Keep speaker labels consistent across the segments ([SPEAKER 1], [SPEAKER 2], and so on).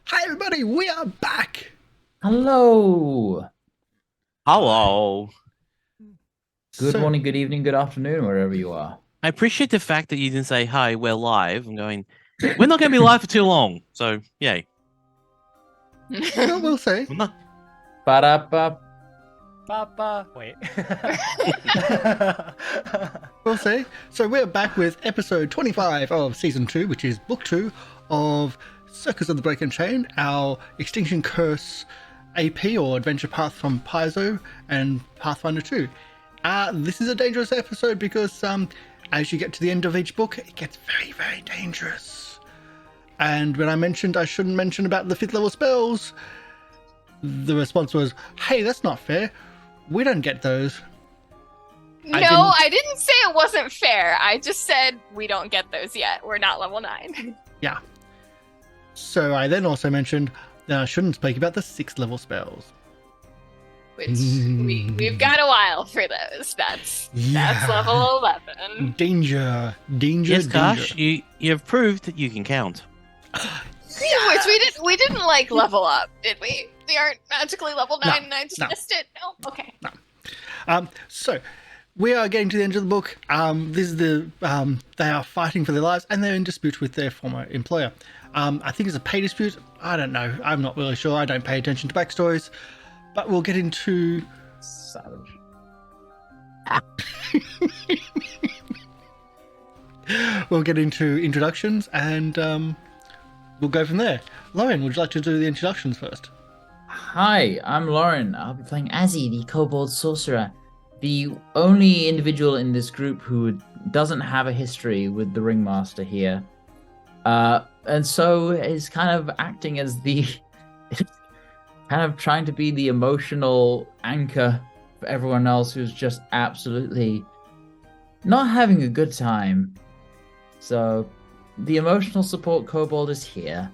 [SPEAKER 1] Hi everybody, we are back!
[SPEAKER 2] Hello.
[SPEAKER 3] Hello.
[SPEAKER 2] Good
[SPEAKER 1] So,
[SPEAKER 2] morning, good evening, good afternoon, wherever you are.
[SPEAKER 3] I appreciate the fact that you didn't say, hi, we're live. I'm going, we're not going to be live for too long. So, yay.
[SPEAKER 1] we'll say.
[SPEAKER 3] We're not...
[SPEAKER 2] Ba-da-ba.
[SPEAKER 4] Papa. Wait.
[SPEAKER 1] We'll say. So we're back with episode 25 of season 2, which is book 2 of Circus of the Broken Chain, our Extinction Curse AP or Adventure Path from Paizo and Pathfinder 2. This is a dangerous episode because as you get to the end of each book, it gets very, very dangerous. And when I mentioned I shouldn't mention about the 5th level spells, the response was, hey, that's not fair. We don't get those.
[SPEAKER 5] I didn't say it wasn't fair. I just said we don't get those yet. We're not level 9.
[SPEAKER 1] Yeah. So I then also mentioned that I shouldn't speak about the 6th level spells.
[SPEAKER 5] Which we've got a while for those. That's level 11.
[SPEAKER 1] Danger.
[SPEAKER 3] Yes, Karsh, you have proved that you can count.
[SPEAKER 5] Which we didn't like level up, did we? We aren't magically level 9 and I just missed it. No? Okay.
[SPEAKER 1] No. So we are getting to the end of the book. This is they are fighting for their lives and they're in dispute with their former employer. I think it's a pay dispute. I don't know. I'm not really sure. I don't pay attention to backstories. But we'll get into...
[SPEAKER 2] Savage.
[SPEAKER 1] We'll get into introductions and we'll go from there. Lorian, would you like to do the introductions first?
[SPEAKER 2] Hi, I'm Lauren. I'll be playing Azzy, the kobold sorcerer, the only individual in this group who doesn't have a history with the Ringmaster here. And so is kind of acting as the... kind of trying to be the emotional anchor for everyone else who's just absolutely not having a good time. So the emotional support kobold is here.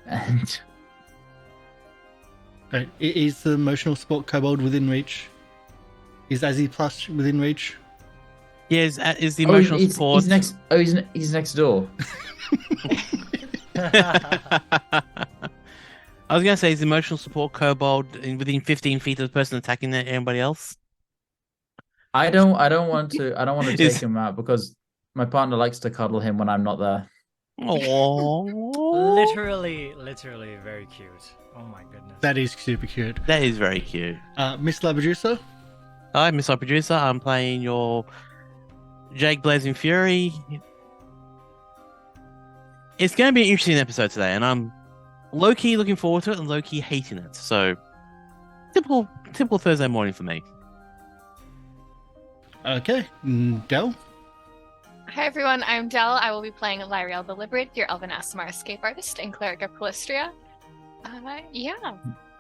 [SPEAKER 2] And
[SPEAKER 1] is the emotional support kobold within reach? Is Azzy Plus within reach?
[SPEAKER 3] Yeah, is the emotional support...
[SPEAKER 2] He's next door.
[SPEAKER 3] I was going to say, is the emotional support kobold within 15 feet of the person attacking anybody else?
[SPEAKER 2] I don't want to take him out because my partner likes to cuddle him when I'm not there.
[SPEAKER 3] Aww.
[SPEAKER 4] literally very cute. Oh my goodness.
[SPEAKER 1] That is super cute.
[SPEAKER 3] That is very cute.
[SPEAKER 1] MrLiveProducer?
[SPEAKER 3] Hi, MrLiveProducer. I'm playing your Jake Blazing Fury. It's going to be an interesting episode today, and I'm low-key looking forward to it and low-key hating it. So, typical Thursday morning for me.
[SPEAKER 1] Okay. Del?
[SPEAKER 5] Hi everyone, I'm Del. I will be playing Lieriel the Liberated, your Elven Aasimar escape artist and cleric of Calistria.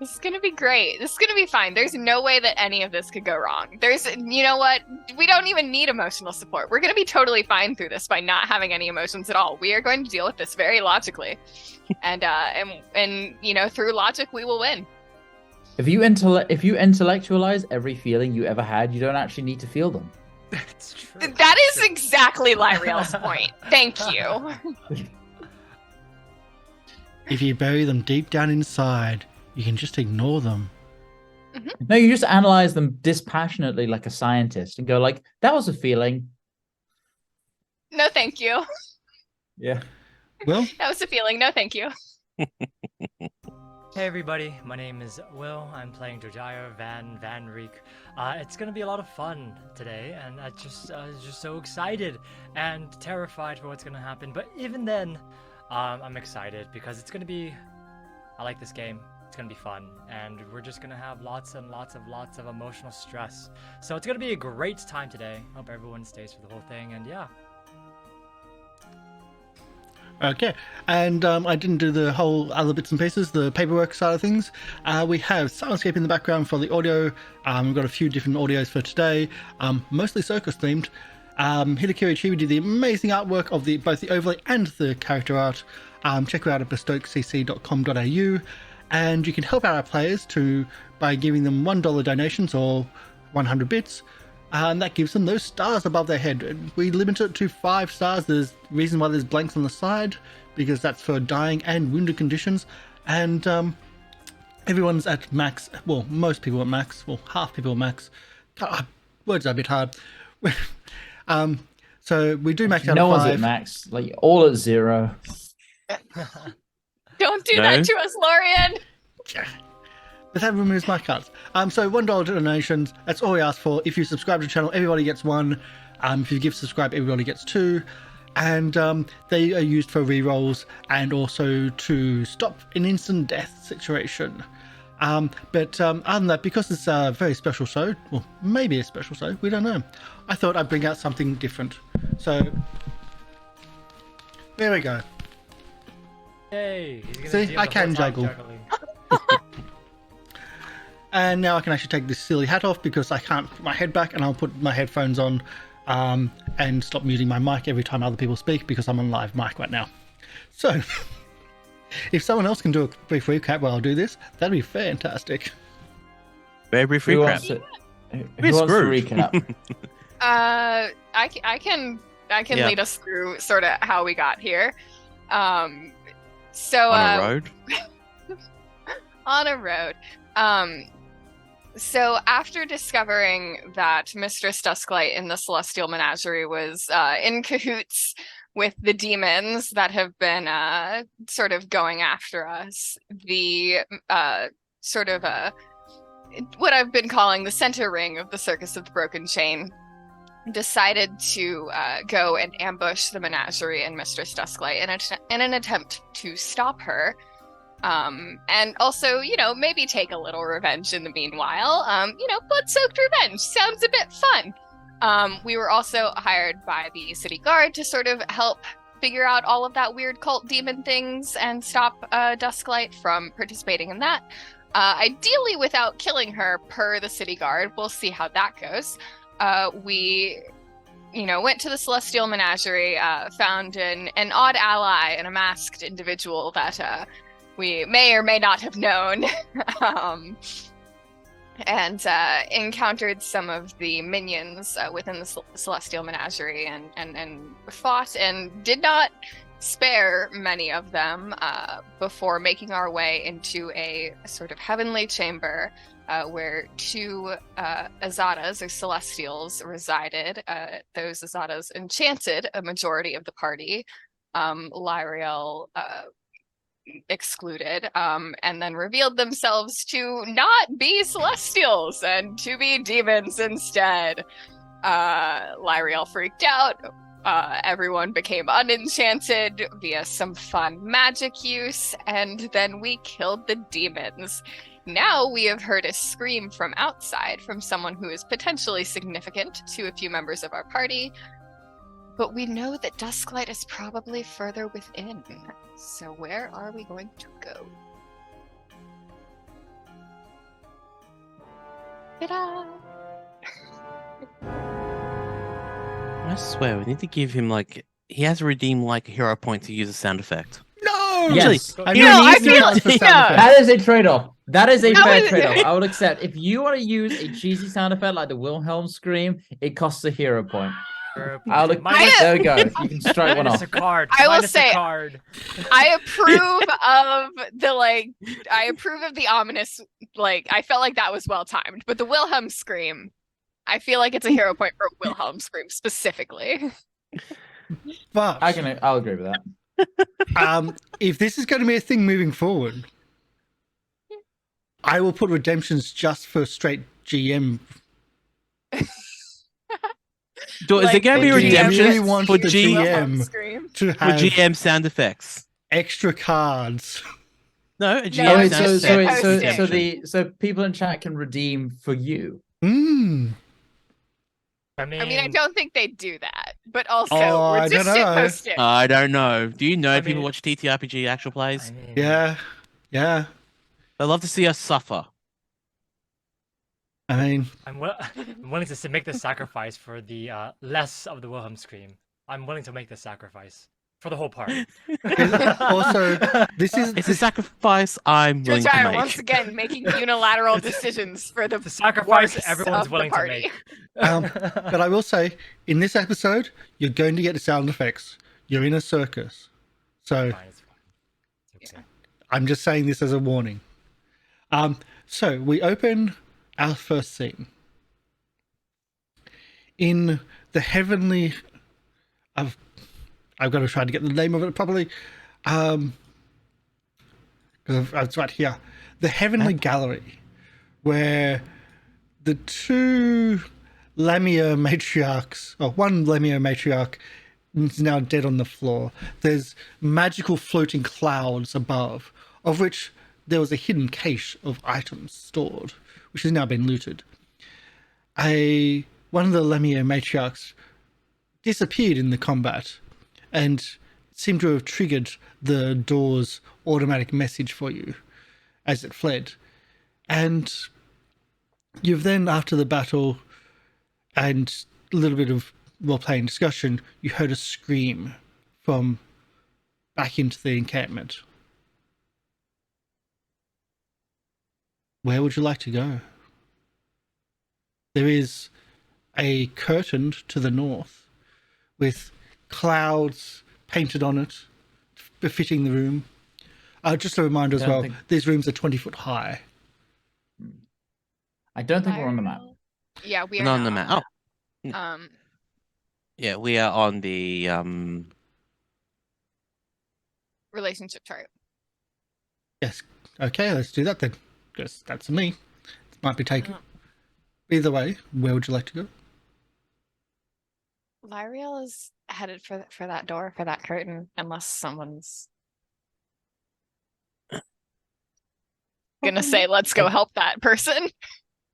[SPEAKER 5] This is gonna be great. This is gonna be fine. There's no way that any of this could go wrong. You know what? We don't even need emotional support. We're gonna be totally fine through this by not having any emotions at all. We are going to deal with this very logically, and through logic we will win.
[SPEAKER 2] If you intellectualize every feeling you ever had, you don't actually need to feel them.
[SPEAKER 4] It's true.
[SPEAKER 5] That is exactly Lieriel's point. Thank you.
[SPEAKER 1] If you bury them deep down inside, you can just ignore them.
[SPEAKER 2] No, you just analyze them dispassionately like a scientist and go like, that was a feeling.
[SPEAKER 5] No, thank you.
[SPEAKER 2] Yeah.
[SPEAKER 1] Well,
[SPEAKER 5] That was a feeling. No, thank you.
[SPEAKER 4] Hey everybody, my name is Will. I'm playing Jojyre Van Reek. It's gonna be a lot of fun today, and I was just so excited and terrified for what's gonna happen. But even then, I'm excited because it's gonna be. I like this game. It's gonna be fun, and we're just gonna have lots of emotional stress. So it's gonna be a great time today. Hope everyone stays for the whole thing, and yeah.
[SPEAKER 1] okay. And I didn't do the whole other bits and pieces, the paperwork side of things. We have Syrinscape in the background for the audio. We've got a few different audios for today, mostly Circus themed. Hidekiri Chibi did the amazing artwork of both the overlay and the character art. Check her out at bestokecc.com.au, and you can help out our players by giving them $1 donations or 100 bits, and that gives them those stars above their head. We limit it to 5 stars. There's reason why there's blanks on the side, because that's for dying and wounded conditions, and everyone's at max. Well, most people at max. Well, half people at max. Words are a bit hard. So we do max out
[SPEAKER 2] No
[SPEAKER 1] of
[SPEAKER 2] one's
[SPEAKER 1] 5.
[SPEAKER 2] at max. Like all at 0.
[SPEAKER 5] Don't do
[SPEAKER 3] No.
[SPEAKER 5] that to us, Lorian.
[SPEAKER 1] But that removes my cards. So $1 donations. That's all we ask for. If you subscribe to the channel, everybody gets 1. If you give subscribe, everybody gets 2. And they are used for rerolls and also to stop an instant death situation. But other than that, because it's a very special show, well, maybe a special show, we don't know. I thought I'd bring out something different. So there we go.
[SPEAKER 4] Hey, he's gonna
[SPEAKER 1] See,
[SPEAKER 4] deal
[SPEAKER 1] I
[SPEAKER 4] the
[SPEAKER 1] can
[SPEAKER 4] whole time
[SPEAKER 1] juggle.
[SPEAKER 4] juggling.
[SPEAKER 1] And now I can actually take this silly hat off because I can't put my head back, and I'll put my headphones on and stop muting my mic every time other people speak because I'm on live mic right now. So if someone else can do a brief recap while I do this, that'd be fantastic.
[SPEAKER 3] Very brief
[SPEAKER 2] Who
[SPEAKER 3] recap.
[SPEAKER 2] wants to, who
[SPEAKER 3] We're
[SPEAKER 2] wants to
[SPEAKER 3] screwed.
[SPEAKER 2] recap?
[SPEAKER 5] I can
[SPEAKER 3] Yeah.
[SPEAKER 5] lead us through sort of how we got here. So
[SPEAKER 3] On a road.
[SPEAKER 5] on a road. So after discovering that Mistress Dusklight in the Celestial Menagerie was in cahoots with the demons that have been sort of going after us, the sort of what I've been calling the center ring of the Circus of the Broken Chain decided to go and ambush the menagerie and Mistress Dusklight in an attempt to stop her. And also, maybe take a little revenge in the meanwhile. Blood-soaked revenge sounds a bit fun. We were also hired by the city guard to sort of help figure out all of that weird cult demon things and stop Dusklight from participating in that. Ideally without killing her per the city guard. We'll see how that goes. We went to the Celestial Menagerie, found an odd ally and a masked individual that we may or may not have known, and encountered some of the minions within the Celestial Menagerie and fought and did not spare many of them before making our way into a sort of heavenly chamber where 2 Azadas or Celestials resided. Those Azadas enchanted a majority of the party, Lieriel excluded, and then revealed themselves to not be Celestials and to be demons instead. Lieriel freaked out. Everyone became unenchanted via some fun magic use, and then we killed the demons. Now we have heard a scream from outside from someone who is potentially significant to a few members of our party, but we know that Dusklight is probably further within. So where are we going to go? Ta-da!
[SPEAKER 3] I swear, we need to give him he has to redeem a hero point to use a sound effect.
[SPEAKER 1] No!
[SPEAKER 2] Yes.
[SPEAKER 1] I
[SPEAKER 3] You
[SPEAKER 1] really
[SPEAKER 3] know, I
[SPEAKER 1] need to
[SPEAKER 3] feel-
[SPEAKER 1] ask for sound
[SPEAKER 3] yeah.
[SPEAKER 1] effects.
[SPEAKER 2] That is a trade-off. That is a
[SPEAKER 5] That
[SPEAKER 2] fair
[SPEAKER 5] was-
[SPEAKER 2] trade-off. I would accept. If you want to use a cheesy sound effect like the Wilhelm scream, it costs a hero point. I'll look.
[SPEAKER 4] Minus-
[SPEAKER 2] There we go. You can strike one
[SPEAKER 4] minus
[SPEAKER 2] off.
[SPEAKER 4] a card.
[SPEAKER 5] I will
[SPEAKER 4] minus a
[SPEAKER 5] say-
[SPEAKER 4] card.
[SPEAKER 5] I approve of the ominous, I felt like that was well timed, but the Wilhelm scream, I feel like it's a hero point for Wilhelm scream specifically.
[SPEAKER 1] But
[SPEAKER 2] I'll agree with that.
[SPEAKER 1] if this is going to be a thing moving forward, I will put redemptions just for straight GM.
[SPEAKER 3] Is there going to be
[SPEAKER 5] the GM
[SPEAKER 3] redemptions
[SPEAKER 1] really wants
[SPEAKER 3] for
[SPEAKER 1] the
[SPEAKER 5] Wilhelm
[SPEAKER 1] GM
[SPEAKER 5] scream.
[SPEAKER 1] to
[SPEAKER 3] for
[SPEAKER 1] have
[SPEAKER 3] GM sound effects?
[SPEAKER 1] extra cards.
[SPEAKER 3] No, a
[SPEAKER 5] No,
[SPEAKER 3] GM
[SPEAKER 2] wait,
[SPEAKER 3] sound
[SPEAKER 5] so-
[SPEAKER 3] effect.
[SPEAKER 5] so-
[SPEAKER 3] redemption.
[SPEAKER 2] so people in chat can redeem for you.
[SPEAKER 4] I mean,
[SPEAKER 5] I mean, I don't think they do that, but also
[SPEAKER 1] Oh,
[SPEAKER 5] we're
[SPEAKER 1] I
[SPEAKER 5] just
[SPEAKER 1] don't know.
[SPEAKER 5] post it.
[SPEAKER 3] I don't know. Do you know
[SPEAKER 4] I
[SPEAKER 3] people
[SPEAKER 4] mean-
[SPEAKER 3] watch TTRPG actual plays?
[SPEAKER 4] I mean,
[SPEAKER 1] Yeah.
[SPEAKER 3] They love to see us suffer.
[SPEAKER 1] I mean,
[SPEAKER 4] I'm willing to make the sacrifice for the less of the Wilhelm scream. I'm willing to make the sacrifice for the whole party.
[SPEAKER 1] also, this is
[SPEAKER 3] It's a sacrifice I'm willing to
[SPEAKER 5] Jojyre
[SPEAKER 3] make.
[SPEAKER 5] once again making unilateral decisions for the
[SPEAKER 4] The sacrifice
[SPEAKER 5] works
[SPEAKER 4] everyone's
[SPEAKER 5] of
[SPEAKER 4] willing
[SPEAKER 5] the
[SPEAKER 4] to
[SPEAKER 5] party.
[SPEAKER 4] make.
[SPEAKER 1] but I will say, in this episode, you're going to get the sound effects. You're in a circus. So
[SPEAKER 4] Fine, it's fine. It's okay.
[SPEAKER 1] I'm just saying this as a warning. So we open our first scene in the heavenly. I've got to try to get the name of it properly. Because it's right here. The Heavenly Gallery, where the two Lamia matriarchs, or one Lamia matriarch, is now dead on the floor. There's magical floating clouds above, of which there was a hidden cache of items stored, which has now been looted. One of the Lamia matriarchs disappeared in the combat and seemed to have triggered the door's automatic message for you as it fled. And you've then, after the battle and a little bit of role-playing discussion, you heard a scream from back into the encampment. Where would you like to go? There is a curtain to the north with clouds painted on it, befitting the room. Just a reminder as well, these rooms are 20 foot high.
[SPEAKER 2] I don't think we're on the map.
[SPEAKER 5] Yeah, we are
[SPEAKER 3] Not
[SPEAKER 5] not
[SPEAKER 3] on the map.
[SPEAKER 5] Oh.
[SPEAKER 3] Yeah, we are on the
[SPEAKER 5] Relationship chart.
[SPEAKER 1] Yes. Okay, let's do that then. Because that's me. It might be taken. Either way, where would you like to go?
[SPEAKER 5] Lieriel is headed for that door, for that curtain, unless someone's gonna say, "Let's go help that person."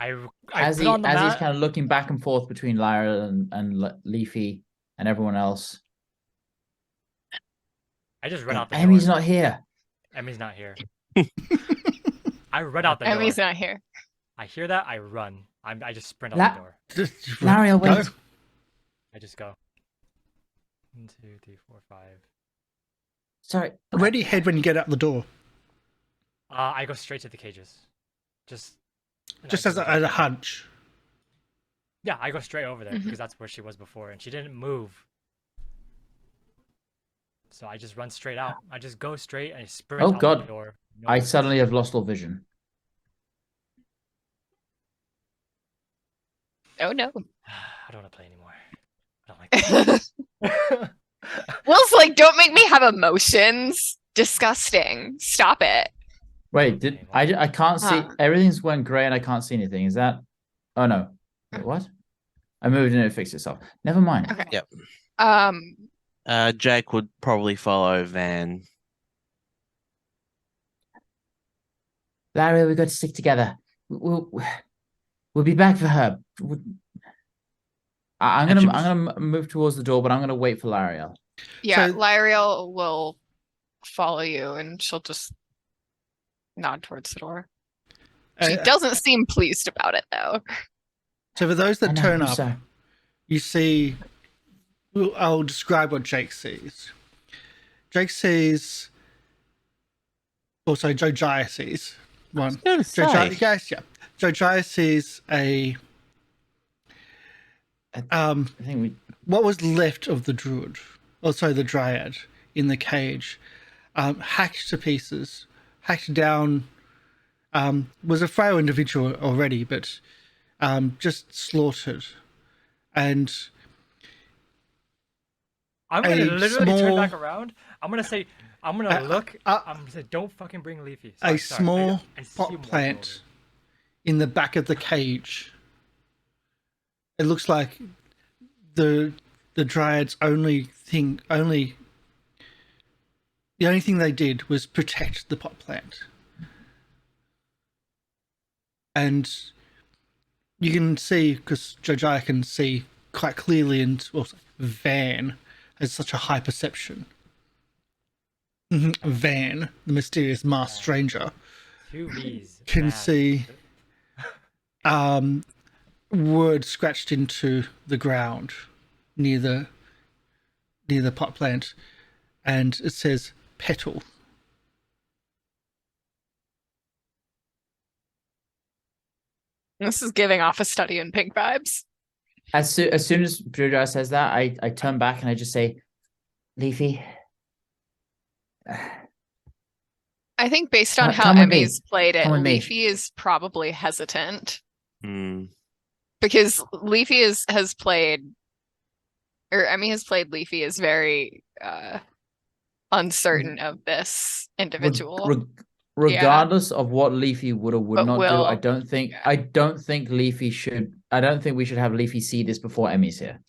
[SPEAKER 2] As
[SPEAKER 4] put on the
[SPEAKER 2] he's
[SPEAKER 4] map.
[SPEAKER 2] kind of looking back and forth between Lieriel and Leafy and everyone else.
[SPEAKER 4] I just run out the
[SPEAKER 2] Emi's
[SPEAKER 4] door.
[SPEAKER 2] not here.
[SPEAKER 4] Emi's not here. I run out the door.
[SPEAKER 5] Emi's not here.
[SPEAKER 4] I hear that. I run. I just sprint out the door.
[SPEAKER 2] Lieriel, wait.
[SPEAKER 4] I just go. 1, 2, 3, 4, 5.
[SPEAKER 2] Sorry.
[SPEAKER 1] Where do you head when you get out the door?
[SPEAKER 4] I go straight to the cages. Just
[SPEAKER 1] as a hunch.
[SPEAKER 4] Yeah, I go straight over there because that's where she was before, and she didn't move. So I just run straight out. I just go straight and I sprint out the door. No
[SPEAKER 2] I
[SPEAKER 4] one
[SPEAKER 2] suddenly have lost all vision.
[SPEAKER 5] Oh no.
[SPEAKER 4] I don't want to play anymore. I don't like that.
[SPEAKER 5] Will's like, don't make me have emotions. Disgusting. Stop it.
[SPEAKER 2] Wait, I can't see. Everything's went grey and I can't see anything. Is that? Oh no. Wait, what? I moved and it fixed itself. Never mind.
[SPEAKER 5] Okay.
[SPEAKER 3] Yep. Jake would probably follow Van.
[SPEAKER 2] Larry, we've got to stick together. We'll be back for her. I'm gonna move towards the door, but I'm gonna wait for Lieriel.
[SPEAKER 5] Yeah,
[SPEAKER 1] So-
[SPEAKER 5] Lieriel will follow you, and she'll just nod towards the door. She doesn't seem pleased about it, though.
[SPEAKER 1] So for those
[SPEAKER 2] I
[SPEAKER 1] that
[SPEAKER 2] know,
[SPEAKER 1] turn
[SPEAKER 2] I'm
[SPEAKER 1] up,
[SPEAKER 2] sorry.
[SPEAKER 1] you see. I'll describe what Jake sees. Jake sees. Also, Jojyre sees one. Jojyre, yes, yeah. Jojyre sees a.
[SPEAKER 2] I think we.
[SPEAKER 1] What was left of the druid, the dryad, in the cage, hacked to pieces, hacked down. Was a frail individual already, but just slaughtered, and.
[SPEAKER 4] I'm gonna literally turn back around. I'm gonna say, I'm gonna look. I'm gonna say, don't fucking bring Leafy. Sorry,
[SPEAKER 1] small
[SPEAKER 4] I see
[SPEAKER 1] pot
[SPEAKER 4] him walking
[SPEAKER 1] plant
[SPEAKER 4] over.
[SPEAKER 1] in the back of the cage. It looks like the Dryad's the only thing they did was protect the pot plant. And you can see, because Jojyre can see quite clearly, and also Van has such a high perception. Van, the mysterious masked stranger,
[SPEAKER 4] 2 V's.
[SPEAKER 1] can
[SPEAKER 4] man.
[SPEAKER 1] see words scratched into the ground near the pot plant, and it says petal.
[SPEAKER 5] This is giving off a study in pink vibes.
[SPEAKER 2] As soon as Jojyre says that, I turn back and I just say, Leafy.
[SPEAKER 5] I think based on how
[SPEAKER 2] Come with me.
[SPEAKER 5] Emi's played it,
[SPEAKER 2] Come with me.
[SPEAKER 5] Leafy is probably hesitant
[SPEAKER 3] Hmm.
[SPEAKER 5] because Leafy has played, or Emi has played Leafy as very uncertain of this individual.
[SPEAKER 2] Regardless of what Leafy would or would
[SPEAKER 5] But
[SPEAKER 2] not do,
[SPEAKER 5] will-
[SPEAKER 2] I don't think Leafy should. I don't think we should have Leafy see this before Emi's here.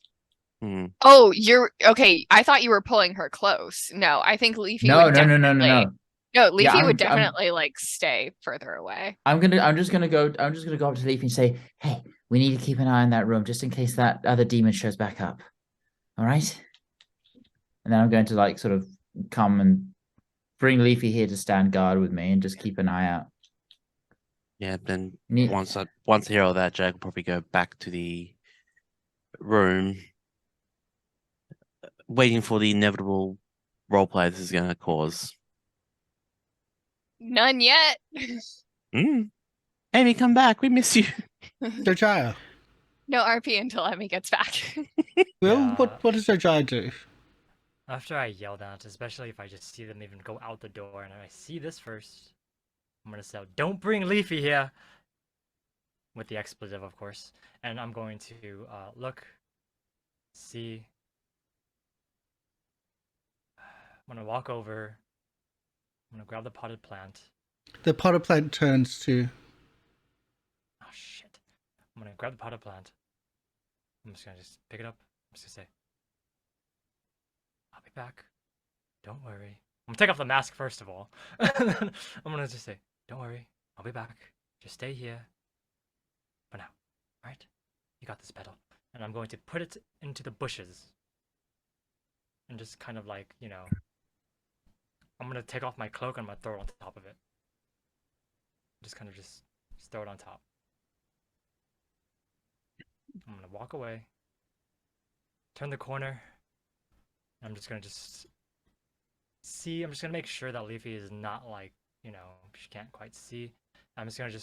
[SPEAKER 3] Hmm.
[SPEAKER 5] Oh, you're okay. I thought you were pulling her close. No, I think Leafy
[SPEAKER 2] No,
[SPEAKER 5] would
[SPEAKER 2] no, no,
[SPEAKER 5] definitely.
[SPEAKER 2] no, no, no.
[SPEAKER 5] No, Leafy
[SPEAKER 2] I'm-
[SPEAKER 5] would
[SPEAKER 2] I'm-
[SPEAKER 5] definitely like stay further away.
[SPEAKER 2] I'm just gonna go up to Leafy and say, "Hey, we need to keep an eye on that room just in case that other demon shows back up. All right?" And then I'm going to like sort of come and bring Leafy here to stand guard with me and just keep an eye out.
[SPEAKER 3] Yeah, then
[SPEAKER 2] Me-
[SPEAKER 3] once I hear all that, Jack will probably go back to the room, waiting for the inevitable roleplay this is going to cause.
[SPEAKER 5] None yet.
[SPEAKER 3] Amy, come back. We miss you.
[SPEAKER 1] Jojyre.
[SPEAKER 5] No RP until Emi gets back.
[SPEAKER 1] Will,
[SPEAKER 4] Yeah.
[SPEAKER 1] what does Jojyre do?
[SPEAKER 4] After I yell that, especially if I just see them even go out the door and I see this first, I'm gonna say, "Don't bring Leafy here!" With the expletive, of course. And I'm going to look, see. I'm gonna walk over. I'm gonna grab the potted plant.
[SPEAKER 1] The potted plant turns to...
[SPEAKER 4] Oh shit. I'm gonna grab the potted plant. I'm just gonna pick it up. I'm just gonna say, "I'll be back. Don't worry." I'm gonna take off the mask first of all. And then I'm gonna just say, "Don't worry. I'll be back. Just stay here for now. Alright? You got this, petal." And I'm going to put it into the bushes. And just kind of like, I'm gonna take off my cloak and I'm gonna throw it on top of it. Just kind of just throw it on top. I'm gonna walk away. Turn the corner. And I'm just gonna see. I'm just gonna make sure that Leafy is not like, she can't quite see. I'm just gonna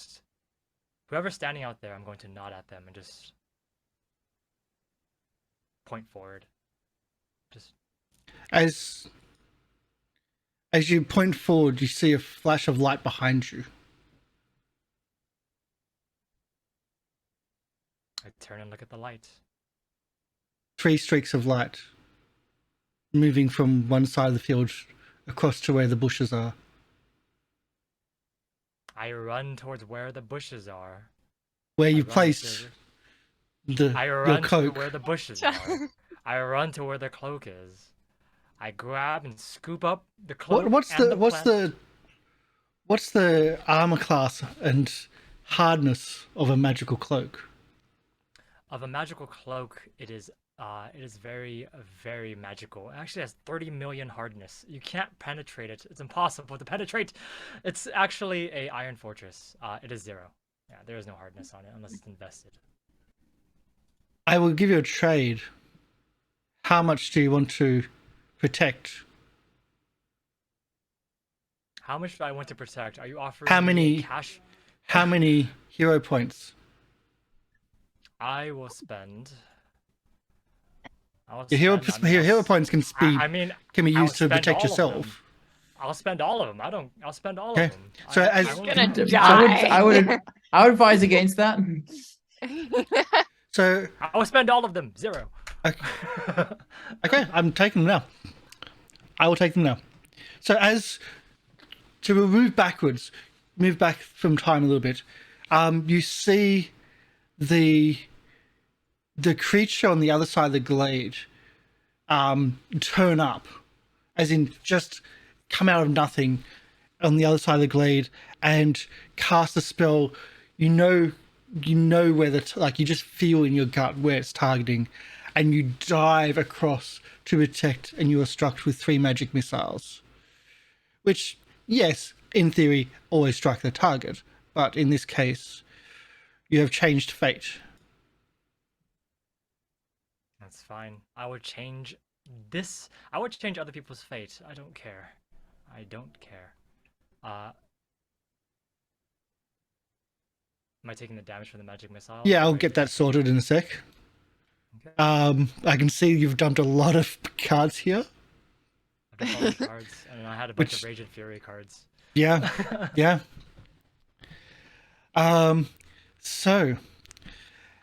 [SPEAKER 4] whoever's standing out there, I'm going to nod at them and just point forward. Just
[SPEAKER 1] As you point forward, you see a flash of light behind you.
[SPEAKER 4] I turn and look at the light.
[SPEAKER 1] 3 streaks of light moving from one side of the field across to where the bushes are.
[SPEAKER 4] I run towards where the bushes are.
[SPEAKER 1] Where
[SPEAKER 4] I
[SPEAKER 1] you
[SPEAKER 4] run
[SPEAKER 1] placed
[SPEAKER 4] I
[SPEAKER 1] your
[SPEAKER 4] run to
[SPEAKER 1] cloak.
[SPEAKER 4] where the bushes are. I run to where the cloak is. I grab and scoop up the cloak.
[SPEAKER 1] What's
[SPEAKER 4] and
[SPEAKER 1] the armor class and hardness of a magical cloak?
[SPEAKER 4] Of a magical cloak, it is very, very magical. It actually has 30 million hardness. You can't penetrate it. It's impossible to penetrate. It's actually a iron fortress. It is 0. Yeah, there is no hardness on it unless it's invested.
[SPEAKER 1] I will give you a trade. How much do you want to protect?
[SPEAKER 4] How much do I want to protect? Are you offering
[SPEAKER 1] How
[SPEAKER 4] me
[SPEAKER 1] many-
[SPEAKER 4] cash?
[SPEAKER 1] How many hero points?
[SPEAKER 4] I will spend.
[SPEAKER 1] Your hero points can can be
[SPEAKER 4] I'll
[SPEAKER 1] used to
[SPEAKER 4] spend
[SPEAKER 1] protect
[SPEAKER 4] all of them.
[SPEAKER 1] yourself.
[SPEAKER 4] I'll spend all of them. I'll spend all
[SPEAKER 1] Okay.
[SPEAKER 4] of them.
[SPEAKER 1] So as-
[SPEAKER 5] He's
[SPEAKER 4] won't
[SPEAKER 5] gonna
[SPEAKER 4] do-
[SPEAKER 5] die.
[SPEAKER 2] I would advise against that.
[SPEAKER 1] So
[SPEAKER 4] I will spend all of them. 0.
[SPEAKER 1] okay, I'm taking them now. I will take them now. So to move back from time a little bit, you see the creature on the other side of the glade turn up, as in just come out of nothing on the other side of the glade and cast a spell. You know where you just feel in your gut where it's targeting, and you dive across to protect, and you are struck with 3 magic missiles, which, yes, in theory always strike the target, but in this case you have changed fate.
[SPEAKER 4] That's fine. I would change this. I would change other people's fate. I don't care. I don't care. Am I taking the damage from the magic missile?
[SPEAKER 1] Yeah, I'll
[SPEAKER 4] Or
[SPEAKER 1] get that sorted in a sec.
[SPEAKER 4] Okay.
[SPEAKER 1] I can see you've dumped a lot of cards here.
[SPEAKER 4] I've got all the cards, and I had a bunch of Rage and Fury cards.
[SPEAKER 1] Yeah, yeah. So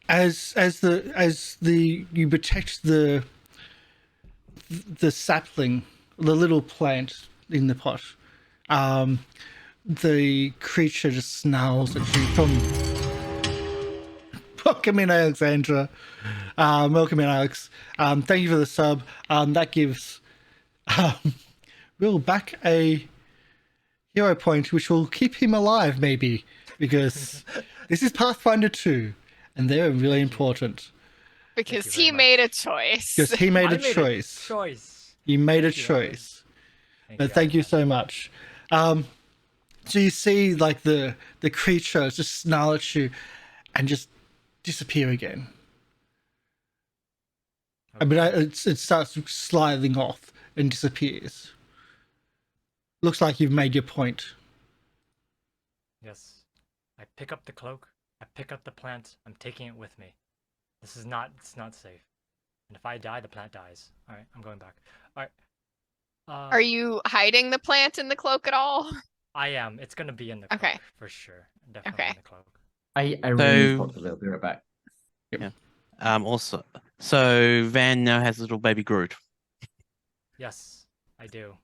[SPEAKER 1] as you protect the sapling, the little plant in the pot, the creature just snarls at you from. Welcome in, Alexandra. Welcome in, Alex. Thank you for the sub. That gives Will back a hero point, which will keep him alive, maybe, because this is Pathfinder 2, and they're really important.
[SPEAKER 5] Because
[SPEAKER 4] very
[SPEAKER 5] he
[SPEAKER 4] much.
[SPEAKER 5] made a choice.
[SPEAKER 1] Because he made
[SPEAKER 4] I
[SPEAKER 1] a choice.
[SPEAKER 4] choice.
[SPEAKER 1] He made a
[SPEAKER 4] Thank you, Alex.
[SPEAKER 1] choice. But thank you so much. So you see, like, the creature just snarl at you and just disappear again. I mean, it starts sliding off and disappears. Looks like you've made your point.
[SPEAKER 4] Yes. I pick up the cloak. I pick up the plant. I'm taking it with me. It's not safe. And if I die, the plant dies. All right, I'm going back. All right.
[SPEAKER 5] Are you hiding the plant in the cloak at all?
[SPEAKER 4] I am. It's gonna be in the cloak
[SPEAKER 5] Okay.
[SPEAKER 4] for sure. Definitely
[SPEAKER 5] Okay.
[SPEAKER 4] in the cloak.
[SPEAKER 2] I really popped a little bit back.
[SPEAKER 3] Also, so Van now has a little baby Groot.
[SPEAKER 4] Yes, I do.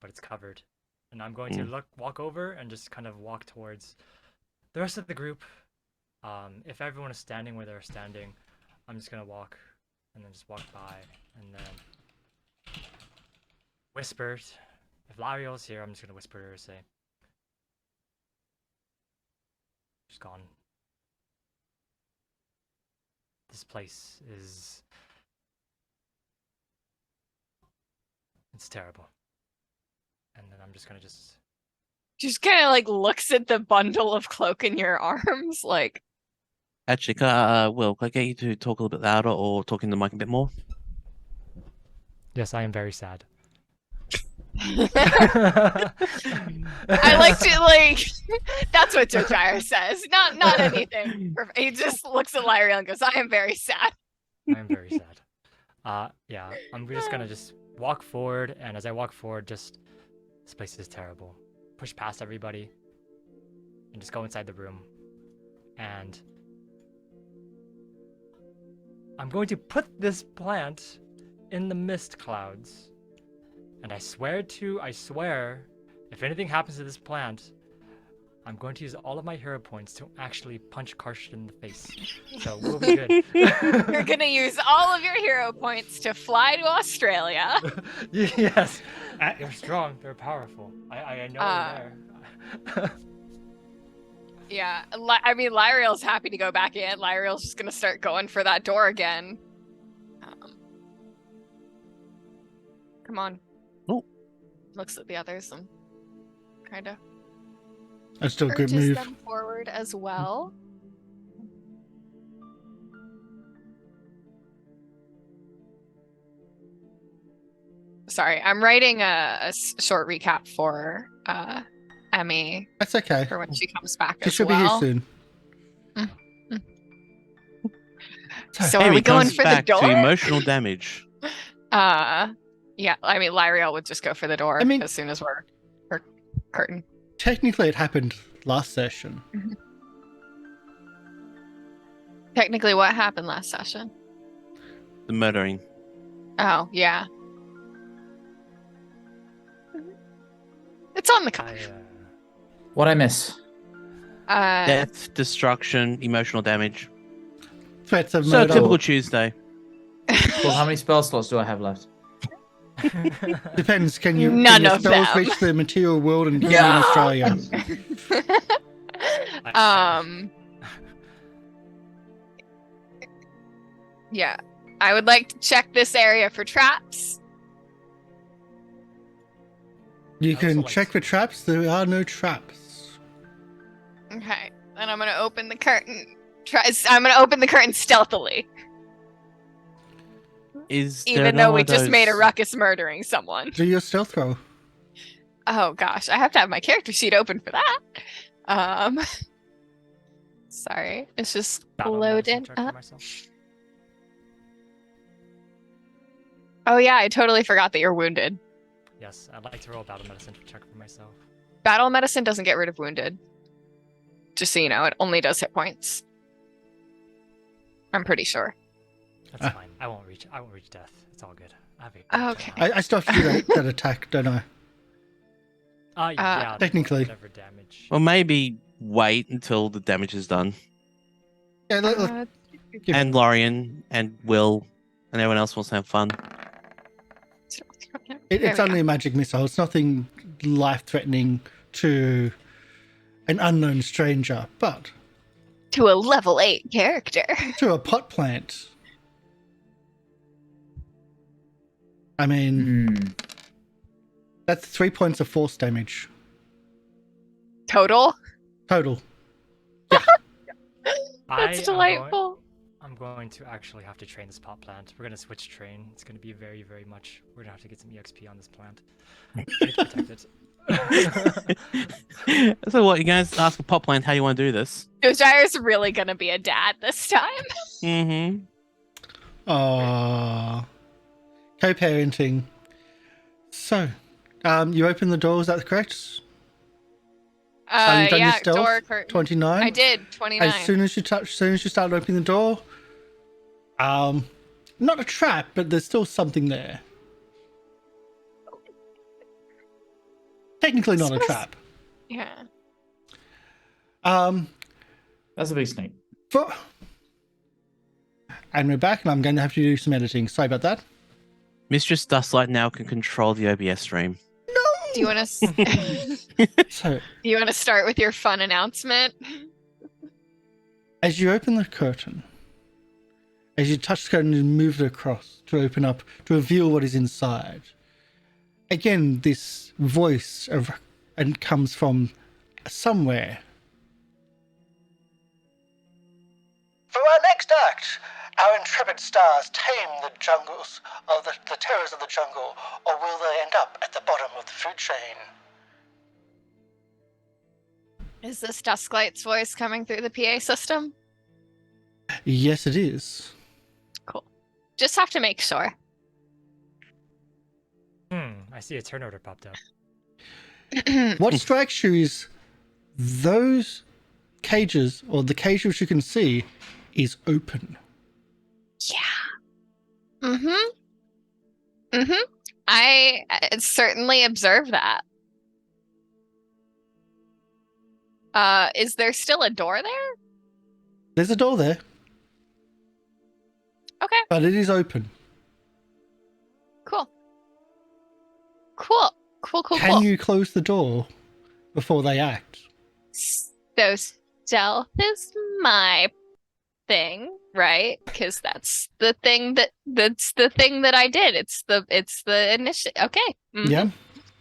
[SPEAKER 4] But it's covered. And I'm going to walk over and just kind of walk towards the rest of the group. If everyone is standing where they're standing, I'm just gonna walk and then just walk by and then whisper. If Lieriel's here, I'm just gonna whisper to her and say, she's gone. This place is... it's terrible. And then I'm just gonna
[SPEAKER 5] Just kind of like looks at the bundle of cloak in your arms, like.
[SPEAKER 3] Actually, Will, can I get you to talk a little bit louder or talk in the mic a bit more?
[SPEAKER 4] Yes, I am very sad.
[SPEAKER 5] I like to like. That's what Jojyre says. Not anything. He just looks at Lieriel and goes, "I am very sad."
[SPEAKER 4] I am very sad. Yeah, I'm just gonna walk forward, and as I walk forward, this place is terrible. Push past everybody, and just go inside the room. And I'm going to put this plant in the mist clouds. And I swear, if anything happens to this plant, I'm going to use all of my hero points to actually punch Karsh in the face. So we'll be good.
[SPEAKER 5] You're gonna use all of your hero points to fly to Australia.
[SPEAKER 4] Yes. They're strong. They're powerful. I know they're there.
[SPEAKER 5] Yeah, I mean, Lieriel's happy to go back in. Lieriel's just gonna start going for that door again. Come on.
[SPEAKER 3] Oh.
[SPEAKER 5] Looks at the others and kind of
[SPEAKER 1] That's still a good
[SPEAKER 5] urges
[SPEAKER 1] move.
[SPEAKER 5] them forward as well. Sorry, I'm writing a short recap for Emi
[SPEAKER 1] That's okay.
[SPEAKER 5] for when she comes back
[SPEAKER 1] She
[SPEAKER 5] as
[SPEAKER 1] should
[SPEAKER 5] well.
[SPEAKER 1] be here soon.
[SPEAKER 5] So are we
[SPEAKER 3] Amy
[SPEAKER 5] going
[SPEAKER 3] comes
[SPEAKER 5] for the
[SPEAKER 3] back
[SPEAKER 5] door?
[SPEAKER 3] to emotional damage.
[SPEAKER 5] Yeah, I mean, Lieriel would just go for the door as soon as we're curtain.
[SPEAKER 1] Technically, it happened last session.
[SPEAKER 5] Technically, what happened last session?
[SPEAKER 3] The murdering.
[SPEAKER 5] Oh, yeah. It's on the card.
[SPEAKER 2] What I miss?
[SPEAKER 3] Death, destruction, emotional damage.
[SPEAKER 1] Threats of
[SPEAKER 3] So
[SPEAKER 1] murder.
[SPEAKER 3] typical Tuesday.
[SPEAKER 2] Well, how many spell slots do I have left?
[SPEAKER 1] Depends. Can
[SPEAKER 5] None
[SPEAKER 1] your
[SPEAKER 5] of
[SPEAKER 1] spells
[SPEAKER 5] them.
[SPEAKER 1] reach the material world and in Australia?
[SPEAKER 5] Yeah. I would like to check this area for traps.
[SPEAKER 1] You can check for traps. There are no traps.
[SPEAKER 5] Okay. Then I'm going to open the curtain. I'm going to open the curtain stealthily. Even though we just made a ruckus murdering someone.
[SPEAKER 1] Do your stealth roll.
[SPEAKER 5] Oh gosh, I have to have my character sheet open for that. Sorry, it's just loading up. Oh yeah, I totally forgot that you're wounded.
[SPEAKER 4] Yes, I'd like to roll a battle medicine check for myself.
[SPEAKER 5] Battle medicine doesn't get rid of wounded. Just so you know, it only does hit points. I'm pretty sure.
[SPEAKER 4] That's fine. I won't reach death. It's all good. I have
[SPEAKER 5] Okay.
[SPEAKER 1] I still have to do that attack, don't I?
[SPEAKER 4] Yeah.
[SPEAKER 1] Technically.
[SPEAKER 4] Whatever damage.
[SPEAKER 3] Or maybe wait until the damage is done.
[SPEAKER 1] Yeah,
[SPEAKER 3] And Lorian and Will and everyone else wants to have fun.
[SPEAKER 1] it's only a magic missile. It's nothing life-threatening to an unknown stranger, but
[SPEAKER 5] to a level 8 character.
[SPEAKER 1] to a pot plant. I mean, that's 3 points of force damage.
[SPEAKER 5] Total?
[SPEAKER 1] Total.
[SPEAKER 5] That's delightful.
[SPEAKER 4] I'm going to actually have to train this pot plant. We're going to switch train. It's going to be very, very much. We're going to have to get some EXP on this plant. I need to protect it.
[SPEAKER 3] So what, you guys ask a pot plant how you want to do this?
[SPEAKER 5] Jojyre's really going to be a dad this time.
[SPEAKER 3] Mm-hmm.
[SPEAKER 1] Aww. Co-parenting. So, you open the door, is that correct? You've done your stealth?
[SPEAKER 5] Door curtain.
[SPEAKER 1] 29?
[SPEAKER 5] I did, 29.
[SPEAKER 1] As soon as you start opening the door, not a trap, but there's still something there. Technically not a trap.
[SPEAKER 5] Yeah.
[SPEAKER 2] That's a big snake.
[SPEAKER 1] And we're back, and I'm going to have to do some editing. Sorry about that.
[SPEAKER 3] Mistress Dustlight now can control the OBS stream.
[SPEAKER 5] Do you want to
[SPEAKER 1] So,
[SPEAKER 5] do you want to start with your fun announcement?
[SPEAKER 1] as you open the curtain, as you touch the curtain and move it across to open up, to reveal what is inside, again, this voice and comes from somewhere. For our next act, our intrepid stars tame the jungles, or the terrors of the jungle, or will they end up at the bottom of the food chain?
[SPEAKER 5] Is this Dusklight's voice coming through the PA system?
[SPEAKER 1] Yes, it is.
[SPEAKER 5] Cool. Just have to make sure.
[SPEAKER 4] I see a turn order popped up.
[SPEAKER 1] What strikes you is those cages, or the cage which you can see, is open.
[SPEAKER 5] Yeah. I certainly observe that. Is there still a door there?
[SPEAKER 1] There's a door there,
[SPEAKER 5] Okay,
[SPEAKER 1] but it is open.
[SPEAKER 5] cool.
[SPEAKER 1] Can you close the door before they act?
[SPEAKER 5] So stealth is my thing, right? Because that's the thing that I did. It's the initiative. Okay. Mhm.
[SPEAKER 1] Yeah,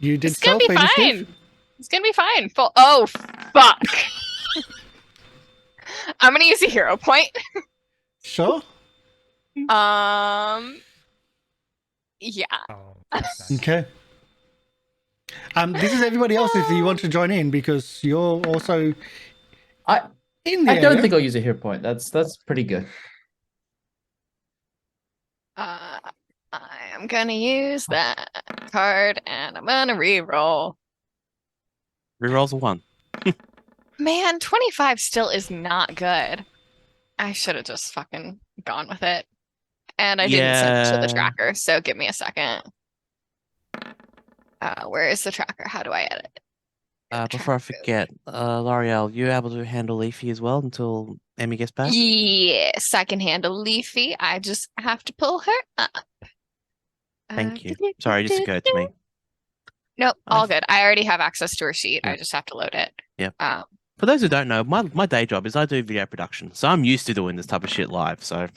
[SPEAKER 1] you did
[SPEAKER 5] It's gonna be
[SPEAKER 1] initiative.
[SPEAKER 5] fine. It's gonna be fine. Oh fuck! I'm gonna use a hero point.
[SPEAKER 1] Sure.
[SPEAKER 5] Yeah.
[SPEAKER 4] Oh, that's nice.
[SPEAKER 1] Okay. This is everybody else if you want to join in, because you're also
[SPEAKER 2] I
[SPEAKER 1] in the
[SPEAKER 2] I don't
[SPEAKER 1] area.
[SPEAKER 2] think I'll use a hero point. That's pretty good.
[SPEAKER 5] I am gonna use that card and I'm gonna reroll.
[SPEAKER 3] Rerolls a 1.
[SPEAKER 5] Man, 25 still is not good. I should have just fucking gone with it. And I didn't send it to the
[SPEAKER 3] Yeah.
[SPEAKER 5] tracker, so give me a second. Where is the tracker? How do I edit it?
[SPEAKER 3] Before I forget, L'Oreal, you able to handle Leafy as well until Emi gets back?
[SPEAKER 5] Yes, I can handle Leafy. I just have to pull her up.
[SPEAKER 3] Thank you. Sorry, it just occurred to me.
[SPEAKER 5] Nope, all
[SPEAKER 3] I've-
[SPEAKER 5] good. I already have access to her sheet. I
[SPEAKER 3] Yep.
[SPEAKER 5] just have to load it.
[SPEAKER 3] Yep. For those who don't know, my day job is I do video production, so I'm used to doing this type of shit live. So,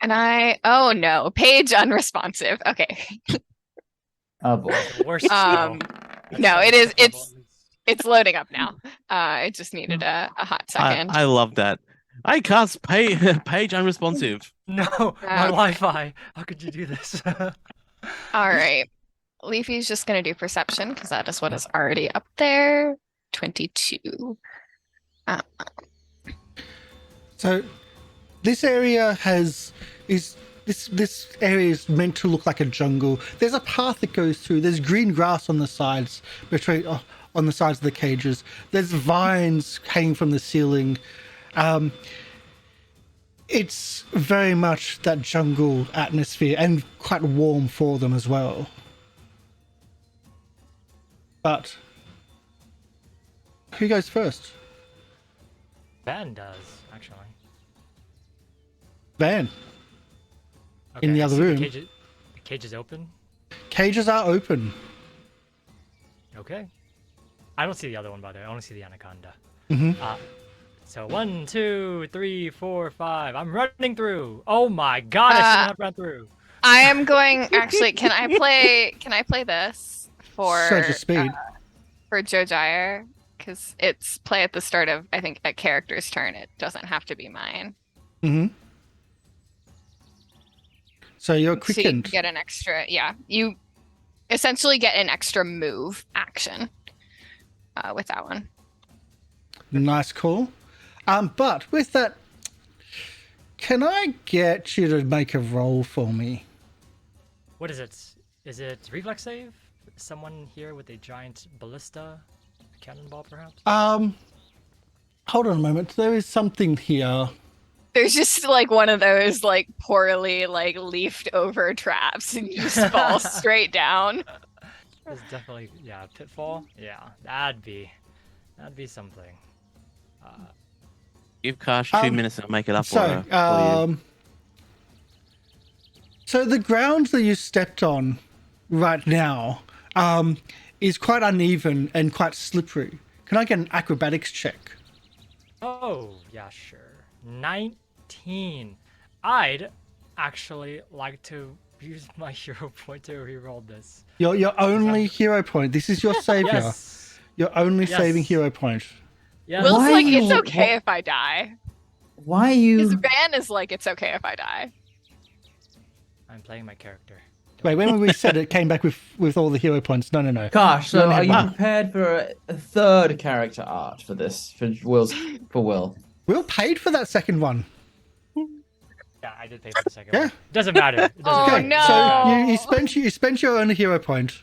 [SPEAKER 5] And oh no, page unresponsive. Okay.
[SPEAKER 2] Oh boy.
[SPEAKER 4] The worst
[SPEAKER 5] Um,
[SPEAKER 4] skill.
[SPEAKER 5] no,
[SPEAKER 4] That's
[SPEAKER 5] it is-
[SPEAKER 4] level at least.
[SPEAKER 5] It's loading up now. It just needed a hot second.
[SPEAKER 3] I love that. I can't page unresponsive.
[SPEAKER 4] No, my Wi-Fi. How could you do this?
[SPEAKER 5] All right. Leafy's just going to do perception because that is what is already up there. 22.
[SPEAKER 1] So this area is this area is meant to look like a jungle. There's a path that goes through. There's green grass on the sides on the sides of the cages. There's vines hanging from the ceiling. It's very much that jungle atmosphere and quite warm for them as well. But who goes first?
[SPEAKER 4] Van does, actually.
[SPEAKER 1] Van.
[SPEAKER 4] Okay,
[SPEAKER 1] In the
[SPEAKER 4] I
[SPEAKER 1] other
[SPEAKER 4] see
[SPEAKER 1] room.
[SPEAKER 4] The cage is open.
[SPEAKER 1] Cages are open.
[SPEAKER 4] Okay. I don't see the other one, by the way. I only see the anaconda.
[SPEAKER 1] Mhm.
[SPEAKER 4] So 1, 2, 3, 4, 5. I'm running through. Oh my god! I should not run through.
[SPEAKER 5] I am going. Actually, can I play this for
[SPEAKER 1] Surge of speed.
[SPEAKER 5] for Jojyre? Because it's play at the start of, I think, a character's turn. It doesn't have to be mine.
[SPEAKER 1] Mm-hmm. So you're
[SPEAKER 5] So you
[SPEAKER 1] quickened.
[SPEAKER 5] get an extra. Yeah, you essentially get an extra move action with that one.
[SPEAKER 1] Nice call. But with that, can I get you to make a roll for me?
[SPEAKER 4] What is it? Is it reflex save? Someone here with a giant ballista, a cannonball, perhaps?
[SPEAKER 1] Hold on a moment. There is something here.
[SPEAKER 5] There's just like one of those like poorly like leafed over traps, and you just fall straight down.
[SPEAKER 4] There's definitely pitfall. Yeah, that'd be something.
[SPEAKER 3] Give Karsh a few minutes and make it up.
[SPEAKER 1] So,
[SPEAKER 3] for you.
[SPEAKER 1] so the ground that you stepped on right now is quite uneven and quite slippery. Can I get an acrobatics check?
[SPEAKER 4] Oh, yeah, sure. 19. I'd actually like to use my hero point to reroll this.
[SPEAKER 1] Your only hero point. This is your savior.
[SPEAKER 4] Yes.
[SPEAKER 1] Your only
[SPEAKER 4] Yes.
[SPEAKER 1] saving hero point.
[SPEAKER 4] Yes.
[SPEAKER 5] Will's
[SPEAKER 2] Why
[SPEAKER 5] like,
[SPEAKER 2] you-
[SPEAKER 5] it's okay if I die.
[SPEAKER 2] Why are
[SPEAKER 5] His
[SPEAKER 2] you?
[SPEAKER 5] van is like, it's okay if I die.
[SPEAKER 4] I'm playing my character.
[SPEAKER 1] Wait, when we said it came back with all the hero points. No.
[SPEAKER 2] Karsh,
[SPEAKER 1] You
[SPEAKER 2] so
[SPEAKER 1] only
[SPEAKER 2] are
[SPEAKER 1] have
[SPEAKER 2] you
[SPEAKER 1] one.
[SPEAKER 2] prepared for a third character art for this? For Will?
[SPEAKER 1] Will paid for that second one.
[SPEAKER 4] Yeah, I did pay for the second
[SPEAKER 1] Yeah.
[SPEAKER 4] one. Doesn't matter. It doesn't
[SPEAKER 5] Oh,
[SPEAKER 4] matter.
[SPEAKER 5] no.
[SPEAKER 1] So you spent your only hero point.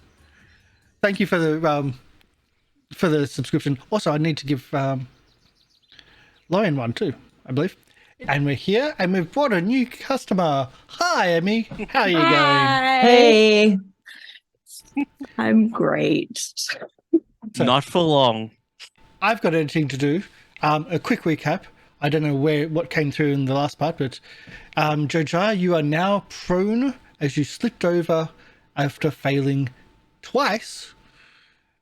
[SPEAKER 1] Thank you for the subscription. Also, I need to give Lorian one too, I believe. And we're here, and we've brought a new customer. Hi, Emi. How are you going?
[SPEAKER 2] Hey,
[SPEAKER 6] I'm great.
[SPEAKER 3] Not for long.
[SPEAKER 1] I've got editing to do. A quick recap. I don't know what came through in the last part, but Jojyre, you are now prone as you slipped over after failing twice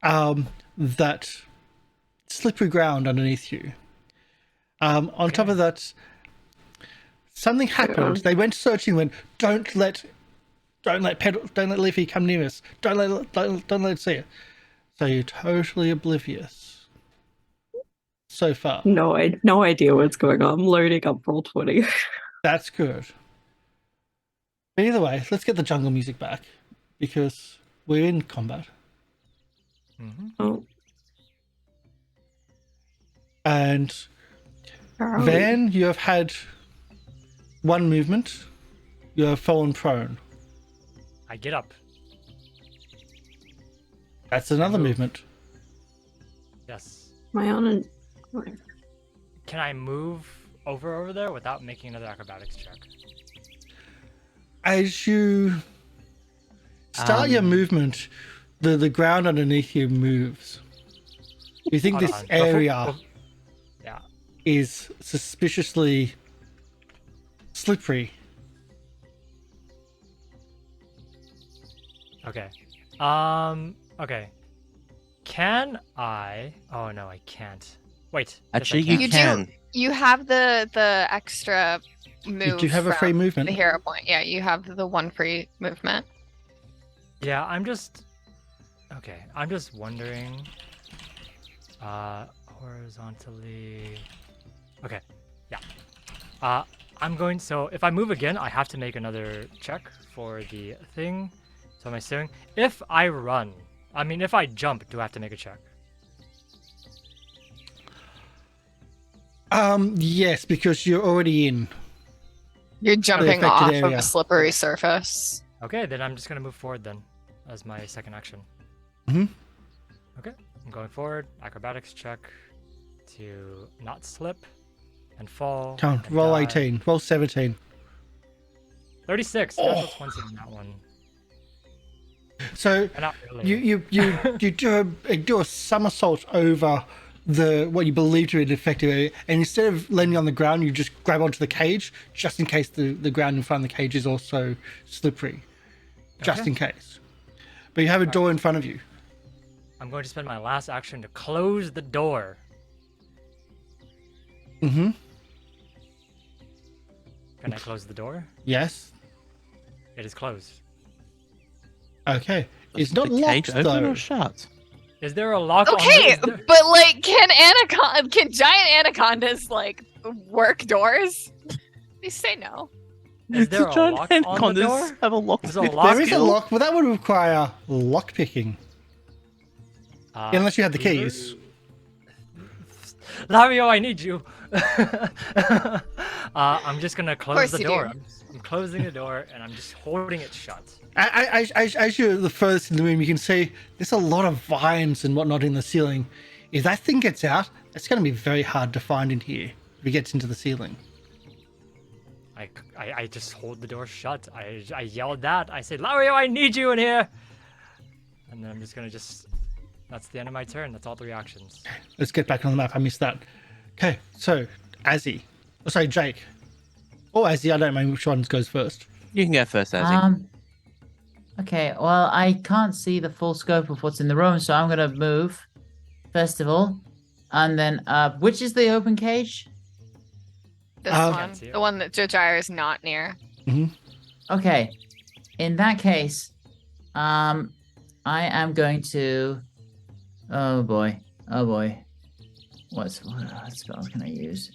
[SPEAKER 1] that slippery ground underneath you. On top of that, something happened. They went searching. Went, don't let Leafy come near us. Don't let it see it. So you're totally oblivious so far.
[SPEAKER 6] No idea what's going on. I'm loading up Roll20.
[SPEAKER 1] That's good. But either way, let's get the jungle music back because we're in combat.
[SPEAKER 4] Mm-hmm.
[SPEAKER 6] Oh,
[SPEAKER 1] And
[SPEAKER 6] where are we?
[SPEAKER 1] Van, you have had one movement. You have fallen prone.
[SPEAKER 4] I get up.
[SPEAKER 1] That's another
[SPEAKER 4] Move.
[SPEAKER 1] movement.
[SPEAKER 4] Yes.
[SPEAKER 6] Am I on an...
[SPEAKER 4] Can I move over there without making another acrobatics check?
[SPEAKER 1] As you start your movement, the ground underneath you moves. You think
[SPEAKER 4] Hold
[SPEAKER 1] this
[SPEAKER 4] on.
[SPEAKER 1] area
[SPEAKER 4] Yeah.
[SPEAKER 1] is suspiciously slippery.
[SPEAKER 4] Okay. Okay. Can I? Oh no, I can't. Wait. yes, I
[SPEAKER 3] Actually,
[SPEAKER 4] can.
[SPEAKER 3] you
[SPEAKER 5] You do.
[SPEAKER 3] can.
[SPEAKER 5] You have the extra move.
[SPEAKER 1] You do have a free
[SPEAKER 5] from
[SPEAKER 1] movement.
[SPEAKER 5] The hero point. Yeah, you have the one free movement.
[SPEAKER 4] Yeah, I'm just. Okay, I'm just wondering. Horizontally. Okay. Yeah. I'm going. So if I move again, I have to make another check for the thing. So am I assuming if I run? I mean, if I jump, do I have to make a check?
[SPEAKER 1] Yes, because you're already in.
[SPEAKER 5] You're jumping
[SPEAKER 1] affected
[SPEAKER 5] off
[SPEAKER 1] area.
[SPEAKER 5] of a slippery surface.
[SPEAKER 4] Okay, then I'm just gonna move forward then, as my second action.
[SPEAKER 1] Mhm.
[SPEAKER 4] Okay, I'm going forward. Acrobatics check to not slip and fall.
[SPEAKER 1] Come on,
[SPEAKER 4] and
[SPEAKER 1] roll
[SPEAKER 4] die.
[SPEAKER 1] 18. Roll 17.
[SPEAKER 4] 36. Natural 20 on that one.
[SPEAKER 1] So
[SPEAKER 4] Not really.
[SPEAKER 1] you do a somersault over what you believe to be the affected area, and instead of landing on the ground, you just grab onto the cage, just in case the ground in front of the cage is also slippery. Just
[SPEAKER 4] Okay.
[SPEAKER 1] in case. But you have a door in front of you.
[SPEAKER 4] I'm going to spend my last action to close the door.
[SPEAKER 1] Mm-hmm.
[SPEAKER 4] Can I close the door?
[SPEAKER 1] Yes.
[SPEAKER 4] It is closed.
[SPEAKER 1] Okay. It's not
[SPEAKER 3] the cage
[SPEAKER 1] locked,
[SPEAKER 3] open
[SPEAKER 1] though.
[SPEAKER 3] or shut?
[SPEAKER 4] Is there a lock
[SPEAKER 5] Okay,
[SPEAKER 4] on the...
[SPEAKER 5] but like, can giant anacondas like work doors? Please say no.
[SPEAKER 4] Is there a
[SPEAKER 3] Giant
[SPEAKER 4] lock on the
[SPEAKER 3] anacondas
[SPEAKER 4] door?
[SPEAKER 3] have a lock.
[SPEAKER 4] There's a
[SPEAKER 3] pick
[SPEAKER 4] lock
[SPEAKER 1] There is a
[SPEAKER 3] skill?
[SPEAKER 1] lock, but that would require lock picking. Unless you had the keys.
[SPEAKER 4] Lario, I need you. I'm just gonna close
[SPEAKER 5] course
[SPEAKER 4] the
[SPEAKER 5] you
[SPEAKER 4] door.
[SPEAKER 5] do.
[SPEAKER 4] I'm closing the door and I'm just holding it shut.
[SPEAKER 1] As you're the furthest in the room, you can see there's a lot of vines and whatnot in the ceiling. If that thing gets out, it's going to be very hard to find in here if it gets into the ceiling.
[SPEAKER 4] I just hold the door shut. I yelled that. I said, Lario, I need you in here. And then I'm just gonna that's the end of my turn. That's all 3 actions.
[SPEAKER 1] Let's get back on the map. I missed that. Okay, so Azzy. Oh, sorry, Jake. Or Azzy, I don't know which one goes first.
[SPEAKER 3] You can go first, Azzy.
[SPEAKER 2] Okay, well, I can't see the full scope of what's in the room, so I'm gonna move, first of all. And then, which is the open cage?
[SPEAKER 5] This
[SPEAKER 1] Um,
[SPEAKER 5] one, the one that Jojyre is not near.
[SPEAKER 2] Okay, in that case, I am going to... Oh boy. What spells can I use?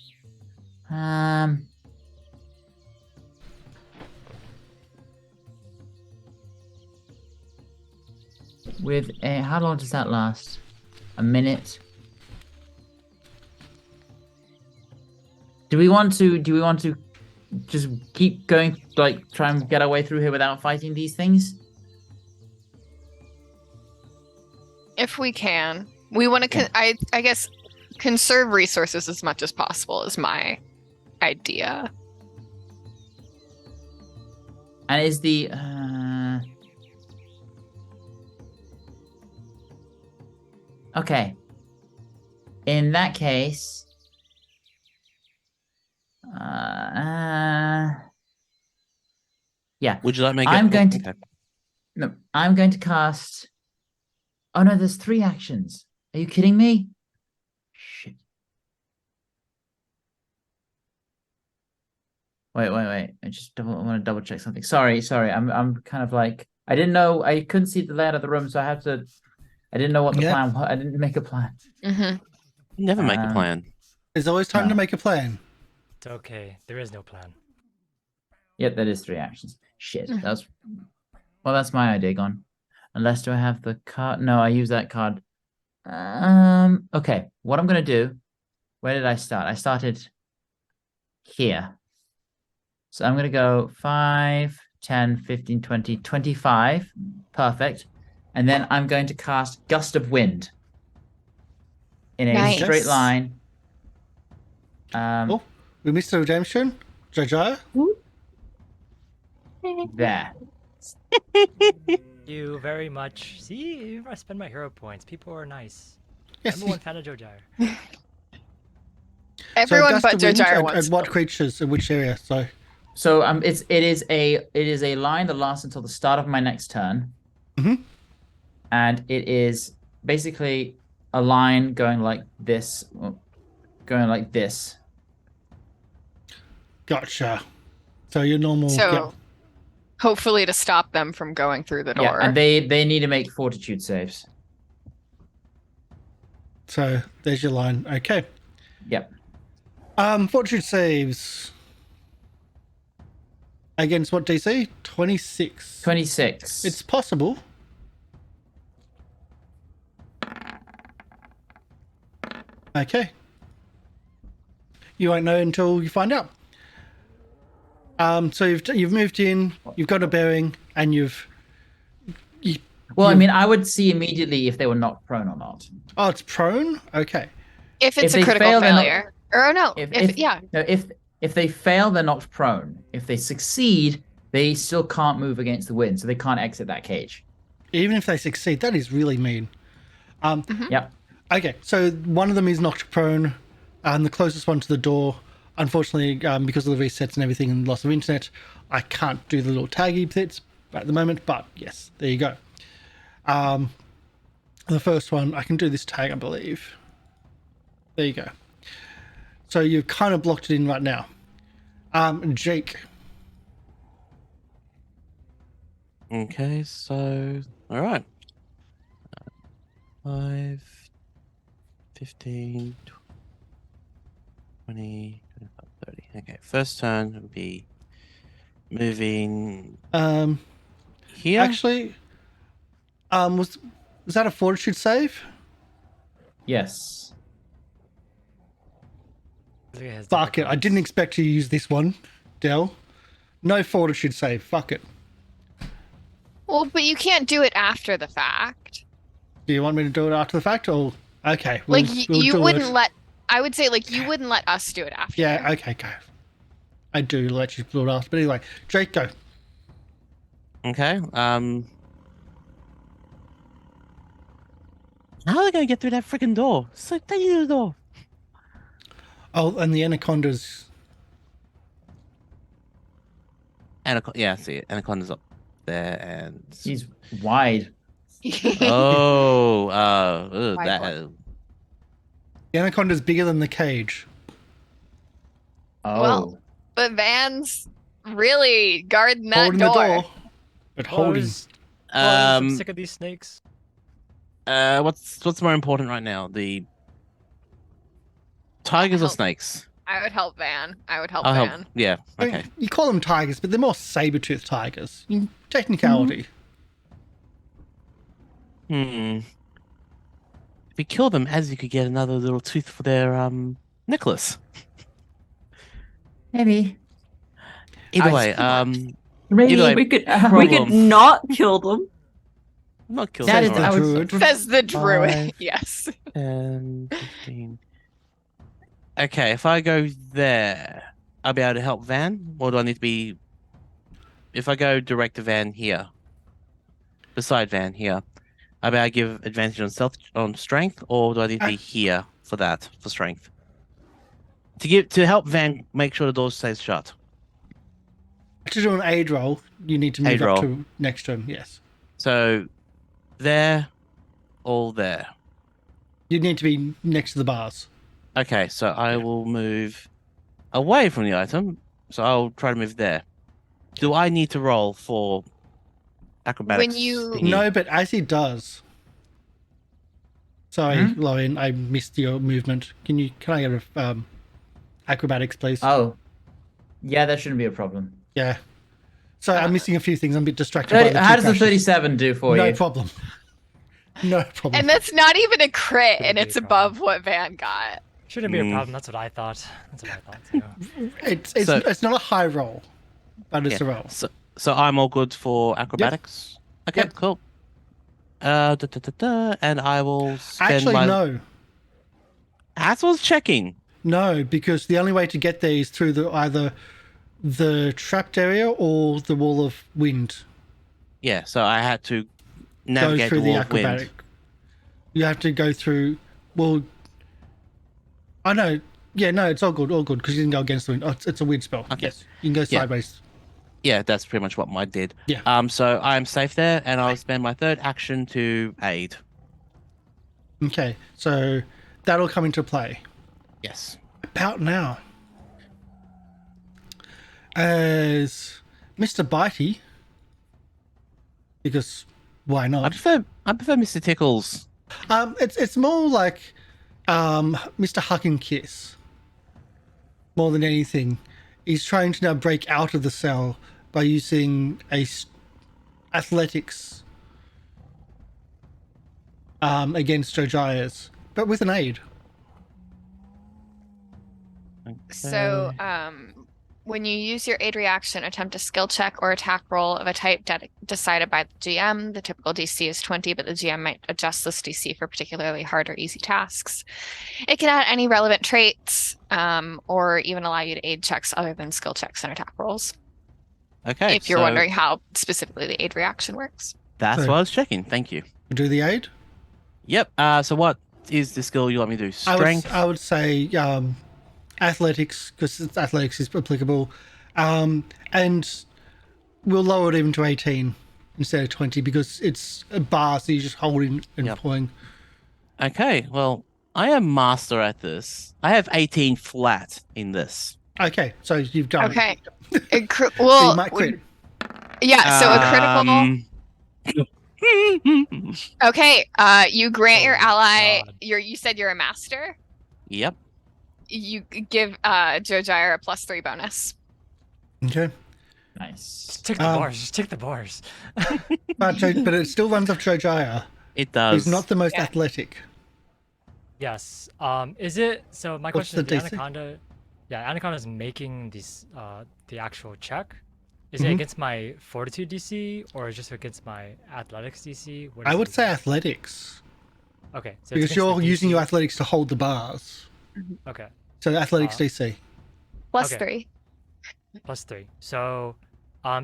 [SPEAKER 2] With a... How long does that last? A minute? Do we want to just keep going, like, try and get our way through here without fighting these things?
[SPEAKER 5] If we can, we want to. I guess conserve resources as much as possible is my idea.
[SPEAKER 2] And is the okay. In that case, yeah.
[SPEAKER 3] Would you like me to
[SPEAKER 2] I'm
[SPEAKER 3] get...
[SPEAKER 2] going to-
[SPEAKER 3] Okay.
[SPEAKER 2] No, I'm going to cast. Oh no, there's 3 actions. Are you kidding me? Shit. Wait. I want to double check something. Sorry. I'm kind of like, I didn't know, I couldn't see the layout of the room, so I didn't know what the plan was. I didn't make a plan.
[SPEAKER 5] Mm-hmm.
[SPEAKER 3] Never make a plan.
[SPEAKER 1] There's always time to make a plan.
[SPEAKER 4] It's okay. There is no plan.
[SPEAKER 2] Yep, that is 3 actions. Shit, that's my idea gone. Unless, do I have the card? No, I use that card. Okay, what I'm gonna do, where did I start? I started here. So I'm gonna go 5, 10, 15, 20, 25. Perfect. And then I'm going to cast Gust of Wind in a
[SPEAKER 5] Nice.
[SPEAKER 2] straight line.
[SPEAKER 1] Oh, we missed the redemption. Jojyre?
[SPEAKER 2] There.
[SPEAKER 4] Thank you very much. See, I spend my hero points. People are nice.
[SPEAKER 1] Yes.
[SPEAKER 4] Number 1 fan of Jojyre.
[SPEAKER 5] Everyone
[SPEAKER 1] Gust
[SPEAKER 5] but
[SPEAKER 1] of Wind
[SPEAKER 5] Jojyre
[SPEAKER 1] and
[SPEAKER 5] wants.
[SPEAKER 1] what creatures in which area? So
[SPEAKER 2] So it is a line that lasts until the start of my next turn.
[SPEAKER 1] Mhm.
[SPEAKER 2] And it is basically a line going like this.
[SPEAKER 1] Gotcha. So your normal.
[SPEAKER 5] So hopefully to stop them from going through the door.
[SPEAKER 2] Yeah, and they need to make fortitude saves.
[SPEAKER 1] So there's your line. Okay.
[SPEAKER 2] Yep.
[SPEAKER 1] Fortitude saves. Against what DC? 26.
[SPEAKER 2] 26.
[SPEAKER 1] It's possible. Okay. You won't know until you find out. So you've moved in, you've got a bearing, and
[SPEAKER 2] Well, I mean, I would see immediately if they were knocked prone or not.
[SPEAKER 1] Oh, it's prone? Okay.
[SPEAKER 5] If it's
[SPEAKER 2] If
[SPEAKER 5] a
[SPEAKER 2] they
[SPEAKER 5] critical
[SPEAKER 2] fail, they're not-
[SPEAKER 5] failure. Or no.
[SPEAKER 2] If they fail, they're knocked prone. If they succeed, they still can't move against the wind, so they can't exit that cage.
[SPEAKER 1] Even if they succeed, that is really mean.
[SPEAKER 2] Yep.
[SPEAKER 1] Okay, so one of them is knocked prone, and the closest one to the door, unfortunately, because of the resets and everything and loss of internet, I can't do the little taggy bits at the moment, but yes, there you go. The first one, I can do this tag, I believe. There you go. So you've kind of blocked it in right now. Jake.
[SPEAKER 3] Okay, so all right. 5, 15, 20, 25, 30. Okay, first turn would be moving here.
[SPEAKER 1] Actually, was that a fortitude save?
[SPEAKER 2] Yes.
[SPEAKER 1] Fuck it, I didn't expect you to use this one, Del. No fortitude save, fuck it.
[SPEAKER 5] Well, but you can't do it after the fact.
[SPEAKER 1] Do you want me to do it after the fact, or okay?
[SPEAKER 5] Like
[SPEAKER 1] we'll
[SPEAKER 5] you
[SPEAKER 1] do
[SPEAKER 5] wouldn't
[SPEAKER 1] it.
[SPEAKER 5] let. I would say like you wouldn't let us do it after.
[SPEAKER 1] Yeah, okay, go. I do let you do it after, but anyway, Jake, go.
[SPEAKER 3] Okay. How are they going to get through that freaking door? It's like tiny little door.
[SPEAKER 1] Oh, and the anacondas.
[SPEAKER 3] Yeah, I see it. Anaconda's up there, and
[SPEAKER 2] He's wide.
[SPEAKER 3] oh,
[SPEAKER 5] Wide
[SPEAKER 3] that.
[SPEAKER 1] The anaconda's bigger than the cage.
[SPEAKER 2] Oh.
[SPEAKER 5] Well, but Van's really guarding that
[SPEAKER 1] Holding
[SPEAKER 5] door.
[SPEAKER 1] the door, but holding.
[SPEAKER 4] I'm sick of these snakes.
[SPEAKER 3] What's more important right now? The tigers or
[SPEAKER 5] Help.
[SPEAKER 3] snakes?
[SPEAKER 5] I would help Van. I would help
[SPEAKER 3] I'll
[SPEAKER 5] Van.
[SPEAKER 3] help. Yeah.
[SPEAKER 1] I mean,
[SPEAKER 3] Okay.
[SPEAKER 1] you call them tigers, but they're more saber-toothed tigers. In technicality.
[SPEAKER 3] If we kill them, Azzy could get another little tooth for their necklace.
[SPEAKER 2] Maybe.
[SPEAKER 3] Either
[SPEAKER 2] I
[SPEAKER 3] way,
[SPEAKER 2] see.
[SPEAKER 6] Maybe
[SPEAKER 3] Either way,
[SPEAKER 6] we could
[SPEAKER 3] problem.
[SPEAKER 6] not kill them.
[SPEAKER 3] not kill
[SPEAKER 2] That
[SPEAKER 3] them.
[SPEAKER 2] is
[SPEAKER 1] the
[SPEAKER 2] I would-
[SPEAKER 1] druid.
[SPEAKER 5] Says the druid.
[SPEAKER 3] Five.
[SPEAKER 5] Yes.
[SPEAKER 3] 10, 15. Okay, if I go there, I'll be able to help Van, or do I need to be? If I go direct to Van here, beside Van here, I'll be able to give advantage on strength, or do I need to be here for that for strength? To help Van make sure the door stays shut.
[SPEAKER 1] To do an aid roll, you need to move
[SPEAKER 3] Aid
[SPEAKER 1] up
[SPEAKER 3] roll.
[SPEAKER 1] to next to him. Yes,
[SPEAKER 3] So, there, all there.
[SPEAKER 1] you need to be next to the bars.
[SPEAKER 3] Okay, so I will move away from the item. So I'll try to move there. Do I need to roll for acrobatics?
[SPEAKER 5] When you-
[SPEAKER 3] thingy?
[SPEAKER 1] No, but as he does. Sorry,
[SPEAKER 2] Hmm?
[SPEAKER 1] Lorian, I missed your movement. Can I get a acrobatics, please?
[SPEAKER 2] Oh. Yeah, that shouldn't be a problem.
[SPEAKER 1] Yeah. Sorry, I'm missing a few things. I'm a bit distracted by the
[SPEAKER 2] How
[SPEAKER 1] two
[SPEAKER 2] does the
[SPEAKER 1] crashes.
[SPEAKER 2] 37 do for
[SPEAKER 1] No
[SPEAKER 2] you?
[SPEAKER 1] problem. No problem.
[SPEAKER 5] And that's not even a crit,
[SPEAKER 4] Shouldn't
[SPEAKER 5] and
[SPEAKER 4] be a
[SPEAKER 5] it's
[SPEAKER 4] problem.
[SPEAKER 5] above what Van got.
[SPEAKER 4] Shouldn't be a problem. That's what I thought. That's what I thought too.
[SPEAKER 1] It's not a high roll, but it's a roll.
[SPEAKER 3] So I'm all good for acrobatics. Okay,
[SPEAKER 1] Yep.
[SPEAKER 3] cool. And I will spend
[SPEAKER 1] Actually,
[SPEAKER 3] my.
[SPEAKER 1] no.
[SPEAKER 3] As was checking.
[SPEAKER 1] No, because the only way to get there is through either the trapped area or the wall of wind.
[SPEAKER 3] Yeah, so I had to
[SPEAKER 1] Go
[SPEAKER 3] navigate
[SPEAKER 1] through
[SPEAKER 3] the
[SPEAKER 1] the
[SPEAKER 3] wall of wind.
[SPEAKER 1] acrobatic. You have to go through. Well, I know. Yeah, no, it's all good, because you didn't go against the wind. Oh, it's a weird spell.
[SPEAKER 3] Okay.
[SPEAKER 1] Yes, you can go
[SPEAKER 3] Yeah.
[SPEAKER 1] sideways.
[SPEAKER 3] Yeah, that's pretty much what I did.
[SPEAKER 1] Yeah.
[SPEAKER 3] So I'm safe there, and I'll spend my third action to aid.
[SPEAKER 1] Okay, so that'll come into play
[SPEAKER 3] Yes.
[SPEAKER 1] about now. As Mr. Bitey, because why
[SPEAKER 3] I
[SPEAKER 1] not?
[SPEAKER 3] prefer Mr. Tickles.
[SPEAKER 1] It's more like Mr. Hug and Kiss. More than anything, he's trying to now break out of the cell by using athletics against Jojyre's, but with an aid.
[SPEAKER 5] So, When you use your aid reaction, attempt a skill check or attack roll of a type decided by the GM. The typical DC is 20, but the GM might adjust this DC for particularly hard or easy tasks. It can add any relevant traits, or even allow you to aid checks other than skill checks and attack rolls.
[SPEAKER 3] Okay.
[SPEAKER 5] If you're
[SPEAKER 3] so
[SPEAKER 5] wondering how specifically the aid reaction works.
[SPEAKER 3] That's
[SPEAKER 1] So-
[SPEAKER 3] what I was checking. Thank you.
[SPEAKER 1] Do the aid?
[SPEAKER 3] Yep. So what is the skill you want me to do? Strength.
[SPEAKER 1] I would say athletics, because athletics is applicable, and we'll lower it even to 18 instead of 20 because it's a bar, so you're just holding and
[SPEAKER 3] Yep.
[SPEAKER 1] pulling.
[SPEAKER 3] Okay. Well, I am master at this. I have 18 flat in this.
[SPEAKER 1] Okay, so you've done
[SPEAKER 5] Okay.
[SPEAKER 1] it. So
[SPEAKER 5] Well,
[SPEAKER 1] you might crit.
[SPEAKER 5] yeah, so a critical.
[SPEAKER 3] Um,
[SPEAKER 5] Okay, you grant your
[SPEAKER 4] Oh,
[SPEAKER 5] ally.
[SPEAKER 4] God.
[SPEAKER 5] You said you're a master.
[SPEAKER 3] Yep.
[SPEAKER 5] You give Jojyre a +3 bonus.
[SPEAKER 1] Okay.
[SPEAKER 2] Nice.
[SPEAKER 4] Just take the bars. Just take the bars.
[SPEAKER 1] But it still runs off Jojyre,
[SPEAKER 3] It does.
[SPEAKER 1] who's not the most
[SPEAKER 5] Yeah.
[SPEAKER 1] athletic.
[SPEAKER 4] Yes. Is it? So my
[SPEAKER 1] What's
[SPEAKER 4] question is,
[SPEAKER 1] the
[SPEAKER 4] the
[SPEAKER 1] DC?
[SPEAKER 4] anaconda. Yeah, anaconda is making these the actual check. Is it
[SPEAKER 1] Mhm.
[SPEAKER 4] against my fortitude DC or just against my athletics DC? What
[SPEAKER 1] I
[SPEAKER 4] is
[SPEAKER 1] would
[SPEAKER 4] it
[SPEAKER 1] say
[SPEAKER 4] against?
[SPEAKER 1] athletics,
[SPEAKER 4] Okay. So it's
[SPEAKER 1] because
[SPEAKER 4] against
[SPEAKER 1] you're
[SPEAKER 4] the
[SPEAKER 1] using
[SPEAKER 4] DC.
[SPEAKER 1] your athletics to hold the bars.
[SPEAKER 4] Okay.
[SPEAKER 1] So athletics
[SPEAKER 4] Uh,
[SPEAKER 1] DC.
[SPEAKER 5] +3.
[SPEAKER 4] +3. So,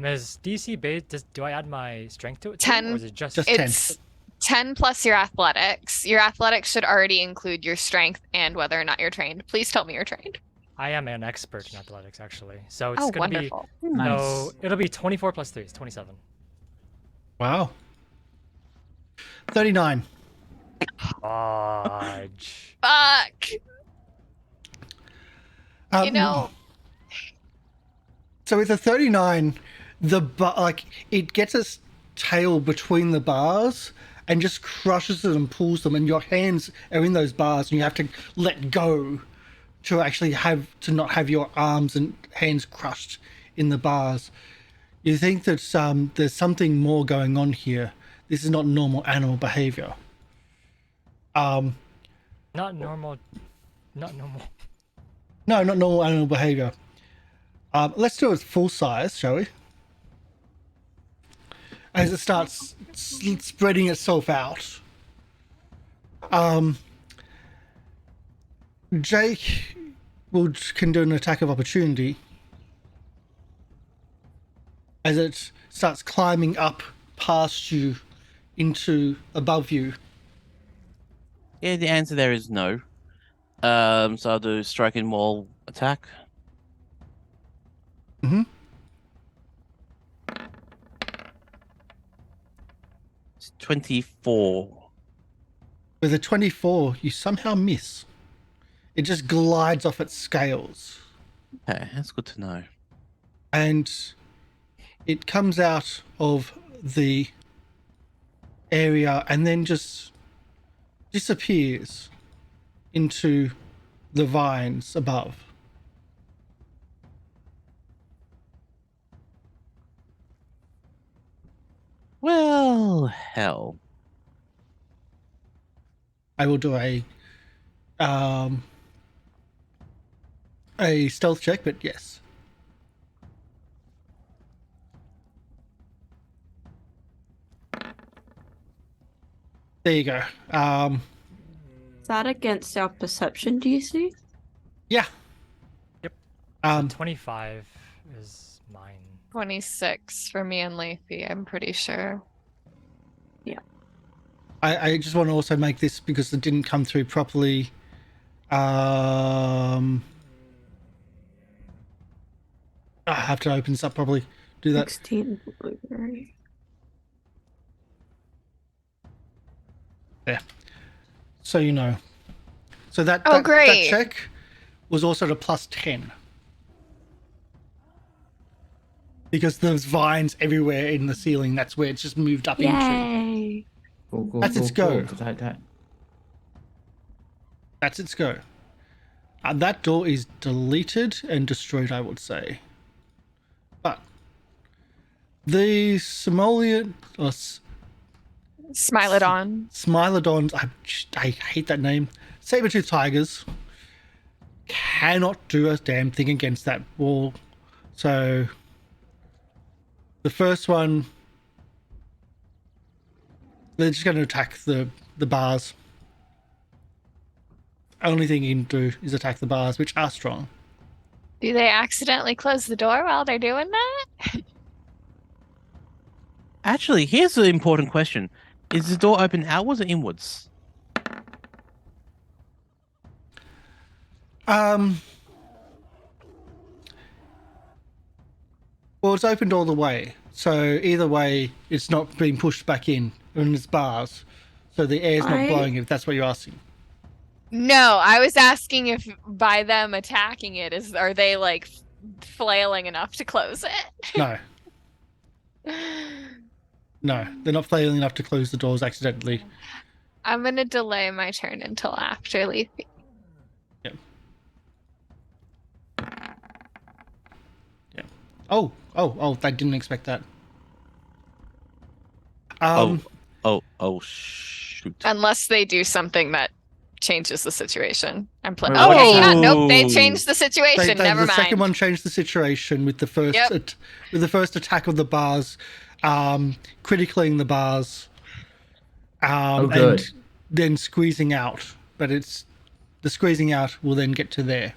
[SPEAKER 4] is DC based? Do I add my strength to it? too,
[SPEAKER 5] 10.
[SPEAKER 4] Or is it just?
[SPEAKER 1] Just 10.
[SPEAKER 5] It's 10 plus your athletics. Your athletics should already include your strength and whether or not you're trained. Please tell me you're trained.
[SPEAKER 4] I am an expert in athletics, actually. So it's
[SPEAKER 5] Oh,
[SPEAKER 4] gonna
[SPEAKER 5] wonderful.
[SPEAKER 4] be.
[SPEAKER 2] Nice.
[SPEAKER 4] So it'll be 24 plus 3. It's 27.
[SPEAKER 1] Wow. 39.
[SPEAKER 4] Fudge.
[SPEAKER 5] Fuck. You know,
[SPEAKER 1] So with a 39, it gets its tail between the bars and just crushes it and pulls them, and your hands are in those bars, and you have to let go to actually not have your arms and hands crushed in the bars. You think that there's something more going on here. This is not normal animal behavior.
[SPEAKER 4] Not normal. Not normal.
[SPEAKER 1] No, not normal animal behavior. Let's do it full size, shall we? As it starts spreading itself out. Jake can do an attack of opportunity as it starts climbing up past you into above you.
[SPEAKER 3] Yeah, the answer there is no. So I'll do strike and wall attack.
[SPEAKER 1] Mm-hmm.
[SPEAKER 3] It's 24.
[SPEAKER 1] With a 24, you somehow miss. It just glides off its scales.
[SPEAKER 3] Okay, that's good to know.
[SPEAKER 1] And it comes out of the area and then just disappears into the vines above.
[SPEAKER 3] Well, hell.
[SPEAKER 1] I will do a stealth check, but yes. There you go.
[SPEAKER 6] Is that against our perception, do you see?
[SPEAKER 1] Yeah.
[SPEAKER 4] Yep.
[SPEAKER 1] 25
[SPEAKER 4] is mine.
[SPEAKER 5] 26 for me and Leafy, I'm pretty sure.
[SPEAKER 1] I just want to also make this because it didn't come through properly. I have to open this up properly. Do that.
[SPEAKER 6] 16 blueberry.
[SPEAKER 1] There. So you know. So that,
[SPEAKER 5] Oh,
[SPEAKER 1] that
[SPEAKER 5] great.
[SPEAKER 1] check was also to +10. Because there's vines everywhere in the ceiling. That's where it's just moved up into.
[SPEAKER 6] Yay!
[SPEAKER 2] Cool,
[SPEAKER 1] That's its go.
[SPEAKER 2] That.
[SPEAKER 1] That's its go. That door is deleted and destroyed, I would say. But the Smilodons, I hate that name. Saber-toothed tigers cannot do a damn thing against that wall So the first one, they're just going to attack the bars. Only thing you can do is attack the bars, which are strong.
[SPEAKER 5] Do they accidentally close the door while they're doing that?
[SPEAKER 3] Actually, here's the important question: is the door open outwards or inwards?
[SPEAKER 1] Well, it's opened all the way, so either way, it's not being pushed back in, and it's bars, so the air's not blowing. If that's what you're asking.
[SPEAKER 5] No, I was asking if by them attacking it, are they like flailing enough to close it?
[SPEAKER 1] No, no, they're not flailing enough to close the doors accidentally.
[SPEAKER 5] I'm gonna delay my turn until after Leafy.
[SPEAKER 1] Yeah. Yeah. Oh, I didn't expect that.
[SPEAKER 3] Shoot.
[SPEAKER 5] Unless they do something that changes the situation. I'm playing.
[SPEAKER 3] Wait,
[SPEAKER 5] Okay, yeah,
[SPEAKER 3] what?
[SPEAKER 5] nope, they changed the situation. Never
[SPEAKER 1] the
[SPEAKER 5] mind.
[SPEAKER 1] second one changed the situation with the first with the first attack of the bars, critically the bars,
[SPEAKER 2] good.
[SPEAKER 1] and then squeezing out. But it's the squeezing out will then get to there,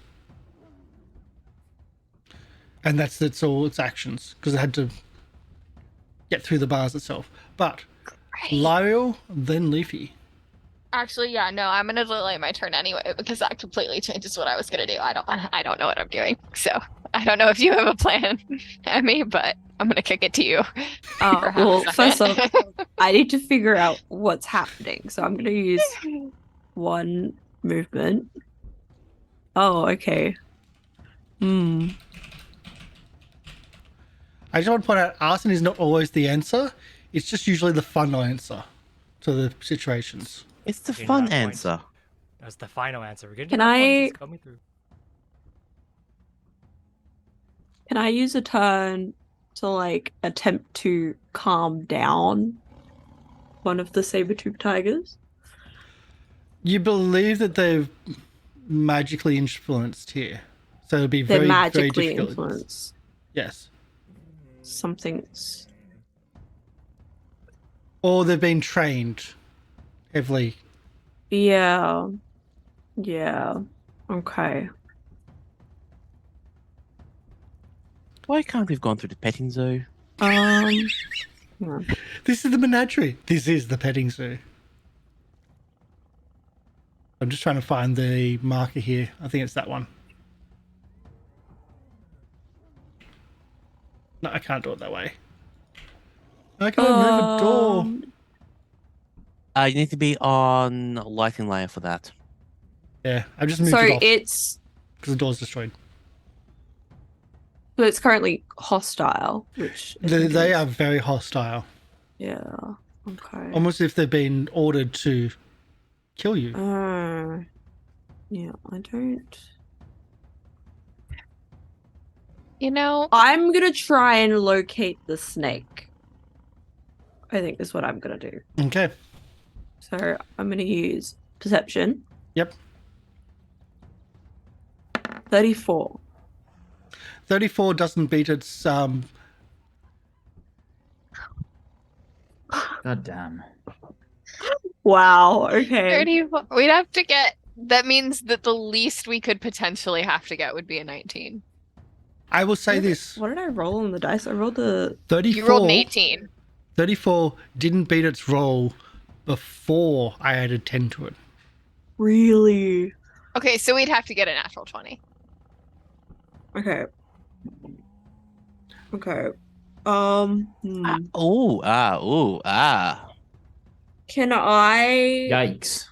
[SPEAKER 1] and that's all its actions because it had to get through the bars itself. But Lieriel, then Leafy.
[SPEAKER 5] Actually, yeah, no, I'm gonna delay my turn anyway because that completely changes what I was gonna do. I don't know what I'm doing, so I don't know if you have a plan, Emi, but I'm gonna kick it to you.
[SPEAKER 6] Well, first off, I need to figure out what's happening, so I'm gonna use one movement. Oh, okay.
[SPEAKER 1] I just want to point out, arson is not always the answer. It's just usually the fun answer to the situations.
[SPEAKER 3] It's the
[SPEAKER 4] Okay,
[SPEAKER 3] fun
[SPEAKER 4] that point.
[SPEAKER 3] answer.
[SPEAKER 4] That's the final answer. We're getting
[SPEAKER 6] Can
[SPEAKER 4] to that point,
[SPEAKER 6] I-
[SPEAKER 4] just coming through.
[SPEAKER 6] Can I use a turn to like attempt to calm down one of the saber-toothed tigers?
[SPEAKER 1] You believe that they're magically influenced here, so it'll be
[SPEAKER 6] They're
[SPEAKER 1] very, very
[SPEAKER 6] magically
[SPEAKER 1] difficult.
[SPEAKER 6] influenced.
[SPEAKER 1] Yes,
[SPEAKER 6] Something's.
[SPEAKER 1] or they've been trained heavily.
[SPEAKER 6] Yeah. Yeah. Okay.
[SPEAKER 3] Why can't we've gone through the petting zoo?
[SPEAKER 6] Yeah.
[SPEAKER 1] This is the menagerie. This is the petting zoo. I'm just trying to find the marker here. I think it's that one. No, I can't do it that way. I can't move a door.
[SPEAKER 3] You need to be on lighting layer for that.
[SPEAKER 1] Yeah, I just moved
[SPEAKER 6] So
[SPEAKER 1] it off
[SPEAKER 6] it's
[SPEAKER 1] because the door's destroyed.
[SPEAKER 6] currently hostile, which I think
[SPEAKER 1] They
[SPEAKER 6] is-
[SPEAKER 1] are very hostile.
[SPEAKER 6] Yeah. Okay.
[SPEAKER 1] Almost if they've been ordered to kill you.
[SPEAKER 6] Yeah, I don't.
[SPEAKER 5] You know,
[SPEAKER 6] I'm gonna try and locate the snake. I think is what I'm gonna do.
[SPEAKER 1] Okay.
[SPEAKER 6] So I'm gonna use perception.
[SPEAKER 1] Yep.
[SPEAKER 6] 34.
[SPEAKER 1] 34 doesn't beat its
[SPEAKER 2] God damn.
[SPEAKER 6] Wow. Okay.
[SPEAKER 5] 34. We'd have to get. That means that the least we could potentially have to get would be a 19.
[SPEAKER 1] I will say this.
[SPEAKER 6] What did I roll on the dice? I rolled the.
[SPEAKER 1] 34
[SPEAKER 5] You rolled an 18.
[SPEAKER 1] 34 didn't beat its roll before I added 10 to it.
[SPEAKER 6] Really.
[SPEAKER 5] Okay, so we'd have to get a natural 20.
[SPEAKER 6] Okay. Okay. Can I?
[SPEAKER 2] Yikes.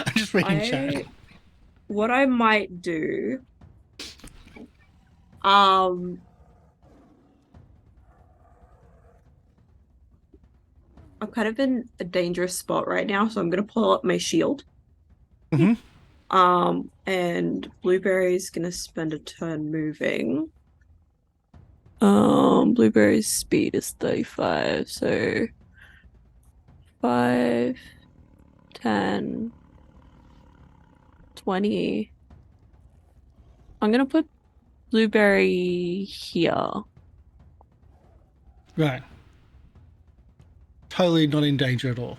[SPEAKER 1] I'm just reading chat.
[SPEAKER 6] What I might do. I'm kind of in a dangerous spot right now, so I'm gonna pull up my shield.
[SPEAKER 1] Mhm.
[SPEAKER 6] And Blueberry's gonna spend a turn moving. Blueberry's speed is 35, so 5, 10, 20, I'm gonna put Blueberry here.
[SPEAKER 1] Right. Totally not in danger at all.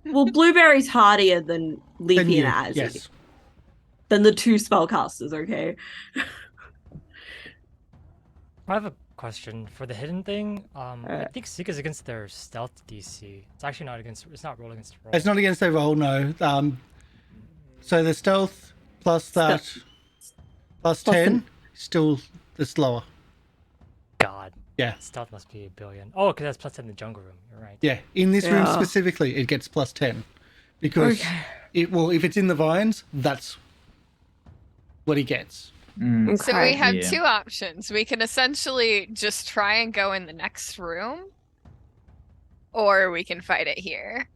[SPEAKER 6] Well, Blueberry's hardier than
[SPEAKER 1] Then
[SPEAKER 6] Leafy
[SPEAKER 1] you,
[SPEAKER 6] and Azzy.
[SPEAKER 1] yes.
[SPEAKER 6] Than the 2 spellcasters, okay?
[SPEAKER 4] I have a question for the hidden thing. I think Seek is against their stealth DC. It's actually not against. It's not roll against the roll.
[SPEAKER 1] It's not against their roll, no. So the stealth plus that plus 10, still it's lower.
[SPEAKER 4] God.
[SPEAKER 1] Yeah.
[SPEAKER 4] Stealth must be a billion. Oh, because that's plus 10 in the jungle room. You're right.
[SPEAKER 1] Yeah. In this room
[SPEAKER 6] Yeah.
[SPEAKER 1] specifically, it gets plus 10. Because if it's in the vines, that's what he gets.
[SPEAKER 2] Mm.
[SPEAKER 5] So we have
[SPEAKER 2] Yeah.
[SPEAKER 5] 2 options. We can essentially just try and go in the next room, or we can fight it here.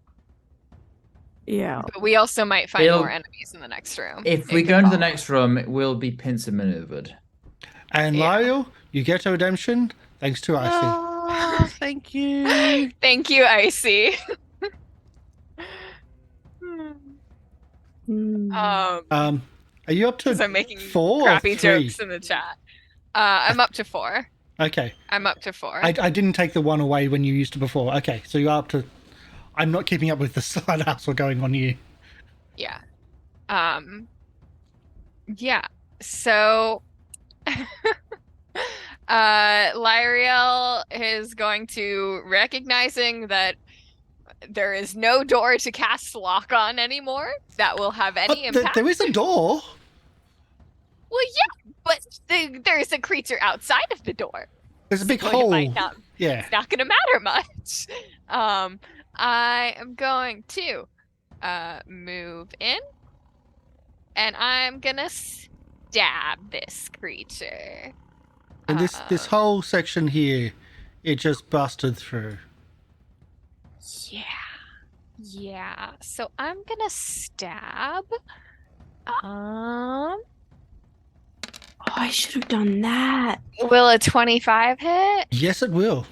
[SPEAKER 6] Yeah.
[SPEAKER 5] But we also might find
[SPEAKER 2] It'll-
[SPEAKER 5] more enemies in the next room.
[SPEAKER 2] If
[SPEAKER 5] It
[SPEAKER 2] we
[SPEAKER 5] could
[SPEAKER 2] go into the
[SPEAKER 5] fall.
[SPEAKER 2] next room, it will be pincer maneuvered.
[SPEAKER 1] And
[SPEAKER 5] Yeah.
[SPEAKER 1] Lieriel, you get a redemption thanks to Icy.
[SPEAKER 3] Oh, thank you.
[SPEAKER 5] Thank you, Icy.
[SPEAKER 6] Hmm.
[SPEAKER 1] Are you up to
[SPEAKER 5] because I'm making
[SPEAKER 1] 4 or
[SPEAKER 5] crappy
[SPEAKER 1] 3?
[SPEAKER 5] jokes in the chat. I'm up to 4.
[SPEAKER 1] Okay.
[SPEAKER 5] I'm up to 4.
[SPEAKER 1] I didn't take the 1 away when you used it before. Okay, so you're up to... I'm not keeping up with the side hustle going on here.
[SPEAKER 5] Yeah. Yeah. So Lieriel is going to, recognizing that there is no door to cast lock on anymore that will have any
[SPEAKER 1] But
[SPEAKER 5] impact.
[SPEAKER 1] there is a door.
[SPEAKER 5] Well, yeah, but there's a creature outside of the door.
[SPEAKER 1] There's a big
[SPEAKER 5] So
[SPEAKER 1] hole.
[SPEAKER 5] it might not,
[SPEAKER 1] Yeah.
[SPEAKER 5] it's not going to matter much. I am going to move in, and I'm gonna stab this creature.
[SPEAKER 1] And this whole section here, it just busted through.
[SPEAKER 5] Yeah. So I'm gonna stab.
[SPEAKER 6] Oh, I should have done that.
[SPEAKER 5] Will a 25 hit?
[SPEAKER 1] Yes, it will.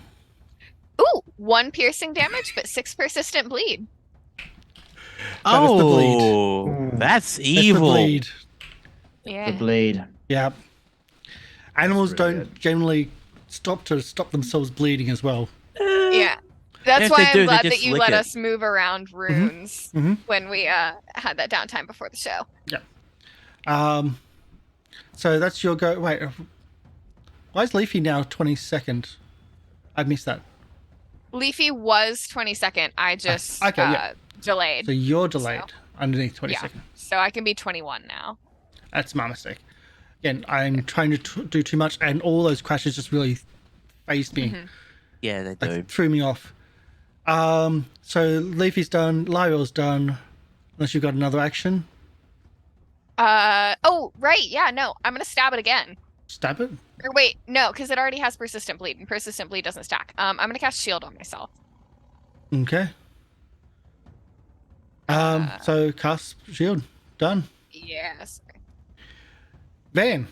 [SPEAKER 5] Ooh, 1 piercing damage, but 6 persistent bleed.
[SPEAKER 1] That is the bleed.
[SPEAKER 3] Oh, that's
[SPEAKER 1] That's the
[SPEAKER 3] evil.
[SPEAKER 1] bleed.
[SPEAKER 5] Yeah.
[SPEAKER 2] The bleed.
[SPEAKER 1] Yeah. Animals
[SPEAKER 2] That's really
[SPEAKER 1] don't
[SPEAKER 2] good.
[SPEAKER 1] generally stop themselves bleeding as well.
[SPEAKER 5] Yeah. That's
[SPEAKER 3] If
[SPEAKER 5] why
[SPEAKER 3] they
[SPEAKER 5] I'm
[SPEAKER 3] do, they
[SPEAKER 5] glad that
[SPEAKER 3] just
[SPEAKER 5] you
[SPEAKER 3] lick
[SPEAKER 5] let
[SPEAKER 3] it.
[SPEAKER 5] us move around runes
[SPEAKER 1] Mhm.
[SPEAKER 5] when we had that downtime before the show.
[SPEAKER 1] So that's your go. Wait, why is Leafy now 22nd? I missed that.
[SPEAKER 5] Leafy was 22nd. I just
[SPEAKER 1] okay, yeah.
[SPEAKER 5] delayed.
[SPEAKER 1] So you're delayed underneath 22nd.
[SPEAKER 5] So I can be 21 now.
[SPEAKER 1] That's my mistake. Again, I'm trying to do too much, and all those crashes just really phased me.
[SPEAKER 5] Mhm.
[SPEAKER 3] Yeah, they do.
[SPEAKER 1] Like, threw me off. So Leafy's done, Lieriel's done. Unless you've got another action,
[SPEAKER 5] Oh, right. Yeah, no. I'm going to stab it again.
[SPEAKER 1] stab it.
[SPEAKER 5] Or wait, no, because it already has persistent bleed, and persistent bleed doesn't stack. I'm going to cast shield on myself.
[SPEAKER 1] Okay. So cast shield done.
[SPEAKER 5] Yes.
[SPEAKER 1] Van.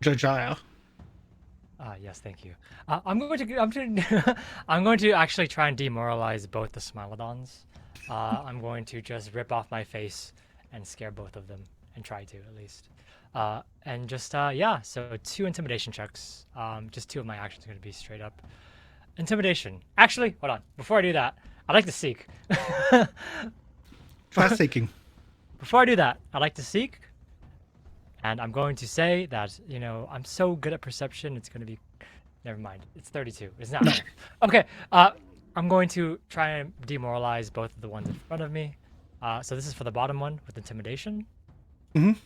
[SPEAKER 1] Jojyre.
[SPEAKER 4] Yes, thank you. I'm going to actually try and demoralize both the Smilodons. I'm going to just rip off my face and scare both of them, and try to at least. And just yeah. So 2 intimidation checks. Just 2 of my actions are going to be straight up intimidation. Actually, hold on. Before I do that, I'd like to seek.
[SPEAKER 1] Try seeking.
[SPEAKER 4] Before I do that, I'd like to seek. And I'm going to say that, you know, I'm so good at perception, it's going to be... Never mind. It's 32. It's not. enough. Okay. I'm going to try and demoralize both of the ones in front of me. So this is for the bottom one with intimidation.
[SPEAKER 1] Mhm.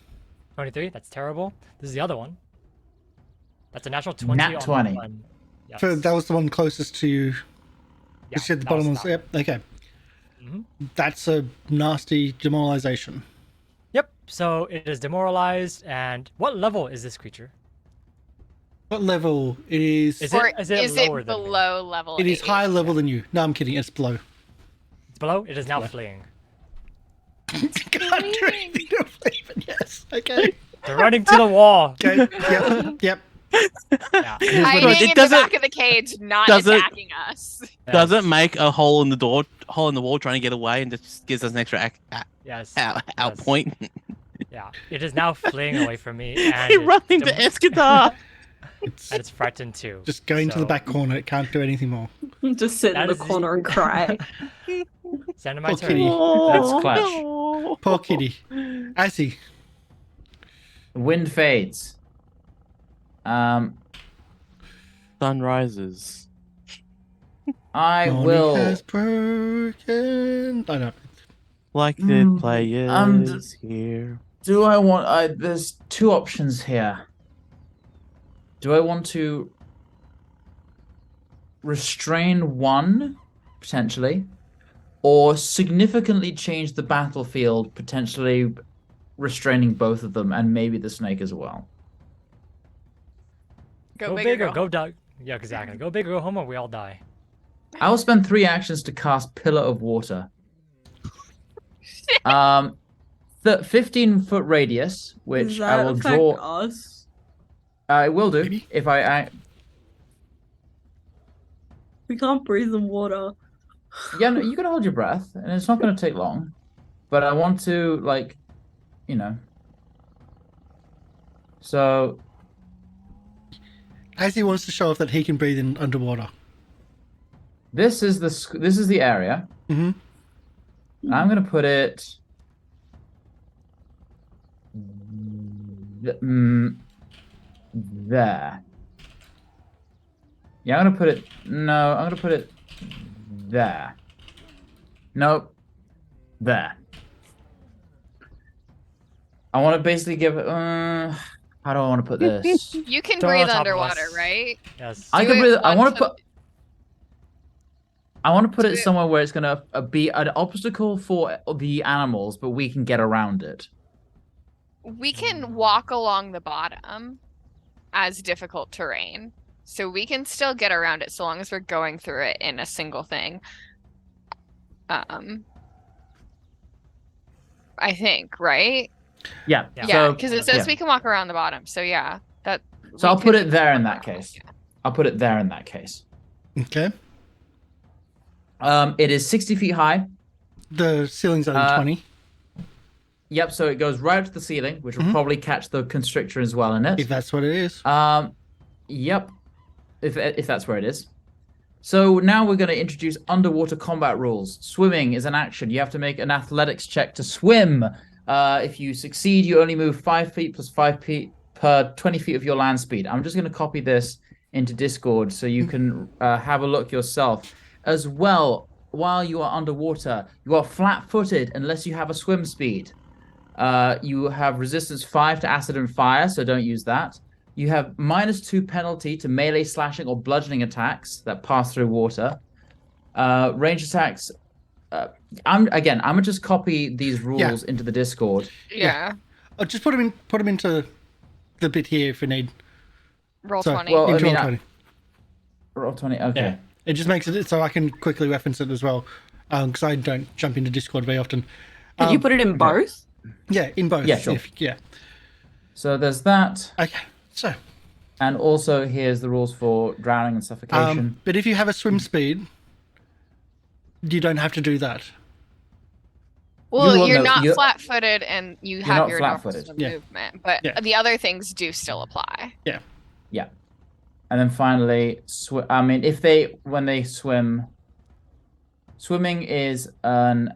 [SPEAKER 4] 23. That's terrible. This is the other one. That's a natural 20
[SPEAKER 2] Nat
[SPEAKER 4] on
[SPEAKER 2] 20.
[SPEAKER 4] the one. Yes.
[SPEAKER 1] So that was the one closest to you.
[SPEAKER 4] Yeah,
[SPEAKER 1] You said the
[SPEAKER 4] that
[SPEAKER 1] bottom
[SPEAKER 4] was
[SPEAKER 1] was.
[SPEAKER 4] that
[SPEAKER 1] Yep. Okay.
[SPEAKER 4] Mhm.
[SPEAKER 1] That's a nasty demoralization.
[SPEAKER 4] Yep. So it is demoralized. And what level is this creature?
[SPEAKER 1] What level? It is.
[SPEAKER 4] Is
[SPEAKER 5] Or
[SPEAKER 4] it lower than me?
[SPEAKER 5] below level
[SPEAKER 1] It is
[SPEAKER 5] 8?
[SPEAKER 1] higher level than you. No, I'm kidding. It's below.
[SPEAKER 4] It's below? It is now fleeing.
[SPEAKER 1] Can't do anything to flame it. Yes. Okay.
[SPEAKER 4] They're running to the wall.
[SPEAKER 1] Okay. Yep. Yep.
[SPEAKER 4] Yeah.
[SPEAKER 5] Hiding
[SPEAKER 3] It
[SPEAKER 5] in the
[SPEAKER 3] doesn't-
[SPEAKER 5] back of the cage, not
[SPEAKER 3] doesn't-
[SPEAKER 5] attacking us.
[SPEAKER 3] Doesn't make a hole in the wall trying to get away, and just gives us an extra
[SPEAKER 4] Yes.
[SPEAKER 3] out
[SPEAKER 4] yes.
[SPEAKER 3] point.
[SPEAKER 4] Yeah. It is now fleeing away from me, and
[SPEAKER 3] He run into Escadar.
[SPEAKER 1] It's
[SPEAKER 4] and it's frightened too.
[SPEAKER 1] just going to the
[SPEAKER 4] so-
[SPEAKER 1] back corner. It can't do anything more.
[SPEAKER 6] Just sit in
[SPEAKER 4] That
[SPEAKER 6] the
[SPEAKER 4] is the-
[SPEAKER 6] corner and cry.
[SPEAKER 4] It's the end of my
[SPEAKER 1] Poor
[SPEAKER 4] turn.
[SPEAKER 1] kitty.
[SPEAKER 2] That's clutch.
[SPEAKER 1] Poor kitty. Azzy.
[SPEAKER 2] Wind fades.
[SPEAKER 3] Sun rises.
[SPEAKER 2] I
[SPEAKER 1] Morning
[SPEAKER 2] will.
[SPEAKER 1] has broken. I know.
[SPEAKER 3] Like the
[SPEAKER 2] Mm,
[SPEAKER 3] players here.
[SPEAKER 2] Do I want? There's two options here. Do I want to restrain one, potentially, or significantly change the battlefield, potentially restraining both of them, and maybe the snake as well?
[SPEAKER 4] Go big or go down. Yeah, exactly. Go big or go home, or we all die.
[SPEAKER 2] I will spend 3 actions to cast Pillar of Water. 15-foot radius, which
[SPEAKER 6] Does
[SPEAKER 2] I
[SPEAKER 6] that
[SPEAKER 2] will
[SPEAKER 6] affect
[SPEAKER 2] draw.
[SPEAKER 6] us?
[SPEAKER 2] I will do
[SPEAKER 1] Maybe?
[SPEAKER 2] if I
[SPEAKER 6] We can't breathe in water.
[SPEAKER 2] Yeah, no, you can hold your breath, and it's not going to take long. But I want to, like, you know. So,
[SPEAKER 1] Azzy wants to show off that he can breathe in underwater.
[SPEAKER 2] this is the area.
[SPEAKER 1] Mm-hmm.
[SPEAKER 2] I'm going to put it there. Yeah, I'm going to put it. No, I'm going to put it there. Nope. There. I want to basically give it. How do I want to put this?
[SPEAKER 5] You can
[SPEAKER 4] Throw it on
[SPEAKER 5] breathe
[SPEAKER 4] top of
[SPEAKER 5] underwater,
[SPEAKER 4] us.
[SPEAKER 5] right?
[SPEAKER 4] Yes.
[SPEAKER 2] I
[SPEAKER 5] Do
[SPEAKER 2] can
[SPEAKER 5] it
[SPEAKER 2] breathe. I
[SPEAKER 5] one
[SPEAKER 2] want to
[SPEAKER 5] to-
[SPEAKER 2] put. I want to put
[SPEAKER 5] Do
[SPEAKER 2] it
[SPEAKER 5] it-
[SPEAKER 2] somewhere where it's gonna be an obstacle for the animals, but we can get around it.
[SPEAKER 5] We can walk along the bottom as difficult terrain. So we can still get around it so long as we're going through it in a single thing. I think, right?
[SPEAKER 2] Yeah.
[SPEAKER 4] Yeah.
[SPEAKER 5] Yeah,
[SPEAKER 2] So,
[SPEAKER 5] because it says
[SPEAKER 2] yeah.
[SPEAKER 5] we can walk around the bottom. So yeah, that.
[SPEAKER 2] So
[SPEAKER 5] we
[SPEAKER 2] I'll put
[SPEAKER 5] could
[SPEAKER 2] it there in
[SPEAKER 5] walk
[SPEAKER 2] that
[SPEAKER 5] around,
[SPEAKER 2] case.
[SPEAKER 5] yeah.
[SPEAKER 2] I'll put it there in that case.
[SPEAKER 1] Okay.
[SPEAKER 2] It is 60 feet high.
[SPEAKER 1] The ceiling's only 20.
[SPEAKER 2] Yep. So it goes right up to the ceiling, which will probably catch the constrictor as well in it.
[SPEAKER 1] If that's what it is.
[SPEAKER 2] Yep. If that's where it is. So now we're going to introduce underwater combat rules. Swimming is an action. You have to make an athletics check to swim. If you succeed, you only move 5 feet plus 5 feet per 20 feet of your land speed. I'm just going to copy this into Discord so you can have a look yourself. As well, while you are underwater, you are flat-footed unless you have a swim speed. You have resistance 5 to acid and fire, so don't use that. You have -2 penalty to melee, slashing, or bludgeoning attacks that pass through water. Range attacks. I'm gonna just copy these rules into the Discord.
[SPEAKER 5] Yeah.
[SPEAKER 1] I'll just put them into the bit here if we need.
[SPEAKER 5] Roll
[SPEAKER 1] So,
[SPEAKER 5] 20.
[SPEAKER 2] well, I
[SPEAKER 1] into
[SPEAKER 2] mean,
[SPEAKER 1] roll 20.
[SPEAKER 2] Roll 20. Okay.
[SPEAKER 1] Yeah. It just makes it so I can quickly reference it as well, because I don't jump into Discord very often.
[SPEAKER 6] Did you put it in both?
[SPEAKER 1] Yeah, in both.
[SPEAKER 2] Yeah, sure.
[SPEAKER 1] Yeah.
[SPEAKER 2] So there's that,
[SPEAKER 1] Okay. So,
[SPEAKER 2] and also here's the rules for drowning and suffocation.
[SPEAKER 1] but if you have a swim speed, you don't have to do that.
[SPEAKER 5] Well,
[SPEAKER 2] will
[SPEAKER 5] you're
[SPEAKER 2] know-
[SPEAKER 5] not
[SPEAKER 2] you-
[SPEAKER 5] flat-footed and you
[SPEAKER 2] not
[SPEAKER 5] have your normal
[SPEAKER 2] flat-footed.
[SPEAKER 5] swim
[SPEAKER 1] Yeah.
[SPEAKER 5] movement, but
[SPEAKER 1] Yeah.
[SPEAKER 5] the other things do still apply.
[SPEAKER 1] Yeah.
[SPEAKER 2] Yeah. And then finally, when they swim, swimming is an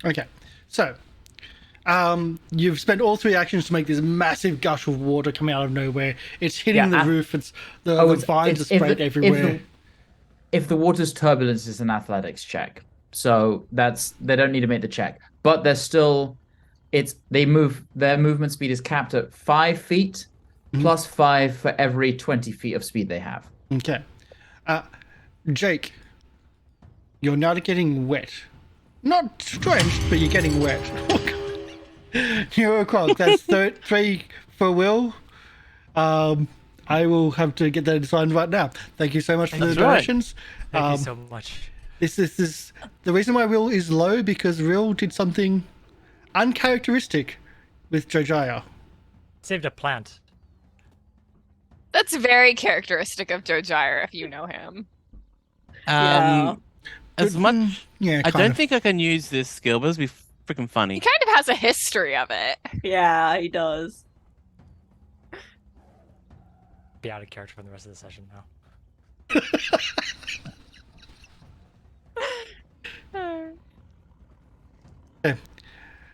[SPEAKER 1] Okay. So, you've spent all 3 actions to make this massive gush of water come out of nowhere. It's hitting the roof. It's the vines are spread everywhere.
[SPEAKER 2] If the water's turbulence is an athletics check, so they don't need to make the check, but they're still, their movement speed is capped at 5 feet plus 5 for every 20 feet of speed they have.
[SPEAKER 1] Okay. Jake, you're now getting wet. Not drenched, but you're getting wet. You're a croc. That's 3 for Will. I will have to get that signed right now. Thank you so much for the
[SPEAKER 4] That's
[SPEAKER 3] right.
[SPEAKER 1] donations.
[SPEAKER 4] Thank you so much.
[SPEAKER 1] This is the reason why Will is low, because Will did something uncharacteristic with Jojyre.
[SPEAKER 4] Saved a plant.
[SPEAKER 5] That's very characteristic of Jojyre if you know him.
[SPEAKER 6] Yeah.
[SPEAKER 3] As much,
[SPEAKER 1] Yeah,
[SPEAKER 3] I
[SPEAKER 1] kind
[SPEAKER 3] don't
[SPEAKER 1] of.
[SPEAKER 3] think I can use this skill, but it'll be freaking
[SPEAKER 5] He
[SPEAKER 3] funny.
[SPEAKER 5] kind of has a history of it.
[SPEAKER 6] Yeah, he does.
[SPEAKER 4] Be out of character for the rest of the session now.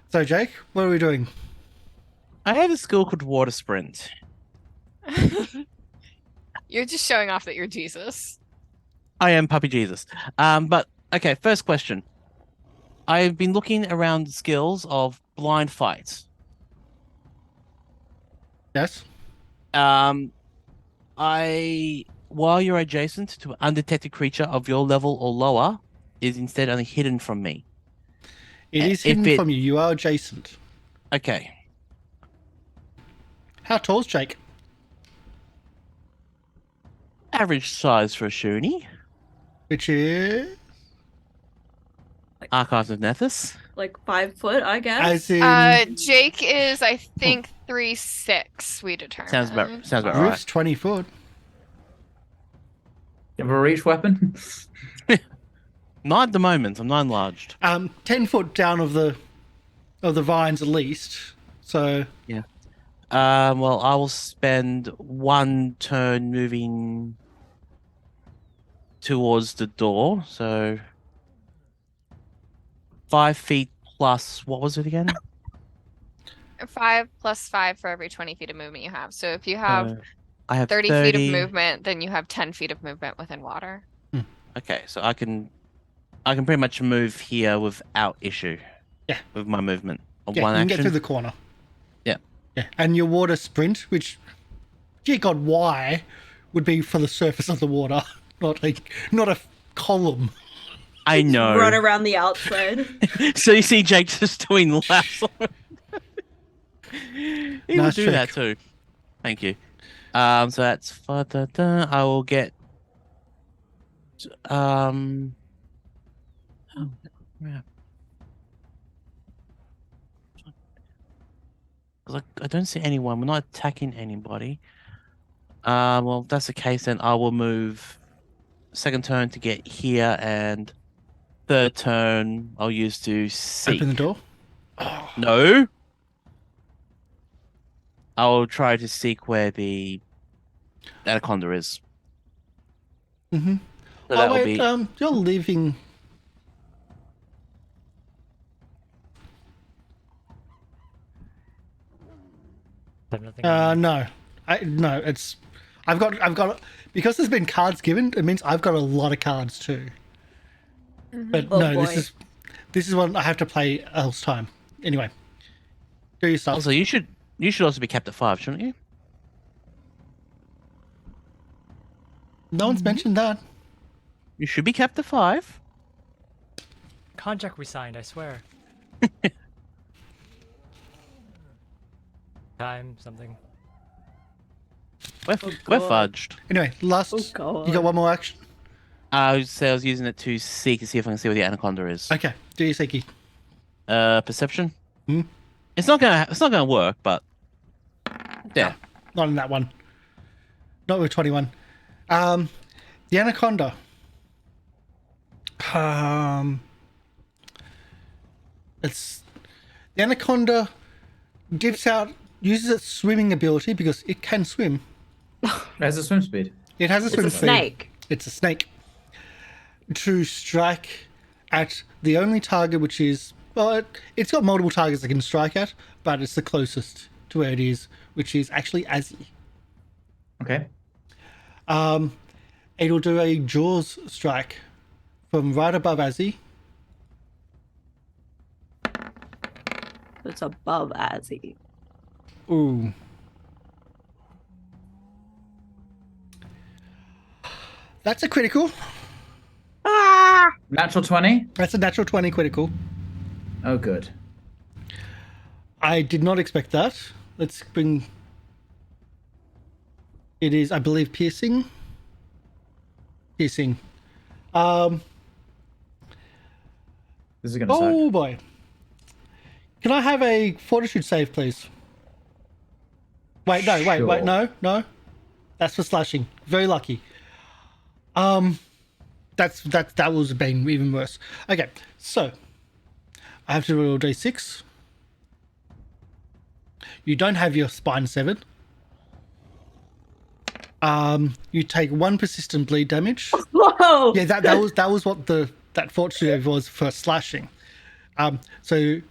[SPEAKER 1] So, Jake, what are we doing?
[SPEAKER 3] I have a skill called Water Sprint.
[SPEAKER 5] You're just showing off that you're Jesus.
[SPEAKER 3] I am Puppy Jesus. But okay, first question. I've been looking around the skills of blind fight.
[SPEAKER 1] Yes.
[SPEAKER 3] While you're adjacent to an undetected creature of your level or lower, is instead only hidden from me.
[SPEAKER 1] It is
[SPEAKER 3] If
[SPEAKER 1] hidden
[SPEAKER 3] it-
[SPEAKER 1] from you. You are adjacent.
[SPEAKER 3] Okay.
[SPEAKER 1] How tall's Jake?
[SPEAKER 3] Average size for a Shoonie.
[SPEAKER 1] Which is...
[SPEAKER 3] Archives of Nethys.
[SPEAKER 6] Like 5 foot, I guess.
[SPEAKER 1] As in...
[SPEAKER 5] Jake is, I think, 3'6", we determined.
[SPEAKER 3] Sounds about
[SPEAKER 1] Roof's
[SPEAKER 3] right.
[SPEAKER 1] 20 foot.
[SPEAKER 2] You have a reach weapon?
[SPEAKER 3] Not at the moment. I'm not enlarged.
[SPEAKER 1] 10 foot down of the vines at least. So...
[SPEAKER 3] Well, I will spend one turn moving towards the door. So 5 feet plus. What was it again?
[SPEAKER 5] 5 plus 5 for every 20 feet of movement you have. So if you have
[SPEAKER 3] I have
[SPEAKER 5] 30 feet of movement, then you have 10 feet of movement within water.
[SPEAKER 3] Okay, so I can pretty much move here without issue.
[SPEAKER 1] Yeah.
[SPEAKER 3] With my movement.
[SPEAKER 1] Yeah,
[SPEAKER 3] One
[SPEAKER 1] you can
[SPEAKER 3] action.
[SPEAKER 1] get through the corner.
[SPEAKER 3] Yeah.
[SPEAKER 1] Yeah. And your water sprint, which, dear God, why, would be for the surface of the water, not a column.
[SPEAKER 3] I know.
[SPEAKER 6] Run around the outside.
[SPEAKER 3] So you see Jake just doing laps. He will
[SPEAKER 1] Nice
[SPEAKER 3] do
[SPEAKER 1] trick.
[SPEAKER 3] that too. Thank you. So that's I will get oh, yeah. 'Cause I don't see anyone. We're not attacking anybody. Well, if that's the case, then I will move second turn to get here, and third turn I'll use to seek.
[SPEAKER 1] Open the door.
[SPEAKER 3] No. I'll try to seek where the anaconda is.
[SPEAKER 1] Mm-hmm.
[SPEAKER 3] So that will
[SPEAKER 1] wait,
[SPEAKER 3] be.
[SPEAKER 1] you're leaving...
[SPEAKER 4] Have nothing.
[SPEAKER 1] No. I've got because there's been cards given, it means I've got a lot of cards too. But
[SPEAKER 6] Oh,
[SPEAKER 1] no,
[SPEAKER 6] boy.
[SPEAKER 1] this is one I have to play else time. Anyway. Do your stuff.
[SPEAKER 3] Also, you should also be capped at 5, shouldn't you?
[SPEAKER 1] No one's mentioned that.
[SPEAKER 3] You should be capped at 5.
[SPEAKER 4] Contract we signed, I swear. Time, something.
[SPEAKER 3] We're
[SPEAKER 6] God.
[SPEAKER 3] fudged.
[SPEAKER 1] Anyway, last
[SPEAKER 6] Oh, God.
[SPEAKER 1] you got one more action?
[SPEAKER 3] I was using it to seek to see if I can see where the anaconda is.
[SPEAKER 1] Okay, do your Seiki.
[SPEAKER 3] Perception.
[SPEAKER 1] Hmm?
[SPEAKER 3] It's not gonna work, but yeah.
[SPEAKER 1] Not in that one. Not with 21. The anaconda. It's the anaconda dips out, uses its swimming ability because it can swim.
[SPEAKER 2] Has a swim speed.
[SPEAKER 1] It has a
[SPEAKER 6] It's
[SPEAKER 1] swim
[SPEAKER 6] a
[SPEAKER 1] speed.
[SPEAKER 6] snake.
[SPEAKER 1] It's a snake. To strike at the only target, which is it's got multiple targets it can strike at, but it's the closest to where it is, which is actually Azzy.
[SPEAKER 2] Okay.
[SPEAKER 1] It'll do a Jaws strike from right above Azzy.
[SPEAKER 6] It's above Azzy.
[SPEAKER 1] Ooh. That's a critical.
[SPEAKER 2] Natural 20?
[SPEAKER 1] That's a natural 20 critical.
[SPEAKER 2] Oh, good.
[SPEAKER 1] I did not expect that. Let's bring... It is, I believe, piercing. Piercing.
[SPEAKER 2] This is gonna suck.
[SPEAKER 1] Oh boy. Can I have a fortitude save, please? Wait, no,
[SPEAKER 2] Sure.
[SPEAKER 1] no. That's for slashing. Very lucky. That was being even worse. Okay, so I have to roll a d6. You don't have your spine severed. You take 1 persistent bleed damage.
[SPEAKER 6] Whoa!
[SPEAKER 1] Yeah, that was what that fortitude was for slashing. So you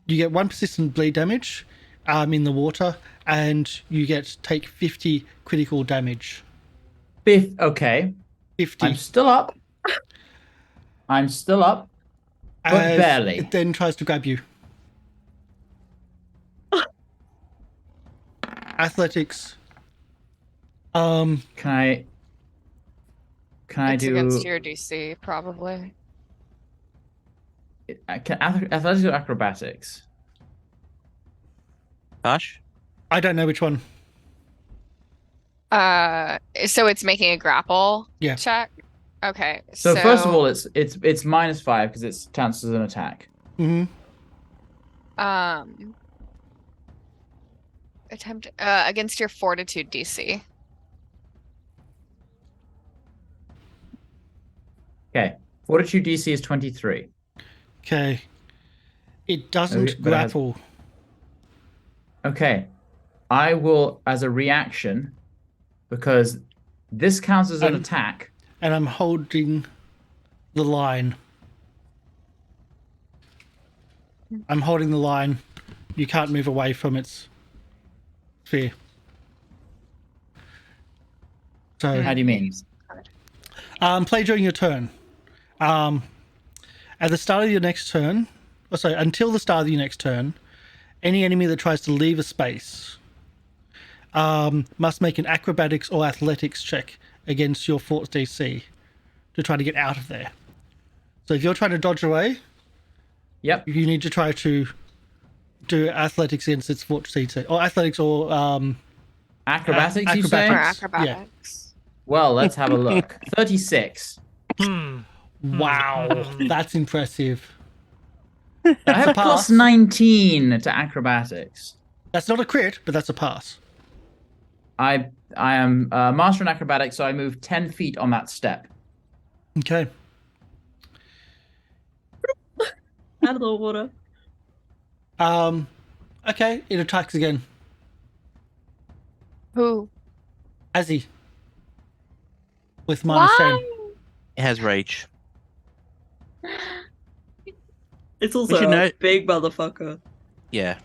[SPEAKER 1] get 1 persistent bleed damage in the water, and you take 50 critical damage.
[SPEAKER 2] Okay.
[SPEAKER 1] 50.
[SPEAKER 2] I'm still up. But
[SPEAKER 1] As
[SPEAKER 2] barely.
[SPEAKER 1] it then tries to grab you. Athletics.
[SPEAKER 2] Can I
[SPEAKER 5] It's
[SPEAKER 2] do
[SPEAKER 5] against your DC, probably.
[SPEAKER 2] athletics or acrobatics?
[SPEAKER 3] Karsh?
[SPEAKER 1] I don't know which one.
[SPEAKER 5] So it's making a grapple
[SPEAKER 1] Yeah.
[SPEAKER 5] check. Okay.
[SPEAKER 2] So first of all, it's -5 because it counts as an attack.
[SPEAKER 1] Mm-hmm.
[SPEAKER 5] Attempt against your fortitude DC.
[SPEAKER 2] Okay. Fortitude DC is 23.
[SPEAKER 1] Okay. It doesn't
[SPEAKER 2] Okay, but it has-
[SPEAKER 1] grapple.
[SPEAKER 2] Okay. I will, as a reaction, because this counts as an attack.
[SPEAKER 1] And I'm holding the line. I'm holding the line. You can't move away from its sphere. So,
[SPEAKER 2] How do you mean?
[SPEAKER 1] play during your turn. At the start of your next turn, until the start of your next turn, any enemy that tries to leave a space must make an acrobatics or athletics check against your fort's DC to try to get out of there. So if you're trying to dodge away,
[SPEAKER 2] Yep.
[SPEAKER 1] you need to try to do athletics against its fort's DC, or athletics or
[SPEAKER 2] Acrobatics, you say?
[SPEAKER 5] Or
[SPEAKER 1] Acrobatics.
[SPEAKER 5] acrobatics.
[SPEAKER 2] Well, let's have a look. 36.
[SPEAKER 1] wow, that's impressive.
[SPEAKER 2] I have
[SPEAKER 1] a pass.
[SPEAKER 2] +19 to acrobatics.
[SPEAKER 1] That's not a crit, but that's a pass.
[SPEAKER 2] I am master in acrobatics, so I move 10 feet on that step.
[SPEAKER 1] Okay.
[SPEAKER 6] Out of the water.
[SPEAKER 1] Okay, it attacks again.
[SPEAKER 5] Who?
[SPEAKER 1] Azzy. With -10.
[SPEAKER 3] It has rage.
[SPEAKER 6] It's
[SPEAKER 3] We
[SPEAKER 6] also
[SPEAKER 3] should
[SPEAKER 6] a
[SPEAKER 3] know-
[SPEAKER 6] big motherfucker.
[SPEAKER 3] Yeah.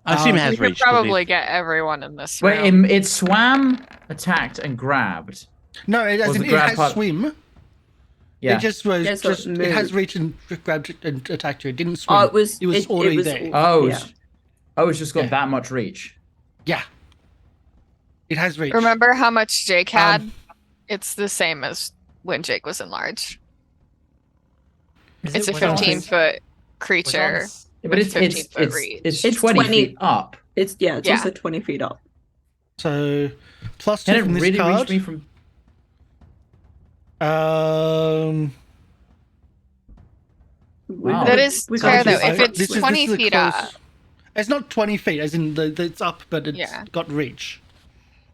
[SPEAKER 3] I assume it
[SPEAKER 5] We
[SPEAKER 3] has
[SPEAKER 5] could
[SPEAKER 3] rage. 'cause
[SPEAKER 5] probably get everyone in this
[SPEAKER 2] Wait,
[SPEAKER 5] room.
[SPEAKER 2] it swam, attacked, and grabbed.
[SPEAKER 1] No, it,
[SPEAKER 2] Was
[SPEAKER 1] it,
[SPEAKER 2] the
[SPEAKER 1] it
[SPEAKER 2] grab
[SPEAKER 1] has
[SPEAKER 2] part-
[SPEAKER 1] swim.
[SPEAKER 2] Yeah.
[SPEAKER 1] It just was
[SPEAKER 6] Yeah, so it
[SPEAKER 1] it has
[SPEAKER 6] moved.
[SPEAKER 1] reached and grabbed it and attacked you. It didn't swim.
[SPEAKER 6] Oh, it was
[SPEAKER 1] already
[SPEAKER 6] was
[SPEAKER 1] there.
[SPEAKER 2] Oh,
[SPEAKER 6] yeah.
[SPEAKER 2] it's just got
[SPEAKER 1] Yeah.
[SPEAKER 2] that much reach.
[SPEAKER 1] Yeah. It has reached.
[SPEAKER 5] Remember how much Jake had? It's the same as when Jake was enlarged. It's a
[SPEAKER 4] was on
[SPEAKER 5] 15-foot
[SPEAKER 4] was
[SPEAKER 5] creature.
[SPEAKER 4] on
[SPEAKER 2] Yeah, but it's
[SPEAKER 5] 15-foot reach.
[SPEAKER 2] it's
[SPEAKER 6] It's
[SPEAKER 2] 20
[SPEAKER 6] 20.
[SPEAKER 2] feet up.
[SPEAKER 6] It's
[SPEAKER 5] Yeah.
[SPEAKER 6] also 20 feet up.
[SPEAKER 1] So +2
[SPEAKER 2] Can it
[SPEAKER 1] from this
[SPEAKER 2] really
[SPEAKER 1] card.
[SPEAKER 2] reach me from? Wow.
[SPEAKER 5] That is
[SPEAKER 6] We
[SPEAKER 5] fair,
[SPEAKER 6] can't
[SPEAKER 5] though.
[SPEAKER 6] use
[SPEAKER 5] If
[SPEAKER 6] that.
[SPEAKER 5] it's 20
[SPEAKER 1] a
[SPEAKER 5] feet
[SPEAKER 1] close-
[SPEAKER 5] up,
[SPEAKER 1] It's not 20 feet, as in it's up, but it's
[SPEAKER 5] Yeah.
[SPEAKER 1] got reach.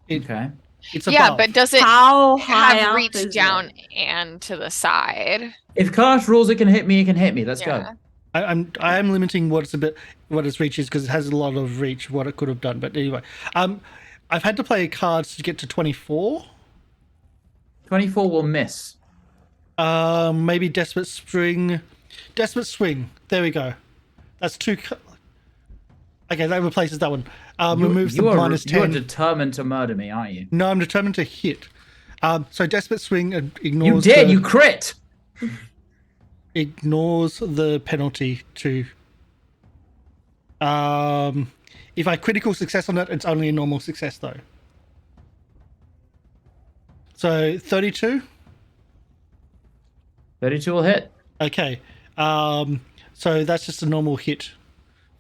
[SPEAKER 2] Okay.
[SPEAKER 1] It's above.
[SPEAKER 5] yeah, but does it
[SPEAKER 6] How high
[SPEAKER 5] have
[SPEAKER 6] up
[SPEAKER 5] reach
[SPEAKER 6] is
[SPEAKER 5] down
[SPEAKER 6] it?
[SPEAKER 5] and to the side?
[SPEAKER 2] If Karsh rules it can hit me, it can hit me. Let's
[SPEAKER 5] Yeah.
[SPEAKER 2] go.
[SPEAKER 1] I am limiting what its reach is because it has a lot of reach. What it could have done, but anyway, I've had to play cards to get to 24.
[SPEAKER 2] 24 will miss.
[SPEAKER 1] Maybe Desperate Swing. There we go. That's two. Okay, that replaces that one. Removes the
[SPEAKER 2] you are
[SPEAKER 1] -10.
[SPEAKER 2] determined to murder me, aren't you?
[SPEAKER 1] No, I'm determined to hit. So Desperate Swing
[SPEAKER 2] You
[SPEAKER 1] ignores.
[SPEAKER 2] did. You crit.
[SPEAKER 1] Ignores the penalty to. If I critical success on it, it's only a normal success though. So 32.
[SPEAKER 2] 32 will hit.
[SPEAKER 1] Okay. So that's just a normal hit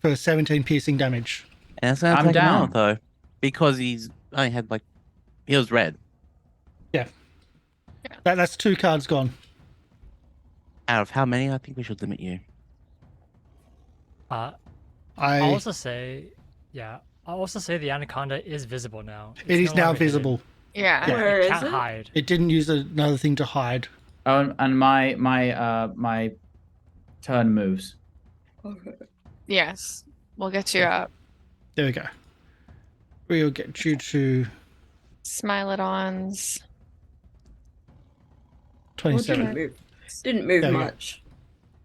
[SPEAKER 1] for 17 piercing damage.
[SPEAKER 3] And it's going to
[SPEAKER 2] I'm
[SPEAKER 3] take him
[SPEAKER 2] down.
[SPEAKER 3] out, though. Because he was red.
[SPEAKER 1] Yeah. That's 2 cards gone.
[SPEAKER 3] Out of how many? I think we should limit you.
[SPEAKER 4] I'll
[SPEAKER 1] I
[SPEAKER 4] also say, yeah, I'll also say the anaconda is visible now.
[SPEAKER 1] it
[SPEAKER 4] It's
[SPEAKER 1] is
[SPEAKER 4] no
[SPEAKER 1] now
[SPEAKER 4] longer hidden.
[SPEAKER 1] visible.
[SPEAKER 5] Yeah.
[SPEAKER 1] Yeah.
[SPEAKER 6] Where
[SPEAKER 4] It
[SPEAKER 6] is
[SPEAKER 4] can't
[SPEAKER 6] it?
[SPEAKER 4] hide.
[SPEAKER 1] It didn't use another thing to hide.
[SPEAKER 2] Oh, and my turn moves.
[SPEAKER 6] Okay.
[SPEAKER 5] Yes. We'll get you up.
[SPEAKER 1] There we go. We'll get you to
[SPEAKER 5] Smilodons.
[SPEAKER 1] 27.
[SPEAKER 6] Didn't move
[SPEAKER 1] There we go.
[SPEAKER 6] much.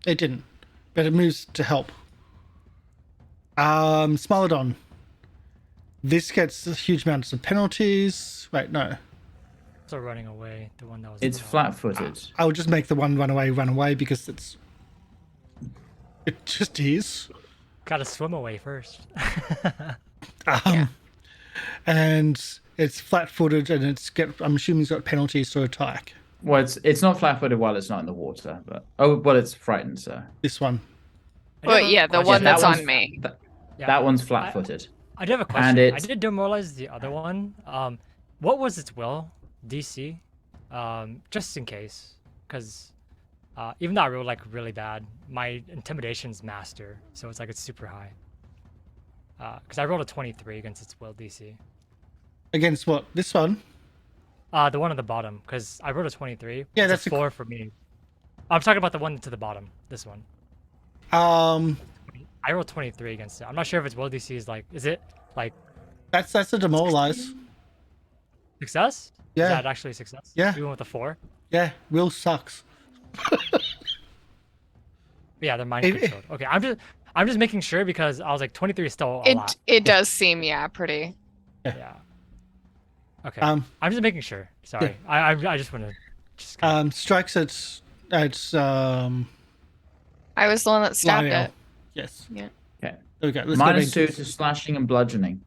[SPEAKER 1] It didn't, but it moves to help. Smilodon. This gets huge amounts of penalties. Wait, no.
[SPEAKER 4] So running away, the one that was.
[SPEAKER 2] It's flat-footed.
[SPEAKER 1] I will just make the one run away because it just is.
[SPEAKER 4] Gotta swim away first.
[SPEAKER 1] And it's flat-footed, and I'm assuming it's got penalties to attack.
[SPEAKER 2] Well, it's not flat-footed while it's not in the water, but it's frightened. So
[SPEAKER 1] This one.
[SPEAKER 5] Well, yeah, the one
[SPEAKER 2] that
[SPEAKER 5] that's
[SPEAKER 2] one's-
[SPEAKER 5] on me.
[SPEAKER 4] Yeah.
[SPEAKER 2] that one's flat-footed.
[SPEAKER 4] I do have a
[SPEAKER 2] And
[SPEAKER 4] question. I
[SPEAKER 2] it's-
[SPEAKER 4] did demoralize the other one. What was its will? DC? Just in case, because even though I rolled like really bad, my intimidation's master, so it's like it's super high. Because I rolled a 23 against its will DC.
[SPEAKER 1] Against what? This one?
[SPEAKER 4] The one on the bottom, because I rolled a 23.
[SPEAKER 1] Yeah,
[SPEAKER 4] it's
[SPEAKER 1] that's
[SPEAKER 4] a 4 for me. I'm talking about the one to the bottom. This one. I rolled 23 against it. I'm not sure if its will DC is like. Is it like
[SPEAKER 1] That's a demoralize.
[SPEAKER 4] success?
[SPEAKER 1] Yeah.
[SPEAKER 4] Is that actually a success?
[SPEAKER 1] Yeah.
[SPEAKER 4] Even with a 4?
[SPEAKER 1] Yeah, will sucks.
[SPEAKER 4] Yeah, they're mind
[SPEAKER 1] It-
[SPEAKER 4] controlled. Okay, I'm just making sure because I was like 23 is still a lot.
[SPEAKER 5] It does seem, yeah, pretty.
[SPEAKER 4] Yeah. Okay.
[SPEAKER 1] Um,
[SPEAKER 4] I'm just making sure. Sorry. I just want to just
[SPEAKER 1] strikes at
[SPEAKER 5] I was the one that stabbed
[SPEAKER 1] Lieriel.
[SPEAKER 5] it.
[SPEAKER 1] Yes.
[SPEAKER 5] Yeah.
[SPEAKER 2] Okay.
[SPEAKER 1] There we go. Let's go back
[SPEAKER 2] -2
[SPEAKER 1] to
[SPEAKER 2] to slashing and bludgeoning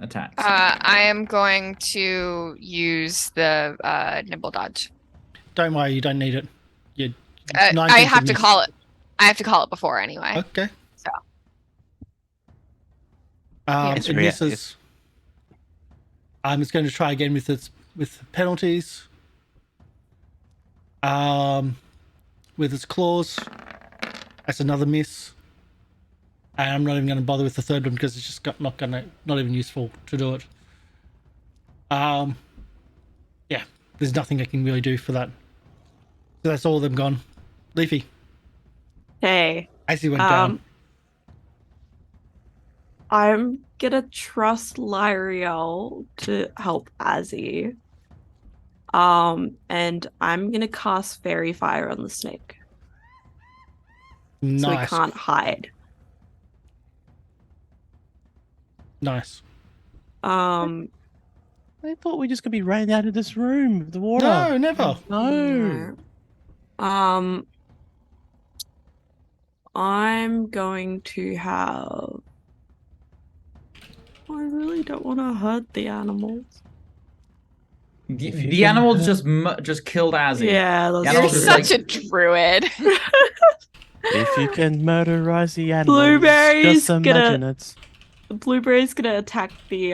[SPEAKER 2] attacks.
[SPEAKER 5] I am going to use the nibble dodge.
[SPEAKER 1] Don't worry, you don't need it. You.
[SPEAKER 5] I have to call it. I have to call it before anyway.
[SPEAKER 1] Okay.
[SPEAKER 5] So.
[SPEAKER 3] It's
[SPEAKER 1] It
[SPEAKER 3] reactive.
[SPEAKER 1] misses. It's going to try again with penalties. With its claws. That's another miss. And I'm not even going to bother with the third one because it's just not even useful to do it. Yeah, there's nothing I can really do for that. So that's all of them gone. Leafy,
[SPEAKER 6] Hey,
[SPEAKER 1] as he went down.
[SPEAKER 6] I'm gonna trust Lieriel to help Azzy. And I'm gonna cast Fairy Fire on the snake. So he
[SPEAKER 1] Nice.
[SPEAKER 6] can't hide.
[SPEAKER 1] Nice.
[SPEAKER 6] Um,
[SPEAKER 3] I thought we were just gonna be rained out of this room with the water.
[SPEAKER 1] No, never.
[SPEAKER 3] No.
[SPEAKER 6] I'm going to have. I really don't want to hurt the animals.
[SPEAKER 2] The animals just killed Azzy.
[SPEAKER 6] Yeah,
[SPEAKER 2] The
[SPEAKER 6] that's
[SPEAKER 5] You're
[SPEAKER 2] animals just,
[SPEAKER 5] such a druid.
[SPEAKER 3] If you can murdererize the animals,
[SPEAKER 6] Blueberry's
[SPEAKER 3] just
[SPEAKER 6] gonna-
[SPEAKER 3] imagine it.
[SPEAKER 6] Blueberry's gonna attack the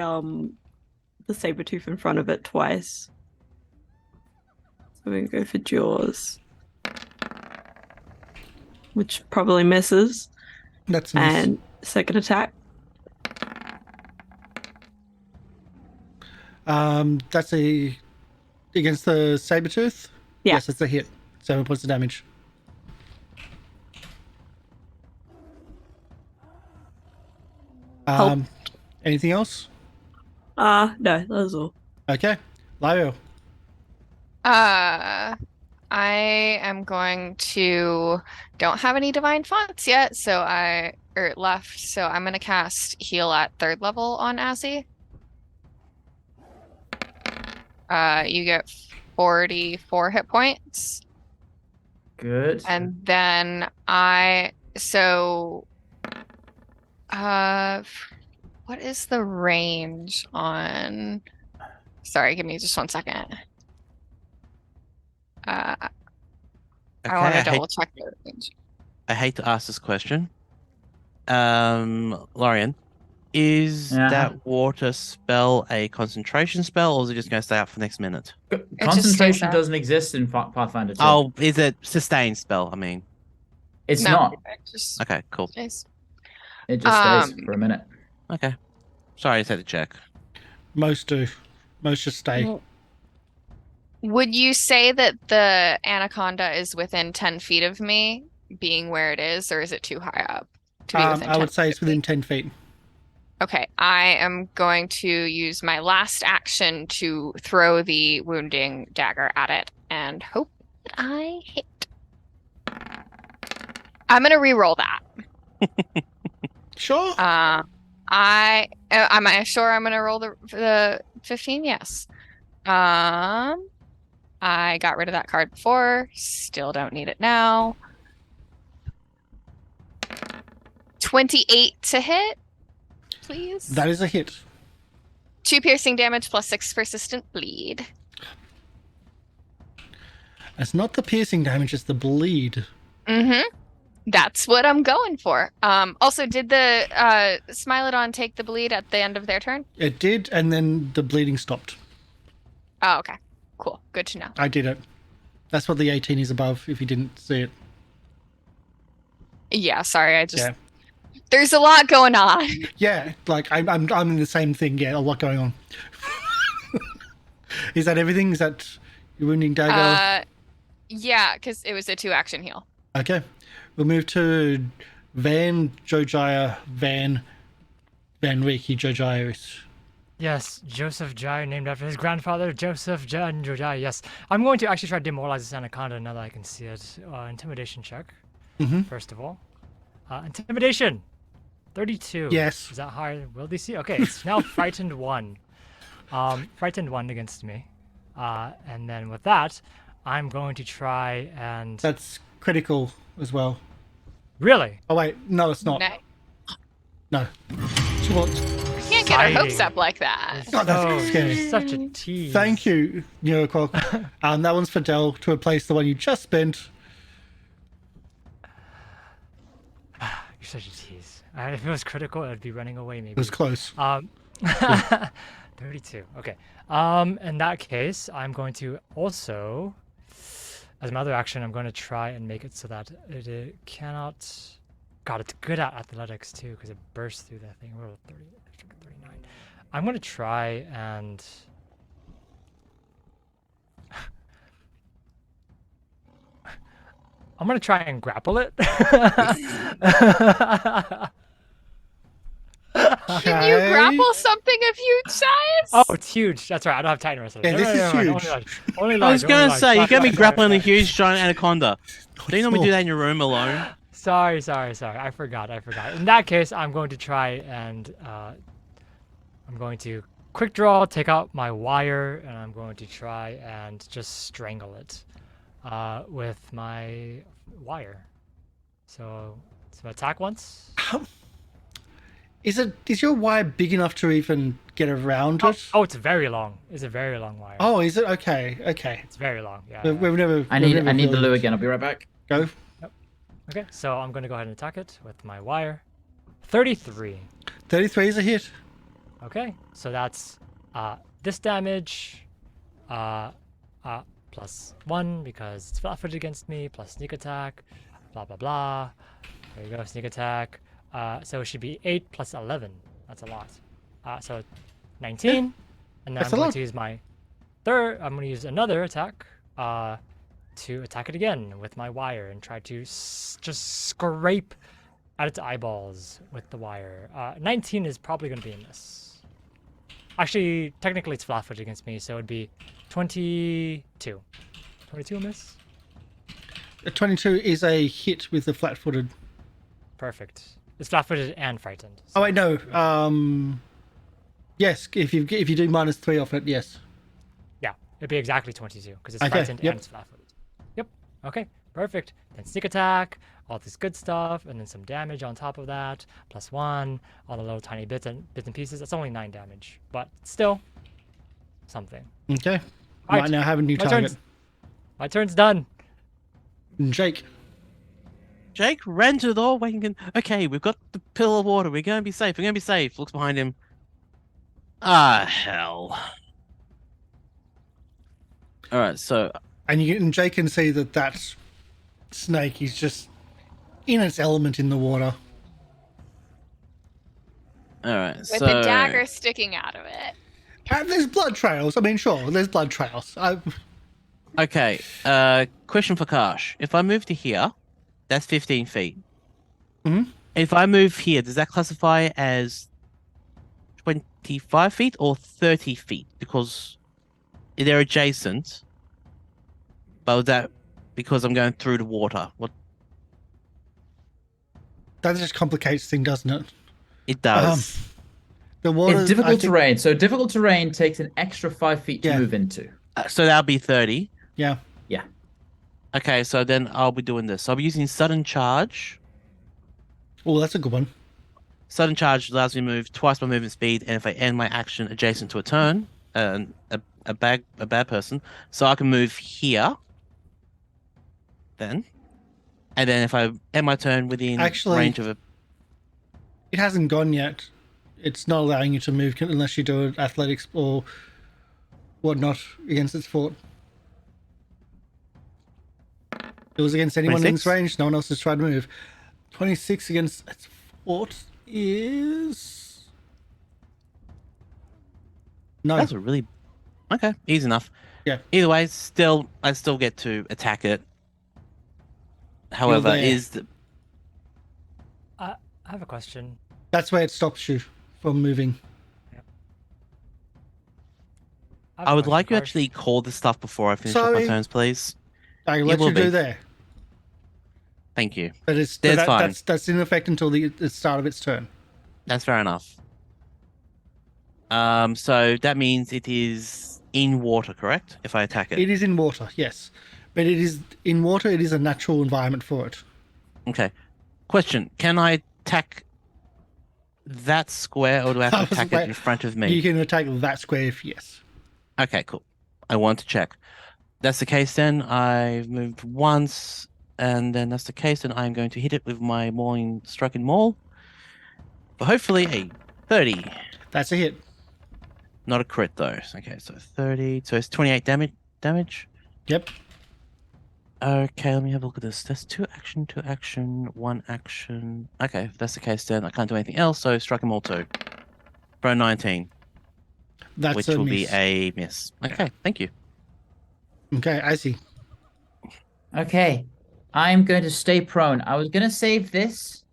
[SPEAKER 6] saber tooth in front of it twice. So we're gonna go for jaws, which probably misses.
[SPEAKER 1] That's nice.
[SPEAKER 6] And second attack.
[SPEAKER 1] That's against the saber tooth.
[SPEAKER 6] Yeah.
[SPEAKER 1] Yes, it's a hit. 7 points of damage.
[SPEAKER 6] Help.
[SPEAKER 1] Anything else?
[SPEAKER 6] No, that was all.
[SPEAKER 1] Okay, Lieriel.
[SPEAKER 5] I am going to. Don't have any divine fonts yet, left. So I'm gonna cast heal at 3rd level on Azzy. You get 44 hit points,
[SPEAKER 2] Good.
[SPEAKER 5] and then what is the range on? Sorry, give me just 1 second. I want to double check the range.
[SPEAKER 3] I hate to ask this question. Lorian, is
[SPEAKER 2] Yeah.
[SPEAKER 3] that water spell a concentration spell, or is it just going to stay up for next minute?
[SPEAKER 5] just stays
[SPEAKER 2] Concentration
[SPEAKER 5] up.
[SPEAKER 2] doesn't exist in Pathfinder 2.
[SPEAKER 3] Oh, is it sustained spell? I mean,
[SPEAKER 2] it's
[SPEAKER 5] No,
[SPEAKER 2] not.
[SPEAKER 5] it just
[SPEAKER 3] okay, cool.
[SPEAKER 5] stays.
[SPEAKER 2] It just stays for a minute.
[SPEAKER 3] Okay. Sorry, I just had to check.
[SPEAKER 1] Most do. Most just stay.
[SPEAKER 5] Would you say that the anaconda is within 10 feet of me, being where it is, or is it too high up to be within
[SPEAKER 1] I
[SPEAKER 5] 10
[SPEAKER 1] would say
[SPEAKER 5] feet
[SPEAKER 1] it's
[SPEAKER 5] of me?
[SPEAKER 1] within 10 feet.
[SPEAKER 5] Okay, I am going to use my last action to throw the wounding dagger at it and hope that I hit. I'm gonna re-roll that.
[SPEAKER 1] Sure.
[SPEAKER 5] Am I sure I'm gonna roll the 15? Yes. I got rid of that card before. Still don't need it now. 28 to hit, please.
[SPEAKER 1] That is a hit.
[SPEAKER 5] 2 piercing damage plus 6 persistent bleed.
[SPEAKER 1] It's not the piercing damage, it's the bleed.
[SPEAKER 5] Mm-hmm. That's what I'm going for. Also, did the Smilodon take the bleed at the end of their turn?
[SPEAKER 1] It did, and then the bleeding stopped.
[SPEAKER 5] Oh, okay. Cool. Good to know.
[SPEAKER 1] I did it. That's what the 18 is above, if you didn't see it.
[SPEAKER 5] Yeah, sorry. I just...
[SPEAKER 1] Yeah.
[SPEAKER 5] There's a lot going on.
[SPEAKER 1] Yeah, like I'm in the same thing. Yeah, a lot going on. Is that everything? Is that your wounding dagger?
[SPEAKER 5] Yeah, because it was a 2-action heal.
[SPEAKER 1] Okay, we'll move to Van, Jojyre, Van Ricky, Jojyre.
[SPEAKER 4] Yes, Joseph Jojyre, named after his grandfather, Joseph Jojyre. Yes, I'm going to actually try to demoralize this anaconda now that I can see it. Intimidation check, first of all. Intimidation, 32.
[SPEAKER 1] Yes.
[SPEAKER 4] Is that higher? Will they see? Okay, it's now frightened 1. Frightened 1 against me. And then with that, I'm going to try and...
[SPEAKER 1] That's critical as well.
[SPEAKER 4] Really?
[SPEAKER 1] Oh wait, no, it's not. No. What?
[SPEAKER 5] We can't get our hopes up like that.
[SPEAKER 1] Oh, that's scary.
[SPEAKER 4] Such a tease.
[SPEAKER 1] Thank you, Neuroquark. That one's for Del to replace the one you just spent.
[SPEAKER 4] You're such a tease. If it was critical, I'd be running away maybe.
[SPEAKER 1] It was close.
[SPEAKER 4] 32. Okay. In that case, I'm going to also, as another action, I'm going to try and make it so that it cannot... God, it's good at athletics too, because it bursts through that thing. Roll 30, 39. I'm going to try and... I'm going to try and grapple it.
[SPEAKER 5] Can you grapple something of huge size?
[SPEAKER 4] Oh, it's huge. That's right. I don't have Titan Wrestling.
[SPEAKER 1] Yeah, this is huge.
[SPEAKER 4] Only
[SPEAKER 3] I
[SPEAKER 4] large,
[SPEAKER 3] was gonna
[SPEAKER 4] only
[SPEAKER 3] say, you
[SPEAKER 4] large.
[SPEAKER 3] got me
[SPEAKER 4] Sorry,
[SPEAKER 3] grappling a
[SPEAKER 4] sorry.
[SPEAKER 3] huge giant anaconda. Do you normally do that in your room alone?
[SPEAKER 4] Sorry. I forgot. In that case, I'm going to try and I'm going to quick draw, take out my wire, and I'm going to try and just strangle it with my wire. So attack once.
[SPEAKER 1] Is your wire big enough to even get around it?
[SPEAKER 4] Oh, it's very long. It's a very long wire.
[SPEAKER 1] Oh, is it? Okay.
[SPEAKER 4] It's very long. Yeah.
[SPEAKER 1] We've never.
[SPEAKER 2] I need the lure again. I'll be right back.
[SPEAKER 1] Go.
[SPEAKER 4] Okay, so I'm going to go ahead and attack it with my wire. 33.
[SPEAKER 1] 33 is a hit.
[SPEAKER 4] Okay, so that's this damage plus 1 because it's flat-footed against me, plus sneak attack, blah, blah, blah. There you go, sneak attack. So it should be 8 plus 11. That's a lot. So 19. And then
[SPEAKER 1] That's
[SPEAKER 4] I'm
[SPEAKER 1] a
[SPEAKER 4] going
[SPEAKER 1] lot.
[SPEAKER 4] to use my third, I'm going to use another attack to attack it again with my wire and try to just scrape at its eyeballs with the wire. 19 is probably going to be a miss. Actually, technically it's flat-footed against me, so it'd be 22. 22 a miss?
[SPEAKER 1] 22 is a hit with the flat-footed.
[SPEAKER 4] Perfect. It's flat-footed and frightened.
[SPEAKER 1] Oh wait, no. Yes, if you do -3 off it, yes.
[SPEAKER 4] Yeah, it'd be exactly 22 because it's
[SPEAKER 1] Okay,
[SPEAKER 4] frightened
[SPEAKER 1] yep.
[SPEAKER 4] and it's flat-footed. Yep. Okay. Perfect. Then sneak attack, all this good stuff, and then some damage on top of that, +1, all the little tiny bits and pieces. That's only 9 damage, but still something.
[SPEAKER 1] Okay.
[SPEAKER 4] Right,
[SPEAKER 1] Might now have a new
[SPEAKER 4] my
[SPEAKER 1] target.
[SPEAKER 4] My turn's done.
[SPEAKER 1] Jake.
[SPEAKER 3] Jake ran to the door, waiting. Okay, we've got the pill of water. We're gonna be safe. We're gonna be safe. Looks behind him. Ah, hell. All right, so
[SPEAKER 1] And Jake can see that snake is just in its element in the water.
[SPEAKER 3] All right.
[SPEAKER 5] With
[SPEAKER 3] so
[SPEAKER 5] the dagger sticking out of it.
[SPEAKER 1] There's blood trails. I mean, sure, there's blood trails.
[SPEAKER 3] Okay. Question for Karsh. If I move to here, that's 15 feet.
[SPEAKER 1] Mhm.
[SPEAKER 3] If I move here, does that classify as 25 feet or 30 feet? Because they're adjacent. But was that because I'm going through the water? What?
[SPEAKER 1] That just complicates things, doesn't it?
[SPEAKER 3] It does.
[SPEAKER 1] The water.
[SPEAKER 2] It's difficult terrain. So difficult terrain takes an extra 5 feet to
[SPEAKER 1] Yeah.
[SPEAKER 2] move into.
[SPEAKER 3] So that'll be 30.
[SPEAKER 1] Yeah.
[SPEAKER 2] Yeah.
[SPEAKER 3] Okay, so then I'll be doing this. I'll be using sudden charge.
[SPEAKER 1] Oh, that's a good one.
[SPEAKER 3] Sudden charge allows me to move twice my movement speed, and if I end my action adjacent to a turn, a bad person, so I can move here. Then, and then if I end my turn within range of a.
[SPEAKER 1] It hasn't gone yet. It's not allowing you to move unless you do athletics or whatnot against its fort. It was against anyone
[SPEAKER 3] 26?
[SPEAKER 1] in its range. No one else has tried to move. 26 against its fort is... No.
[SPEAKER 3] That's a really okay, easy enough.
[SPEAKER 1] Yeah.
[SPEAKER 3] Either way, I still get to attack it. However,
[SPEAKER 1] there.
[SPEAKER 3] is the
[SPEAKER 4] I have a question.
[SPEAKER 1] That's where it stops you from moving.
[SPEAKER 4] have
[SPEAKER 3] I
[SPEAKER 4] a
[SPEAKER 3] would
[SPEAKER 4] question,
[SPEAKER 3] like you
[SPEAKER 4] Karsh.
[SPEAKER 3] actually call this stuff before I finish up my
[SPEAKER 1] Sorry.
[SPEAKER 3] turns, please.
[SPEAKER 1] I let
[SPEAKER 3] will
[SPEAKER 1] you do
[SPEAKER 3] be.
[SPEAKER 1] there.
[SPEAKER 3] Thank you.
[SPEAKER 1] But it's
[SPEAKER 3] That's fine.
[SPEAKER 1] That's in effect until the start of its turn.
[SPEAKER 3] That's fair enough. So that means it is in water, correct? If I attack it.
[SPEAKER 1] It is in water, yes. But it is in water, it is a natural environment for it.
[SPEAKER 3] Okay. Question: can I attack that square, or do I have to attack it in front of me?
[SPEAKER 1] You can attack that square if yes.
[SPEAKER 3] Okay, cool. I want to check. That's the case then. I've moved once, and then that's the case, and I'm going to hit it with my mauling striking maul. But hopefully a 30.
[SPEAKER 1] That's a hit.
[SPEAKER 3] Not a crit though. Okay, so 30. So it's 28 damage.
[SPEAKER 1] Yep.
[SPEAKER 3] Okay, let me have a look at this. That's 2 action, 1 action. Okay, if that's the case then I can't do anything else, so strike him all 2. For a 19.
[SPEAKER 1] That's
[SPEAKER 3] which
[SPEAKER 1] a
[SPEAKER 3] will
[SPEAKER 1] miss.
[SPEAKER 3] be a miss. Okay, thank you.
[SPEAKER 1] Okay, I see.
[SPEAKER 2] Okay, I'm going to stay prone. I was going to save this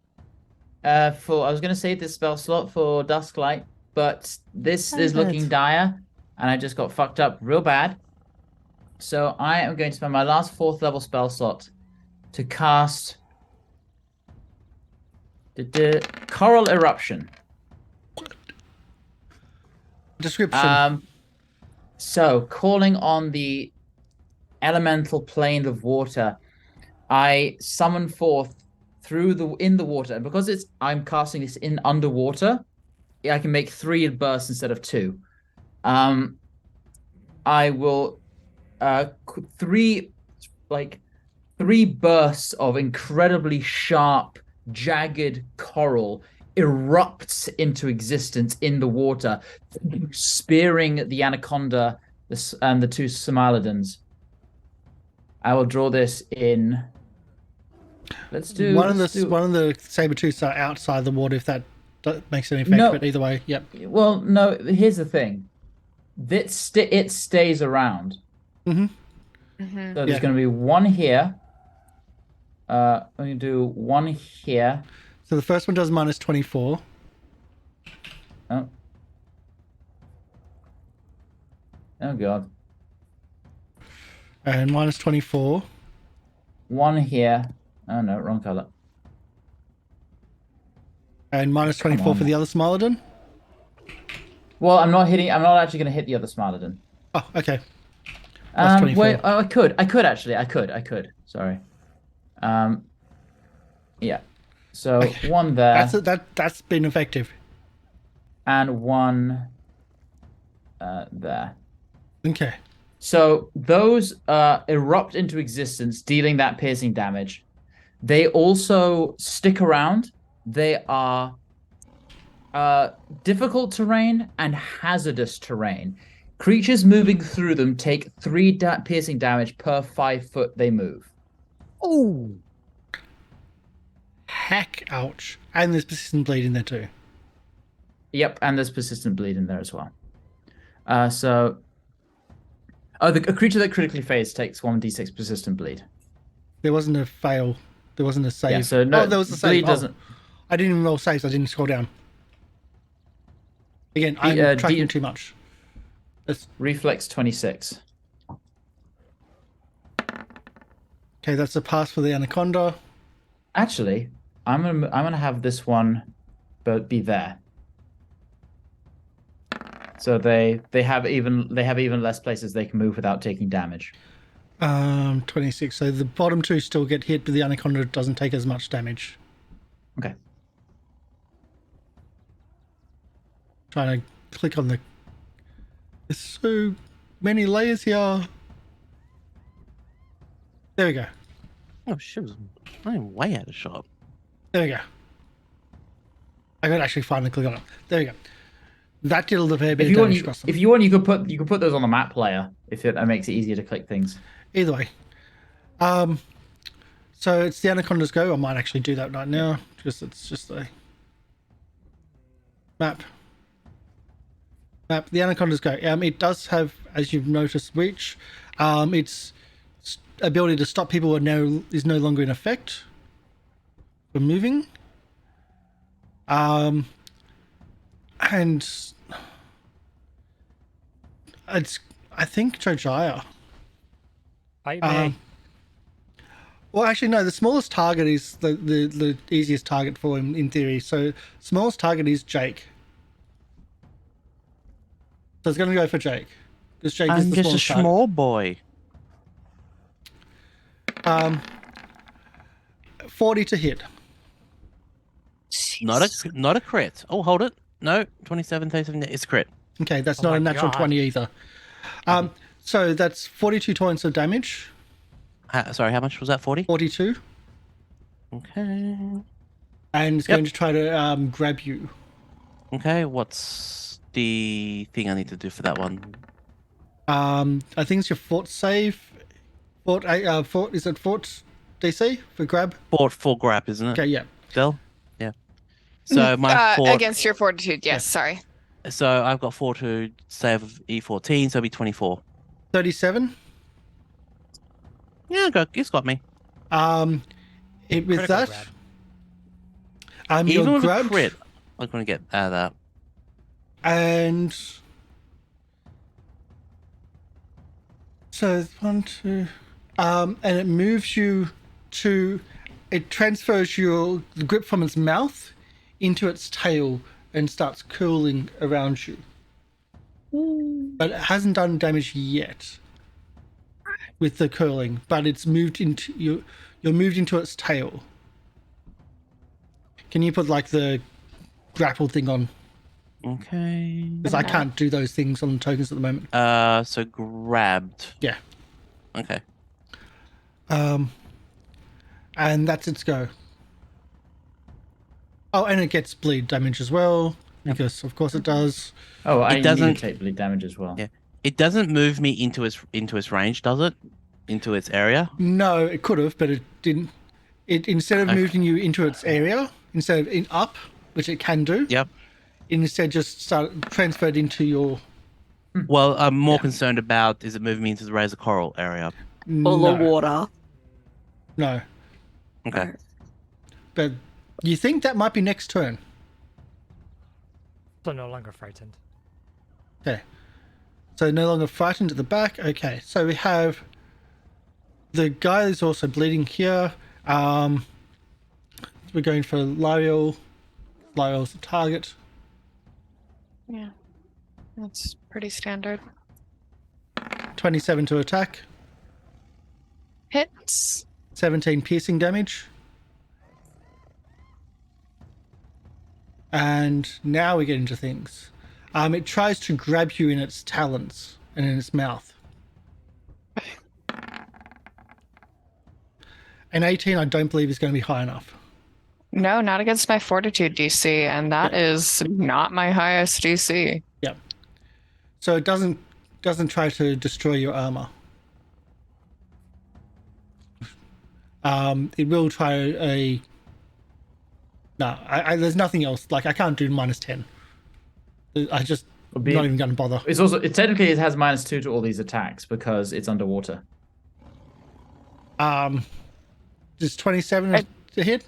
[SPEAKER 2] spell slot for Dusklight, but this is looking dire, and I just got fucked up real bad. So I am going to spend my last 4th level spell slot to cast the Coral Eruption.
[SPEAKER 1] Description.
[SPEAKER 2] So calling on the elemental plane of water, I summon forth in the water, and because I'm casting this in underwater, I can make 3 bursts instead of 2. I will 3 bursts of incredibly sharp, jagged coral erupts into existence in the water, spearing the anaconda and the 2 Somalians. I will draw this in.
[SPEAKER 1] One of the saber-tooths are outside the water if that makes any effect,
[SPEAKER 2] No.
[SPEAKER 1] but either way, yep.
[SPEAKER 2] Well, no, here's the thing. It stays around.
[SPEAKER 1] Mm-hmm.
[SPEAKER 5] Mhm.
[SPEAKER 2] So there's going to be 1 here. I'm going to do 1 here.
[SPEAKER 1] So the first one does minus 24.
[SPEAKER 2] Oh. Oh, God.
[SPEAKER 1] And minus 24.
[SPEAKER 2] 1 here. Oh, no, wrong color.
[SPEAKER 1] And minus
[SPEAKER 2] Come
[SPEAKER 1] 24 for
[SPEAKER 2] on.
[SPEAKER 1] the other Smilodon.
[SPEAKER 2] Well, I'm not actually going to hit the other Smilodon.
[SPEAKER 1] Oh, okay. Plus 24.
[SPEAKER 2] Wait, I could actually. I could. Sorry. Yeah. So
[SPEAKER 1] Okay.
[SPEAKER 2] 1 there.
[SPEAKER 1] That's been effective.
[SPEAKER 2] And 1 there.
[SPEAKER 1] Okay.
[SPEAKER 2] So those erupt into existence, dealing that piercing damage. They also stick around. They are difficult terrain and hazardous terrain. Creatures moving through them take 3 piercing damage per 5 foot they move.
[SPEAKER 1] Oh. Heck, ouch. And there's persistent bleed in there too.
[SPEAKER 2] Yep, and there's persistent bleed in there as well. A creature that critically fails takes 1d6 persistent bleed.
[SPEAKER 1] There wasn't a fail. There wasn't a save.
[SPEAKER 2] Yeah, so no,
[SPEAKER 1] there was a save.
[SPEAKER 2] bleed
[SPEAKER 1] Oh,
[SPEAKER 2] doesn't.
[SPEAKER 1] I didn't even roll saves. I didn't scroll down. Again, I'm tracking too much.
[SPEAKER 2] Reflex 26.
[SPEAKER 1] Okay, that's a pass for the anaconda.
[SPEAKER 2] Actually, I'm gonna have this one, be there. So they have even less places they can move without taking damage.
[SPEAKER 1] 26. So the bottom two still get hit, but the anaconda doesn't take as much damage.
[SPEAKER 2] Okay.
[SPEAKER 1] Trying to click on the. There's so many layers here. There we go.
[SPEAKER 3] Oh shit! I'm way out of shot.
[SPEAKER 1] There we go. I could actually finally click on it. There we go. That did a fair bit of damage across them.
[SPEAKER 2] If you want, you could put those on the map player that makes it easier to click things.
[SPEAKER 1] Either way. So it's the anaconda's go. I might actually do that right now. It's just a map. The anaconda's go. It does have, as you've noticed, reach. Its ability to stop people is no longer in effect for moving. And it's, I think, Jojyre.
[SPEAKER 4] Fight me.
[SPEAKER 1] Well, actually, no. The smallest target is the easiest target for him in theory. So, smallest target is Jake. So it's going to go for Jake. Because Jake is
[SPEAKER 3] I'm
[SPEAKER 1] the
[SPEAKER 3] just a
[SPEAKER 1] smallest target.
[SPEAKER 3] small boy.
[SPEAKER 1] 40 to hit.
[SPEAKER 3] Not a crit. Oh, hold it. No, 27, 37. It's a crit.
[SPEAKER 1] Okay, that's
[SPEAKER 4] Oh
[SPEAKER 1] not
[SPEAKER 4] my
[SPEAKER 1] a natural
[SPEAKER 4] God.
[SPEAKER 1] 20 either. So that's 42 points of damage.
[SPEAKER 3] Sorry, how much was that? 40.
[SPEAKER 1] 42.
[SPEAKER 3] Okay.
[SPEAKER 1] And it's going to try to grab you.
[SPEAKER 3] Okay. What's the thing I need to do for that one?
[SPEAKER 1] I think it's your fort save. Fort is it fort DC for grab?
[SPEAKER 3] Full grab, isn't it?
[SPEAKER 1] Okay, yeah.
[SPEAKER 3] Still. Yeah. So my fort.
[SPEAKER 5] against your fortitude, yes. Sorry.
[SPEAKER 3] So I've got fortitude save of E14, so it'll be 24.
[SPEAKER 1] 37.
[SPEAKER 3] Yeah, it's got me.
[SPEAKER 1] With
[SPEAKER 4] Critical
[SPEAKER 1] that,
[SPEAKER 4] grab.
[SPEAKER 3] Even
[SPEAKER 1] you're
[SPEAKER 3] with
[SPEAKER 1] grabbed,
[SPEAKER 3] a crit, I'm gonna get out of that.
[SPEAKER 1] and so 1, 2, and it moves you to. It transfers the grip from its mouth into its tail and starts curling around you. But it hasn't done damage yet with the curling, but it's moved into you. You're moved into its tail. Can you put like the grapple thing on?
[SPEAKER 3] Okay.
[SPEAKER 1] Because I can't do those things on the tokens at the moment.
[SPEAKER 3] So grabbed.
[SPEAKER 1] Yeah.
[SPEAKER 3] Okay.
[SPEAKER 1] And that's its go. Oh, and it gets bleed damage as well, because of course it does.
[SPEAKER 2] Oh, I
[SPEAKER 3] doesn't-
[SPEAKER 2] need to take bleed damage as well.
[SPEAKER 3] Yeah. It doesn't move me into its range, does it? Into its area?
[SPEAKER 1] No, it could have, but it didn't. It instead of
[SPEAKER 3] Okay.
[SPEAKER 1] moving you into its area, instead of up, which it can do,
[SPEAKER 3] Yep.
[SPEAKER 1] it instead just transferred into your.
[SPEAKER 3] Well, I'm more concerned about is it moving me into the Razor Coral area?
[SPEAKER 6] Full of water.
[SPEAKER 1] No,
[SPEAKER 3] Okay.
[SPEAKER 1] but you think that might be next turn.
[SPEAKER 4] So no longer frightened.
[SPEAKER 1] Okay. So no longer frightened at the back. Okay, so we have the guy who's also bleeding here. We're going for Lieriel. Lieriel's the target.
[SPEAKER 5] Yeah. That's pretty standard.
[SPEAKER 1] 27 to attack.
[SPEAKER 5] Hits.
[SPEAKER 1] 17 piercing damage. And now we get into things. It tries to grab you in its talons and in its mouth. An 18 I don't believe is going to be high enough.
[SPEAKER 5] No, not against my fortitude DC, and that is not my highest DC.
[SPEAKER 1] Yeah. So it doesn't try to destroy your armor. It will try a. No, there's nothing else. Like I can't do -10. I just
[SPEAKER 2] Would be-
[SPEAKER 1] not even going to bother.
[SPEAKER 2] It's also technically it has -2 to all these attacks because it's underwater.
[SPEAKER 1] Does 27 to hit?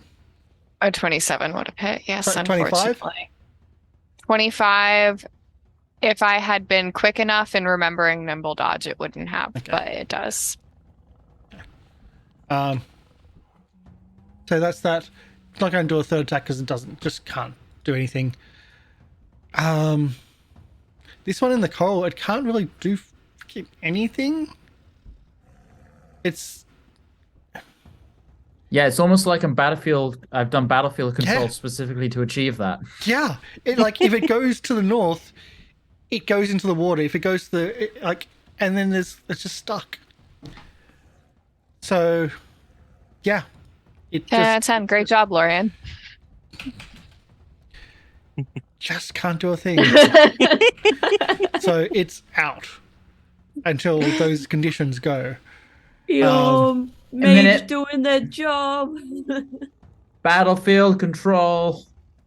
[SPEAKER 5] A 27 would have hit. Yes,
[SPEAKER 1] 25?
[SPEAKER 5] unfortunately. 25. If I had been quick enough in remembering nimble dodge, it wouldn't have,
[SPEAKER 1] Okay.
[SPEAKER 5] but it does.
[SPEAKER 1] So that's that. It's not going to do a third attack because it just can't do anything. This one in the coral, it can't really do anything. It's
[SPEAKER 2] Yeah, it's almost like in Battlefield. I've done Battlefield control
[SPEAKER 1] Yeah.
[SPEAKER 2] specifically to achieve that.
[SPEAKER 1] yeah. It like if it goes to the north, it goes into the water. If it goes to and then it's just stuck. So, yeah, it
[SPEAKER 5] 10 out of 10. Great job, Lorian.
[SPEAKER 1] just can't do a thing. So it's out until those conditions go.
[SPEAKER 6] Yo, mage
[SPEAKER 2] minute.
[SPEAKER 6] doing their job.
[SPEAKER 2] Battlefield control.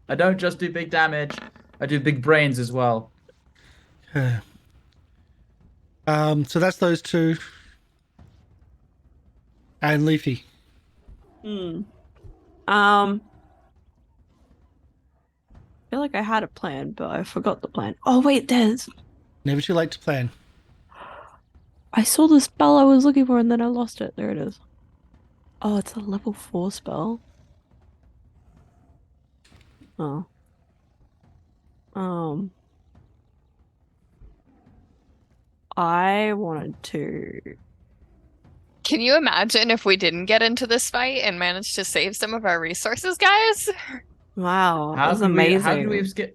[SPEAKER 2] I don't just do big damage. I do big brains as well.
[SPEAKER 1] So that's those two. And Leafy.
[SPEAKER 6] I feel like I had a plan, but I forgot the plan. Oh wait, there's.
[SPEAKER 1] Never too late to plan.
[SPEAKER 6] I saw the spell I was looking for and then I lost it. There it is. Oh, it's a level 4 spell. Oh. I wanted to.
[SPEAKER 5] Can you imagine if we didn't get into this fight and managed to save some of our resources, guys?
[SPEAKER 6] Wow, that was
[SPEAKER 2] could
[SPEAKER 6] amazing.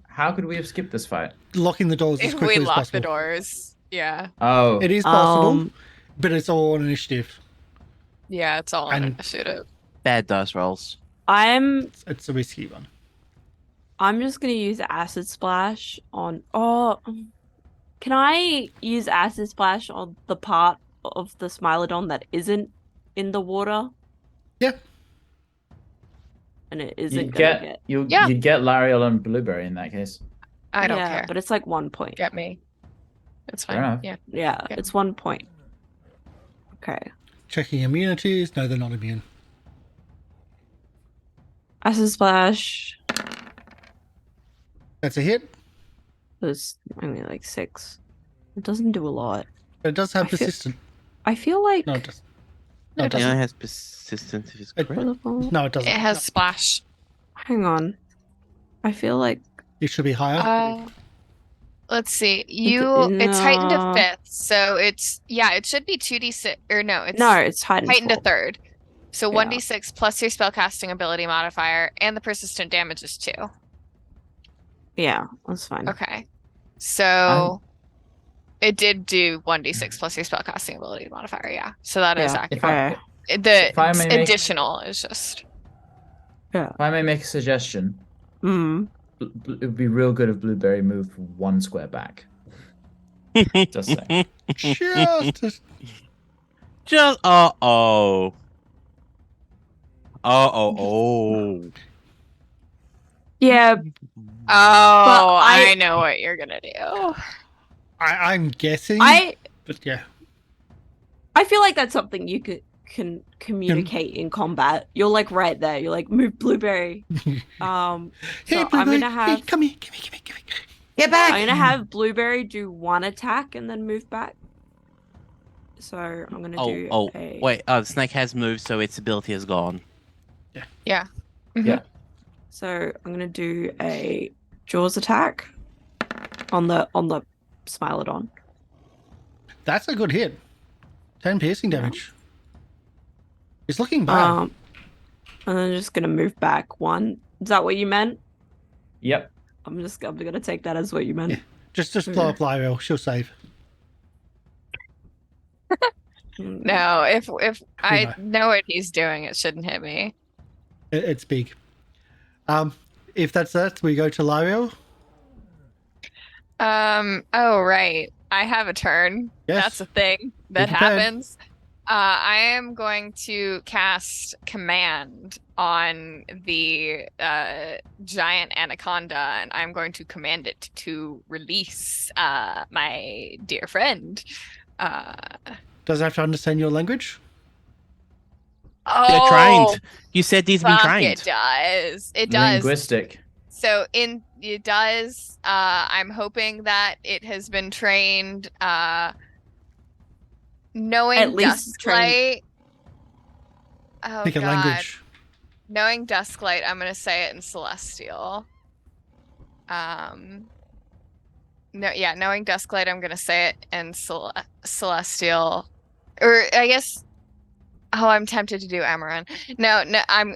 [SPEAKER 2] How could we have skipped this fight?
[SPEAKER 1] Locking the doors as
[SPEAKER 5] If
[SPEAKER 1] quickly
[SPEAKER 5] we
[SPEAKER 1] as
[SPEAKER 5] lock
[SPEAKER 1] possible.
[SPEAKER 5] the doors. Yeah.
[SPEAKER 2] Oh,
[SPEAKER 1] It is possible,
[SPEAKER 6] Um,
[SPEAKER 1] but it's all on initiative.
[SPEAKER 5] Yeah, it's all on
[SPEAKER 1] And-
[SPEAKER 5] initiative.
[SPEAKER 3] Bad dice rolls.
[SPEAKER 1] It's a risky one.
[SPEAKER 6] I'm just gonna use acid splash on. Oh, can I use acid splash on the part of the Smilodon that isn't in the water?
[SPEAKER 1] Yeah.
[SPEAKER 6] And it isn't
[SPEAKER 2] you'd
[SPEAKER 6] gonna
[SPEAKER 2] get
[SPEAKER 6] get.
[SPEAKER 2] you'd get Lieriel and Blueberry in that case.
[SPEAKER 5] I don't
[SPEAKER 6] Yeah,
[SPEAKER 5] care.
[SPEAKER 6] but it's like 1 point.
[SPEAKER 5] Get me. It's
[SPEAKER 2] Fair
[SPEAKER 5] fine.
[SPEAKER 2] enough.
[SPEAKER 5] Yeah.
[SPEAKER 6] Yeah,
[SPEAKER 5] Yeah.
[SPEAKER 6] it's 1 point. Okay.
[SPEAKER 1] Checking immunities. No, they're not immune.
[SPEAKER 6] Acid splash.
[SPEAKER 1] That's a hit.
[SPEAKER 6] There's only like 6. It doesn't do a lot.
[SPEAKER 1] But it does have
[SPEAKER 6] I feel-
[SPEAKER 1] persistent.
[SPEAKER 6] I feel like.
[SPEAKER 1] No, it doesn't.
[SPEAKER 5] No, it
[SPEAKER 1] it
[SPEAKER 3] It
[SPEAKER 1] doesn't.
[SPEAKER 3] only has persistence if it's
[SPEAKER 1] It-
[SPEAKER 3] correct.
[SPEAKER 1] No, it doesn't.
[SPEAKER 5] It has splash.
[SPEAKER 6] Hang on. I feel like.
[SPEAKER 1] It should be higher.
[SPEAKER 5] Let's see.
[SPEAKER 6] It's-
[SPEAKER 5] It's heightened to
[SPEAKER 6] no.
[SPEAKER 5] 5th, so it should be 2d6 or no, it's
[SPEAKER 6] No, it's heightened.
[SPEAKER 5] heightened to
[SPEAKER 6] 4.
[SPEAKER 5] 3rd. So
[SPEAKER 6] Yeah.
[SPEAKER 5] 1d6 plus your spellcasting ability modifier, and the persistent damage is 2.
[SPEAKER 6] Yeah, that's fine.
[SPEAKER 5] Okay. So it did do 1d6 plus your spellcasting ability modifier, yeah. So that is
[SPEAKER 6] Yeah,
[SPEAKER 5] accurate.
[SPEAKER 2] If I may make-
[SPEAKER 5] Additional is just
[SPEAKER 6] Yeah.
[SPEAKER 2] If I may make a suggestion,
[SPEAKER 6] Mm.
[SPEAKER 2] it would be real good if Blueberry moved 1 square back. Just saying.
[SPEAKER 1] Just
[SPEAKER 3] Just oh.
[SPEAKER 6] Yeah,
[SPEAKER 5] I know what you're gonna do.
[SPEAKER 1] I'm guessing. But yeah.
[SPEAKER 6] I feel like that's something you can communicate in combat. You're like right there. You're like move Blueberry.
[SPEAKER 1] Hey,
[SPEAKER 6] So I'm
[SPEAKER 1] Blueberry,
[SPEAKER 6] gonna have
[SPEAKER 1] hey, come here.
[SPEAKER 3] Get back!
[SPEAKER 6] I'm gonna have Blueberry do 1 attack and then move back. So I'm gonna do a...
[SPEAKER 3] Wait. Oh, the snake has moved, so its ability is gone.
[SPEAKER 5] Yeah.
[SPEAKER 2] Yeah.
[SPEAKER 6] So I'm gonna do a Jaws attack on the Smilodon.
[SPEAKER 1] That's a good hit. 10 piercing damage. It's looking bad.
[SPEAKER 6] And then just gonna move back 1. Is that what you meant?
[SPEAKER 2] Yep.
[SPEAKER 6] I'm gonna take that as what you meant.
[SPEAKER 1] Yeah. Just blow up Lieriel. She'll save.
[SPEAKER 5] No, if I
[SPEAKER 1] know.
[SPEAKER 5] know what he's doing, it shouldn't hit me.
[SPEAKER 1] It's big. If that's that, we go to Lieriel.
[SPEAKER 5] Oh right. I have a turn.
[SPEAKER 1] Yes.
[SPEAKER 5] That's a thing that
[SPEAKER 1] prepared.
[SPEAKER 5] happens. I am going to cast command on the giant anaconda, and I'm going to command it to release my dear friend.
[SPEAKER 1] Does it have to understand your language?
[SPEAKER 3] They're
[SPEAKER 5] Oh,
[SPEAKER 3] trained. You said these have been
[SPEAKER 5] fuck,
[SPEAKER 3] trained.
[SPEAKER 5] it does. It does.
[SPEAKER 2] Linguistic.
[SPEAKER 5] So it does. I'm hoping that it has been trained. Knowing
[SPEAKER 6] At least
[SPEAKER 5] Dusklight. Oh
[SPEAKER 1] Pick a
[SPEAKER 5] God.
[SPEAKER 1] language.
[SPEAKER 5] Knowing Dusklight, I'm gonna say it in Celestial. Knowing Dusklight, I'm gonna say it in Celestial. Or I guess. Oh, I'm tempted to do Amaran. No,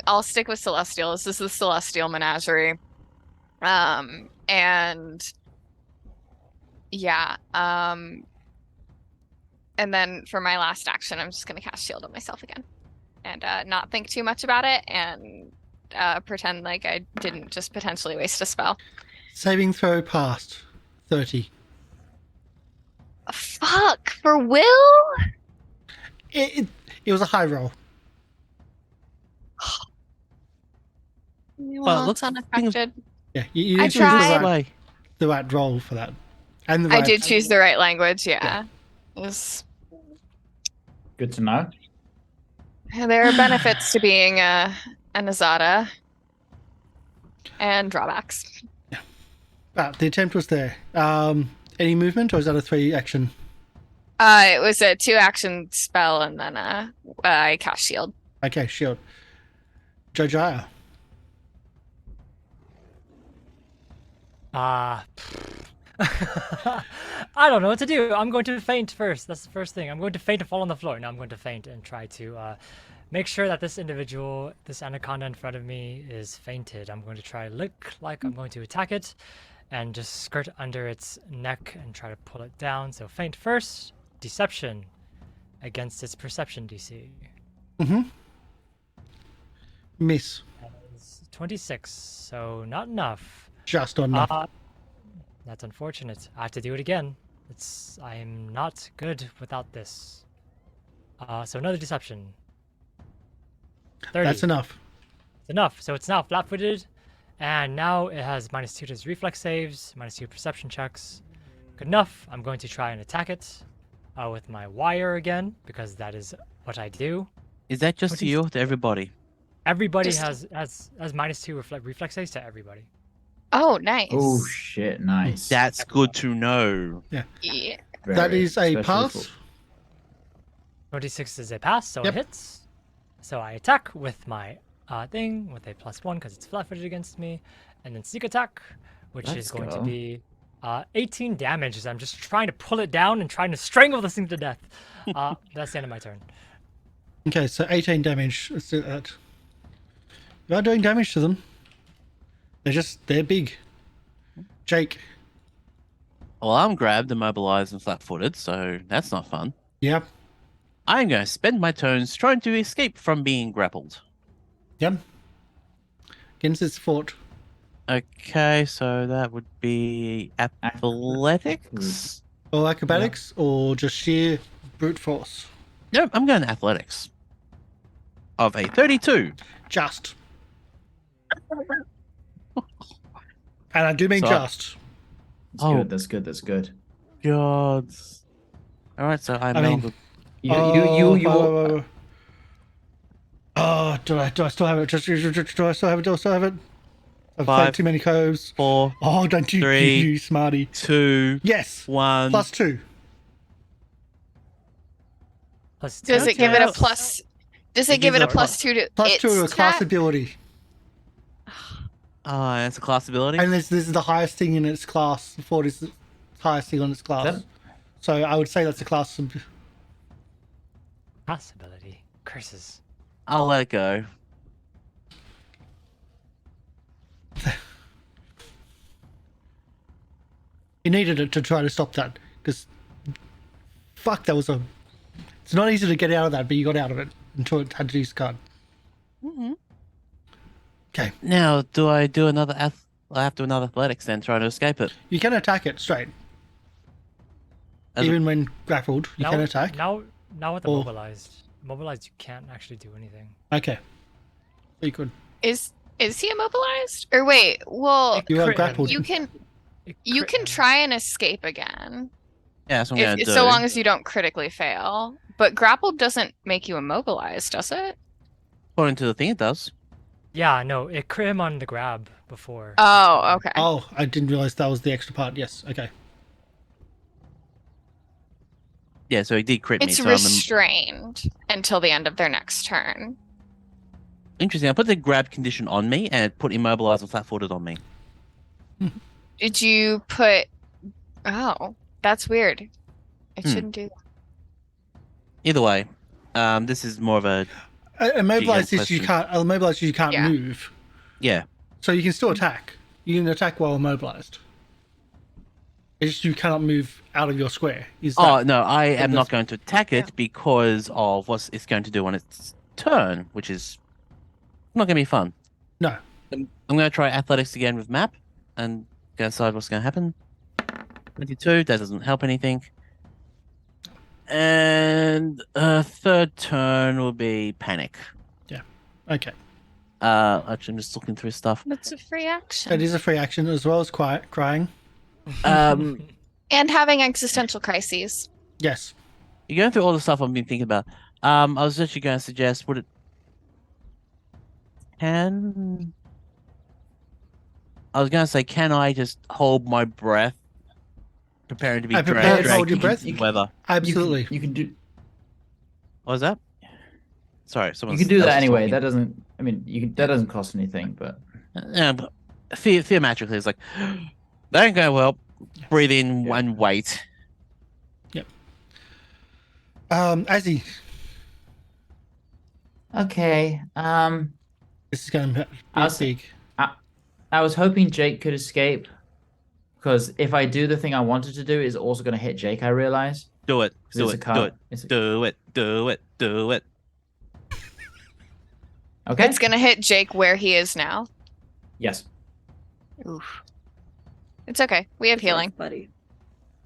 [SPEAKER 5] I'll stick with Celestial. This is the Celestial Menagerie. And yeah. And then for my last action, I'm just gonna cast Shield on myself again, and not think too much about it, and pretend like I didn't just potentially waste a spell.
[SPEAKER 1] Saving throw passed. 30.
[SPEAKER 5] Fuck, for Will?
[SPEAKER 1] It was a high roll.
[SPEAKER 5] Well,
[SPEAKER 3] look,
[SPEAKER 5] it's unaffected.
[SPEAKER 1] Yeah, you
[SPEAKER 5] I
[SPEAKER 1] choose
[SPEAKER 5] tried.
[SPEAKER 1] the right roll for that. And the
[SPEAKER 5] I
[SPEAKER 1] right,
[SPEAKER 5] did choose the right language, yeah.
[SPEAKER 2] Good to know.
[SPEAKER 5] There are benefits to being an Azada. And drawbacks.
[SPEAKER 1] But the attempt was there. Any movement, or is that a 3 action?
[SPEAKER 5] It was a 2-action spell, and then I cast Shield.
[SPEAKER 1] Okay, shield. Jojyre.
[SPEAKER 4] I don't know what to do. I'm going to faint first. That's the first thing. I'm going to faint and fall on the floor. Now I'm going to faint and try to make sure that this individual, this anaconda in front of me, is fainted. I'm going to try to look like I'm going to attack it and just skirt under its neck and try to pull it down. So faint first, deception against its perception DC.
[SPEAKER 1] Mm-hmm. Miss.
[SPEAKER 4] That is 26, so not enough.
[SPEAKER 1] Just on enough.
[SPEAKER 4] That's unfortunate. I have to do it again. I'm not good without this. So another deception. 30.
[SPEAKER 1] That's enough.
[SPEAKER 4] It's enough. So it's now flat-footed, and now it has -2 to its reflex saves, -2 perception checks. Good enough. I'm going to try and attack it with my wire again, because that is what I do.
[SPEAKER 3] Is that just to you or to everybody?
[SPEAKER 4] Everybody
[SPEAKER 5] Just-
[SPEAKER 4] has -2 reflex saves to everybody.
[SPEAKER 5] Oh, nice.
[SPEAKER 2] Oh shit! Nice.
[SPEAKER 3] That's good to know.
[SPEAKER 5] Yeah.
[SPEAKER 1] That
[SPEAKER 2] Very,
[SPEAKER 1] is a
[SPEAKER 2] especially
[SPEAKER 1] pass.
[SPEAKER 4] 26 is a pass, so
[SPEAKER 1] Yep.
[SPEAKER 4] it hits. So I attack with my thing with a +1 because it's flat-footed against me, and then sneak attack, which
[SPEAKER 2] Let's
[SPEAKER 4] is going
[SPEAKER 2] go.
[SPEAKER 4] to be 18 damage as I'm just trying to pull it down and trying to strangle this thing to death. That's the end of my turn.
[SPEAKER 1] Okay, so 18 damage. Let's do that. You are doing damage to them. They're big. Jake.
[SPEAKER 3] Well, I'm grabbed, immobilized, and flat-footed, so that's not fun.
[SPEAKER 1] Yep.
[SPEAKER 3] I'm going to spend my turns trying to escape from being grappled.
[SPEAKER 1] Yep. Against its fort.
[SPEAKER 3] Okay, so that would be athletics.
[SPEAKER 1] Or acrobatics, or just sheer brute force.
[SPEAKER 3] Nope, I'm going athletics. Of a 32.
[SPEAKER 1] Just. And I do mean
[SPEAKER 3] So-
[SPEAKER 1] just.
[SPEAKER 2] That's
[SPEAKER 3] Oh.
[SPEAKER 2] good. That's good. That's good.
[SPEAKER 3] God. Alright, so I
[SPEAKER 1] mean-
[SPEAKER 3] melded.
[SPEAKER 2] You.
[SPEAKER 1] Oh, do I still have it? Do I still have it? Do I still have it? I've
[SPEAKER 3] Five.
[SPEAKER 1] played too many coves.
[SPEAKER 3] 4,
[SPEAKER 1] Oh, don't you,
[SPEAKER 3] 3,
[SPEAKER 1] you smarty.
[SPEAKER 3] 2,
[SPEAKER 1] Yes.
[SPEAKER 3] 1.
[SPEAKER 1] +2.
[SPEAKER 4] +2
[SPEAKER 5] Does it
[SPEAKER 4] to
[SPEAKER 5] give it a
[SPEAKER 4] its-
[SPEAKER 5] plus? Does it
[SPEAKER 3] It
[SPEAKER 5] give it a
[SPEAKER 3] gives it a
[SPEAKER 5] +2 to
[SPEAKER 1] +2
[SPEAKER 5] its
[SPEAKER 1] to a class
[SPEAKER 5] attack?
[SPEAKER 1] ability.
[SPEAKER 3] That's a class ability.
[SPEAKER 1] And this is the highest thing in its class. The fort is the highest thing on its class.
[SPEAKER 2] That-
[SPEAKER 1] So I would say that's a class.
[SPEAKER 4] Possibility. Curses.
[SPEAKER 3] I'll let it go.
[SPEAKER 1] You needed it to try to stop that. Because, fuck, that was a... It's not easy to get out of that, but you got out of it until it had to use the card.
[SPEAKER 3] Mm-hmm.
[SPEAKER 1] Okay.
[SPEAKER 3] Now, do I do another I have to do another athletics then, trying to escape it.
[SPEAKER 1] You can attack it straight.
[SPEAKER 3] As a-
[SPEAKER 1] Even when grappled, you can attack.
[SPEAKER 4] Now with the
[SPEAKER 1] Or-
[SPEAKER 4] mobilized, you can't actually do anything.
[SPEAKER 1] Okay. You could.
[SPEAKER 5] Is he immobilized? Or wait, well,
[SPEAKER 1] You are
[SPEAKER 4] Crit
[SPEAKER 1] grappled.
[SPEAKER 5] you can
[SPEAKER 4] It
[SPEAKER 5] you
[SPEAKER 4] crit
[SPEAKER 5] can
[SPEAKER 4] him.
[SPEAKER 5] try and escape again.
[SPEAKER 3] Yeah, that's what I'm gonna do.
[SPEAKER 5] So long as you don't critically fail. But grappled doesn't make you immobilized, does it?
[SPEAKER 3] According to the thing, it does.
[SPEAKER 4] Yeah, no, it crit him on the grab before.
[SPEAKER 5] Oh, okay.
[SPEAKER 1] Oh, I didn't realize that was the extra part. Yes. Okay.
[SPEAKER 3] Yeah, so he did crit me.
[SPEAKER 5] It's
[SPEAKER 3] So
[SPEAKER 5] restrained until the end of their next turn.
[SPEAKER 3] interesting. I put the grab condition on me and it put immobilized and flat-footed on me.
[SPEAKER 5] Did you put... Oh, that's weird. It shouldn't do that.
[SPEAKER 3] Either way, this is more of a
[SPEAKER 1] Immobilized is you
[SPEAKER 3] question.
[SPEAKER 1] can't. Immobilized is you can't
[SPEAKER 5] Yeah.
[SPEAKER 1] move,
[SPEAKER 3] yeah.
[SPEAKER 1] so you can still attack. You can attack while immobilized. It's just you cannot move out of your square. Is that...
[SPEAKER 3] Oh no, I am
[SPEAKER 1] that's-
[SPEAKER 3] not going to attack it
[SPEAKER 5] Yeah.
[SPEAKER 3] because of what it's going to do on its turn, which is not going to be fun.
[SPEAKER 1] No.
[SPEAKER 3] I'm going to try athletics again with map and go decide what's going to happen. 22, that doesn't help anything. And third turn will be panic.
[SPEAKER 1] Okay.
[SPEAKER 3] Actually, I'm just looking through stuff.
[SPEAKER 5] That's a free action.
[SPEAKER 1] It is a free action as well as crying.
[SPEAKER 3] Um,
[SPEAKER 5] And having existential crises.
[SPEAKER 1] Yes.
[SPEAKER 3] You're going through all the stuff I've been thinking about. I was actually going to suggest, would it can I was going to say, can I just hold my breath, preparing to be
[SPEAKER 1] I prepare to
[SPEAKER 3] dragged
[SPEAKER 1] hold your
[SPEAKER 3] into
[SPEAKER 1] breath?
[SPEAKER 3] the weather?
[SPEAKER 1] Absolutely.
[SPEAKER 2] You can do.
[SPEAKER 3] What was that? Sorry, someone.
[SPEAKER 2] You can do that anyway. That doesn't. I mean, you can, that doesn't cost anything, but
[SPEAKER 3] Yeah, but theoretically, it's like that ain't gonna help. Breathe in and wait.
[SPEAKER 1] Azzy,
[SPEAKER 2] okay.
[SPEAKER 1] this is going to be
[SPEAKER 2] I was-
[SPEAKER 1] big.
[SPEAKER 2] I was hoping Jake could escape, because if I do the thing I wanted to do, it's also going to hit Jake. I realize.
[SPEAKER 3] Do it.
[SPEAKER 2] 'Cause
[SPEAKER 3] Do
[SPEAKER 2] it's
[SPEAKER 3] it.
[SPEAKER 2] a
[SPEAKER 3] Do
[SPEAKER 2] card-
[SPEAKER 3] it.
[SPEAKER 2] it's a-
[SPEAKER 3] Do it. Do it. Do it.
[SPEAKER 2] Okay.
[SPEAKER 5] It's gonna hit Jake where he is now.
[SPEAKER 2] Yes.
[SPEAKER 5] Oof. It's okay. We have healing.
[SPEAKER 6] buddy.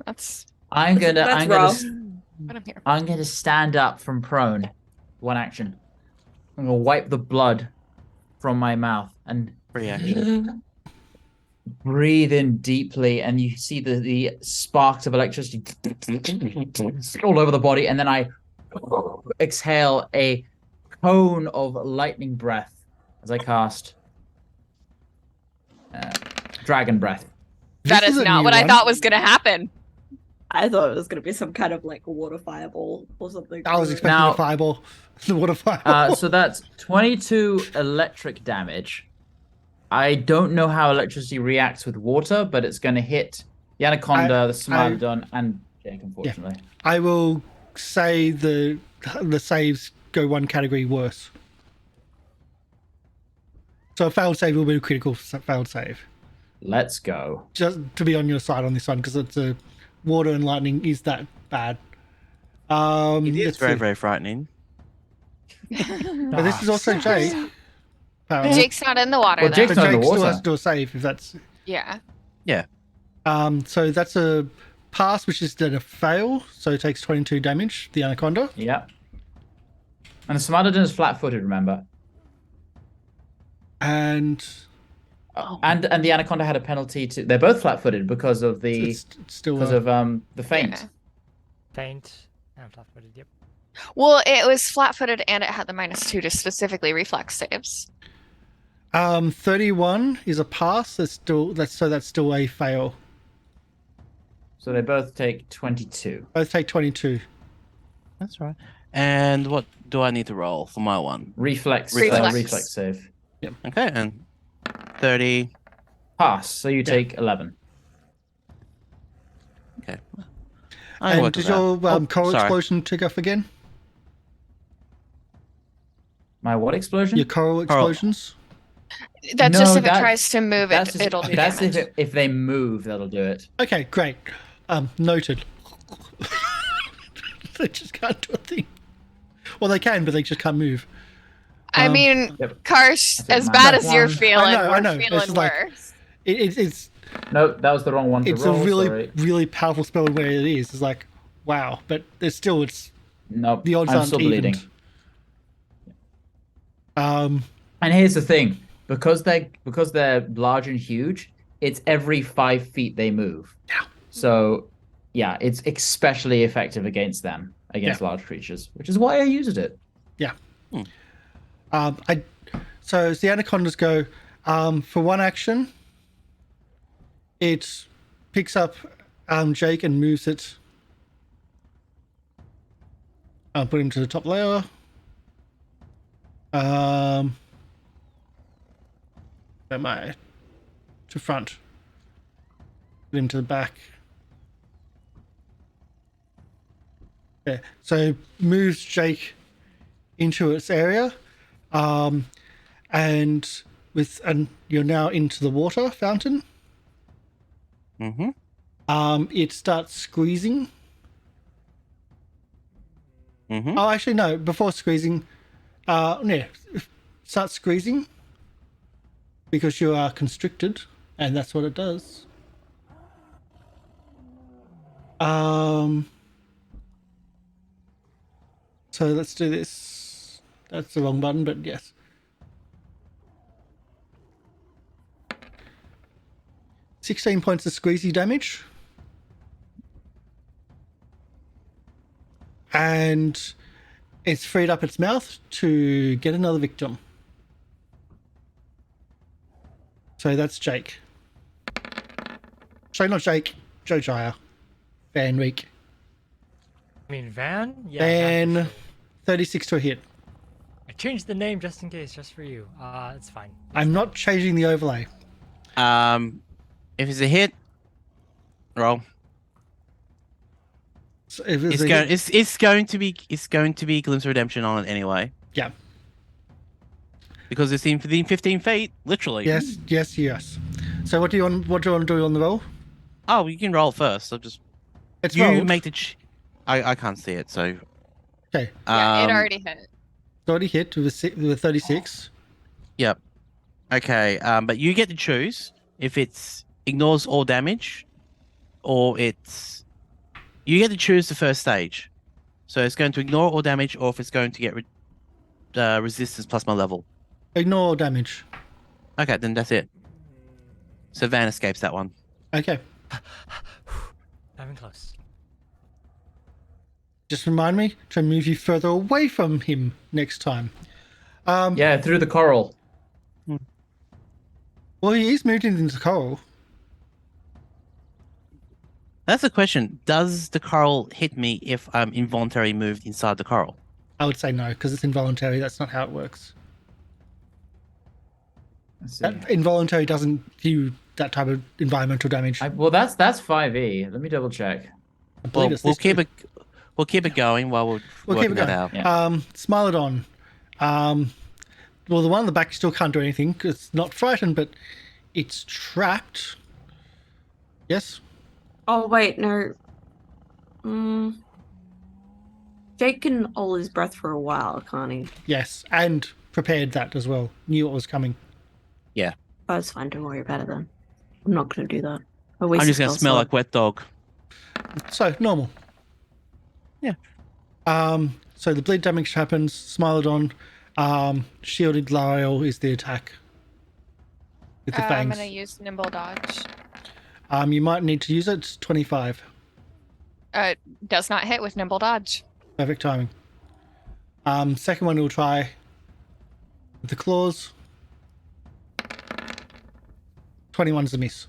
[SPEAKER 5] That's
[SPEAKER 2] I'm gonna.
[SPEAKER 6] That's
[SPEAKER 2] I'm gonna.
[SPEAKER 6] rough.
[SPEAKER 5] what I'm here.
[SPEAKER 2] I'm gonna stand up from prone. One action. I'm gonna wipe the blood from my mouth and
[SPEAKER 3] Free action.
[SPEAKER 2] breathe in deeply, and you see the sparks of electricity all over the body, and then I exhale a cone of lightning breath as I cast dragon breath.
[SPEAKER 5] That
[SPEAKER 1] This
[SPEAKER 5] is
[SPEAKER 1] a
[SPEAKER 5] not
[SPEAKER 1] new
[SPEAKER 5] what I
[SPEAKER 1] one.
[SPEAKER 5] thought was gonna happen.
[SPEAKER 6] I thought it was gonna be some kind of like water fireball or something.
[SPEAKER 1] I was expecting
[SPEAKER 2] Now-
[SPEAKER 1] a fireball. The water fireball.
[SPEAKER 2] So that's 22 electric damage. I don't know how electricity reacts with water, but it's going to hit the Anaconda, the Smilodon, and Jake, unfortunately.
[SPEAKER 1] I will say the saves go one category worse. So a failed save will be a critical failed save.
[SPEAKER 2] Let's go.
[SPEAKER 1] Just to be on your side on this one, because it's a water and lightning is that bad.
[SPEAKER 3] It is
[SPEAKER 1] let's
[SPEAKER 3] very,
[SPEAKER 1] see.
[SPEAKER 3] very frightening.
[SPEAKER 1] But this is also Jake. apparently.
[SPEAKER 5] Jake's not in the water
[SPEAKER 2] Well,
[SPEAKER 5] though.
[SPEAKER 2] Jake's
[SPEAKER 1] But
[SPEAKER 2] not in
[SPEAKER 1] Jake
[SPEAKER 2] the
[SPEAKER 1] still
[SPEAKER 2] water.
[SPEAKER 1] has to do a save if that's.
[SPEAKER 5] Yeah.
[SPEAKER 1] So that's a pass, which is then a fail. So it takes 22 damage. The Anaconda.
[SPEAKER 2] Yeah. And the Smilodon is flat-footed, remember?
[SPEAKER 1] And
[SPEAKER 2] And the Anaconda had a penalty to. They're both flat-footed because of the
[SPEAKER 1] it's still
[SPEAKER 2] the feint.
[SPEAKER 5] Yeah.
[SPEAKER 4] Faint and flat-footed. Yep.
[SPEAKER 5] Well, it was flat-footed and it had the -2 to specifically reflex saves.
[SPEAKER 1] 31 is a pass. That's still a fail.
[SPEAKER 2] So they both take 22.
[SPEAKER 1] Both take 22.
[SPEAKER 3] That's right. And what do I need to roll for my one?
[SPEAKER 2] Reflex
[SPEAKER 5] Reflex.
[SPEAKER 2] save.
[SPEAKER 3] Okay, and 30.
[SPEAKER 2] Pass. So you take 11.
[SPEAKER 3] Okay. I can
[SPEAKER 1] And
[SPEAKER 3] work
[SPEAKER 1] does
[SPEAKER 3] with that.
[SPEAKER 1] your
[SPEAKER 3] Oh,
[SPEAKER 1] coral
[SPEAKER 3] sorry.
[SPEAKER 1] explosion tick off again?
[SPEAKER 2] My what explosion?
[SPEAKER 1] Your coral explosions?
[SPEAKER 5] That's
[SPEAKER 2] No,
[SPEAKER 5] just if it
[SPEAKER 2] that-
[SPEAKER 5] tries to move
[SPEAKER 2] That's
[SPEAKER 5] it, it'll do
[SPEAKER 2] that's
[SPEAKER 5] damage.
[SPEAKER 2] if they move, that'll do it.
[SPEAKER 1] Okay, great. Noted. They just can't do a thing. Well, they can, but they just can't move.
[SPEAKER 5] I mean,
[SPEAKER 2] Yep.
[SPEAKER 5] Karsh,
[SPEAKER 2] I think
[SPEAKER 5] as
[SPEAKER 2] mine-
[SPEAKER 5] bad
[SPEAKER 2] That
[SPEAKER 5] as you're
[SPEAKER 2] one-
[SPEAKER 5] feeling,
[SPEAKER 1] I
[SPEAKER 5] we're
[SPEAKER 1] know. This
[SPEAKER 5] feeling
[SPEAKER 1] is like-
[SPEAKER 5] worse.
[SPEAKER 1] It's
[SPEAKER 2] No, that was the wrong one to
[SPEAKER 1] it's
[SPEAKER 2] roll.
[SPEAKER 1] a really
[SPEAKER 2] Sorry.
[SPEAKER 1] really powerful spell where it is. It's like wow, but it's
[SPEAKER 2] Nope.
[SPEAKER 1] the odds
[SPEAKER 2] I'm
[SPEAKER 1] aren't
[SPEAKER 2] still
[SPEAKER 1] evened.
[SPEAKER 2] bleeding. And And here's the thing: because they're large and huge, it's every 5 feet they move.
[SPEAKER 1] Yeah.
[SPEAKER 2] So, yeah, it's especially effective against them, against large creatures, which is why I used it.
[SPEAKER 1] Yeah. So as the anacondas go, for one action, it picks up Jake and moves it. I'll put him to the top layer. Am I to front? Put him to the back. Yeah. So moves Jake into its area, and you're now into the water fountain.
[SPEAKER 3] Mm-hmm.
[SPEAKER 1] It starts squeezing.
[SPEAKER 3] Mm-hmm.
[SPEAKER 1] Oh, actually, no. Before squeezing, start squeezing because you are constricted, and that's what it does. So let's do this. That's the wrong button, but yes. $16 points of squeezy damage. And it's freed up its mouth to get another victim. So that's Jake. Sorry, not Jake. Jojyre. Van Reek.
[SPEAKER 4] I mean, Van? Yeah.
[SPEAKER 1] Van,
[SPEAKER 4] Van for sure.
[SPEAKER 1] 36 to a hit.
[SPEAKER 4] I changed the name just in case, just for you. It's fine.
[SPEAKER 1] I'm not changing the overlay.
[SPEAKER 3] If it's a hit, roll.
[SPEAKER 1] So if
[SPEAKER 3] It's going to be Glimpse of Redemption on it anyway.
[SPEAKER 1] Yeah.
[SPEAKER 3] Because it's within 15 feet, literally.
[SPEAKER 1] Yes. So what do you want to do on the roll?
[SPEAKER 3] Oh, you can roll first.
[SPEAKER 1] It's
[SPEAKER 3] you
[SPEAKER 1] rolled.
[SPEAKER 3] make the. I can't see it, so.
[SPEAKER 1] Okay.
[SPEAKER 5] Yeah, it already hit.
[SPEAKER 1] It's already hit with a 36.
[SPEAKER 3] Yep. Okay. But you get to choose if it's ignores all damage, or it's. You get to choose the first stage. So it's going to ignore all damage, or if it's going to get resistance plus my level.
[SPEAKER 1] Ignore damage.
[SPEAKER 3] Okay, then that's it. So Van escapes that one.
[SPEAKER 1] Okay.
[SPEAKER 4] Not even close.
[SPEAKER 1] Just remind me to move you further away from him next time.
[SPEAKER 2] Yeah, through the coral.
[SPEAKER 1] Well, he is moved into the coral.
[SPEAKER 3] That's the question. Does the coral hit me if I'm involuntarily moved inside the coral?
[SPEAKER 1] I would say no, because it's involuntary. That's not how it works.
[SPEAKER 2] Let's see.
[SPEAKER 1] That involuntary doesn't do that type of environmental damage.
[SPEAKER 2] Well, that's 5e. Let me double check.
[SPEAKER 1] I believe
[SPEAKER 3] Well,
[SPEAKER 1] it's this two.
[SPEAKER 3] we'll keep it going while we're
[SPEAKER 1] We'll
[SPEAKER 3] working
[SPEAKER 1] keep it
[SPEAKER 3] that
[SPEAKER 1] going.
[SPEAKER 3] out.
[SPEAKER 2] Yeah.
[SPEAKER 1] Smilodon. Well, the one on the back still can't do anything because it's not frightened, but it's trapped. Yes?
[SPEAKER 6] Oh wait, no. Jake can hold his breath for a while, can't he?
[SPEAKER 1] Yes. And prepared that as well. Knew what was coming.
[SPEAKER 6] Oh, it's fine. Don't worry about it then. I'm not going to do that.
[SPEAKER 3] I'm just going to smell like wet dog.
[SPEAKER 1] So, normal.
[SPEAKER 3] Yeah.
[SPEAKER 1] So the bleed damage happens. Smilodon. Shielded Lieriel is the attack. With the
[SPEAKER 5] I'm
[SPEAKER 1] fangs.
[SPEAKER 5] gonna use nimble dodge.
[SPEAKER 1] You might need to use it. It's 25.
[SPEAKER 5] Does not hit with nimble dodge.
[SPEAKER 1] Perfect timing. Second one we'll try with the claws. 21's a miss.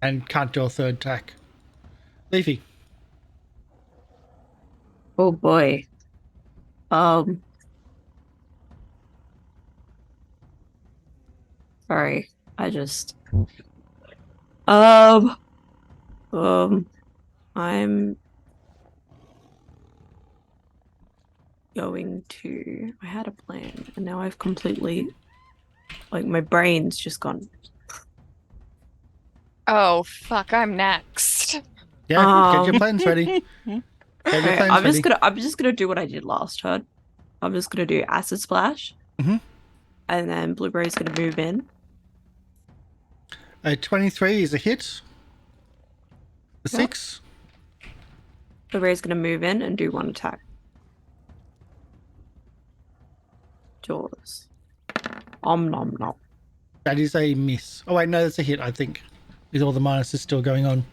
[SPEAKER 1] And can't do a third attack. Leafy.
[SPEAKER 6] Oh boy. Sorry. I just. I'm going to. I had a plan, and now I've completely. Like, my brain's just gone.
[SPEAKER 5] Oh fuck! I'm next.
[SPEAKER 1] Yeah, get your plans ready. Get your
[SPEAKER 6] Okay,
[SPEAKER 1] plans ready.
[SPEAKER 6] I'm just gonna do what I did last turn. I'm just gonna do acid splash.
[SPEAKER 1] Mhm.
[SPEAKER 6] And then Blueberry's gonna move in.
[SPEAKER 1] A 23 is a hit. A
[SPEAKER 6] Yep.
[SPEAKER 1] 6.
[SPEAKER 6] Blueberry's gonna move in and do one attack. yours. Nom nom.
[SPEAKER 1] That is a miss. Oh wait, no, that's a hit, I think. With all the minuses still going on.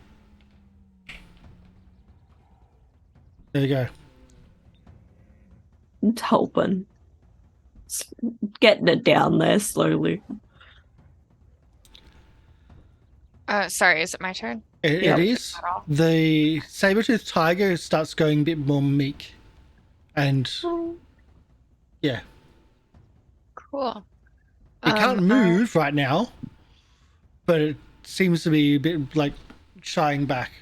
[SPEAKER 1] There you go.
[SPEAKER 6] It's helping. It's getting it down there slowly.
[SPEAKER 5] Sorry, is it my turn?
[SPEAKER 6] Yep.
[SPEAKER 1] It is. The saber-toothed tiger starts going a bit more meek. And yeah.
[SPEAKER 5] Cool.
[SPEAKER 1] It can't move right now, but it seems to be a bit like shying back.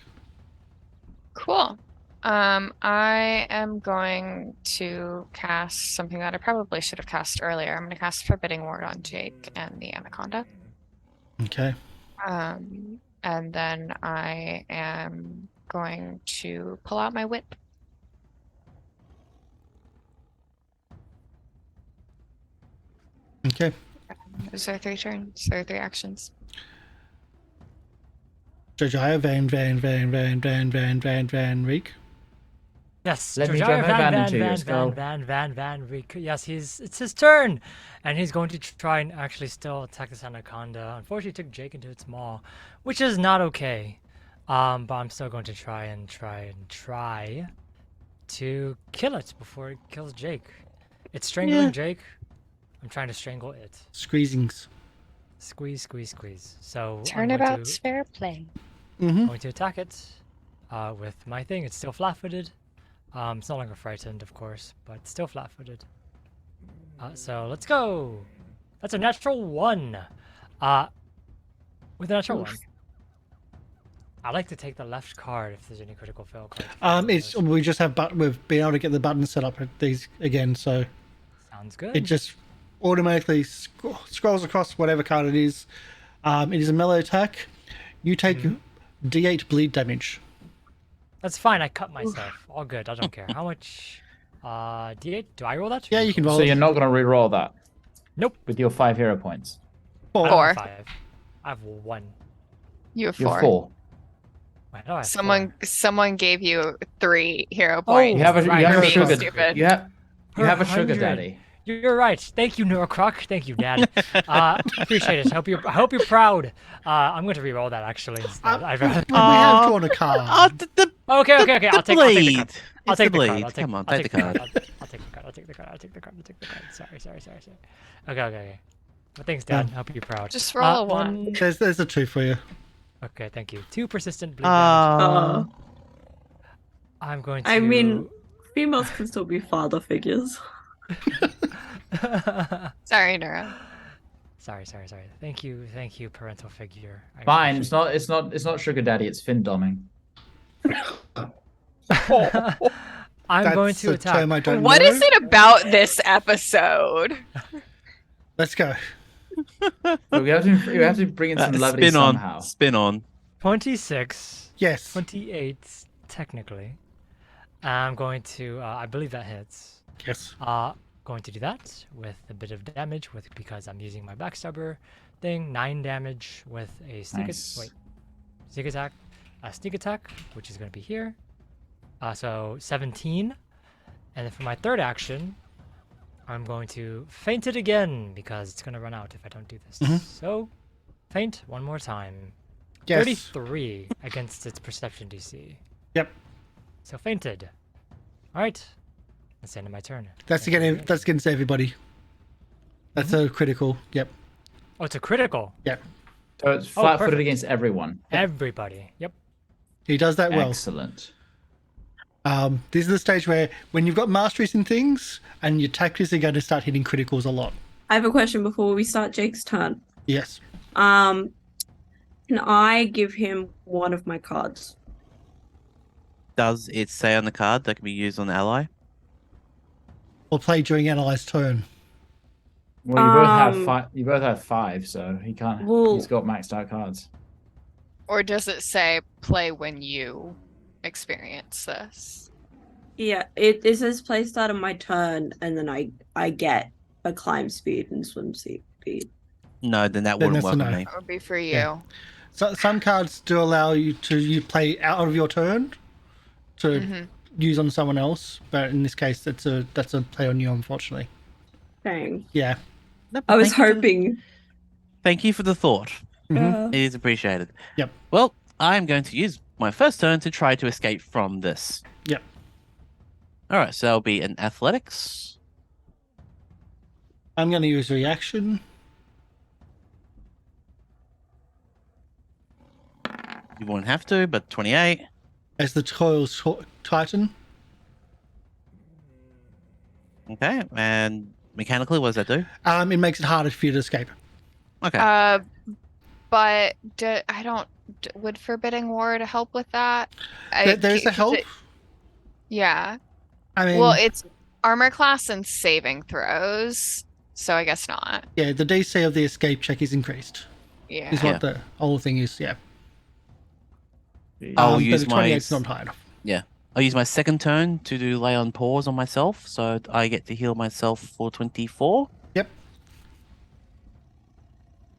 [SPEAKER 5] Cool. I am going to cast something that I probably should have cast earlier. I'm going to cast Forbidding Ward on Jake and the Anaconda.
[SPEAKER 1] Okay.
[SPEAKER 5] And then I am going to pull out my whip.
[SPEAKER 1] Okay.
[SPEAKER 5] Those are 3 turns, or 3 actions.
[SPEAKER 1] Jojyre, Van Reek.
[SPEAKER 4] Yes,
[SPEAKER 2] Let me
[SPEAKER 4] Jojyre,
[SPEAKER 2] drive my van into you, let's go.
[SPEAKER 4] Van Reek. Yes, it's his turn, and he's going to try and actually still attack this anaconda. Unfortunately, he took Jake into its maw, which is not okay. But I'm still going to try to kill it before it kills Jake. It's strangling Jake. I'm trying to strangle it.
[SPEAKER 1] Squeezings.
[SPEAKER 4] Squeeze. So
[SPEAKER 5] Turnabout's fair play.
[SPEAKER 1] Mm-hmm.
[SPEAKER 4] going to attack it with my thing. It's still flat-footed. It's no longer frightened, of course, but still flat-footed. So let's go. That's a natural 1. With a natural 1, I like to take the left card if there's any critical fail cards.
[SPEAKER 1] We just have we've been able to get the button set up at these again, so
[SPEAKER 4] Sounds good.
[SPEAKER 1] it just automatically scrolls across whatever card it is. It is a melee attack. You take D8 bleed damage.
[SPEAKER 4] That's fine. I cut myself. All good. I don't care. How much? D8. Do I roll that?
[SPEAKER 1] Yeah, you can roll.
[SPEAKER 2] So you're not going to re-roll that?
[SPEAKER 4] Nope.
[SPEAKER 2] With your 5 hero points?
[SPEAKER 4] I don't
[SPEAKER 5] 4.
[SPEAKER 4] have 5. I have 1.
[SPEAKER 5] You have
[SPEAKER 2] You're
[SPEAKER 5] 4.
[SPEAKER 2] 4.
[SPEAKER 4] Why do I have
[SPEAKER 5] Someone gave you 3 hero
[SPEAKER 4] Oh,
[SPEAKER 5] points.
[SPEAKER 2] You have a,
[SPEAKER 4] Right,
[SPEAKER 2] you have a
[SPEAKER 5] being
[SPEAKER 2] sugar.
[SPEAKER 5] stupid.
[SPEAKER 2] You have a sugar
[SPEAKER 4] 100.
[SPEAKER 2] daddy.
[SPEAKER 4] You're right. Thank you, Neurocroc. Thank you, Dad. Appreciate it. I hope you're proud. I'm going to re-roll that actually. Instead. I'd rather...
[SPEAKER 1] We have drawn a card.
[SPEAKER 4] Okay. I'll take the card. I'll take the card.
[SPEAKER 3] bleed. Come on, take the card.
[SPEAKER 4] I'll take the card. Sorry. Okay. Well, thanks, Dad. I hope you're proud.
[SPEAKER 5] Just roll a 1.
[SPEAKER 1] There's a 2 for you.
[SPEAKER 4] Okay, thank you. 2 persistent bleed damage. I'm going to...
[SPEAKER 6] I mean, females can still be father figures.
[SPEAKER 5] Sorry, Neuro.
[SPEAKER 4] Sorry. Thank you, parental figure. I
[SPEAKER 2] Fine.
[SPEAKER 4] appreciate
[SPEAKER 2] It's not sugar daddy. It's fin doming.
[SPEAKER 4] I'm going to
[SPEAKER 1] That's a term
[SPEAKER 4] attack.
[SPEAKER 1] I don't
[SPEAKER 5] What
[SPEAKER 1] know.
[SPEAKER 5] is it about this episode?
[SPEAKER 1] Let's go.
[SPEAKER 2] But we have to bring in some levity somehow.
[SPEAKER 3] Spin on.
[SPEAKER 4] 26.
[SPEAKER 1] Yes.
[SPEAKER 4] 28, technically. I'm going to, I believe that hits.
[SPEAKER 1] Yes.
[SPEAKER 4] Going to do that with a bit of damage because I'm using my backstabber thing. 9 damage with a sneak attack. A sneak attack, which is going to be here. So 17. And then for my third action, I'm going to feint it again because it's going to run out if I don't do this. So feint one more time.
[SPEAKER 1] Yes.
[SPEAKER 4] 33 against its perception DC.
[SPEAKER 1] Yep.
[SPEAKER 4] So feinted. All right. That's the end of my turn.
[SPEAKER 1] That's against everybody. That's a critical. Yep.
[SPEAKER 4] Oh, it's a critical.
[SPEAKER 1] Yep.
[SPEAKER 2] So it's flat-footed
[SPEAKER 4] perfect.
[SPEAKER 2] against everyone.
[SPEAKER 4] Everybody. Yep.
[SPEAKER 1] He does that well.
[SPEAKER 2] Excellent.
[SPEAKER 1] This is the stage where when you've got masteries in things and your tactics are going to start hitting criticals a lot.
[SPEAKER 6] I have a question before we start Jake's turn.
[SPEAKER 1] Yes.
[SPEAKER 6] Can I give him one of my cards?
[SPEAKER 3] Does it say on the card that can be used on ally?
[SPEAKER 1] Or play during ally's turn.
[SPEAKER 2] Well, you both have 5. You both have 5, so he can't.
[SPEAKER 6] Well-
[SPEAKER 2] He's got maxed out cards.
[SPEAKER 5] Or does it say play when you experience this?
[SPEAKER 6] Yeah, it says play start on my turn, and then I get a climb speed and swim speed.
[SPEAKER 3] No, then that
[SPEAKER 1] Then
[SPEAKER 3] wouldn't
[SPEAKER 1] that's a
[SPEAKER 3] work on
[SPEAKER 1] no.
[SPEAKER 3] me.
[SPEAKER 5] That would be for you.
[SPEAKER 1] Yeah. So some cards do allow you to play out of your turn to use on someone else, but in this case, that's a play on you, unfortunately.
[SPEAKER 6] Dang.
[SPEAKER 1] Yeah.
[SPEAKER 3] Nope,
[SPEAKER 6] I was
[SPEAKER 3] thank you for-
[SPEAKER 6] hoping.
[SPEAKER 3] Thank you for the thought.
[SPEAKER 1] Mhm.
[SPEAKER 3] It is appreciated.
[SPEAKER 1] Yep.
[SPEAKER 3] Well, I'm going to use my first turn to try to escape from this.
[SPEAKER 1] Yep.
[SPEAKER 3] All right, so that'll be an athletics.
[SPEAKER 1] I'm going to use reaction.
[SPEAKER 3] You won't have to, but 28.
[SPEAKER 1] As the Toil's Titan.
[SPEAKER 3] Okay, and mechanically, what does that do?
[SPEAKER 1] It makes it harder for you to escape.
[SPEAKER 3] Okay.
[SPEAKER 5] But I don't. Would Forbidding Ward help with that?
[SPEAKER 1] There is a help.
[SPEAKER 5] Yeah.
[SPEAKER 1] I mean,
[SPEAKER 5] Well, it's armor class and saving throws, so I guess not.
[SPEAKER 1] yeah, the DC of the escape check is increased.
[SPEAKER 5] Yeah.
[SPEAKER 1] Is what the whole thing is. Yeah.
[SPEAKER 3] I'll
[SPEAKER 1] but
[SPEAKER 3] use
[SPEAKER 1] the
[SPEAKER 3] my
[SPEAKER 1] 28's not high enough.
[SPEAKER 3] I'll use my second turn to do lay on pause on myself, so I get to heal myself for 24.
[SPEAKER 1] Yep.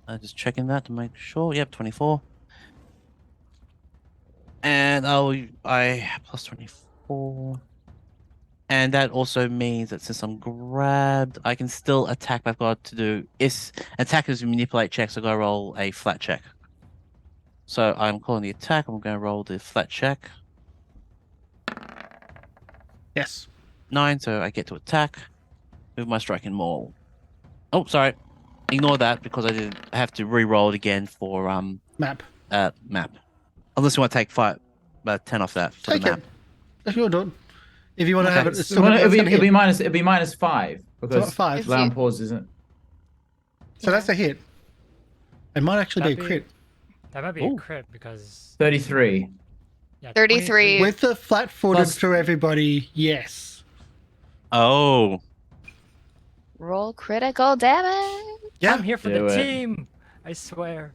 [SPEAKER 3] I'm just checking that to make sure. Yep, 24. And I plus 24. And that also means that since I'm grabbed, I can still attack. But I've got to do attackers manipulate checks. So I got to roll a flat check. So I'm calling the attack. I'm going to roll the flat check.
[SPEAKER 1] Yes.
[SPEAKER 3] 9, so I get to attack with my striking maul. Oh, sorry. Ignore that because I have to re-roll it again for
[SPEAKER 1] Map.
[SPEAKER 3] map. Unless you want to take 10 off that for
[SPEAKER 1] Take
[SPEAKER 3] the map.
[SPEAKER 1] it. If you want to do it. If you want to
[SPEAKER 3] Okay.
[SPEAKER 1] have it, it's
[SPEAKER 2] So
[SPEAKER 1] still gonna
[SPEAKER 2] it'd
[SPEAKER 1] hit.
[SPEAKER 2] be -5 because
[SPEAKER 1] 5.
[SPEAKER 2] lay on pause isn't.
[SPEAKER 1] So that's a hit. It might actually be a
[SPEAKER 4] That'd
[SPEAKER 1] crit.
[SPEAKER 4] That might be
[SPEAKER 3] Ooh.
[SPEAKER 4] a crit because
[SPEAKER 2] 33.
[SPEAKER 4] yeah,
[SPEAKER 5] 33.
[SPEAKER 1] With the flat-footed
[SPEAKER 2] Plus-
[SPEAKER 1] through everybody, yes.
[SPEAKER 3] Oh.
[SPEAKER 5] Roll critical damage,
[SPEAKER 1] Yeah.
[SPEAKER 4] I'm here for
[SPEAKER 2] Do
[SPEAKER 4] the
[SPEAKER 2] it.
[SPEAKER 4] team. I swear.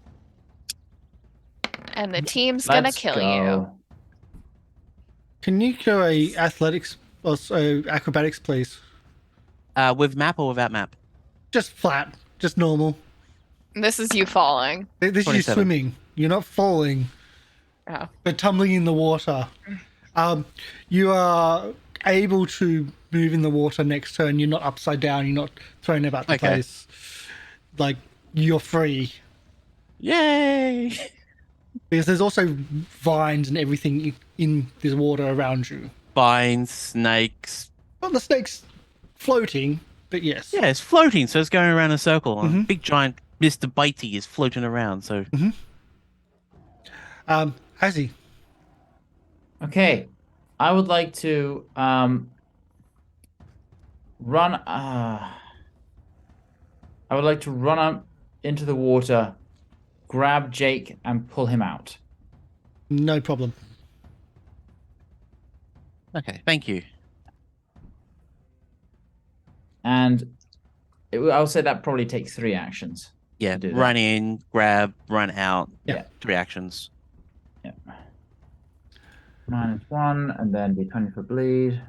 [SPEAKER 5] and the team's gonna
[SPEAKER 2] Let's
[SPEAKER 5] kill
[SPEAKER 2] go.
[SPEAKER 1] Can you do a athletics or acrobatics, please?
[SPEAKER 3] With map or without map?
[SPEAKER 1] Just flat. Just normal.
[SPEAKER 5] you. This is you falling.
[SPEAKER 1] This is you
[SPEAKER 3] 27.
[SPEAKER 1] swimming. You're not falling,
[SPEAKER 5] Oh.
[SPEAKER 1] but tumbling in the water. You are able to move in the water next turn. You're not upside down. You're not thrown about the
[SPEAKER 3] Okay.
[SPEAKER 1] place. Like, you're free.
[SPEAKER 3] Yay!
[SPEAKER 1] Because there's also vines and everything in this water around you.
[SPEAKER 3] Vines, snakes.
[SPEAKER 1] Well, the snake's floating, but yes.
[SPEAKER 3] Yeah, it's floating, so it's going around in a circle.
[SPEAKER 1] Mhm.
[SPEAKER 3] Big giant Mr. Bitey is floating around, so...
[SPEAKER 1] Azzy.
[SPEAKER 2] Okay, I would like to run. I would like to run up into the water, grab Jake, and pull him out.
[SPEAKER 1] No problem.
[SPEAKER 3] Okay, thank you.
[SPEAKER 2] And I'll say that probably takes 3 actions.
[SPEAKER 3] Yeah,
[SPEAKER 2] do that.
[SPEAKER 3] run in, grab, run out.
[SPEAKER 1] Yeah.
[SPEAKER 3] 3 actions.
[SPEAKER 2] Yeah. -1, and then d20 for bleed.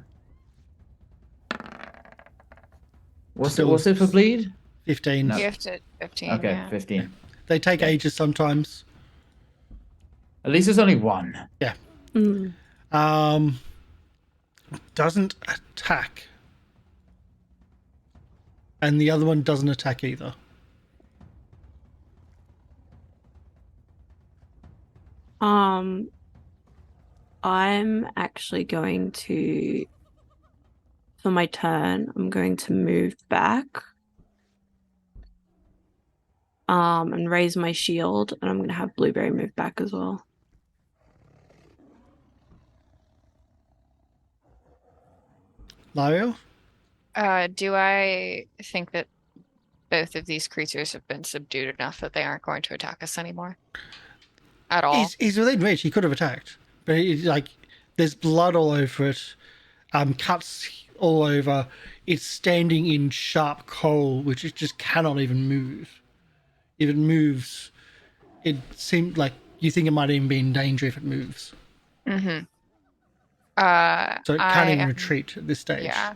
[SPEAKER 2] What's it for bleed?
[SPEAKER 1] 15.
[SPEAKER 2] No.
[SPEAKER 5] You have to 15.
[SPEAKER 2] Okay,
[SPEAKER 5] Yeah.
[SPEAKER 2] 15.
[SPEAKER 1] They take ages sometimes.
[SPEAKER 2] At least it's only 1.
[SPEAKER 6] Mm.
[SPEAKER 1] Doesn't attack. And the other one doesn't attack either.
[SPEAKER 6] I'm actually going to, for my turn, I'm going to move back. And raise my shield, and I'm going to have Blueberry move back as well.
[SPEAKER 1] Lieriel?
[SPEAKER 5] Do I think that both of these creatures have been subdued enough that they aren't going to attack us anymore? At all?
[SPEAKER 1] He's within reach. He could have attacked. But there's blood all over it. Cuts all over. It's standing in sharp coal, which it just cannot even move. If it moves, it seems like you think it might even be in danger if it moves.
[SPEAKER 5] Mm-hmm.
[SPEAKER 1] So it can't even retreat at this stage.
[SPEAKER 5] Yeah.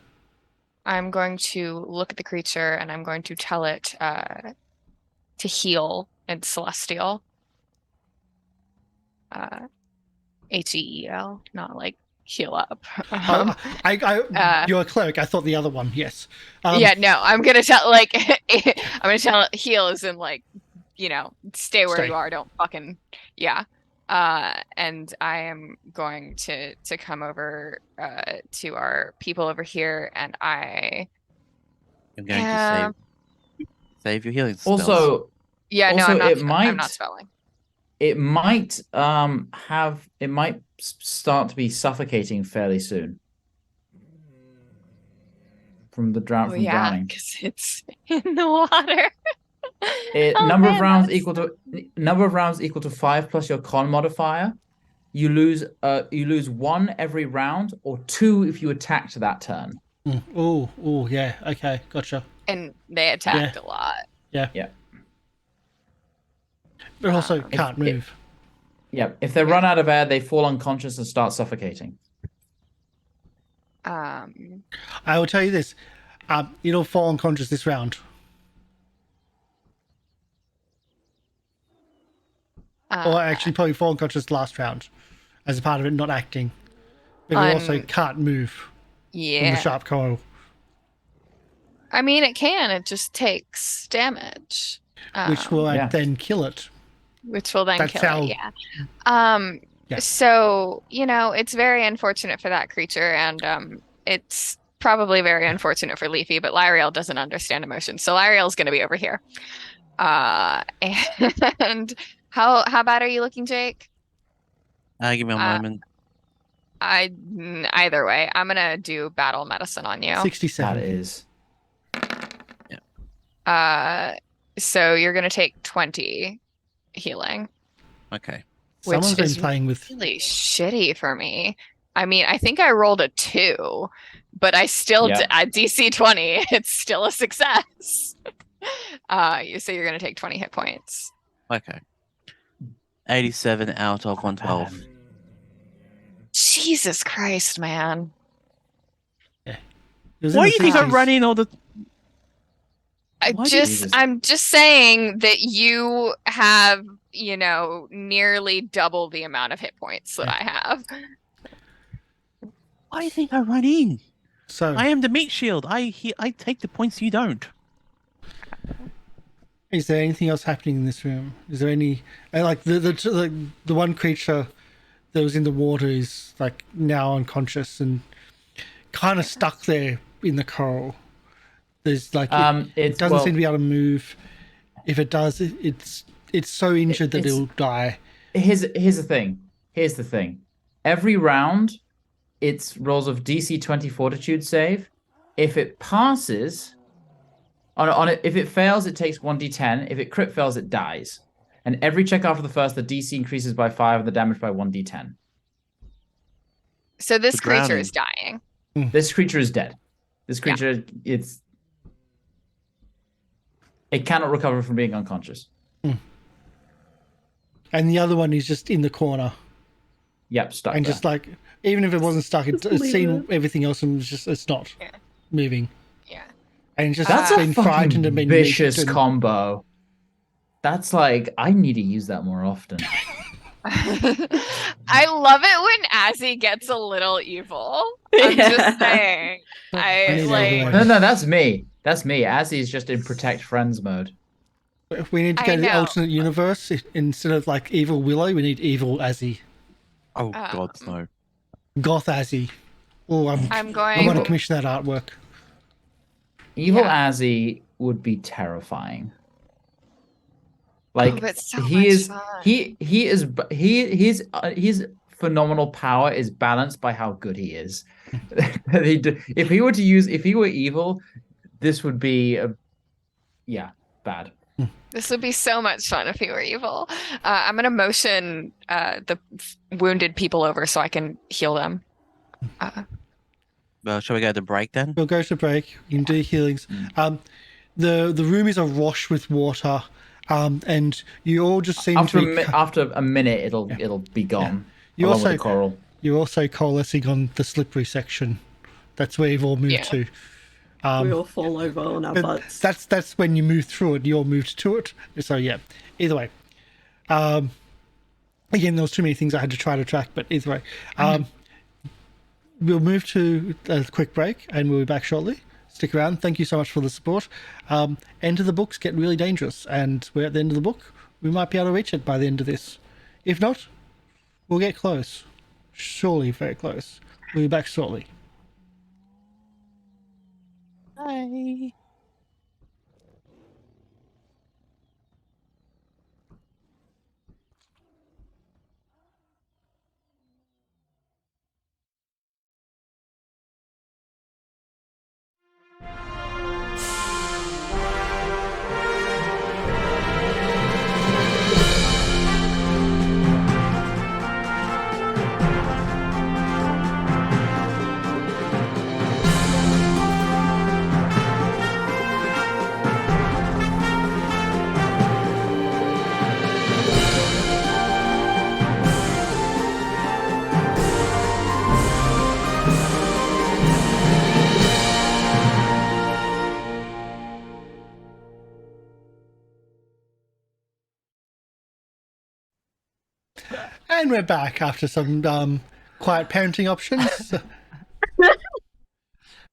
[SPEAKER 5] I'm going to look at the creature and I'm going to tell it to heal in Celestial. H-E-E-L, not like heal up.
[SPEAKER 1] You're a cleric. I thought the other one. Yes.
[SPEAKER 5] Yeah, no, I'm gonna tell heal as in like, stay where
[SPEAKER 1] Stay.
[SPEAKER 5] you are. Don't fucking and I am going to come over to our people over here, and I'm
[SPEAKER 3] going to save your healing spells.
[SPEAKER 2] Also,
[SPEAKER 5] I'm not.
[SPEAKER 2] it might,
[SPEAKER 5] I'm not spelling.
[SPEAKER 2] It might start to be suffocating fairly soon from drowning.
[SPEAKER 5] Because it's in the water.
[SPEAKER 2] Number of rounds equal to 5 plus your con modifier. You lose 1 every round, or 2 if you attacked that turn.
[SPEAKER 1] Oh, yeah. Okay, gotcha.
[SPEAKER 5] And they attacked a lot.
[SPEAKER 1] Yeah. But also can't move.
[SPEAKER 2] If they run out of air, they fall unconscious and start suffocating.
[SPEAKER 1] I will tell you this. It'll fall unconscious this round. Or actually probably fall unconscious last round as a part of it not acting. But it also can't move from the sharp coil.
[SPEAKER 5] I mean, it can. It just takes damage.
[SPEAKER 1] Which will then kill it.
[SPEAKER 5] Which will then kill it,
[SPEAKER 1] Yeah.
[SPEAKER 5] So, it's very unfortunate for that creature, and it's probably very unfortunate for Leafy, but Lieriel doesn't understand emotion. So Lieriel's going to be over here. And how bad are you looking, Jake?
[SPEAKER 3] Give me a moment.
[SPEAKER 5] Either way, I'm going to do battle medicine on you.
[SPEAKER 1] 67.
[SPEAKER 2] That is.
[SPEAKER 5] So you're going to take 20 healing.
[SPEAKER 3] Okay.
[SPEAKER 1] Someone's
[SPEAKER 5] Which
[SPEAKER 1] been
[SPEAKER 5] is
[SPEAKER 1] playing with
[SPEAKER 5] really shitty for me. I mean, I think I rolled a 2, but I still at DC 20, it's still a success. So you're gonna take 20 hit points.
[SPEAKER 3] Okay. 87 out of 112.
[SPEAKER 5] Jesus Christ, man.
[SPEAKER 1] Yeah. It was in
[SPEAKER 3] Why
[SPEAKER 1] the
[SPEAKER 3] do you think I'm
[SPEAKER 1] 60s.
[SPEAKER 3] running all the?
[SPEAKER 5] I'm just saying that you have, nearly double the amount of hit points that I have.
[SPEAKER 3] Why do you think I run in?
[SPEAKER 1] So
[SPEAKER 3] I am the meat shield. I take the points you don't.
[SPEAKER 1] is there anything else happening in this room? Is there any like the one creature that was in the water is like now unconscious and kind of stuck there in the coral. There's like it doesn't seem to be able to move. If it does, it's so injured that it'll die.
[SPEAKER 2] Here's the thing. Every round, it's rolls of DC 20 Fortitude save. If it passes, if it fails, it takes 1d10. If it crit fails, it dies. And every check after the first, the DC increases by 5 and the damage by 1d10.
[SPEAKER 5] So this creature is dying.
[SPEAKER 2] This creature is dead. This creature, it cannot recover from being unconscious.
[SPEAKER 1] And the other one is just in the corner.
[SPEAKER 2] Yep, stuck
[SPEAKER 1] And
[SPEAKER 2] there.
[SPEAKER 1] just like, even if it wasn't stuck, it's seen everything else and it's not moving.
[SPEAKER 5] Yeah.
[SPEAKER 1] And just
[SPEAKER 2] That's
[SPEAKER 1] been
[SPEAKER 2] a
[SPEAKER 1] frightened and
[SPEAKER 2] fucking
[SPEAKER 1] been
[SPEAKER 2] vicious
[SPEAKER 1] and-
[SPEAKER 2] combo. That's like, I need to use that more often.
[SPEAKER 5] I love it when Azzy gets a little evil. I'm just saying.
[SPEAKER 2] No, that's me. That's me. Azzy is just in protect friends mode.
[SPEAKER 1] If we need to go to the alternate universe, instead of like evil Willow, we need evil Azzy.
[SPEAKER 3] Oh God, no.
[SPEAKER 1] Goth Azzy. Oh, I want to commission that artwork.
[SPEAKER 2] Evil Azzy would be terrifying. Like
[SPEAKER 5] but so
[SPEAKER 2] he
[SPEAKER 5] much
[SPEAKER 2] is,
[SPEAKER 5] fun.
[SPEAKER 2] his phenomenal power is balanced by how good he is. If he were evil, this would be bad.
[SPEAKER 5] This would be so much fun if he were evil. I'm going to motion the wounded people over so I can heal them.
[SPEAKER 3] Well, shall we go to break then?
[SPEAKER 1] We'll go to break. You can do healings. The room is awash with water, and you all just seem
[SPEAKER 2] after a minute it'll be gone.
[SPEAKER 1] You
[SPEAKER 2] along
[SPEAKER 1] also
[SPEAKER 2] with the coral.
[SPEAKER 1] You're also coalescing on the slippery section. That's where you've all moved to.
[SPEAKER 6] We all fall over on our butts.
[SPEAKER 1] That's when you move through it. You all moved to it. So yeah. Either way. Again, there was too many things I had to try to track, but either way. we'll move to a quick break and we'll be back shortly. Stick around. Thank you so much for the support. End of the books get really dangerous, and we're at the end of the book. We might be able to reach it by the end of this. If not, we'll get close. Surely very close. We'll be back shortly.
[SPEAKER 3] Bye.
[SPEAKER 1] And we're back after some quiet parenting options.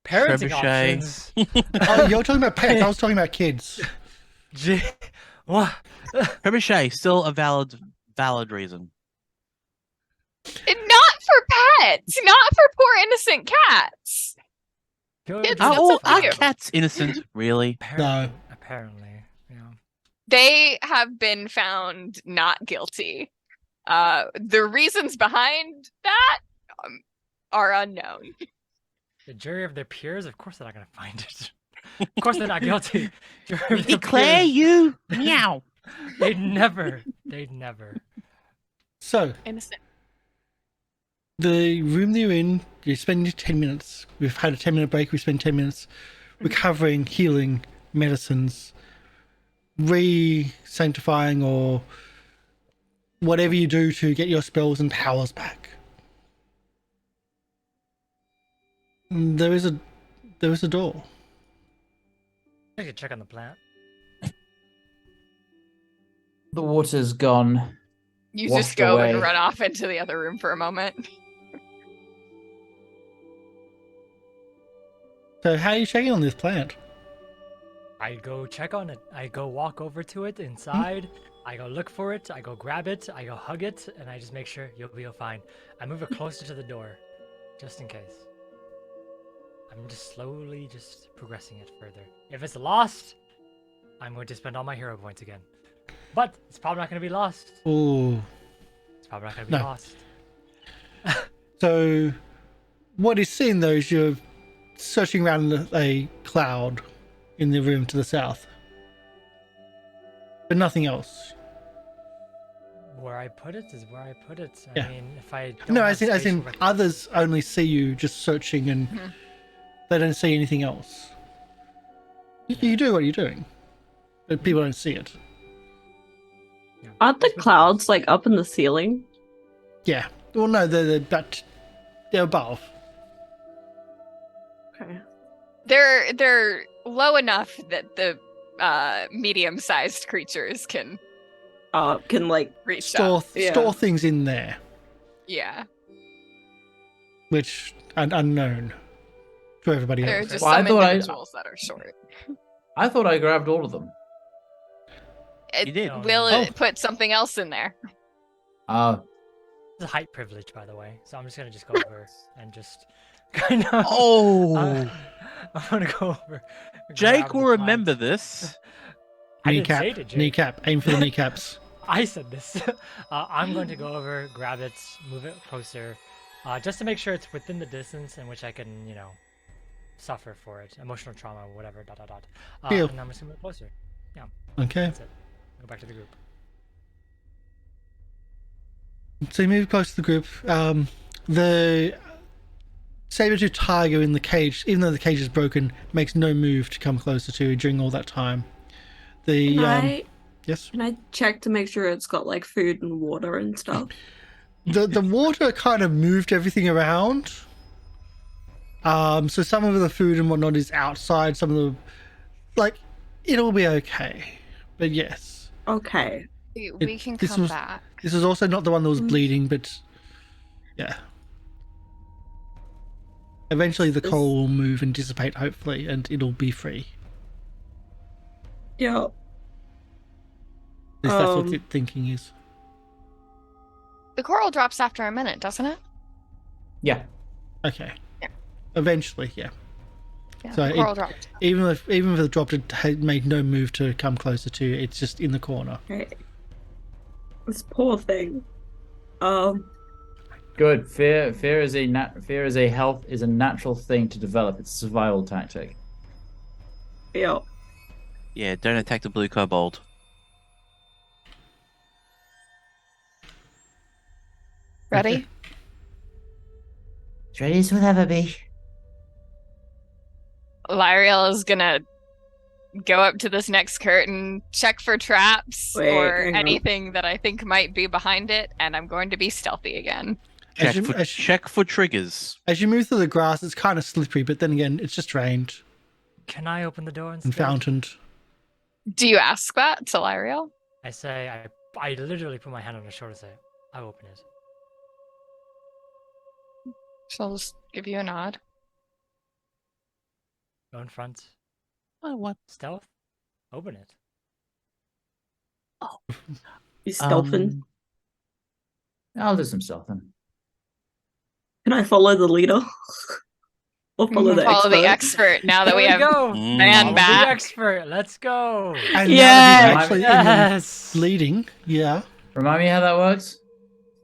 [SPEAKER 4] Parenting
[SPEAKER 3] Trebuchet.
[SPEAKER 4] options.
[SPEAKER 1] Oh, you're talking about pets. I was talking about kids.
[SPEAKER 4] Gee, what?
[SPEAKER 3] Trebuchet, still a valid reason.
[SPEAKER 5] Not for pets, not for poor innocent cats.
[SPEAKER 4] Good.
[SPEAKER 5] It's
[SPEAKER 3] Are
[SPEAKER 5] not
[SPEAKER 3] all
[SPEAKER 5] so
[SPEAKER 3] are
[SPEAKER 5] cute.
[SPEAKER 3] cats innocent? Really?
[SPEAKER 4] Apparently, yeah.
[SPEAKER 5] They have been found not guilty. The reasons behind that are unknown.
[SPEAKER 4] The jury of their peers, of course they're not gonna find it. Of course they're not guilty. Jury of their
[SPEAKER 3] Declare
[SPEAKER 4] peers,
[SPEAKER 3] you meow.
[SPEAKER 4] They'd never.
[SPEAKER 1] So,
[SPEAKER 5] Innocent.
[SPEAKER 1] the room that you're in, you spend 10 minutes. We've had a 10-minute break. We spend 10 minutes recovering, healing, medicines, re-sanctifying, or whatever you do to get your spells and powers back. There is a door.
[SPEAKER 4] I could check on the plant.
[SPEAKER 2] The water's gone.
[SPEAKER 5] You
[SPEAKER 2] Washed
[SPEAKER 5] just go and
[SPEAKER 2] away.
[SPEAKER 5] run off into the other room for a moment.
[SPEAKER 1] So how are you checking on this plant?
[SPEAKER 4] I go check on it. I go walk over to it inside. I go look for it. I go grab it. I go hug it, and I just make sure you'll be fine. I move it closer to the door, just in case. I'm just slowly progressing it further. If it's lost, I'm going to spend all my hero points again. But it's probably not going to be lost.
[SPEAKER 1] Oh,
[SPEAKER 4] It's probably not going to be
[SPEAKER 1] No.
[SPEAKER 4] lost.
[SPEAKER 1] so what is seen though is you're searching around a cloud in the room to the south, but nothing else.
[SPEAKER 4] Where I put it is where I put it.
[SPEAKER 1] Yeah.
[SPEAKER 4] I mean, if I don't
[SPEAKER 1] No,
[SPEAKER 4] have
[SPEAKER 1] as in
[SPEAKER 4] spatial recognition-
[SPEAKER 1] others only see you just searching and they don't see anything else. You do what you're doing, but people don't see it.
[SPEAKER 4] Yeah.
[SPEAKER 6] Aren't the
[SPEAKER 4] Just with-
[SPEAKER 6] clouds like up in the ceiling?
[SPEAKER 1] Yeah. Well, no, they're above.
[SPEAKER 6] Okay.
[SPEAKER 5] They're low enough that the medium-sized creatures can
[SPEAKER 6] Can like
[SPEAKER 5] reach
[SPEAKER 1] Store
[SPEAKER 5] up.
[SPEAKER 1] store things in there,
[SPEAKER 5] Yeah,
[SPEAKER 1] which are unknown to everybody
[SPEAKER 5] there are
[SPEAKER 1] else.
[SPEAKER 5] just
[SPEAKER 2] Well, I
[SPEAKER 5] some
[SPEAKER 2] thought
[SPEAKER 5] individuals that are short.
[SPEAKER 2] I thought I grabbed all of them.
[SPEAKER 5] It
[SPEAKER 3] You did.
[SPEAKER 4] No,
[SPEAKER 5] will
[SPEAKER 1] Oh.
[SPEAKER 5] put something else in there.
[SPEAKER 4] It's a height privilege, by the way. So I'm just gonna go over and just kind of.
[SPEAKER 3] Oh,
[SPEAKER 4] I'm gonna go over. and
[SPEAKER 3] Jake
[SPEAKER 4] grab
[SPEAKER 3] will
[SPEAKER 4] the
[SPEAKER 3] remember
[SPEAKER 4] plant.
[SPEAKER 3] this.
[SPEAKER 4] I didn't say
[SPEAKER 1] Kneecap,
[SPEAKER 4] it to Jake.
[SPEAKER 1] kneecap. Aim for the kneecaps.
[SPEAKER 4] I said this. I'm going to go over, grab it, move it closer, just to make sure it's within the distance in which I can, suffer for it, emotional trauma, whatever. Dot dot dot.
[SPEAKER 1] Deal.
[SPEAKER 4] And I'm just gonna move closer.
[SPEAKER 1] Okay.
[SPEAKER 4] That's it. Go back to the group.
[SPEAKER 1] So you move close to the group. The saber-tooth tiger in the cage, even though the cage is broken, makes no move to come closer to you during all that time. The yes,
[SPEAKER 6] Can I check to make sure it's got like food and water and stuff?
[SPEAKER 1] the water kind of moved everything around. So some of the food and whatnot is outside. Some of the it'll be okay. But yes,
[SPEAKER 6] Okay.
[SPEAKER 5] We can
[SPEAKER 1] this
[SPEAKER 5] come
[SPEAKER 1] was-
[SPEAKER 5] back.
[SPEAKER 1] this is also not the one that was bleeding, but yeah. Eventually the coral will move and dissipate, hopefully, and it'll be free.
[SPEAKER 6] Yeah.
[SPEAKER 1] At least that's what the thinking is.
[SPEAKER 5] The coral drops after a minute, doesn't it?
[SPEAKER 2] Yeah.
[SPEAKER 1] Okay.
[SPEAKER 5] Yeah.
[SPEAKER 1] Eventually, yeah.
[SPEAKER 5] Yeah,
[SPEAKER 1] So
[SPEAKER 5] the coral dropped.
[SPEAKER 1] Even if it dropped, it had made no move to come closer to you. It's just in the corner.
[SPEAKER 6] Okay. This poor thing.
[SPEAKER 2] Good. Fear is a natural thing to develop. It's a survival tactic.
[SPEAKER 6] Yeah.
[SPEAKER 3] Yeah, don't attack the blue kobold.
[SPEAKER 5] Ready?
[SPEAKER 2] As ready as we'll ever be.
[SPEAKER 5] Lieriel is gonna go up to this next curtain, check for traps or
[SPEAKER 6] hang on.
[SPEAKER 5] anything that I think might be behind it, and I'm going to be stealthy again.
[SPEAKER 3] Check for triggers.
[SPEAKER 1] As you move through the grass, it's kind of slippery, but then again, it's just drained
[SPEAKER 4] Can I open the door
[SPEAKER 1] and
[SPEAKER 4] instead?
[SPEAKER 1] fountained.
[SPEAKER 5] Do you ask that to Lieriel?
[SPEAKER 4] I say, I literally put my hand on her shoulder and say, I open it.
[SPEAKER 5] She'll just give you a nod.
[SPEAKER 4] Go in front.
[SPEAKER 3] Oh, what?
[SPEAKER 4] Stealth? Open it.
[SPEAKER 6] You stealthing.
[SPEAKER 2] I'll do some stealthing.
[SPEAKER 6] Can I follow the leader? Or follow the
[SPEAKER 5] Follow the
[SPEAKER 6] expert?
[SPEAKER 5] expert now that we have
[SPEAKER 4] go.
[SPEAKER 5] man
[SPEAKER 4] Follow
[SPEAKER 5] back.
[SPEAKER 4] the expert. Let's go.
[SPEAKER 1] And
[SPEAKER 6] Yes!
[SPEAKER 1] now that he's actually
[SPEAKER 4] Yes.
[SPEAKER 1] leading, yeah.
[SPEAKER 2] Remind me how that works?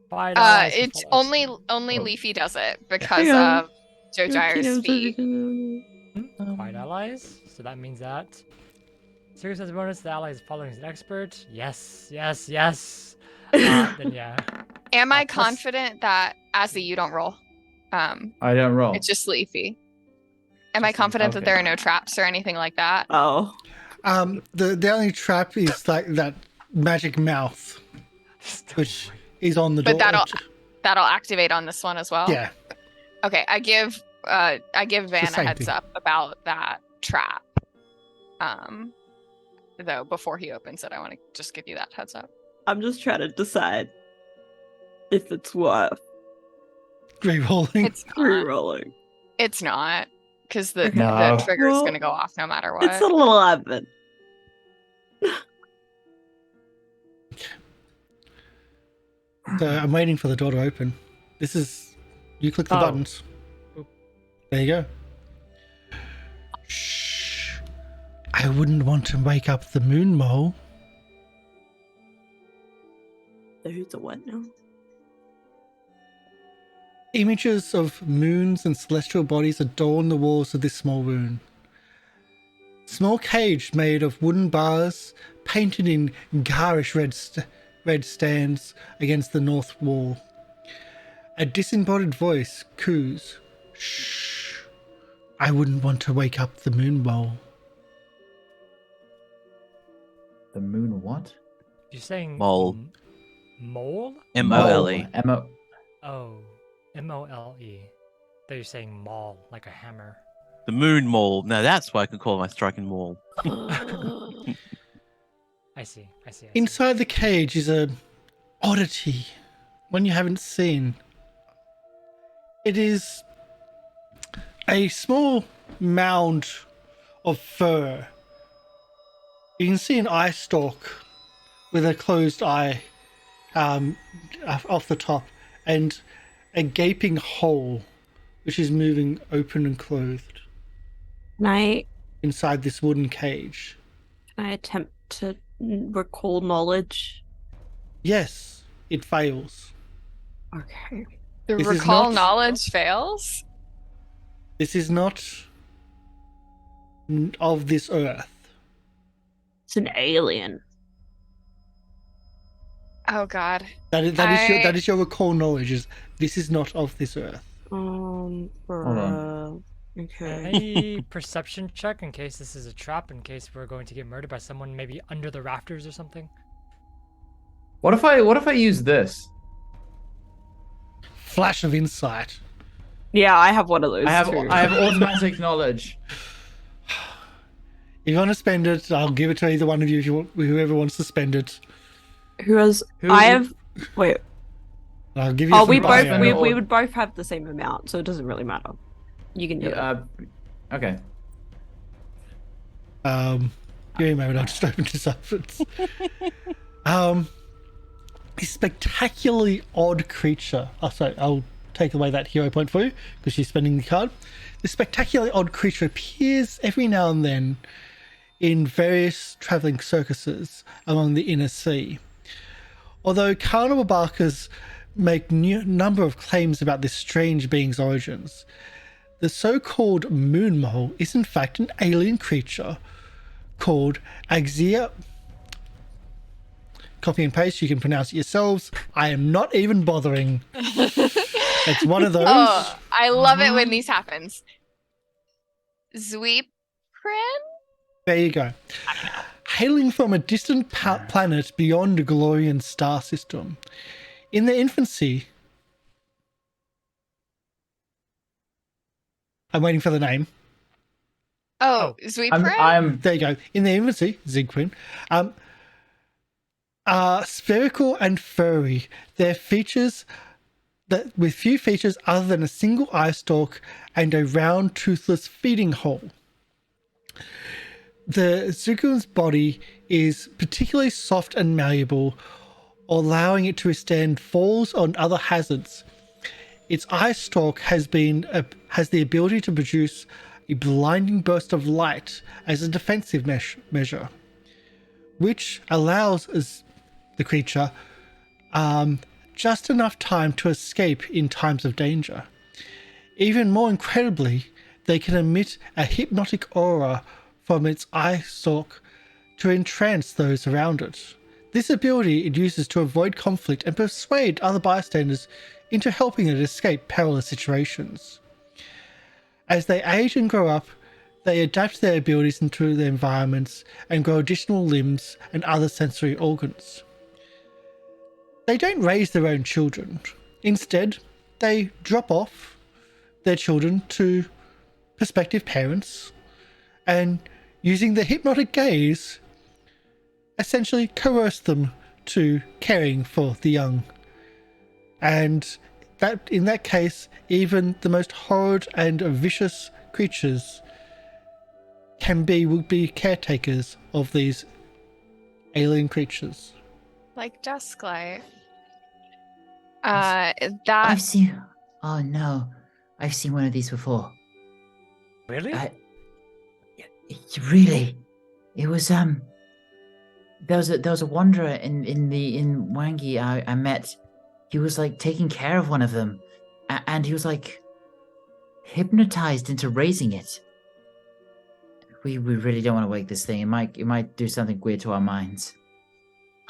[SPEAKER 4] Find allies and
[SPEAKER 5] It's
[SPEAKER 4] follow
[SPEAKER 5] only
[SPEAKER 2] Oh.
[SPEAKER 5] Leafy does it because
[SPEAKER 6] Yeah.
[SPEAKER 5] of Jojyre's feet.
[SPEAKER 4] Find allies. So that means that Circus has a bonus. The ally is following an expert. Yes, yes, yes. Then yeah.
[SPEAKER 5] Am I
[SPEAKER 4] Plus-
[SPEAKER 5] confident that Azzy, you don't roll?
[SPEAKER 2] I don't roll.
[SPEAKER 5] It's just Leafy. Am I
[SPEAKER 2] Just-
[SPEAKER 5] confident that
[SPEAKER 2] okay.
[SPEAKER 5] there are no traps or anything like that?
[SPEAKER 6] Oh.
[SPEAKER 1] The only trap is like that magic mouth, which is on the door.
[SPEAKER 5] But that'll activate on this one as well.
[SPEAKER 1] Yeah.
[SPEAKER 5] Okay, I give Van a
[SPEAKER 1] same
[SPEAKER 5] heads
[SPEAKER 1] thing.
[SPEAKER 5] up about that trap. Though before he opens it, I want to just give you that heads up.
[SPEAKER 6] I'm just trying to decide if it's worth
[SPEAKER 1] Rerolling.
[SPEAKER 5] It's not.
[SPEAKER 6] re-rolling.
[SPEAKER 5] It's not because the
[SPEAKER 2] No.
[SPEAKER 5] trigger's
[SPEAKER 6] Well,
[SPEAKER 5] gonna go off no matter what.
[SPEAKER 6] It's a 11.
[SPEAKER 1] So I'm waiting for the door to open. This is... You click the
[SPEAKER 4] Oh.
[SPEAKER 1] buttons.
[SPEAKER 4] Oop.
[SPEAKER 1] There you go. Shh. I wouldn't want to wake up the moon mole.
[SPEAKER 6] Who's a what now?
[SPEAKER 1] Images of moons and celestial bodies adorn the walls of this small room. Small cage made of wooden bars, painted in garish red stands against the north wall. A disembodied voice coos, "Shh, I wouldn't want to wake up the moon mole."
[SPEAKER 2] The moon what?
[SPEAKER 4] You're saying
[SPEAKER 3] Mole.
[SPEAKER 4] Mole?
[SPEAKER 3] M-O-L-E.
[SPEAKER 2] M-O...
[SPEAKER 4] Oh, M-O-L-E. Thought you're saying maul, like a hammer.
[SPEAKER 3] The moon mole. Now that's what I can call my striking maul.
[SPEAKER 4] I see. I see.
[SPEAKER 1] Inside the cage is a oddity, one you haven't seen. It is a small mound of fur. You can see an eye stalk with a closed eye off the top, and a gaping hole which is moving open and clothed
[SPEAKER 6] Can I
[SPEAKER 1] inside this wooden cage.
[SPEAKER 6] attempt to recall knowledge?
[SPEAKER 1] Yes, it fails.
[SPEAKER 6] Okay.
[SPEAKER 5] The
[SPEAKER 1] This is
[SPEAKER 5] recall
[SPEAKER 1] not-
[SPEAKER 5] knowledge fails.
[SPEAKER 1] This is not of this earth.
[SPEAKER 6] It's an alien.
[SPEAKER 5] Oh God.
[SPEAKER 1] That is your recall knowledge. Is this is not of this earth.
[SPEAKER 2] on.
[SPEAKER 6] Okay.
[SPEAKER 4] Any perception check in case this is a trap, in case we're going to get murdered by someone maybe under the rafters or something?
[SPEAKER 2] What if I use this?
[SPEAKER 1] Flash of insight.
[SPEAKER 6] Yeah, I have one of those
[SPEAKER 2] I have
[SPEAKER 6] too.
[SPEAKER 2] automatic knowledge.
[SPEAKER 1] If you want to spend it, I'll give it to either one of you. If you want, whoever wants to spend it,
[SPEAKER 6] Who has?
[SPEAKER 2] Who-
[SPEAKER 6] I have. Wait.
[SPEAKER 1] I'll give you.
[SPEAKER 6] Oh,
[SPEAKER 1] some
[SPEAKER 6] we
[SPEAKER 1] bio.
[SPEAKER 6] both we would both have the same amount, so it doesn't really matter. You can do it.
[SPEAKER 2] Okay.
[SPEAKER 1] Give me a moment, I'll just open this up. It's, a spectacularly odd creature. Oh, sorry, I'll take away that hero point for you because she's spending the card. This spectacularly odd creature appears every now and then in various travelling circuses along the inner sea. Although carnival barkers make number of claims about this strange being's origins, the so-called moon mole is in fact an alien creature called Azzy. Copy and paste, you can pronounce it yourselves. I am not even bothering. It's one of those.
[SPEAKER 5] Oh, I love it when these happens. Zweeprin?
[SPEAKER 1] There you go. Hailing from a distant planet beyond the Glorian star system. In their infancy, I'm waiting for the name.
[SPEAKER 5] Oh, Zweeprin?
[SPEAKER 2] I'm
[SPEAKER 1] There you go. In their infancy, Zigprin, are spherical and furry. Their features that with few features other than a single eye stalk and a round toothless feeding hole. The Zukun's body is particularly soft and malleable, allowing it to withstand falls on other hazards. Its eye stalk has the ability to produce a blinding burst of light as a defensive measure, which allows the creature just enough time to escape in times of danger. Even more incredibly, they can emit a hypnotic aura from its eye stalk to entrance those around it. This ability it uses to avoid conflict and persuade other bystanders into helping it escape perilous situations. As they age and grow up, they adapt their abilities into their environments and grow additional limbs and other sensory organs. They don't raise their own children. Instead, they drop off their children to prospective parents and, using the hypnotic gaze, essentially coerce them to caring for the young. And that, in that case, even the most horrid and vicious creatures would be caretakers of these alien creatures.
[SPEAKER 5] Like Dusklight.
[SPEAKER 2] I've seen. Oh no, I've seen one of these before.
[SPEAKER 4] Really?
[SPEAKER 2] Really, it was There was a wanderer in Wangi I met. He was like taking care of one of them, and he was like hypnotized into raising it. We really don't want to wake this thing. It might do something weird to our minds.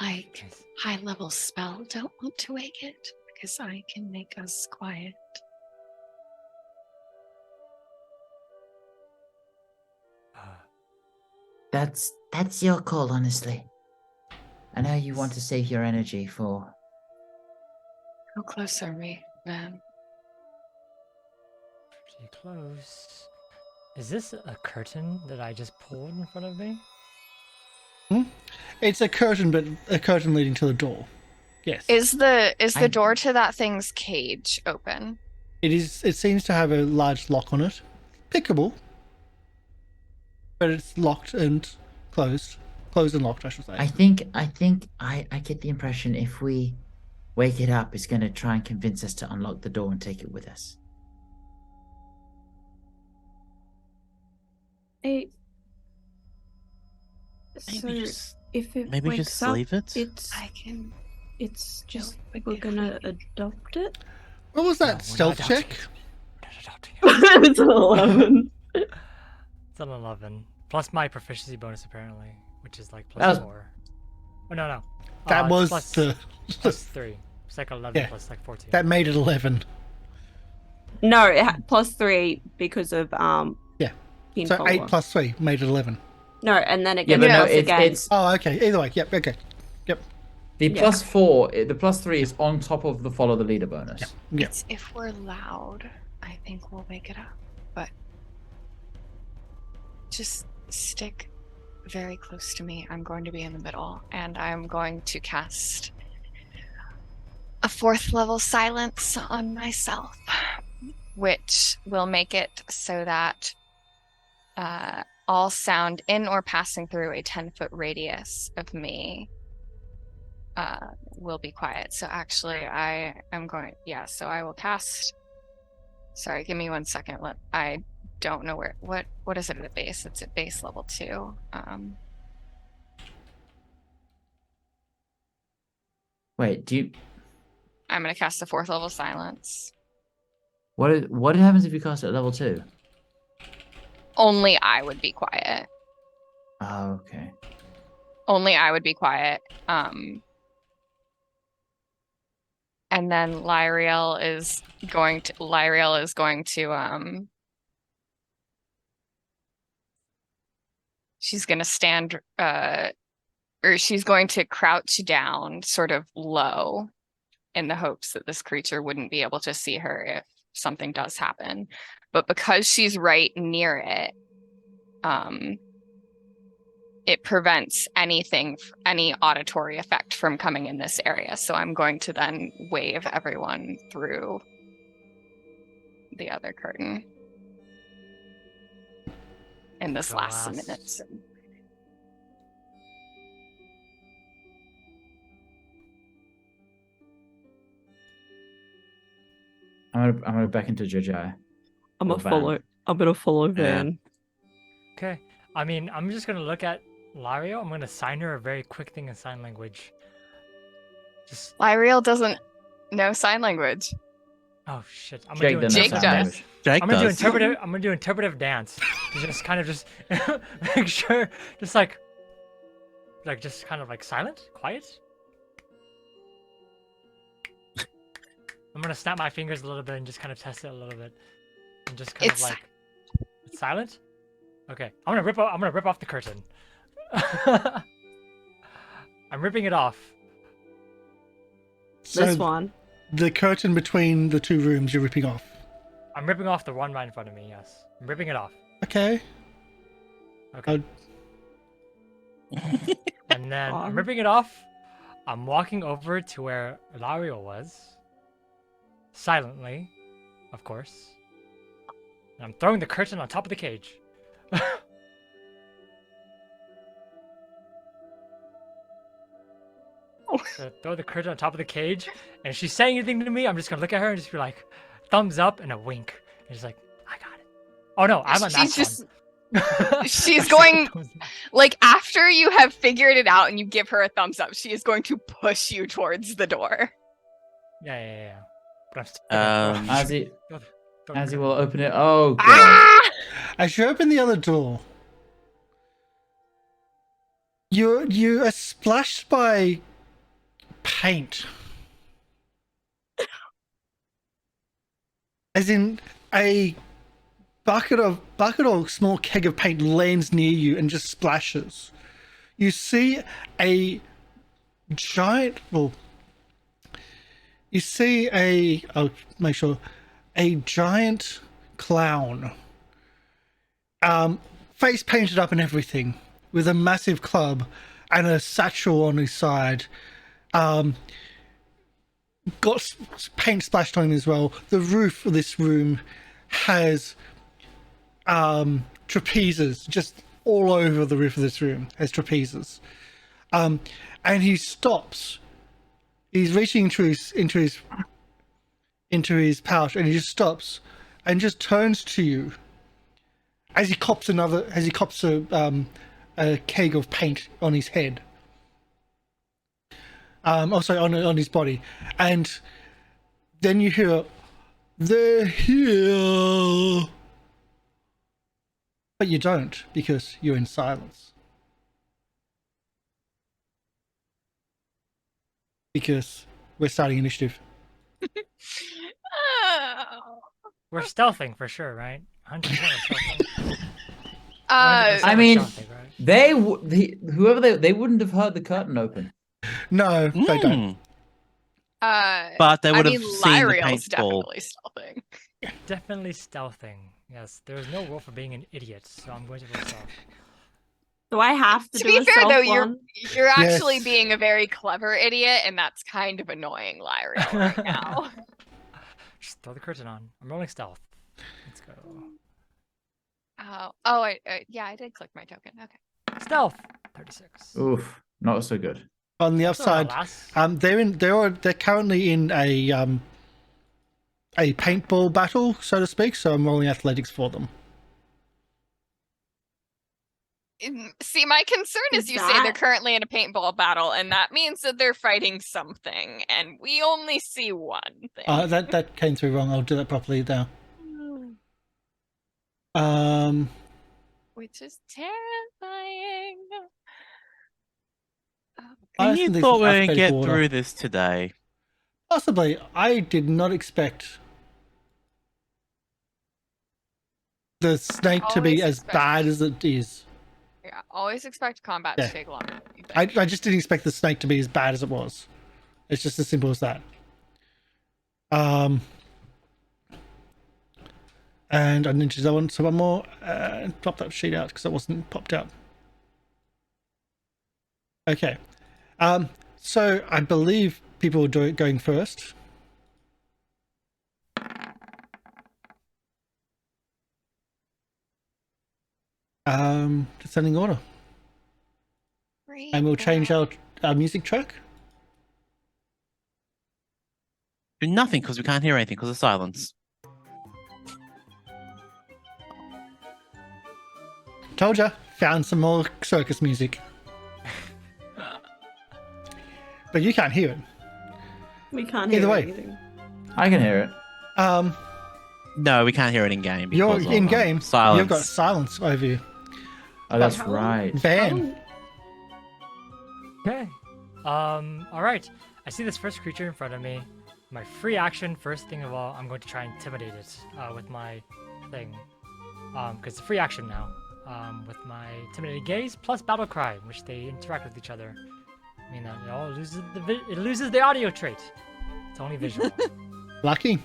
[SPEAKER 5] Like high level spell. Don't want to wake it because I can make us quiet.
[SPEAKER 2] That's your call, honestly. I know you want to save your energy for.
[SPEAKER 5] How close are we, man?
[SPEAKER 4] Pretty close. Is this a curtain that I just pulled in front of me?
[SPEAKER 1] It's a curtain, but a curtain leading to the door. Yes.
[SPEAKER 5] Is the door to that thing's cage open?
[SPEAKER 1] It is. It seems to have a large lock on it. Pickable. But it's locked and closed. Closed and locked, I should say.
[SPEAKER 2] I think I get the impression if we wake it up, it's going to try and convince us to unlock the door and take it with us.
[SPEAKER 6] So if it
[SPEAKER 3] maybe
[SPEAKER 6] wakes
[SPEAKER 3] just
[SPEAKER 6] up,
[SPEAKER 3] leave it?
[SPEAKER 6] it's just we're gonna adopt it.
[SPEAKER 1] What was that
[SPEAKER 4] No,
[SPEAKER 1] stealth
[SPEAKER 4] we're not
[SPEAKER 1] check?
[SPEAKER 4] adopting it.
[SPEAKER 6] It's an 11.
[SPEAKER 4] It's an 11. Plus my proficiency bonus, apparently, which is like
[SPEAKER 2] That was-
[SPEAKER 4] 4. Oh, no.
[SPEAKER 1] That
[SPEAKER 4] It's
[SPEAKER 1] was
[SPEAKER 4] plus,
[SPEAKER 1] the.
[SPEAKER 4] plus 3. It's like 11
[SPEAKER 1] Yeah.
[SPEAKER 4] plus like 14.
[SPEAKER 1] That made it 11.
[SPEAKER 6] No, it had +3 because of
[SPEAKER 1] Yeah.
[SPEAKER 6] King
[SPEAKER 1] So
[SPEAKER 6] Follower.
[SPEAKER 1] 8 plus 3 made it 11.
[SPEAKER 6] No, and then it
[SPEAKER 2] Yeah,
[SPEAKER 6] gets
[SPEAKER 2] but no,
[SPEAKER 6] plus again.
[SPEAKER 2] it's
[SPEAKER 1] Oh, okay. Either way. Yep. Okay. Yep.
[SPEAKER 2] the
[SPEAKER 6] Yeah.
[SPEAKER 2] +4. The +3 is on top of the follow the leader bonus.
[SPEAKER 1] Yep.
[SPEAKER 5] It's if we're loud, I think we'll wake it up. But just stick very close to me. I'm going to be in the middle, and I'm going to cast a 4th level silence on myself. which will make it so that all sound in or passing through a 10-foot radius of me will be quiet. So actually, I am going. Yeah. So I will cast. Sorry, give me 1 second. I don't know where. What is it at base? It's at base level 2.
[SPEAKER 2] Wait, do you?
[SPEAKER 5] I'm gonna cast a 4th level silence.
[SPEAKER 2] What happens if you cast it at level 2?
[SPEAKER 5] Only I would be quiet.
[SPEAKER 2] Oh, okay.
[SPEAKER 5] Only I would be quiet. And then Lieriel is going to she's gonna stand or she's going to crouch down sort of low in the hopes that this creature wouldn't be able to see her if something does happen. But because she's right near it, it prevents any auditory effect from coming in this area. So I'm going to then wave everyone through the other curtain in this last minute.
[SPEAKER 2] I'm gonna back into Jojyre.
[SPEAKER 6] I'm
[SPEAKER 2] Or
[SPEAKER 6] gonna follow Van.
[SPEAKER 4] Okay. I mean, I'm just gonna look at Lieriel. I'm gonna sign her a very quick thing in sign language. Just
[SPEAKER 5] Lieriel doesn't know sign language.
[SPEAKER 4] oh shit! I'm
[SPEAKER 2] Jake
[SPEAKER 4] gonna do
[SPEAKER 2] doesn't know
[SPEAKER 5] Jake
[SPEAKER 2] sign
[SPEAKER 5] does.
[SPEAKER 2] language.
[SPEAKER 3] Jake
[SPEAKER 4] I'm gonna do
[SPEAKER 3] does.
[SPEAKER 4] interpretive. I'm gonna do interpretive dance. To just kind of just make sure, just like just kind of like silent, quiet. I'm gonna snap my fingers a little bit and just kind of test it a little bit, and just kind
[SPEAKER 5] It's
[SPEAKER 4] of like it's silent. Okay, I'm gonna rip off the curtain. I'm ripping it off.
[SPEAKER 1] So
[SPEAKER 6] This one.
[SPEAKER 1] the curtain between the two rooms you're ripping off.
[SPEAKER 4] I'm ripping off the one right in front of me. Yes, I'm ripping it off.
[SPEAKER 1] Okay.
[SPEAKER 4] Okay. And then I'm ripping it off. I'm walking over to where Lieriel was. Silently, of course. And I'm throwing the curtain on top of the cage. So throw the curtain on top of the cage, and if she's saying anything to me, I'm just gonna look at her and just be like, thumbs up and a wink. And she's like, I got it. Oh no, I'm on that
[SPEAKER 5] She's just
[SPEAKER 4] one.
[SPEAKER 5] she's going like after you have figured it out and you give her a thumbs up, she is going to push you towards the door.
[SPEAKER 4] Yeah. But I'm still
[SPEAKER 2] Azzy,
[SPEAKER 4] throw the
[SPEAKER 2] Azzy
[SPEAKER 4] curtain.
[SPEAKER 2] will open it. Oh god.
[SPEAKER 5] Ah!
[SPEAKER 1] As you open the other door, you are splashed by paint. As in a bucket or small keg of paint lands near you and just splashes. You see a giant, well, you see I'll make sure, a giant clown, face painted up and everything, with a massive club and a satchel on his side. Got paint splashed on him as well. The roof of this room has trapezes just all over the roof of this room. Has trapezes, and he stops. He's reaching into his pouch, and he just stops and just turns to you as he cops a keg of paint on his head. On his body, and then you hear, "They're here," but you don't because you're in silence. Because we're starting initiative.
[SPEAKER 5] Oh.
[SPEAKER 4] We're stealthing for sure, right? 100% we're stealthing. 100%
[SPEAKER 5] I
[SPEAKER 2] I
[SPEAKER 4] we're
[SPEAKER 2] mean,
[SPEAKER 4] stealthing, right?
[SPEAKER 2] whoever they wouldn't have heard the curtain open.
[SPEAKER 1] No, they don't.
[SPEAKER 3] But they would have seen the
[SPEAKER 5] Lieriel's
[SPEAKER 3] paintball.
[SPEAKER 5] definitely stealthing.
[SPEAKER 4] Definitely stealthing. Yes, there is no rule for being an idiot, so I'm going to roll stealth.
[SPEAKER 6] Do I have to
[SPEAKER 5] To
[SPEAKER 6] do
[SPEAKER 5] be
[SPEAKER 6] a
[SPEAKER 5] fair,
[SPEAKER 6] stealth
[SPEAKER 5] though,
[SPEAKER 6] one?
[SPEAKER 5] you're actually
[SPEAKER 1] Yes.
[SPEAKER 5] being a very clever idiot, and that's kind of annoying Lieriel right now.
[SPEAKER 4] Just throw the curtain on. I'm rolling stealth. Let's go.
[SPEAKER 5] Yeah, I did click my token. Okay.
[SPEAKER 4] Stealth. 36.
[SPEAKER 2] Oof, not so good.
[SPEAKER 1] On the
[SPEAKER 4] That's not
[SPEAKER 1] upside,
[SPEAKER 4] our last.
[SPEAKER 1] they're currently in a paintball battle, so to speak. So I'm rolling athletics for them.
[SPEAKER 5] See, my concern is
[SPEAKER 6] Is
[SPEAKER 5] you say they're
[SPEAKER 6] that-
[SPEAKER 5] currently in a paintball battle, and that means that they're fighting something, and we only see one thing.
[SPEAKER 1] That came through wrong. I'll do that properly now.
[SPEAKER 5] Which is terrifying.
[SPEAKER 1] I
[SPEAKER 3] And you
[SPEAKER 1] think
[SPEAKER 3] thought we were
[SPEAKER 1] these are
[SPEAKER 3] going to get
[SPEAKER 1] alphabetical order.
[SPEAKER 3] through this today.
[SPEAKER 1] Possibly. I did not expect the snake to be
[SPEAKER 5] Always
[SPEAKER 1] as
[SPEAKER 5] expect-
[SPEAKER 1] bad as it is.
[SPEAKER 5] Yeah, always expect combat
[SPEAKER 1] Yeah.
[SPEAKER 5] to take longer than you think.
[SPEAKER 1] I just didn't expect the snake to be as bad as it was. It's just as simple as that. And I need to do one more and pop that sheet out because it wasn't popped out. Okay. So I believe people are going first. Descending order.
[SPEAKER 5] Great
[SPEAKER 1] And we'll change
[SPEAKER 5] girl.
[SPEAKER 1] our music track.
[SPEAKER 3] Do nothing because we can't hear anything because of silence.
[SPEAKER 1] Told ya, found some more circus music. But you can't hear it.
[SPEAKER 6] We can't
[SPEAKER 1] Either
[SPEAKER 6] hear
[SPEAKER 1] way.
[SPEAKER 6] anything.
[SPEAKER 2] I can hear it.
[SPEAKER 3] No, we can't hear it in game.
[SPEAKER 1] You're
[SPEAKER 3] because of,
[SPEAKER 1] in game.
[SPEAKER 3] silence.
[SPEAKER 1] You've got silence over you.
[SPEAKER 2] Oh, that's
[SPEAKER 6] How-
[SPEAKER 2] right.
[SPEAKER 1] Van.
[SPEAKER 4] Okay. All right. I see this first creature in front of me. My free action, first thing of all, I'm going to try and intimidate it with my thing. Because it's a free action now. With my intimidating gaze plus battle cry, in which they interact with each other. I mean that it all loses the audio trait. It's only visual.
[SPEAKER 1] Lucky.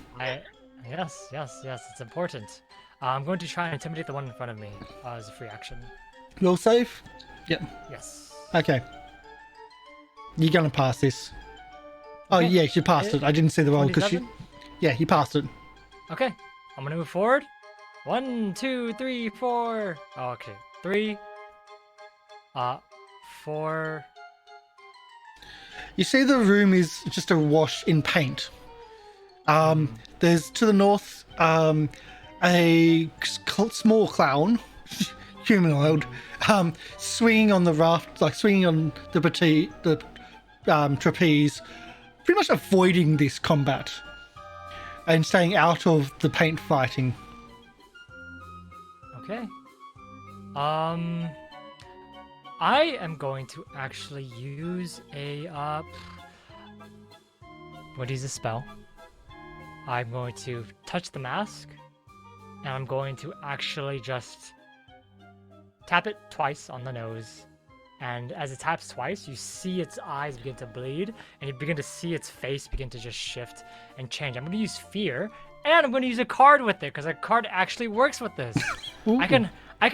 [SPEAKER 4] Yes, it's important. I'm going to try and intimidate the one in front of me as a free action.
[SPEAKER 1] Will save? Yep.
[SPEAKER 4] Yes.
[SPEAKER 1] Okay. You're gonna pass this. Oh
[SPEAKER 4] Okay.
[SPEAKER 1] yeah, you passed it. I didn't see the roll because
[SPEAKER 4] 27?
[SPEAKER 1] Yeah, you passed it.
[SPEAKER 4] Okay, I'm gonna move forward. 1, 2, 3, 4. Oh, okay. 3. 4.
[SPEAKER 1] You see the room is just awash in paint. There's to the north a small clown, humanoid, swinging on the raft, like swinging on the trapeze, pretty much avoiding this combat and staying out of the paint fighting.
[SPEAKER 4] Okay. I am going to actually use a I'm going to use a spell. I'm going to touch the mask, and I'm going to actually just tap it twice on the nose. And as it taps twice, you see its eyes begin to bleed, and you begin to see its face begin to just shift and change. I'm going to use fear, and I'm going to use a card with it, because a card actually works with this.
[SPEAKER 1] Ooh.
[SPEAKER 4] I can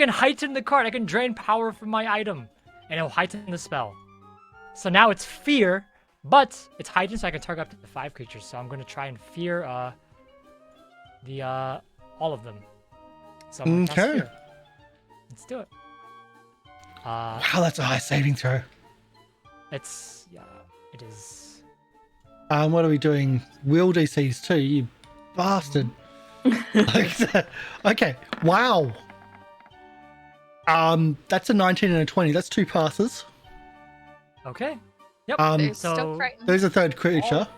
[SPEAKER 4] heighten the card. I can drain power from my item, and it'll heighten the spell. So now it's fear, but it's heightened, so I can target up to 5 creatures. So I'm going to try and fear all of them. So I'm gonna cast
[SPEAKER 1] Okay.
[SPEAKER 4] fear. Let's do it.
[SPEAKER 1] Wow, that's a high saving throw.
[SPEAKER 4] It is.
[SPEAKER 1] What are we doing? Will DCs too, you bastard. Okay, wow. That's a 19 and a 20. That's 2 passes.
[SPEAKER 4] Okay. Yep.
[SPEAKER 5] They're
[SPEAKER 4] so
[SPEAKER 5] still frightened.
[SPEAKER 1] There's a third creature.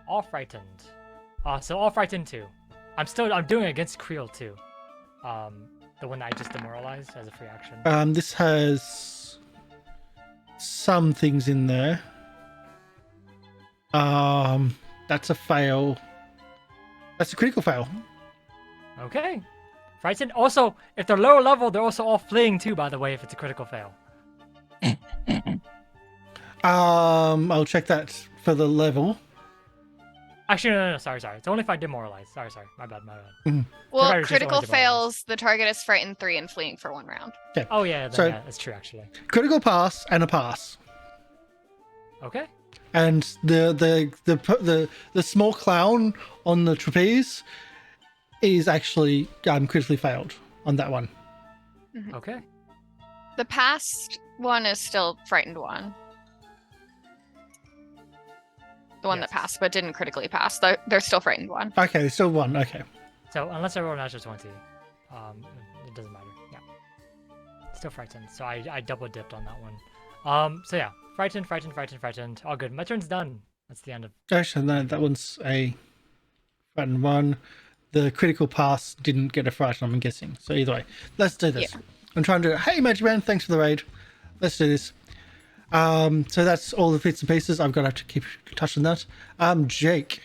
[SPEAKER 4] all frightened. So all frightened too. I'm doing it against Creel too. The one that I just demoralized as a free action.
[SPEAKER 1] This has some things in there. That's a fail. That's a critical fail.
[SPEAKER 4] Okay. Frightened. Also, if they're lower level, they're also all fleeing too, by the way, if it's a critical fail.
[SPEAKER 1] I'll check that for the level.
[SPEAKER 4] Actually, no, sorry. It's only if I demoralize. Sorry, my bad.
[SPEAKER 5] Well,
[SPEAKER 4] Provided it's just
[SPEAKER 5] critical
[SPEAKER 4] only demoralized.
[SPEAKER 5] fails, the target is frightened 3 and fleeing for 1 round.
[SPEAKER 4] Oh yeah, then,
[SPEAKER 1] So-
[SPEAKER 4] yeah, that's true actually.
[SPEAKER 1] Critical pass and a pass.
[SPEAKER 4] Okay.
[SPEAKER 1] And the small clown on the trapeze is actually critically failed on that one.
[SPEAKER 4] Okay.
[SPEAKER 5] The past one is still frightened one. The one that
[SPEAKER 4] Yes.
[SPEAKER 5] passed but didn't critically pass. They're still frightened one.
[SPEAKER 1] Okay, there's still one. Okay.
[SPEAKER 4] So unless I roll a natural 20, it doesn't matter. Yeah. Still frightened. So I double dipped on that one. So yeah, frightened. All good. My turn's done. That's the end of.
[SPEAKER 1] Actually, no, that one's a frightened one. The critical pass didn't get a frightened, I'm guessing. So either way, let's do this.
[SPEAKER 5] Yeah.
[SPEAKER 1] I'm trying to do it. Hey, Magic Man, thanks for the raid. Let's do this. So that's all the bits and pieces. I've got to keep touching that. Jake.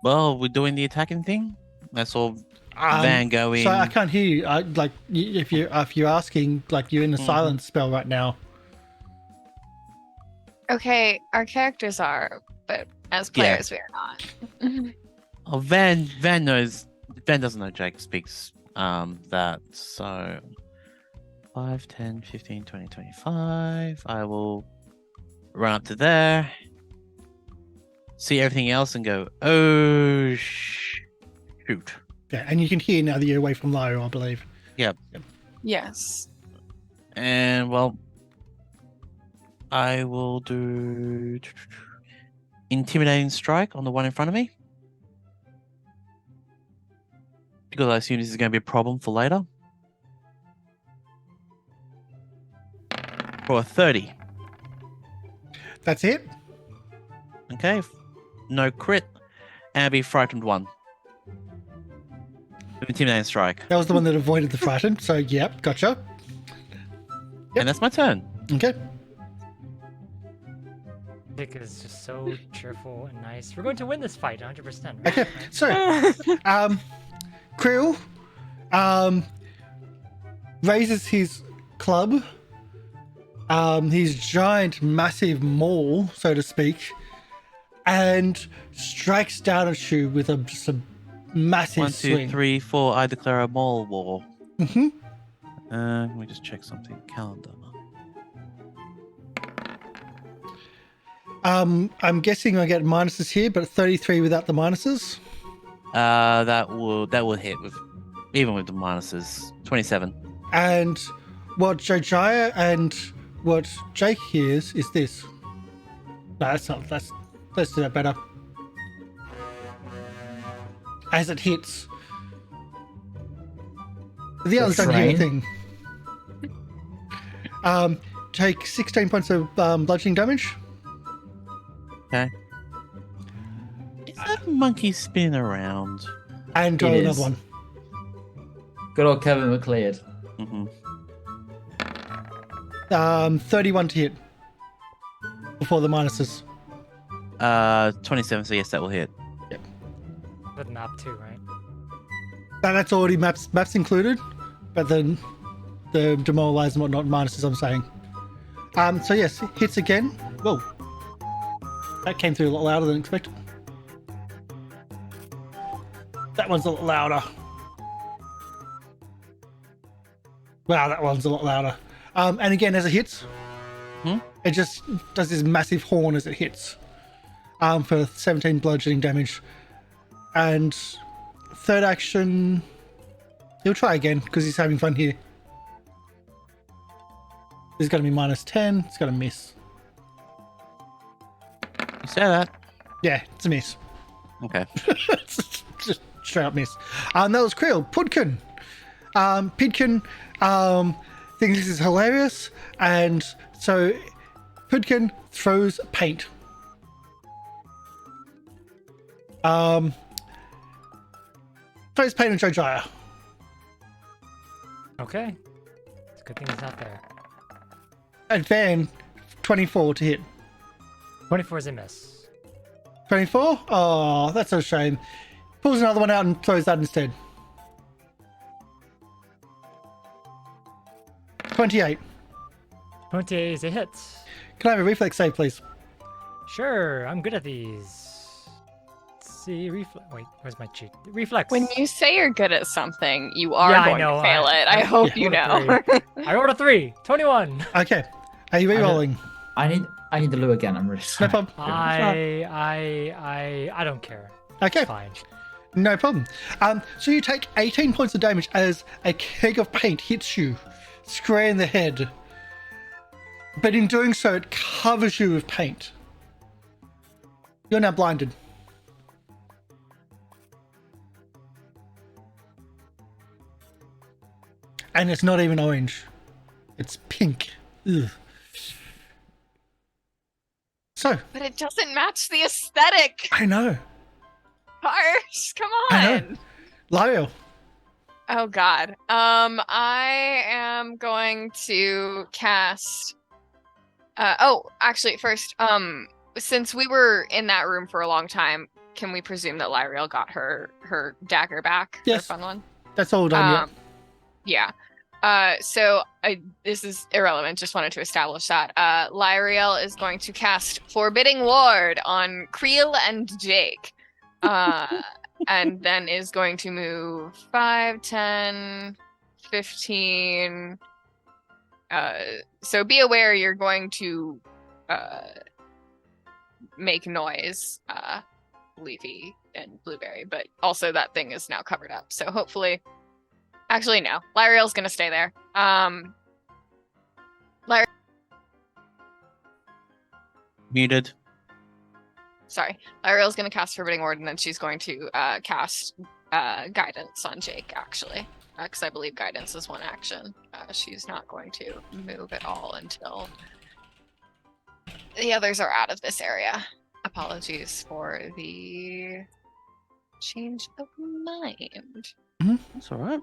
[SPEAKER 3] Well, we're doing the attacking thing. That's all. Van go in.
[SPEAKER 1] So I can't hear you. If you're asking, like you're in a silence spell right now.
[SPEAKER 5] Okay, our characters are, but as players we are not.
[SPEAKER 3] Oh, Van knows. Van doesn't know Jake speaks that. So 5, 10, 15, 20, 25. I will run up to there. See everything else and go, oh, shoot.
[SPEAKER 1] Yeah, and you can hear now that you're away from Lyra, I believe.
[SPEAKER 5] Yes.
[SPEAKER 3] And, well, I will do Intimidating Strike on the one in front of me. Because I assume this is going to be a problem for later. For a 30.
[SPEAKER 1] That's it?
[SPEAKER 3] Okay. No crit. And I'll be Frightened 1. Intimidating Strike.
[SPEAKER 1] That was the one that avoided the frighten. So, yep, gotcha.
[SPEAKER 3] And that's my turn.
[SPEAKER 1] Okay.
[SPEAKER 4] Dick is just so cheerful and nice. We're going to win this fight 100%.
[SPEAKER 1] Okay, so, Krill, raises his club, his giant, massive maul, so to speak, and strikes down at you with just a massive
[SPEAKER 3] 1, 2,
[SPEAKER 1] swing.
[SPEAKER 3] 3, 4. I declare a mole war.
[SPEAKER 1] Mm-hmm.
[SPEAKER 3] Let me just check something. Calendar.
[SPEAKER 1] I'm guessing I get minuses here, but 33 without the minuses.
[SPEAKER 3] That will hit with even with the minuses. 27.
[SPEAKER 1] And what Jojyre and what Jake hears is this. No, that's not. Let's do that better. As it hits, the others don't hear a
[SPEAKER 2] train?
[SPEAKER 1] thing. Take 16 points of bludgeoning damage.
[SPEAKER 3] Okay. Is that monkey spinning around?
[SPEAKER 1] And
[SPEAKER 2] It
[SPEAKER 1] roll
[SPEAKER 2] is.
[SPEAKER 1] another one.
[SPEAKER 2] Good old Kevin McLeod.
[SPEAKER 3] Mm-hmm.
[SPEAKER 1] 31 to hit. Before the minuses.
[SPEAKER 3] 27. So yes, that will hit.
[SPEAKER 4] With map too, right?
[SPEAKER 1] That's already maps included, but then the demoralize and whatnot minuses I'm saying. So yes, hits again. Whoa. That came through a lot louder than expected. That one's a lot louder. Wow, that one's a lot louder. And again, as it hits, it just does this massive horn as it hits. For 17 bludgeoning damage. And third action, he'll try again because he's having fun here. This is going to be minus 10. It's going to miss.
[SPEAKER 3] You say that?
[SPEAKER 1] Yeah, it's a miss.
[SPEAKER 3] Okay.
[SPEAKER 1] Just straight up miss. That was Krill. Pudkin. Pidkin thinks this is hilarious, and so Pudkin throws paint. Throws paint on Jojyre.
[SPEAKER 4] Okay. It's a good thing he's not there.
[SPEAKER 1] And Van, 24 to hit.
[SPEAKER 4] 24 is a miss.
[SPEAKER 1] 24? Oh, that's a shame. Pulls another one out and throws that instead. 28.
[SPEAKER 4] 28 is a hit.
[SPEAKER 1] Can I have a reflex save, please?
[SPEAKER 4] Sure, I'm good at these. see. Wait, where's my cheat? Reflex.
[SPEAKER 5] When you say you're good at something, you are
[SPEAKER 4] Yeah, I
[SPEAKER 5] going
[SPEAKER 4] know,
[SPEAKER 5] to fail it. I hope you know.
[SPEAKER 4] rolled a 3. I rolled a 3. 21.
[SPEAKER 1] Okay. Are you re-rolling?
[SPEAKER 2] I need the loo again. I'm really
[SPEAKER 1] No
[SPEAKER 2] sorry.
[SPEAKER 1] problem.
[SPEAKER 4] I don't care.
[SPEAKER 1] Okay.
[SPEAKER 4] It's fine.
[SPEAKER 1] No problem. So you take 18 points of damage as a keg of paint hits you square in the head. But in doing so, it covers you with paint. You're now blinded. And it's not even orange. It's pink. Ugh. So,
[SPEAKER 5] But it doesn't match the aesthetic.
[SPEAKER 1] I know.
[SPEAKER 5] Karsh, come
[SPEAKER 1] I know.
[SPEAKER 5] on.
[SPEAKER 1] Lieriel.
[SPEAKER 5] Oh God. I am going to cast. Actually, first, since we were in that room for a long time, can we presume that Lieriel got her dagger back?
[SPEAKER 1] Yes.
[SPEAKER 5] Her fun one.
[SPEAKER 1] That's all done,
[SPEAKER 5] Yeah. So this is irrelevant. Just wanted to establish that. Lieriel is going to cast Forbidding Ward on Creel and Jake. And then is going to move 5, 10, 15. So be aware you're going to make noise, Leafy and Blueberry, but also that thing is now covered up. So hopefully, actually no, Lieriel's gonna stay there.
[SPEAKER 3] Muted.
[SPEAKER 5] Sorry, Lieriel's gonna cast Forbidding Ward, and then she's going to cast Guidance on Jake, actually. Because I believe Guidance is one action. She's not going to move at all until the others are out of this area. Apologies for the change of mind.
[SPEAKER 3] That's all right.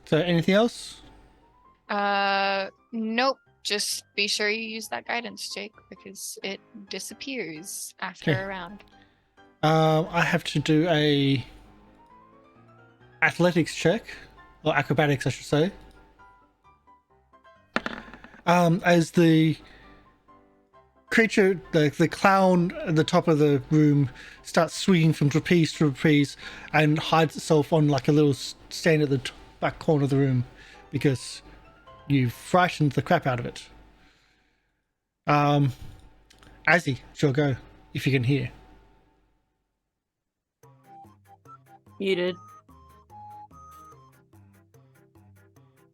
[SPEAKER 1] So anything else?
[SPEAKER 5] Nope. Just be sure you use that Guidance, Jake, because it disappears after
[SPEAKER 1] Okay.
[SPEAKER 5] a round.
[SPEAKER 1] I have to do a athletics check, or acrobatics, I should say. As the creature, the clown at the top of the room starts swinging from trapeze to trapeze and hides itself on like a little stand at the back corner of the room because you frightened the crap out of it. Azzy, sure, go if you can hear.
[SPEAKER 6] Muted.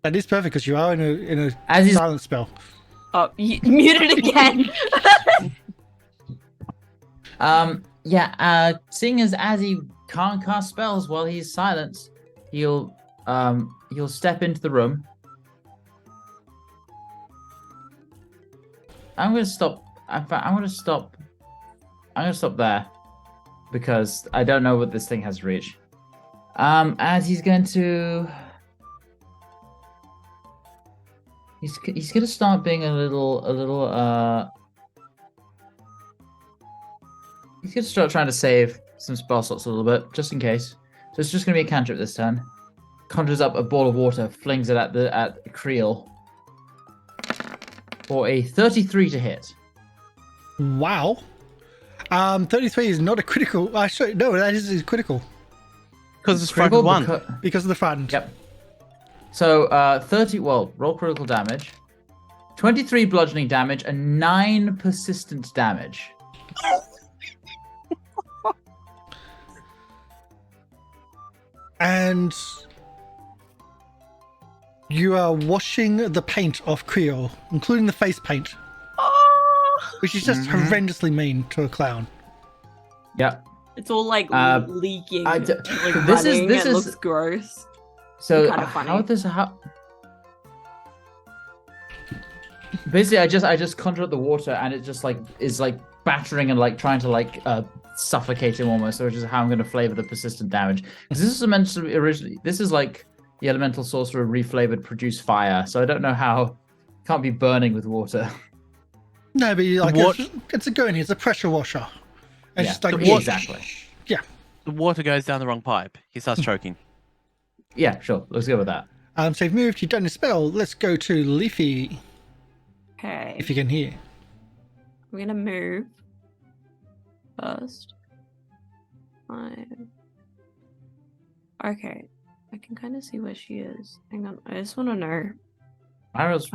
[SPEAKER 1] That is perfect because you are in a
[SPEAKER 2] Azzy's-
[SPEAKER 1] silent spell.
[SPEAKER 6] Oh, muted again.
[SPEAKER 2] Seeing as Azzy can't cast spells while he's silenced, he'll step into the room. I'm gonna stop there because I don't know what this thing has reach. As he's going to, he's gonna start being a little. He's gonna start trying to save some spell slots a little bit, just in case. So it's just gonna be a cantrip this turn. Conjures up a ball of water, flings it at Creel for a 33 to hit.
[SPEAKER 1] Wow. 33 is not a critical. No, that is critical
[SPEAKER 3] Because it's
[SPEAKER 2] Critical
[SPEAKER 3] frightened one.
[SPEAKER 1] because of the frightened.
[SPEAKER 2] Yep. So 30. Well, roll critical damage. 23 bludgeoning damage and 9 persistent damage.
[SPEAKER 1] And you are washing the paint off Creole, including the face paint, which is just horrendously mean to a clown.
[SPEAKER 2] Yep.
[SPEAKER 6] It's all like
[SPEAKER 2] Uh,
[SPEAKER 6] leaking.
[SPEAKER 2] I d-
[SPEAKER 6] like
[SPEAKER 2] this is-
[SPEAKER 6] running,
[SPEAKER 2] this
[SPEAKER 6] it
[SPEAKER 2] is-
[SPEAKER 6] looks gross.
[SPEAKER 2] So
[SPEAKER 6] Kinda funny.
[SPEAKER 2] Basically, I just conjure up the water, and it just like is like battering and like trying to like suffocate him almost. So which is how I'm going to flavor the persistent damage. Because this is meant to be originally. This is like the elemental sorcerer reflavored produce fire. So I don't know how. Can't be burning with water.
[SPEAKER 1] No, but you like
[SPEAKER 3] What-
[SPEAKER 1] it's a gurney, it's a pressure washer. It's
[SPEAKER 2] Yeah,
[SPEAKER 1] just like
[SPEAKER 3] the water-
[SPEAKER 2] exactly.
[SPEAKER 1] Yeah.
[SPEAKER 3] The water goes down the wrong pipe. He starts choking.
[SPEAKER 2] Yeah, sure. Let's go with that.
[SPEAKER 1] So you've moved, you've done your spell. Let's go to Leafy,
[SPEAKER 6] Okay.
[SPEAKER 1] if you can hear.
[SPEAKER 6] I'm gonna move first. Okay, I can kind of see where she is. Hang on, I just want to know.
[SPEAKER 2] Myra's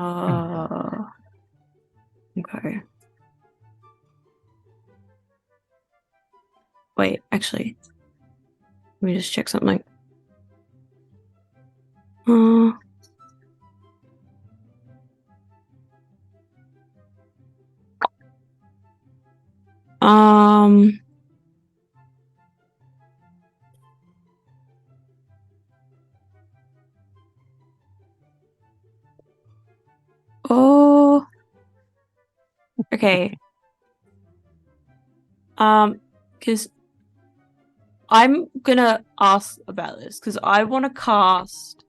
[SPEAKER 6] Okay. Wait, actually, let me just check something. Um. Oh. Okay. Because I'm gonna ask about this because I want to cast.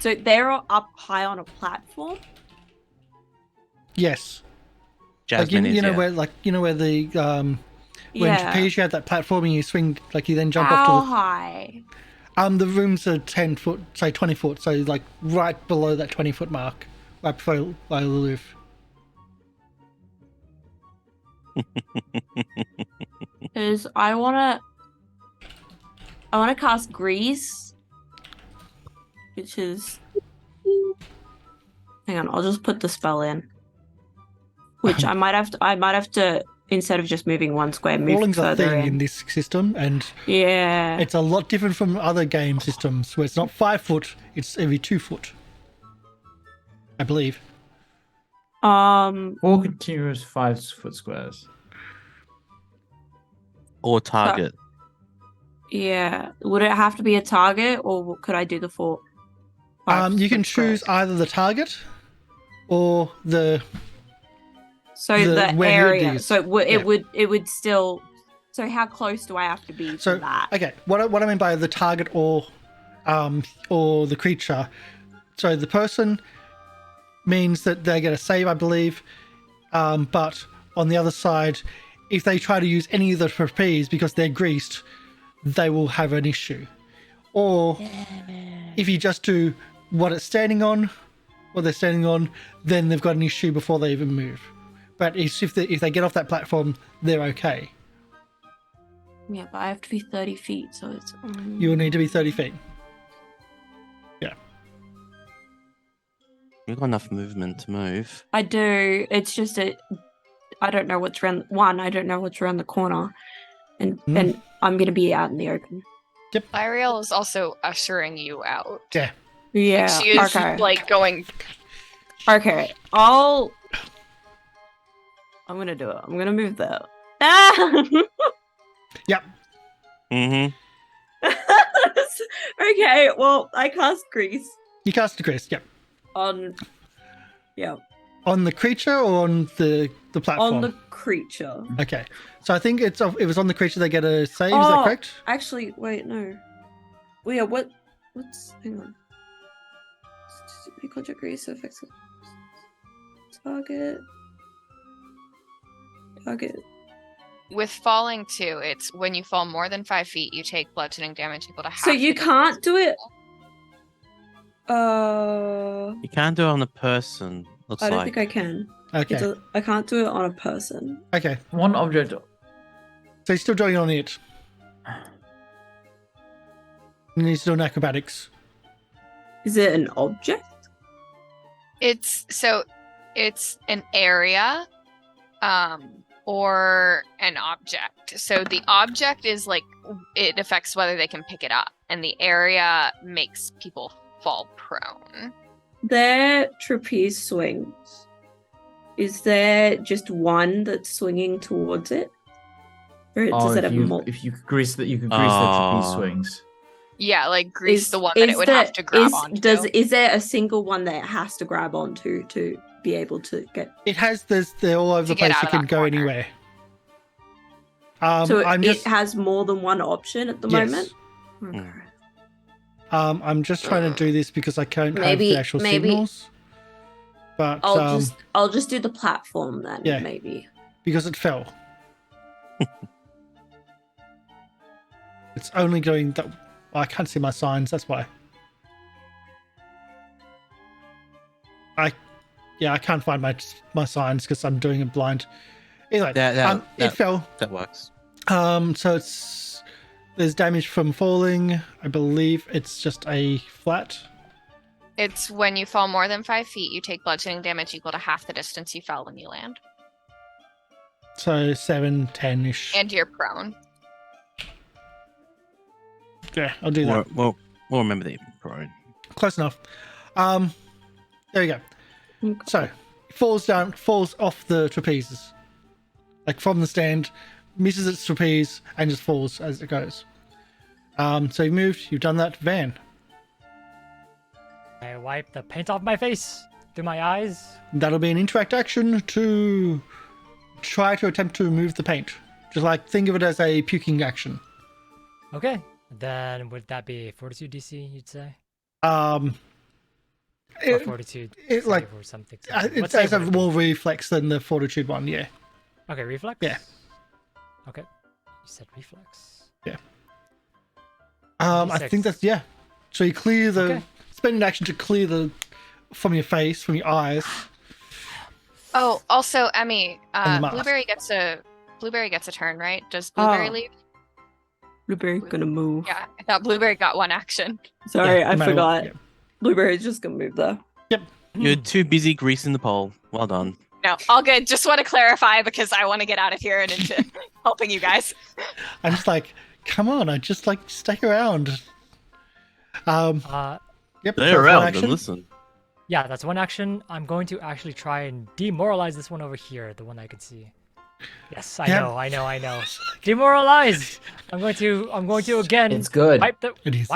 [SPEAKER 6] So they're up high on a platform.
[SPEAKER 1] Yes.
[SPEAKER 3] Jasmine is,
[SPEAKER 1] you know
[SPEAKER 3] yeah.
[SPEAKER 1] where where the when
[SPEAKER 6] Yeah.
[SPEAKER 1] Trapeze you have that platform and you swing like you then jump
[SPEAKER 6] How
[SPEAKER 1] off to
[SPEAKER 6] high?
[SPEAKER 1] the rooms are 10 foot, say 20 foot, so like right below that 20-foot mark, right below the roof.
[SPEAKER 6] Because I wanna cast Grease, which is. Hang on, I'll just put the spell in. Which I might have to instead of just moving one square, move
[SPEAKER 1] Walling's a
[SPEAKER 6] further
[SPEAKER 1] thing
[SPEAKER 6] in.
[SPEAKER 1] in this system, and
[SPEAKER 6] Yeah.
[SPEAKER 1] it's a lot different from other game systems where it's not 5 foot, it's every 2 foot, I believe.
[SPEAKER 2] 4 continuous 5-foot squares.
[SPEAKER 3] Or target.
[SPEAKER 6] Yeah. Would it have to be a target, or could I do the 4?
[SPEAKER 1] You can
[SPEAKER 6] 5-foot
[SPEAKER 1] choose
[SPEAKER 6] squares?
[SPEAKER 1] either the target or the
[SPEAKER 6] So
[SPEAKER 1] the-
[SPEAKER 6] the
[SPEAKER 1] where you would
[SPEAKER 6] area.
[SPEAKER 1] use-
[SPEAKER 6] So
[SPEAKER 1] yeah.
[SPEAKER 6] it would still. So how close do I have to be
[SPEAKER 1] So
[SPEAKER 6] to that?
[SPEAKER 1] okay, what I mean by the target or the creature. So the person means that they get a save, I believe, but on the other side, if they try to use any of the trapeze because they're greased, they will have an issue. Or if you just do what they're standing on, then they've got an issue before they even move. But if they get off that platform, they're okay.
[SPEAKER 6] Yeah, but I have to be 30 feet, so it's.
[SPEAKER 1] You will need to be 30 feet. Yeah.
[SPEAKER 3] You've got enough movement to move.
[SPEAKER 6] I do. It's just I don't know what's around. I don't know what's around the corner, and I'm gonna be out in the open.
[SPEAKER 5] Lieriel is also ushering you out.
[SPEAKER 1] Yeah.
[SPEAKER 6] Yeah.
[SPEAKER 5] Like, she is
[SPEAKER 6] okay.
[SPEAKER 5] like going.
[SPEAKER 6] Okay. I'm gonna do it. I'm gonna move there. Ah!
[SPEAKER 1] Yep.
[SPEAKER 3] Mm-hmm.
[SPEAKER 6] Okay. Well, I cast Grease
[SPEAKER 1] You cast the Chris. Yep.
[SPEAKER 6] on. Yeah.
[SPEAKER 1] On the creature or on the platform?
[SPEAKER 6] On the creature.
[SPEAKER 1] Okay. So I think it was on the creature they get a save, is that
[SPEAKER 6] Oh,
[SPEAKER 1] correct?
[SPEAKER 6] Actually, wait, no. Well, yeah, what's hang on. Conjure Grease affects target.
[SPEAKER 5] With falling too, it's when you fall more than 5 feet, you take bludgeoning damage equal to half.
[SPEAKER 6] So you
[SPEAKER 5] the
[SPEAKER 6] can't do it.
[SPEAKER 3] You can't do it on a person, looks
[SPEAKER 6] I don't
[SPEAKER 3] like.
[SPEAKER 6] think I can.
[SPEAKER 1] Okay.
[SPEAKER 6] I can't do it on a person.
[SPEAKER 1] Okay.
[SPEAKER 2] One object.
[SPEAKER 1] So you're still doing it on it. You need to do an acrobatics.
[SPEAKER 6] Is it an object?
[SPEAKER 5] It's an area, or an object. So the object is like it affects whether they can pick it up, and the area makes people fall prone.
[SPEAKER 6] Their trapeze swings. Is there just one that's swinging towards it? Or does it have more?
[SPEAKER 2] If you could grease the trapeze swings.
[SPEAKER 5] Yeah, like grease the one that it would have to grab onto.
[SPEAKER 6] Is there a single one that it has to grab onto to be able to get?
[SPEAKER 1] It has they're all over the
[SPEAKER 5] To get
[SPEAKER 1] place.
[SPEAKER 5] out
[SPEAKER 1] You
[SPEAKER 5] of
[SPEAKER 1] can
[SPEAKER 5] that
[SPEAKER 1] go
[SPEAKER 5] corner.
[SPEAKER 1] anywhere.
[SPEAKER 6] So
[SPEAKER 1] I'm just
[SPEAKER 6] it has more than one option at the
[SPEAKER 1] Yes.
[SPEAKER 6] moment?
[SPEAKER 3] Mm.
[SPEAKER 6] Okay.
[SPEAKER 1] I'm just trying to do this because I can't have
[SPEAKER 6] Maybe-
[SPEAKER 1] the actual
[SPEAKER 6] maybe-
[SPEAKER 1] signals. But
[SPEAKER 6] I'll just do the platform then,
[SPEAKER 1] Yeah.
[SPEAKER 6] maybe.
[SPEAKER 1] because it fell. It's only going that I can't see my signs, that's why. I can't find my signs because I'm doing it blind. Anyway, it fell.
[SPEAKER 3] That works.
[SPEAKER 1] So it's There's damage from falling. I believe it's just a flat.
[SPEAKER 5] It's when you fall more than 5 feet, you take bludgeoning damage equal to half the distance you fell when you land.
[SPEAKER 1] So 7, 10-ish.
[SPEAKER 5] And you're prone.
[SPEAKER 1] Yeah, I'll do that.
[SPEAKER 3] We'll remember the prone.
[SPEAKER 1] Close enough. There you go.
[SPEAKER 6] Okay.
[SPEAKER 1] So, falls off the trapezes. Like from the stand, misses its trapeze, and just falls as it goes. So you've moved, you've done that. Van.
[SPEAKER 4] I wipe the paint off my face through my eyes.
[SPEAKER 1] That'll be an interact action to try to attempt to remove the paint. Just like think of it as a puking action.
[SPEAKER 4] Okay. Then would that be a fortitude DC, you'd say? Or fortitude
[SPEAKER 1] it like
[SPEAKER 4] save or something.
[SPEAKER 1] it
[SPEAKER 4] What
[SPEAKER 1] has
[SPEAKER 4] save
[SPEAKER 1] a
[SPEAKER 4] would it be?
[SPEAKER 1] more reflex than the fortitude one. Yeah.
[SPEAKER 4] Okay, reflex?
[SPEAKER 1] Yeah.
[SPEAKER 4] Okay. You said reflex.
[SPEAKER 1] I
[SPEAKER 4] 26.
[SPEAKER 1] think that's yeah. So you clear the
[SPEAKER 4] Okay.
[SPEAKER 1] spend an action to clear the from your face, from your eyes.
[SPEAKER 5] Oh, also, Emi,
[SPEAKER 1] And the mask.
[SPEAKER 5] Blueberry gets a turn, right? Does Blueberry
[SPEAKER 6] Oh.
[SPEAKER 5] leave?
[SPEAKER 6] Blueberry's gonna move.
[SPEAKER 5] Yeah, I thought Blueberry got one action.
[SPEAKER 6] Sorry,
[SPEAKER 1] Yeah, no
[SPEAKER 6] I
[SPEAKER 1] matter what,
[SPEAKER 6] forgot.
[SPEAKER 1] yeah.
[SPEAKER 6] Blueberry's just gonna move though.
[SPEAKER 3] You're too busy greasing the pole. Well done.
[SPEAKER 5] No, all good. Just want to clarify because I want to get out of here and into helping you guys.
[SPEAKER 1] I'm just like, come on! I just like stay around. Yep.
[SPEAKER 3] Stay
[SPEAKER 1] so that's one
[SPEAKER 3] around
[SPEAKER 1] action.
[SPEAKER 3] and listen.
[SPEAKER 4] Yeah, that's one action. I'm going to actually try and demoralize this one over here, the one I can see. Yes, I
[SPEAKER 1] Yeah.
[SPEAKER 4] know. Demoralize! I'm going to again
[SPEAKER 2] It's good.
[SPEAKER 4] wipe the
[SPEAKER 1] It is.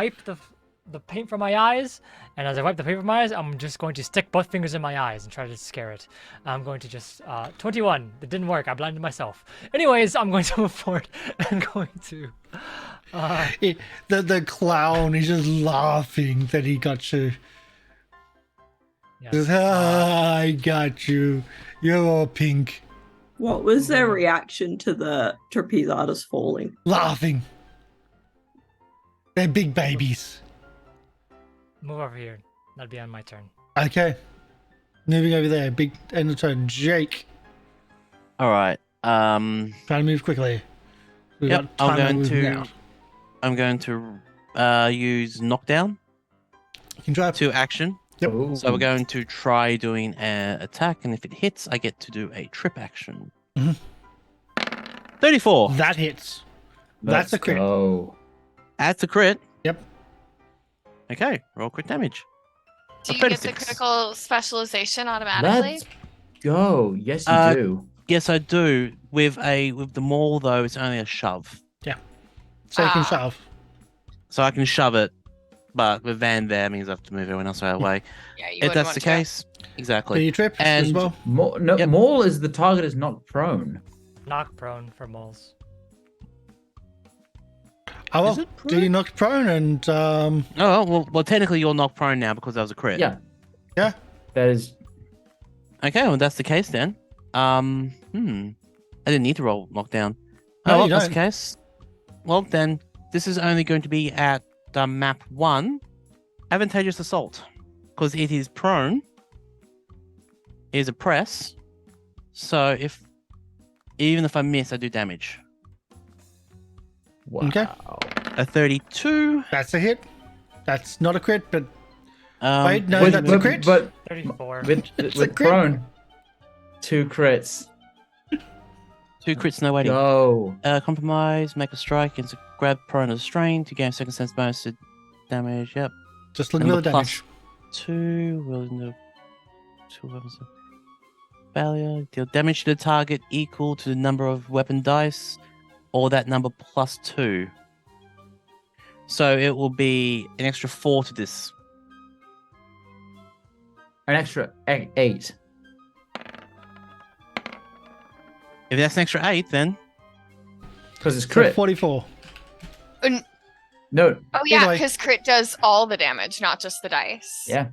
[SPEAKER 4] the paint from my eyes, and as I wipe the paint from my eyes, I'm just going to stick both fingers in my eyes and try to scare it. I'm going to just 21. That didn't work. I blinded myself. Anyways, I'm going to move forward and going to
[SPEAKER 1] The clown is just laughing that he got you.
[SPEAKER 4] yes.
[SPEAKER 1] He goes, I got you. You're all pink.
[SPEAKER 6] What was their reaction to the trapeze artist falling?
[SPEAKER 1] Laughing. They're big babies.
[SPEAKER 4] Move over here. That'll be on my turn.
[SPEAKER 1] Okay. Moving over there. Big end of turn. Jake.
[SPEAKER 3] All right.
[SPEAKER 1] Trying to move quickly. We've
[SPEAKER 3] Yep.
[SPEAKER 1] got time
[SPEAKER 3] I'm
[SPEAKER 1] move now.
[SPEAKER 3] going to use knockdown
[SPEAKER 1] You can try.
[SPEAKER 3] to action.
[SPEAKER 1] Yep.
[SPEAKER 2] Ooh.
[SPEAKER 3] So we're going to try doing an attack, and if it hits, I get to do a trip action.
[SPEAKER 1] Mhm.
[SPEAKER 3] 34.
[SPEAKER 1] That hits. That's
[SPEAKER 2] Let's
[SPEAKER 1] a crit.
[SPEAKER 2] go.
[SPEAKER 3] That's a crit.
[SPEAKER 1] Yep.
[SPEAKER 3] Okay, roll crit damage.
[SPEAKER 5] Do
[SPEAKER 3] A
[SPEAKER 5] you get the
[SPEAKER 3] 36.
[SPEAKER 5] critical specialization automatically?
[SPEAKER 2] Let's go. Yes, you
[SPEAKER 3] Uh,
[SPEAKER 2] do.
[SPEAKER 3] Yes, I do. With the maul though, it's only a shove,
[SPEAKER 1] So you can
[SPEAKER 5] Ah.
[SPEAKER 1] shove.
[SPEAKER 3] so I can shove it. But with Van there means I have to move everyone else out of the way.
[SPEAKER 5] Yeah, you
[SPEAKER 3] If
[SPEAKER 5] wouldn't
[SPEAKER 3] that's
[SPEAKER 5] want
[SPEAKER 3] the
[SPEAKER 5] to.
[SPEAKER 3] case,
[SPEAKER 1] Do
[SPEAKER 3] exactly.
[SPEAKER 1] you trip as
[SPEAKER 3] And-
[SPEAKER 1] well?
[SPEAKER 3] Yep.
[SPEAKER 2] Maul is the target is not prone.
[SPEAKER 4] Knock prone for moles.
[SPEAKER 1] Oh, well.
[SPEAKER 3] Is it
[SPEAKER 1] Do you knock prone and
[SPEAKER 3] Oh well, technically you're knocked prone now because that was a crit.
[SPEAKER 2] Yeah.
[SPEAKER 1] Yeah.
[SPEAKER 2] That is.
[SPEAKER 3] Okay, well that's the case then. I didn't need to roll knockdown.
[SPEAKER 1] No,
[SPEAKER 3] Oh, well,
[SPEAKER 1] you
[SPEAKER 3] that's the
[SPEAKER 1] don't.
[SPEAKER 3] case. Well then, this is only going to be at map 1, advantageous assault, because it is prone. It is a press, so even if I miss, I do damage.
[SPEAKER 2] Wow.
[SPEAKER 1] Okay.
[SPEAKER 3] A 32.
[SPEAKER 1] that's a hit. That's not a crit, but Wait, no,
[SPEAKER 2] With-
[SPEAKER 1] that's a
[SPEAKER 2] with-
[SPEAKER 1] crit?
[SPEAKER 2] But
[SPEAKER 4] 34.
[SPEAKER 2] with
[SPEAKER 1] a
[SPEAKER 2] with
[SPEAKER 1] crit.
[SPEAKER 2] prone, 2 crits.
[SPEAKER 3] 2 crits, no waiting.
[SPEAKER 2] Go.
[SPEAKER 3] Compromise, make a strike against a grab prone or strain to gain second sense bonus to damage. Yep.
[SPEAKER 1] just looking for the
[SPEAKER 3] Number
[SPEAKER 1] damage.
[SPEAKER 3] +2. Willing to 2 weapons. of Failure. Deal damage to the target equal to the number of weapon dice, or that number +2. So it will be an extra 4 to this.
[SPEAKER 2] An extra 8.
[SPEAKER 3] If that's an extra 8, then
[SPEAKER 2] Because it's
[SPEAKER 1] So
[SPEAKER 2] crit.
[SPEAKER 1] 44.
[SPEAKER 2] No.
[SPEAKER 5] Oh yeah,
[SPEAKER 1] Anyway.
[SPEAKER 5] because crit does all the damage, not just the dice.
[SPEAKER 2] Yeah.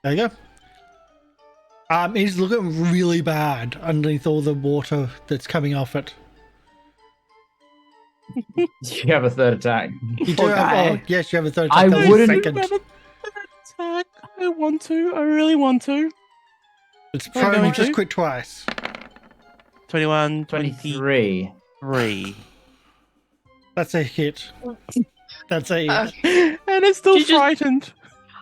[SPEAKER 1] There you go. He's looking really bad underneath all the water that's coming off it.
[SPEAKER 2] You have a third attack.
[SPEAKER 1] You do
[SPEAKER 6] Poor
[SPEAKER 1] have,
[SPEAKER 6] guy.
[SPEAKER 1] oh, yes, you have a third
[SPEAKER 2] I
[SPEAKER 1] attack. That was
[SPEAKER 2] wouldn't-
[SPEAKER 1] second.
[SPEAKER 3] attack. I want to. I really want to.
[SPEAKER 1] It's
[SPEAKER 3] I'm
[SPEAKER 1] prone,
[SPEAKER 3] going
[SPEAKER 1] you just
[SPEAKER 3] to.
[SPEAKER 1] quit twice.
[SPEAKER 3] 21,
[SPEAKER 2] 23.
[SPEAKER 3] 23.
[SPEAKER 1] That's a hit. That's a hit.
[SPEAKER 3] And it's still
[SPEAKER 6] You just-
[SPEAKER 3] frightened.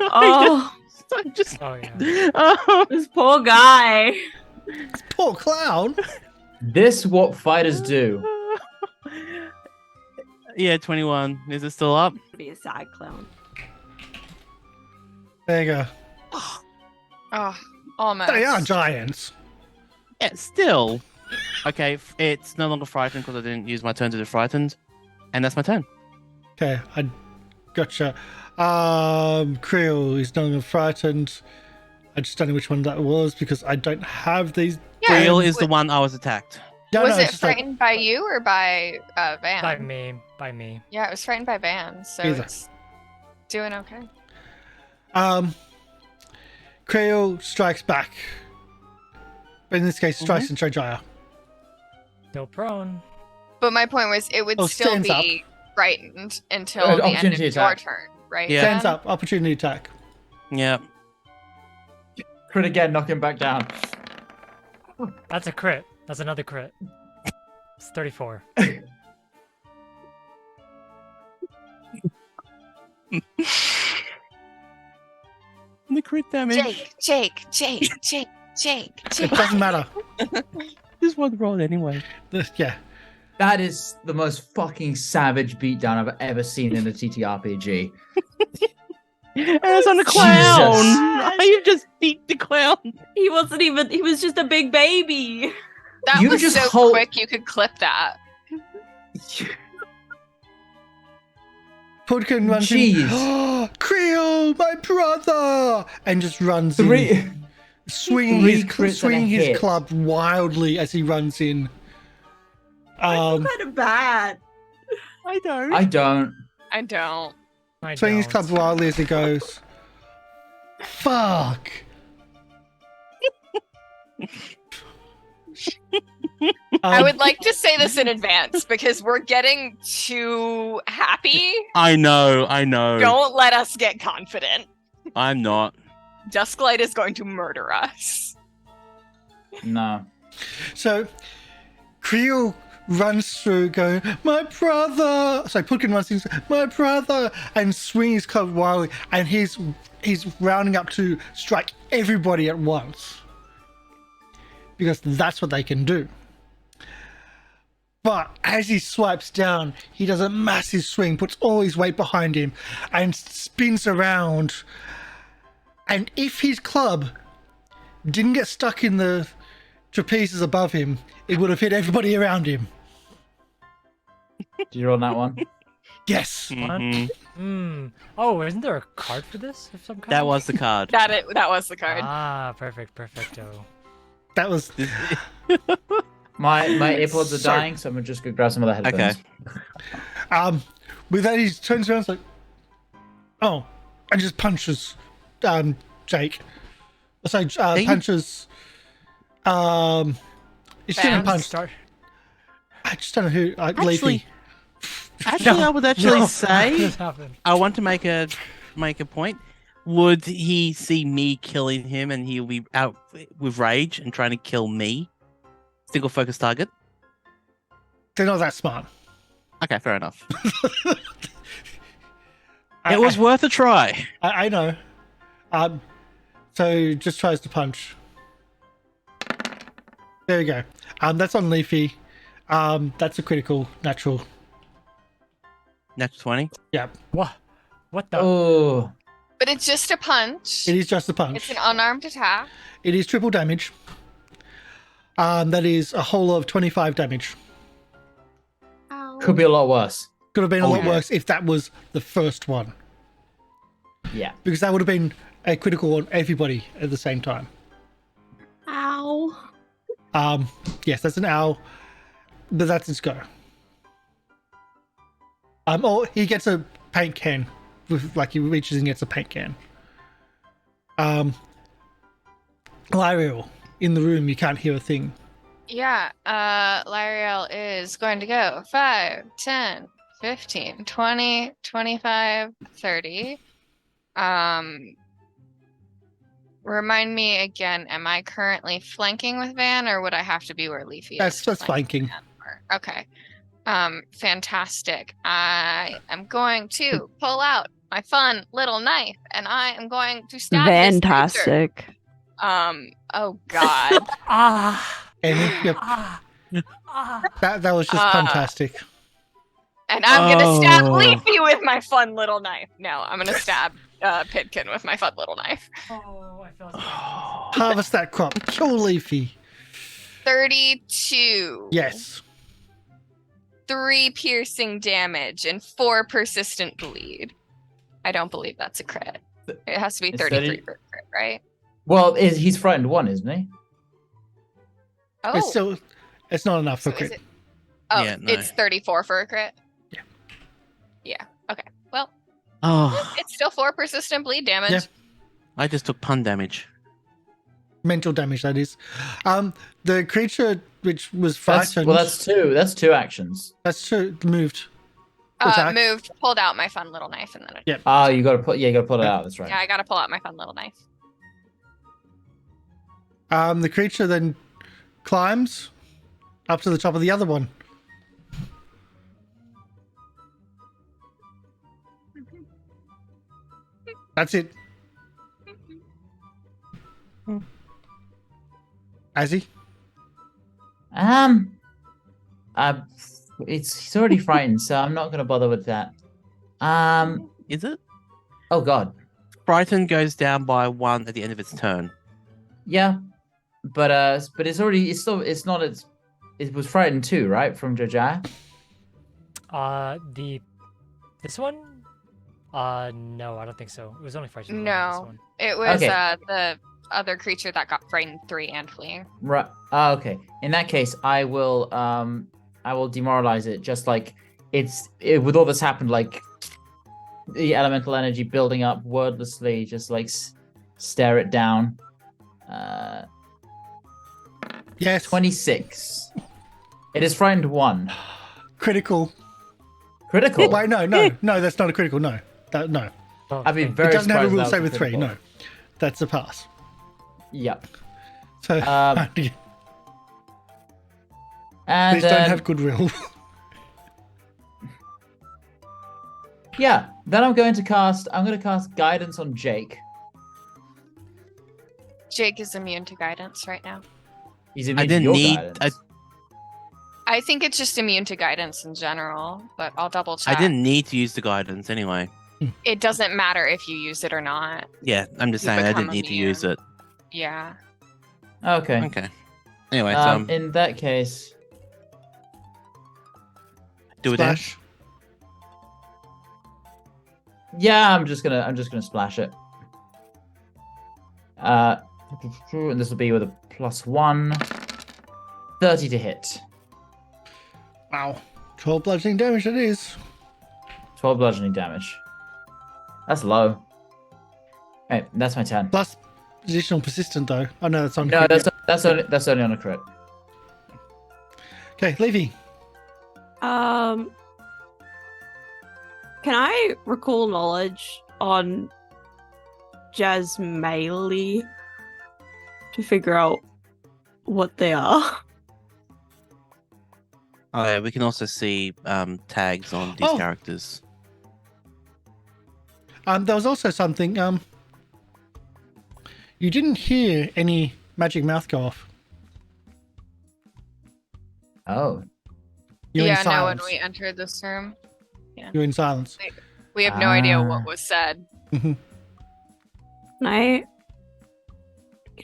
[SPEAKER 6] Oh,
[SPEAKER 3] I just.
[SPEAKER 4] Oh yeah.
[SPEAKER 3] Oh.
[SPEAKER 6] this poor guy.
[SPEAKER 1] Poor clown.
[SPEAKER 2] This what fighters do.
[SPEAKER 3] Yeah, 21. Is it still up?
[SPEAKER 6] Be a sad clown.
[SPEAKER 1] There you go.
[SPEAKER 5] Oh, almost.
[SPEAKER 1] They are giants.
[SPEAKER 3] Yeah, still. Okay, it's no longer frightened because I didn't use my turn to do frightened. And that's my turn.
[SPEAKER 1] Okay, I gotcha. Creel is no longer frightened. I just don't know which one that was because I don't have these.
[SPEAKER 5] Yeah,
[SPEAKER 3] Real is the one I was attacked.
[SPEAKER 1] No,
[SPEAKER 5] was
[SPEAKER 1] no,
[SPEAKER 5] it
[SPEAKER 1] it's just like-
[SPEAKER 5] frightened by you or by Van?
[SPEAKER 4] By me. By me.
[SPEAKER 5] Yeah, it was frightened by Van, so
[SPEAKER 1] Either.
[SPEAKER 5] it's doing okay.
[SPEAKER 1] Creel strikes back. But in this case, strikes into Jojyre.
[SPEAKER 4] Still prone.
[SPEAKER 5] But my point was, it would
[SPEAKER 1] Oh,
[SPEAKER 5] still
[SPEAKER 1] stands up.
[SPEAKER 5] be frightened until
[SPEAKER 2] Good
[SPEAKER 5] the end of
[SPEAKER 2] opportunity
[SPEAKER 5] your
[SPEAKER 2] attack.
[SPEAKER 5] turn, right?
[SPEAKER 3] Yeah.
[SPEAKER 1] Stands
[SPEAKER 5] Van?
[SPEAKER 1] up, opportunity attack.
[SPEAKER 3] Yeah.
[SPEAKER 2] Crit again, knock him back down.
[SPEAKER 4] That's a crit. That's another crit. It's 34.
[SPEAKER 3] The crit damage.
[SPEAKER 5] Jake.
[SPEAKER 1] It doesn't matter.
[SPEAKER 3] Just one roll anyway.
[SPEAKER 1] Yeah.
[SPEAKER 2] That is the most fucking savage beatdown I've ever seen in a TTRPG.
[SPEAKER 3] And it's on the
[SPEAKER 2] Jesus.
[SPEAKER 3] clown. You just beat the clown.
[SPEAKER 6] He wasn't even. He was just a big baby.
[SPEAKER 5] That
[SPEAKER 2] You
[SPEAKER 5] was
[SPEAKER 2] just
[SPEAKER 5] so
[SPEAKER 2] hold-
[SPEAKER 5] quick you could clip that.
[SPEAKER 1] Pudkin runs in.
[SPEAKER 2] Jeez.
[SPEAKER 1] Oh, Creel, my brother! And just runs in.
[SPEAKER 2] Three.
[SPEAKER 1] Swinging
[SPEAKER 2] Three
[SPEAKER 1] his,
[SPEAKER 2] crits and a
[SPEAKER 1] swinging his
[SPEAKER 2] hit.
[SPEAKER 1] club wildly as he runs in.
[SPEAKER 6] I feel kind of bad.
[SPEAKER 3] I don't.
[SPEAKER 2] I don't.
[SPEAKER 5] I don't.
[SPEAKER 4] I
[SPEAKER 1] Swinging his
[SPEAKER 4] don't.
[SPEAKER 1] club wildly as he goes. Fuck!
[SPEAKER 5] I would like to say this in advance because we're getting too happy.
[SPEAKER 3] I know.
[SPEAKER 5] Don't let us get confident.
[SPEAKER 3] I'm not.
[SPEAKER 5] Dusklight is going to murder us.
[SPEAKER 2] No.
[SPEAKER 1] So, Creel runs through going, my brother! So Pudkin runs in, my brother! And swings his club wildly, and he's rounding up to strike everybody at once. Because that's what they can do. But as he swipes down, he does a massive swing, puts all his weight behind him, and spins around. And if his club didn't get stuck in the trapezes above him, it would have hit everybody around him.
[SPEAKER 2] Did you roll that one?
[SPEAKER 1] Yes.
[SPEAKER 3] Mhm.
[SPEAKER 4] Oh, isn't there a card for this of some kind?
[SPEAKER 3] That was the card.
[SPEAKER 5] That was the card.
[SPEAKER 4] Ah, perfecto.
[SPEAKER 1] That was...
[SPEAKER 2] My earpods are
[SPEAKER 1] So-
[SPEAKER 2] dying, so I'm gonna just go grab some of the headphones.
[SPEAKER 3] Okay.
[SPEAKER 1] With that, he turns around and is like, oh, and just punches Jake. So
[SPEAKER 3] Ding.
[SPEAKER 1] punches... He's
[SPEAKER 5] Bam.
[SPEAKER 1] gonna punch...
[SPEAKER 4] Start.
[SPEAKER 1] I just don't know who...
[SPEAKER 3] Actually,
[SPEAKER 1] Leafy.
[SPEAKER 3] I would actually
[SPEAKER 1] No.
[SPEAKER 3] say
[SPEAKER 4] This happened.
[SPEAKER 3] I want to make a point. Would he see me killing him and he'll be out with rage and trying to kill me? Single focus target.
[SPEAKER 1] They're not that smart.
[SPEAKER 3] Okay, fair enough. It was worth a try.
[SPEAKER 1] I know. So just tries to punch. There we go. That's on Leafy. That's a critical natural.
[SPEAKER 3] Natural 20.
[SPEAKER 1] Yeah.
[SPEAKER 4] What? What the?
[SPEAKER 2] Oh,
[SPEAKER 5] But it's just a punch.
[SPEAKER 1] It is just a
[SPEAKER 5] It's
[SPEAKER 1] punch.
[SPEAKER 5] an unarmed attack.
[SPEAKER 1] It is triple damage. That is a whole of 25 damage.
[SPEAKER 2] could be a lot worse.
[SPEAKER 1] Could have been a lot
[SPEAKER 2] yeah.
[SPEAKER 1] worse if that was the first one.
[SPEAKER 2] Yeah.
[SPEAKER 1] Because that would have been a critical on everybody at the same time.
[SPEAKER 6] Ow.
[SPEAKER 1] Yes, that's an owl. But that's its go. Or he gets a paint can. Like he reaches and gets a paint can. Lieriel, in the room, you can't hear a thing.
[SPEAKER 5] Yeah, Lieriel is going to go 5, 10, 15, 20, 25, 30. Remind me again, am I currently flanking with Van or would I have to be where Leafy is?
[SPEAKER 1] That's
[SPEAKER 5] to flank
[SPEAKER 1] flanking.
[SPEAKER 5] Van? Okay. Fantastic. I am going to pull out my fun little knife, and I am going to stab this creature.
[SPEAKER 6] Fantastic.
[SPEAKER 5] Oh God.
[SPEAKER 1] Emi, yep. That was just fantastic.
[SPEAKER 5] And I'm gonna stab Leafy with my fun little knife. No, I'm gonna stab Pitkin with my fun little knife.
[SPEAKER 4] Oh, I felt
[SPEAKER 1] Harvest that crop. Kill Leafy.
[SPEAKER 5] 32.
[SPEAKER 1] Yes.
[SPEAKER 5] 3 piercing damage and 4 persistent bleed. I don't believe that's a crit. It has to be 33 for a crit, right?
[SPEAKER 2] Well, he's frightened 1, isn't he?
[SPEAKER 5] Oh,
[SPEAKER 1] It's not enough for
[SPEAKER 5] so is
[SPEAKER 1] crit.
[SPEAKER 5] it? Oh,
[SPEAKER 3] Yeah, no.
[SPEAKER 5] it's 34 for a crit?
[SPEAKER 1] Yeah.
[SPEAKER 5] Yeah, okay. Well,
[SPEAKER 3] Oh,
[SPEAKER 5] it's still 4 persistent bleed damage.
[SPEAKER 1] Yeah.
[SPEAKER 3] I just took pun damage.
[SPEAKER 1] Mental damage, that is. The creature which was frightened.
[SPEAKER 2] That's 2. That's 2 actions.
[SPEAKER 1] That's true. Moved. Attack.
[SPEAKER 5] Moved, pulled out my fun little knife, and then it.
[SPEAKER 1] Yeah.
[SPEAKER 2] Oh, you gotta pull it out. That's right.
[SPEAKER 5] Yeah, I gotta pull out my fun little knife.
[SPEAKER 1] The creature then climbs up to the top of the other one. That's it. Azzy?
[SPEAKER 2] He's already frightened, so I'm not gonna bother with that.
[SPEAKER 3] Is it?
[SPEAKER 2] Oh God.
[SPEAKER 3] Frightened goes down by 1 at the end of its turn.
[SPEAKER 2] Yeah, but it was frightened 2, right, from Jojyre?
[SPEAKER 4] This one? No, I don't think so. It was only frightened.
[SPEAKER 5] No.
[SPEAKER 4] This one.
[SPEAKER 5] It was
[SPEAKER 2] Okay.
[SPEAKER 5] the other creature that got frightened 3 and fleeing.
[SPEAKER 2] Right. Okay. In that case, I will demoralize it. Just like with all this happened, like the elemental energy building up wordlessly, just like stare it down.
[SPEAKER 1] Yes.
[SPEAKER 2] 26. It is frightened 1.
[SPEAKER 1] Critical.
[SPEAKER 2] Critical.
[SPEAKER 1] Wait, no, that's not a critical. No. No.
[SPEAKER 4] Oh,
[SPEAKER 2] I'd be
[SPEAKER 4] thank-
[SPEAKER 2] very
[SPEAKER 1] It doesn't have a
[SPEAKER 2] surprised
[SPEAKER 1] rule
[SPEAKER 2] that
[SPEAKER 1] save
[SPEAKER 2] was
[SPEAKER 1] with 3.
[SPEAKER 2] critical.
[SPEAKER 1] No. That's a pass.
[SPEAKER 2] Yep.
[SPEAKER 1] So,
[SPEAKER 2] And
[SPEAKER 1] please don't have goodwill.
[SPEAKER 2] yeah, then I'm going to cast guidance on Jake.
[SPEAKER 5] Jake is immune to guidance right now.
[SPEAKER 2] He's immune
[SPEAKER 3] I
[SPEAKER 2] to
[SPEAKER 3] didn't
[SPEAKER 2] your
[SPEAKER 3] need.
[SPEAKER 2] guidance.
[SPEAKER 5] I think it's just immune to guidance in general, but I'll double check.
[SPEAKER 3] I didn't need to use the guidance anyway.
[SPEAKER 5] It doesn't matter if you use it or not.
[SPEAKER 3] Yeah, I'm just
[SPEAKER 5] You
[SPEAKER 3] saying I
[SPEAKER 5] become
[SPEAKER 3] didn't need to use it.
[SPEAKER 5] Yeah.
[SPEAKER 2] Okay.
[SPEAKER 3] Okay. Anyway,
[SPEAKER 2] In that case,
[SPEAKER 3] do it then.
[SPEAKER 1] Splash.
[SPEAKER 2] yeah, I'm just gonna splash it. And this will be with a +1. 30 to hit.
[SPEAKER 1] Wow. 12 bludgeoning damage it is.
[SPEAKER 2] 12 bludgeoning damage. That's low. Right, that's my turn.
[SPEAKER 1] Plus additional persistent though. Oh no, that's on
[SPEAKER 2] No,
[SPEAKER 1] crit.
[SPEAKER 2] that's only on a crit.
[SPEAKER 1] Okay, Leafy.
[SPEAKER 6] Can I recall knowledge on Jasmali to figure out what they are?
[SPEAKER 3] Oh, yeah, we can also see tags on these
[SPEAKER 1] Oh.
[SPEAKER 3] characters.
[SPEAKER 1] There was also something. You didn't hear any magic mouth go off.
[SPEAKER 2] Oh.
[SPEAKER 1] You're in
[SPEAKER 5] yeah, no, when
[SPEAKER 1] silence.
[SPEAKER 5] we entered this room,
[SPEAKER 1] You're in silence.
[SPEAKER 5] we have no idea
[SPEAKER 2] Ah.
[SPEAKER 5] what was said.
[SPEAKER 6] Can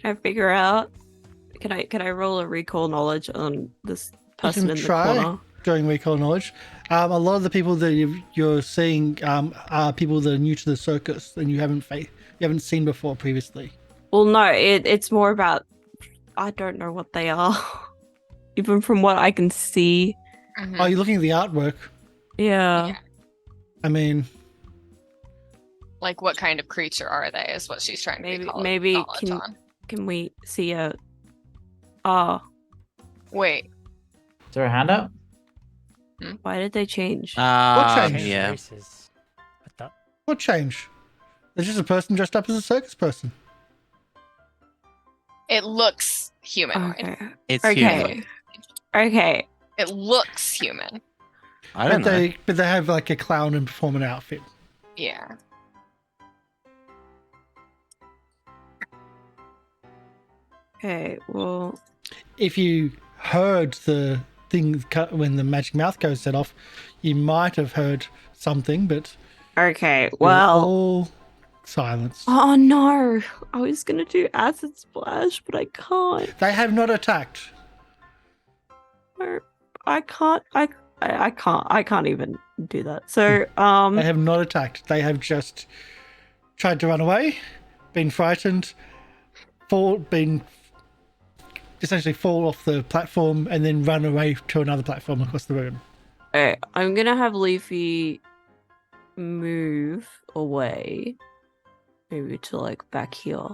[SPEAKER 6] I figure out? Can I roll a recall knowledge on this person
[SPEAKER 1] can
[SPEAKER 6] in the
[SPEAKER 1] try.
[SPEAKER 6] corner?
[SPEAKER 1] During recall knowledge, a lot of the people that you're seeing are people that are new to the circus and you haven't seen before previously.
[SPEAKER 6] Well, no, it's more about I don't know what they are, even from what I can see.
[SPEAKER 5] Mhm.
[SPEAKER 1] Oh, you're looking at the artwork.
[SPEAKER 6] Yeah.
[SPEAKER 5] Yeah.
[SPEAKER 1] I mean,
[SPEAKER 5] Like, what kind of creature are they? Is what she's trying to
[SPEAKER 6] Maybe-
[SPEAKER 5] recall
[SPEAKER 6] maybe
[SPEAKER 5] knowledge
[SPEAKER 6] can-
[SPEAKER 5] on.
[SPEAKER 6] Can we see a? Oh,
[SPEAKER 5] Wait,
[SPEAKER 2] Is there a handout?
[SPEAKER 6] why did they change?
[SPEAKER 1] change?
[SPEAKER 3] Yeah.
[SPEAKER 4] Races. What the?
[SPEAKER 1] what change? There's just a person dressed up as a circus person.
[SPEAKER 5] it looks humanoid.
[SPEAKER 6] Okay.
[SPEAKER 3] It's
[SPEAKER 6] Okay.
[SPEAKER 3] humanoid.
[SPEAKER 6] Okay.
[SPEAKER 5] It looks human.
[SPEAKER 3] I don't know.
[SPEAKER 1] But they have like a clown and performing outfit.
[SPEAKER 5] Yeah.
[SPEAKER 6] Okay, well,
[SPEAKER 1] If you heard the thing when the magic mouth goes set off, you might have heard something, but
[SPEAKER 6] okay,
[SPEAKER 1] we were
[SPEAKER 6] well.
[SPEAKER 1] all silenced.
[SPEAKER 6] Oh no! I was gonna do acid splash, but I can't.
[SPEAKER 1] They have not attacked.
[SPEAKER 6] No, I can't. I can't. I can't even do that. So
[SPEAKER 1] They have not attacked. They have just tried to run away, been frightened, essentially fall off the platform, and then run away to another platform across the room.
[SPEAKER 6] okay, I'm gonna have Leafy move away, maybe to like back here,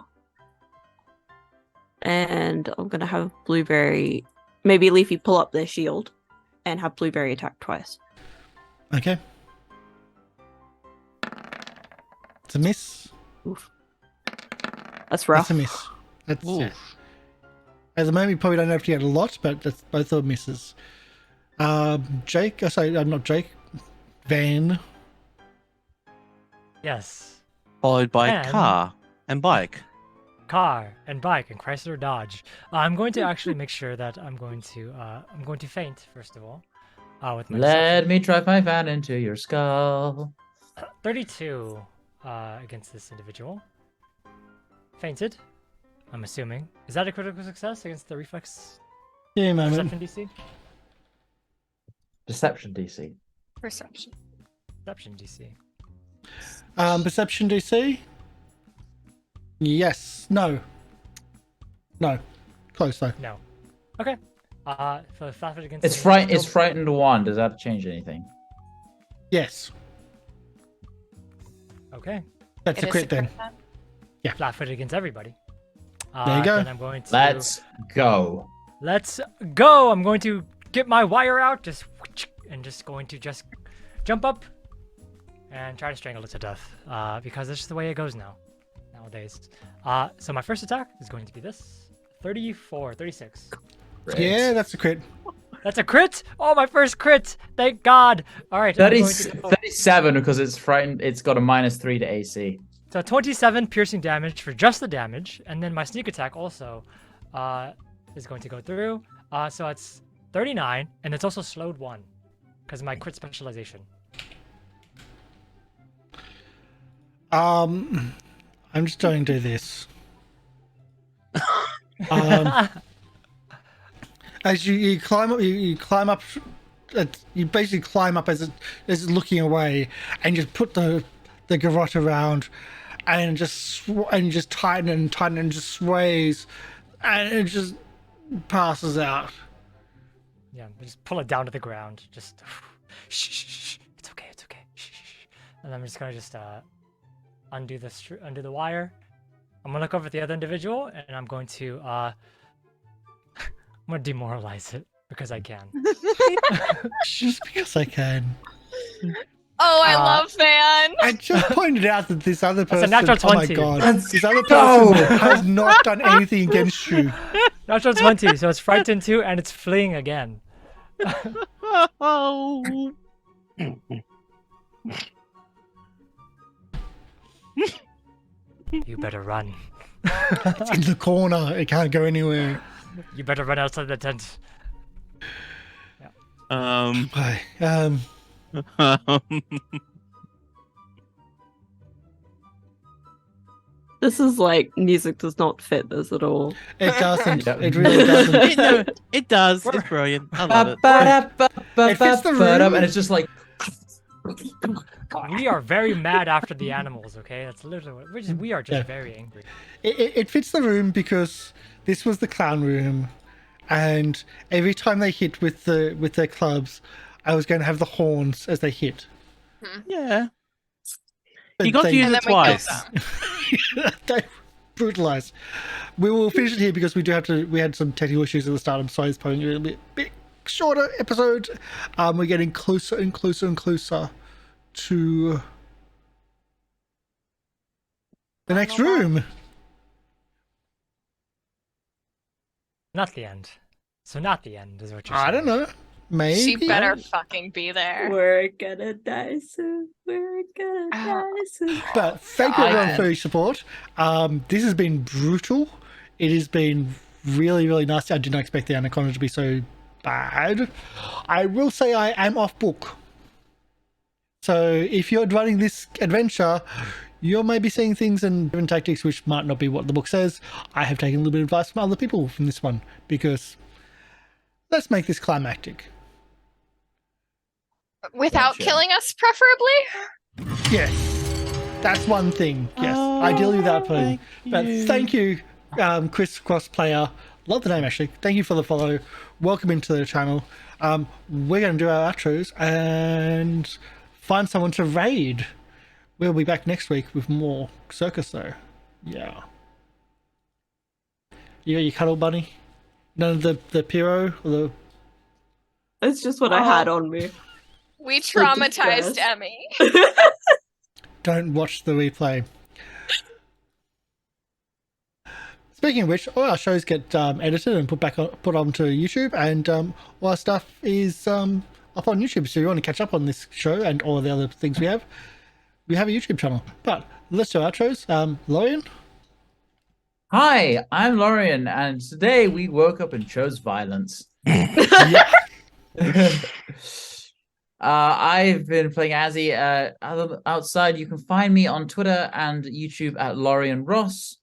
[SPEAKER 6] and I'm gonna have Blueberry, maybe Leafy pull up their shield, and have Blueberry attack twice.
[SPEAKER 1] Okay. It's a miss.
[SPEAKER 6] Oof. That's rough.
[SPEAKER 1] That's a miss. That's,
[SPEAKER 3] Oof.
[SPEAKER 1] yeah. At the moment, you probably don't have to get a lot, but that's both are misses. Jake, not Jake. Van.
[SPEAKER 4] Yes.
[SPEAKER 3] Followed by
[SPEAKER 4] And-
[SPEAKER 3] car and bike.
[SPEAKER 4] Car and bike and Chrysler Dodge. I'm going to actually make sure that I'm going to faint first of all. With my
[SPEAKER 2] Let me drive my van into your skull.
[SPEAKER 4] 32 against this individual. Fainted. I'm assuming. Is that a critical success against the reflex
[SPEAKER 1] Yeah, moment.
[SPEAKER 4] perception DC?
[SPEAKER 2] Deception DC.
[SPEAKER 5] Perception.
[SPEAKER 4] Perception DC.
[SPEAKER 1] Perception DC? Yes. No. No. Close though.
[SPEAKER 4] No. Okay. For flat-footed against
[SPEAKER 2] It's
[SPEAKER 4] the-
[SPEAKER 2] It's frightened 1. Does that change anything?
[SPEAKER 1] Yes.
[SPEAKER 4] Okay.
[SPEAKER 1] That's
[SPEAKER 5] It
[SPEAKER 1] a
[SPEAKER 5] is
[SPEAKER 1] crit then.
[SPEAKER 4] Flat-footed against everybody.
[SPEAKER 1] There you go.
[SPEAKER 4] Then I'm going to
[SPEAKER 2] Let's go.
[SPEAKER 4] Let's go! I'm going to get my wire out, just going to jump up and try to strangle it to death. Because that's just the way it goes nowadays. So my first attack is going to be this. 36.
[SPEAKER 2] Great.
[SPEAKER 1] Yeah, that's a crit.
[SPEAKER 4] That's a crit! Oh, my first crit! Thank God! Alright,
[SPEAKER 2] 37 because it's frightened. It's got a -3 to AC.
[SPEAKER 4] So 27 piercing damage for just the damage, and then my sneak attack also is going to go through. So it's 39, and it's also slowed 1 because of my crit specialization.
[SPEAKER 1] I'm just going to do this. As you climb up, you climb up. You basically climb up as it's looking away, and just put the garrote around, and just tighten and tighten and just sways, and it just passes out.
[SPEAKER 4] Yeah, just pull it down to the ground. Just shh. It's okay. Shh. And I'm just gonna undo the wire. I'm gonna look over at the other individual, and I'm going to I'm gonna demoralize it because I can.
[SPEAKER 1] Just because I can.
[SPEAKER 5] Oh, I love Van.
[SPEAKER 1] I just pointed out that this other
[SPEAKER 4] That's a
[SPEAKER 1] person.
[SPEAKER 4] natural
[SPEAKER 1] Oh my
[SPEAKER 4] 20.
[SPEAKER 1] god!
[SPEAKER 2] Let's
[SPEAKER 1] This other
[SPEAKER 2] go.
[SPEAKER 1] person has not done anything against you.
[SPEAKER 4] Natural 20, so it's frightened 2, and it's fleeing again.
[SPEAKER 3] Oh.
[SPEAKER 4] You better run.
[SPEAKER 1] It's in the corner. It can't go anywhere.
[SPEAKER 4] You better run outside the tent.
[SPEAKER 1] Hi.
[SPEAKER 6] This is like music does not fit this at all.
[SPEAKER 1] It doesn't.
[SPEAKER 2] Yeah.
[SPEAKER 1] It really doesn't.
[SPEAKER 3] No, it does. It's brilliant. I love it.
[SPEAKER 1] It fits the room.
[SPEAKER 2] And it's just like.
[SPEAKER 4] We are very mad after the animals, okay? That's literally what we are just
[SPEAKER 1] Yeah.
[SPEAKER 4] very angry.
[SPEAKER 1] It fits the room because this was the clown room, and every time they hit with their clubs, I was going to have the horns as they hit.
[SPEAKER 3] Yeah.
[SPEAKER 1] But
[SPEAKER 3] You got to
[SPEAKER 1] they-
[SPEAKER 3] use
[SPEAKER 5] And
[SPEAKER 3] it
[SPEAKER 5] then we killed
[SPEAKER 3] twice.
[SPEAKER 1] they brutalized. We will finish it here because we had some technical issues at the start. I'm sorry, it's probably a bit shorter episode. We're getting closer and closer and closer to the next room.
[SPEAKER 4] Not the end. So not the end is what you're saying.
[SPEAKER 1] I don't know. Maybe.
[SPEAKER 5] She better fucking be there.
[SPEAKER 6] We're gonna die soon. We're gonna die soon.
[SPEAKER 1] But thank you everyone
[SPEAKER 2] God.
[SPEAKER 1] for your support. This has been brutal. It has been really, really nasty. I did not expect the Anaconda to be so bad. I will say I am off book. So if you're running this adventure, you may be seeing things and different tactics which might not be what the book says. I have taken a little bit of advice from other people from this one because let's make this climactic.
[SPEAKER 5] Without
[SPEAKER 2] Gotcha.
[SPEAKER 5] killing us, preferably?
[SPEAKER 1] Yes, that's one thing. Yes, ideally without playing. But thank you, Chris Crossplayer. Love the name actually. Thank you for the follow. Welcome into the channel. We're going to do our outros and find someone to raid. We'll be back next week with more Circus though. Yeah. You got your cuddle bunny? None of the Pyro or the...
[SPEAKER 6] That's just what I had on me.
[SPEAKER 5] We
[SPEAKER 6] So
[SPEAKER 5] traumatized
[SPEAKER 6] distressed.
[SPEAKER 5] Emi.
[SPEAKER 1] Don't watch the replay. Speaking of which, all our shows get edited and put onto YouTube, and all our stuff is up on YouTube. So if you want to catch up on this show and all of the other things we have a YouTube channel. But let's do outros. Lorian?
[SPEAKER 2] Hi, I'm Lorian, and today we woke up and chose violence.
[SPEAKER 1] Yeah.
[SPEAKER 2] I've been playing Azzy. Outside, you can find me on Twitter and YouTube at Lorian Ross.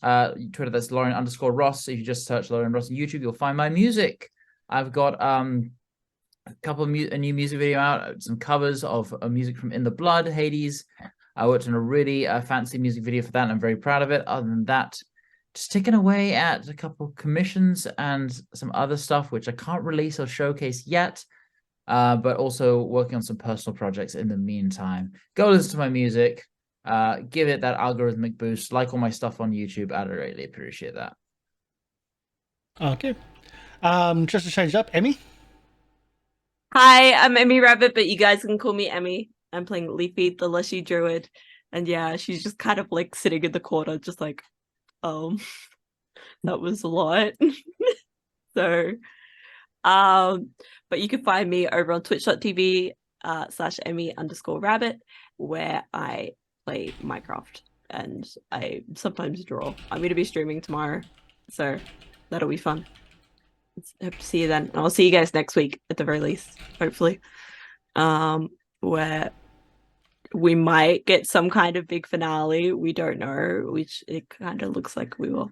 [SPEAKER 2] Twitter, that's Lorian_Ross. If you just search Lorian Ross on YouTube, you'll find my music. I've got a couple of a new music video out, some covers of music from In the Blood, Hades. I worked on a really fancy music video for that, and I'm very proud of it. Other than that, just ticking away at a couple of commissions and some other stuff which I can't release or showcase yet, but also working on some personal projects in the meantime. Go listen to my music, give it that algorithmic boost, like all my stuff on YouTube. I'd really appreciate that.
[SPEAKER 1] Okay. Just to change it up, Emi?
[SPEAKER 6] Hi, I'm Emi Rabbit, but you guys can call me Emi. I'm playing Leafy, the Lushy Druid. And yeah, she's just kind of like sitting in the corner, just like, that was a lot. So, but you can find me over on twitch.tv /Emi_Rabbit, where I play Minecraft and I sometimes draw. I'm going to be streaming tomorrow, so that'll be fun. Hope to see you then. I'll see you guys next week at the very least, hopefully. Where we might get some kind of big finale. We don't know, which it kind of looks like we will.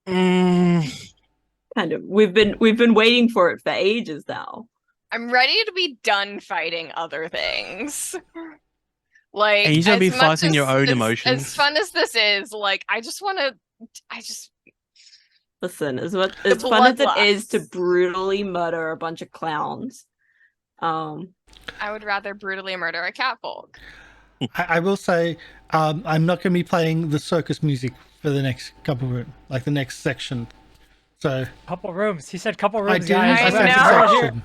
[SPEAKER 6] Kind of. We've been waiting for it for ages now.
[SPEAKER 5] I'm ready to be done fighting other things. Like,
[SPEAKER 3] And you're gonna
[SPEAKER 5] as
[SPEAKER 3] be
[SPEAKER 5] much
[SPEAKER 3] fighting your own
[SPEAKER 5] as
[SPEAKER 3] emotions.
[SPEAKER 5] fun as this is, like, I just
[SPEAKER 6] Listen, as fun as it is to
[SPEAKER 5] bloodlust.
[SPEAKER 6] brutally murder a bunch of clowns,
[SPEAKER 5] I would rather brutally murder a catfolk.
[SPEAKER 1] I will say I'm not going to be playing the circus music for the next couple of rooms, like the next section. So
[SPEAKER 4] Couple rooms. He said couple
[SPEAKER 1] I
[SPEAKER 4] rooms,
[SPEAKER 1] do
[SPEAKER 4] guys.
[SPEAKER 5] I
[SPEAKER 1] a
[SPEAKER 4] We're
[SPEAKER 1] fancy
[SPEAKER 5] know.
[SPEAKER 4] right here.
[SPEAKER 1] section.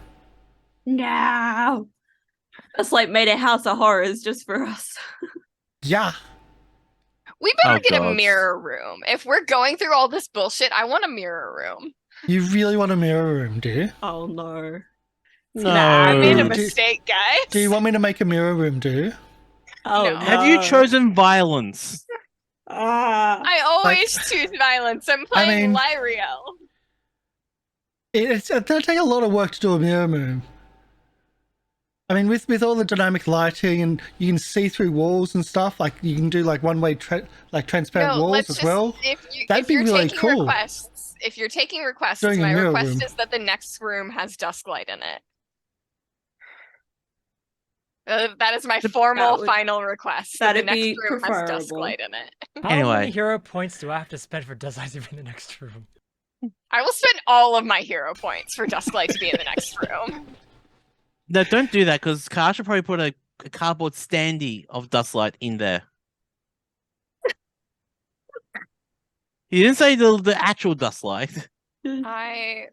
[SPEAKER 6] no, that's like made a house of horrors just for us.
[SPEAKER 1] Yeah.
[SPEAKER 5] We better
[SPEAKER 3] Oh,
[SPEAKER 5] get a
[SPEAKER 3] God.
[SPEAKER 5] mirror room. If we're going through all this bullshit, I want a mirror room.
[SPEAKER 1] You really want a mirror room, do you?
[SPEAKER 6] Oh no.
[SPEAKER 3] No.
[SPEAKER 5] I made a
[SPEAKER 1] Do-
[SPEAKER 5] mistake, guys.
[SPEAKER 1] Do you want me to make a mirror room, do you?
[SPEAKER 6] Oh
[SPEAKER 5] No.
[SPEAKER 6] no.
[SPEAKER 3] Have you chosen violence?
[SPEAKER 5] I always choose violence. I'm
[SPEAKER 1] I
[SPEAKER 5] playing
[SPEAKER 1] mean-
[SPEAKER 5] Lieriel.
[SPEAKER 1] It's going to take a lot of work to do a mirror room. I mean, with all the dynamic lighting and you can see through walls and stuff, like you can do like one-way transparent
[SPEAKER 5] No,
[SPEAKER 1] walls
[SPEAKER 5] let's
[SPEAKER 1] as
[SPEAKER 5] just,
[SPEAKER 1] well. That'd
[SPEAKER 5] if
[SPEAKER 1] be
[SPEAKER 5] you're
[SPEAKER 1] really
[SPEAKER 5] taking
[SPEAKER 1] cool.
[SPEAKER 5] requests, if you're taking requests,
[SPEAKER 1] Doing a
[SPEAKER 5] my
[SPEAKER 1] mirror
[SPEAKER 5] request
[SPEAKER 1] room.
[SPEAKER 5] is that the next room has dusklight in it. That is my formal
[SPEAKER 6] would-
[SPEAKER 5] final request. That the
[SPEAKER 6] that'd
[SPEAKER 5] next
[SPEAKER 6] be
[SPEAKER 5] room has
[SPEAKER 6] preferable.
[SPEAKER 5] dusklight in it.
[SPEAKER 4] How
[SPEAKER 3] Anyway.
[SPEAKER 4] many hero points do I have to spend for Dust to be in the next room?
[SPEAKER 5] I will spend all of my hero points for dusklight to be in the next room.
[SPEAKER 3] No, don't do that because Karsh should probably put a cardboard standee of Dustlight in there. He didn't say the actual Dustlight.
[SPEAKER 5] I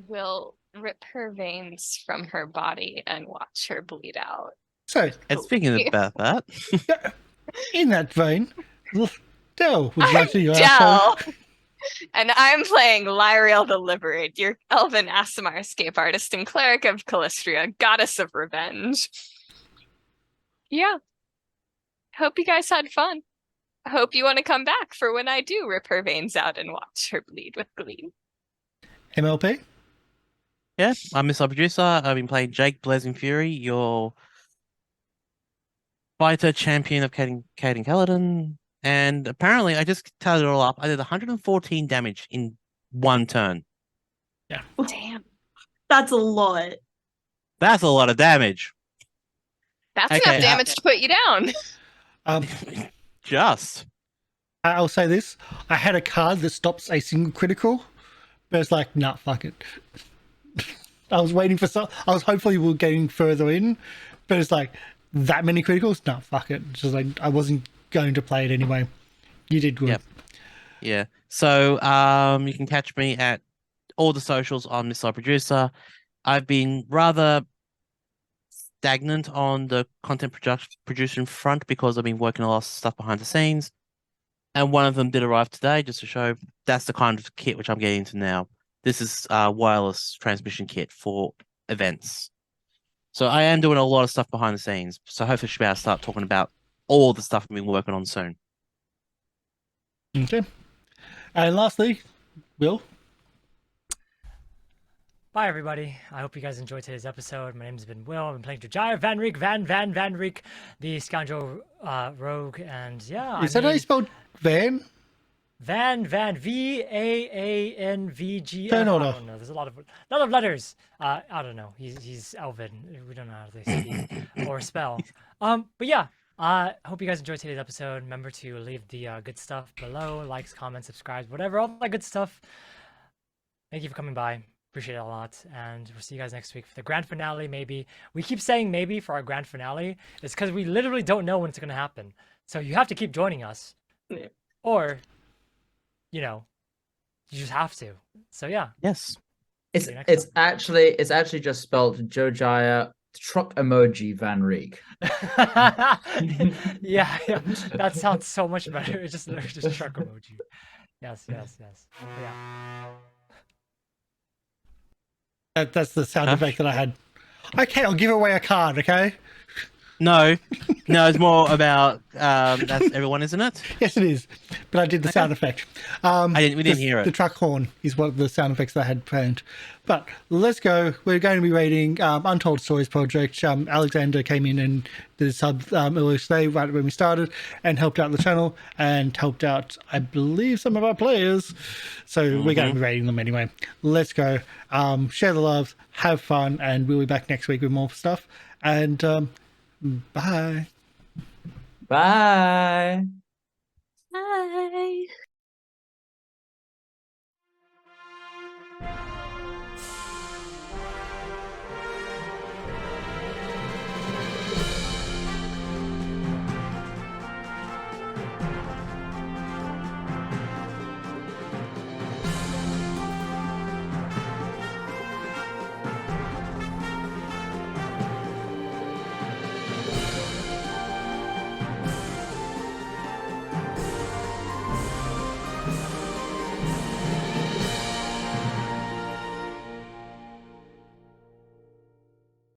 [SPEAKER 5] will rip her veins from her body and watch her bleed out.
[SPEAKER 1] So,
[SPEAKER 3] And speaking about that,
[SPEAKER 1] in that vein, Del, would you like to do your outro?
[SPEAKER 5] Del, And I'm playing Lieriel the Liberated, your elven Aasimar escape artist and cleric of Calistria, goddess of revenge. Yeah. Hope you guys had fun. I hope you want to come back for when I do rip her veins out and watch her bleed with glee.
[SPEAKER 1] MLP?
[SPEAKER 3] Yeah, I'm MrLiveProducer. I've been playing Jake Blazing Fury, your fighter champion of Caden Kaladin. And apparently, I just tallied it all up. I did 114 damage in one turn.
[SPEAKER 5] Damn.
[SPEAKER 6] That's a lot.
[SPEAKER 3] That's a lot of damage.
[SPEAKER 5] That's
[SPEAKER 3] Okay,
[SPEAKER 5] enough damage to put you down.
[SPEAKER 3] Just.
[SPEAKER 1] I'll say this. I had a card that stops a single critical, but it's like, nah, fuck it. I was waiting for some. I was hopefully we were getting further in, but it's like, that many criticals? Nah, fuck it. It's just like, I wasn't going to play it anyway. You did good.
[SPEAKER 3] Yep. Yeah. So you can catch me at all the socials on MrLiveProducer. I've been rather stagnant on the content production front because I've been working a lot of stuff behind the scenes. And one of them did arrive today just to show that's the kind of kit which I'm getting into now. This is a wireless transmission kit for events. So I am doing a lot of stuff behind the scenes. So hopefully I should be able to start talking about all the stuff I've been working on soon.
[SPEAKER 1] Okay. And lastly, Will.
[SPEAKER 4] Bye, everybody. I hope you guys enjoyed today's episode. My name's been Will. I've been playing Jojyre, Van Reek, the scoundrel rogue, and yeah.
[SPEAKER 1] Is that how you spelled Van?
[SPEAKER 4] Van, Vaanvg.
[SPEAKER 1] Turn
[SPEAKER 4] I
[SPEAKER 1] order.
[SPEAKER 4] don't know. There's a lot of letters. I don't know. He's Elven. We don't know how they speak or spell. But yeah. Hope you guys enjoyed today's episode. Remember to leave the good stuff below, likes, comments, subscribes, whatever, all that good stuff. Thank you for coming by. Appreciate it a lot, and we'll see you guys next week for the grand finale. Maybe we keep saying maybe for our grand finale. It's because we literally don't know when it's gonna happen. So you have to keep joining us, or you know, you just have to. So yeah.
[SPEAKER 3] Yes.
[SPEAKER 2] It's
[SPEAKER 4] See you next
[SPEAKER 2] actually just spelled Jojyre truck emoji Van Reek.
[SPEAKER 4] yeah, that sounds so much better. It's just truck emoji. Yes. Yeah.
[SPEAKER 1] That's the sound
[SPEAKER 3] Huh?
[SPEAKER 1] effect that I had. Okay, I'll give away a card, okay?
[SPEAKER 3] No, it's more about that's everyone, isn't it?
[SPEAKER 1] Yes, it is. But I did the sound effect.
[SPEAKER 3] We didn't hear it.
[SPEAKER 1] The truck horn is one of the sound effects that I had planned. But let's go. We're going to be rating Untold Stories Project. Alexander came in and did a sub earlier today, right when we started, and helped out the channel and helped out, I believe, some of our players. So we're going to be rating them anyway. Let's go. Share the love, have fun, and we'll be back next week with more stuff. And bye.
[SPEAKER 2] Bye.
[SPEAKER 6] Bye.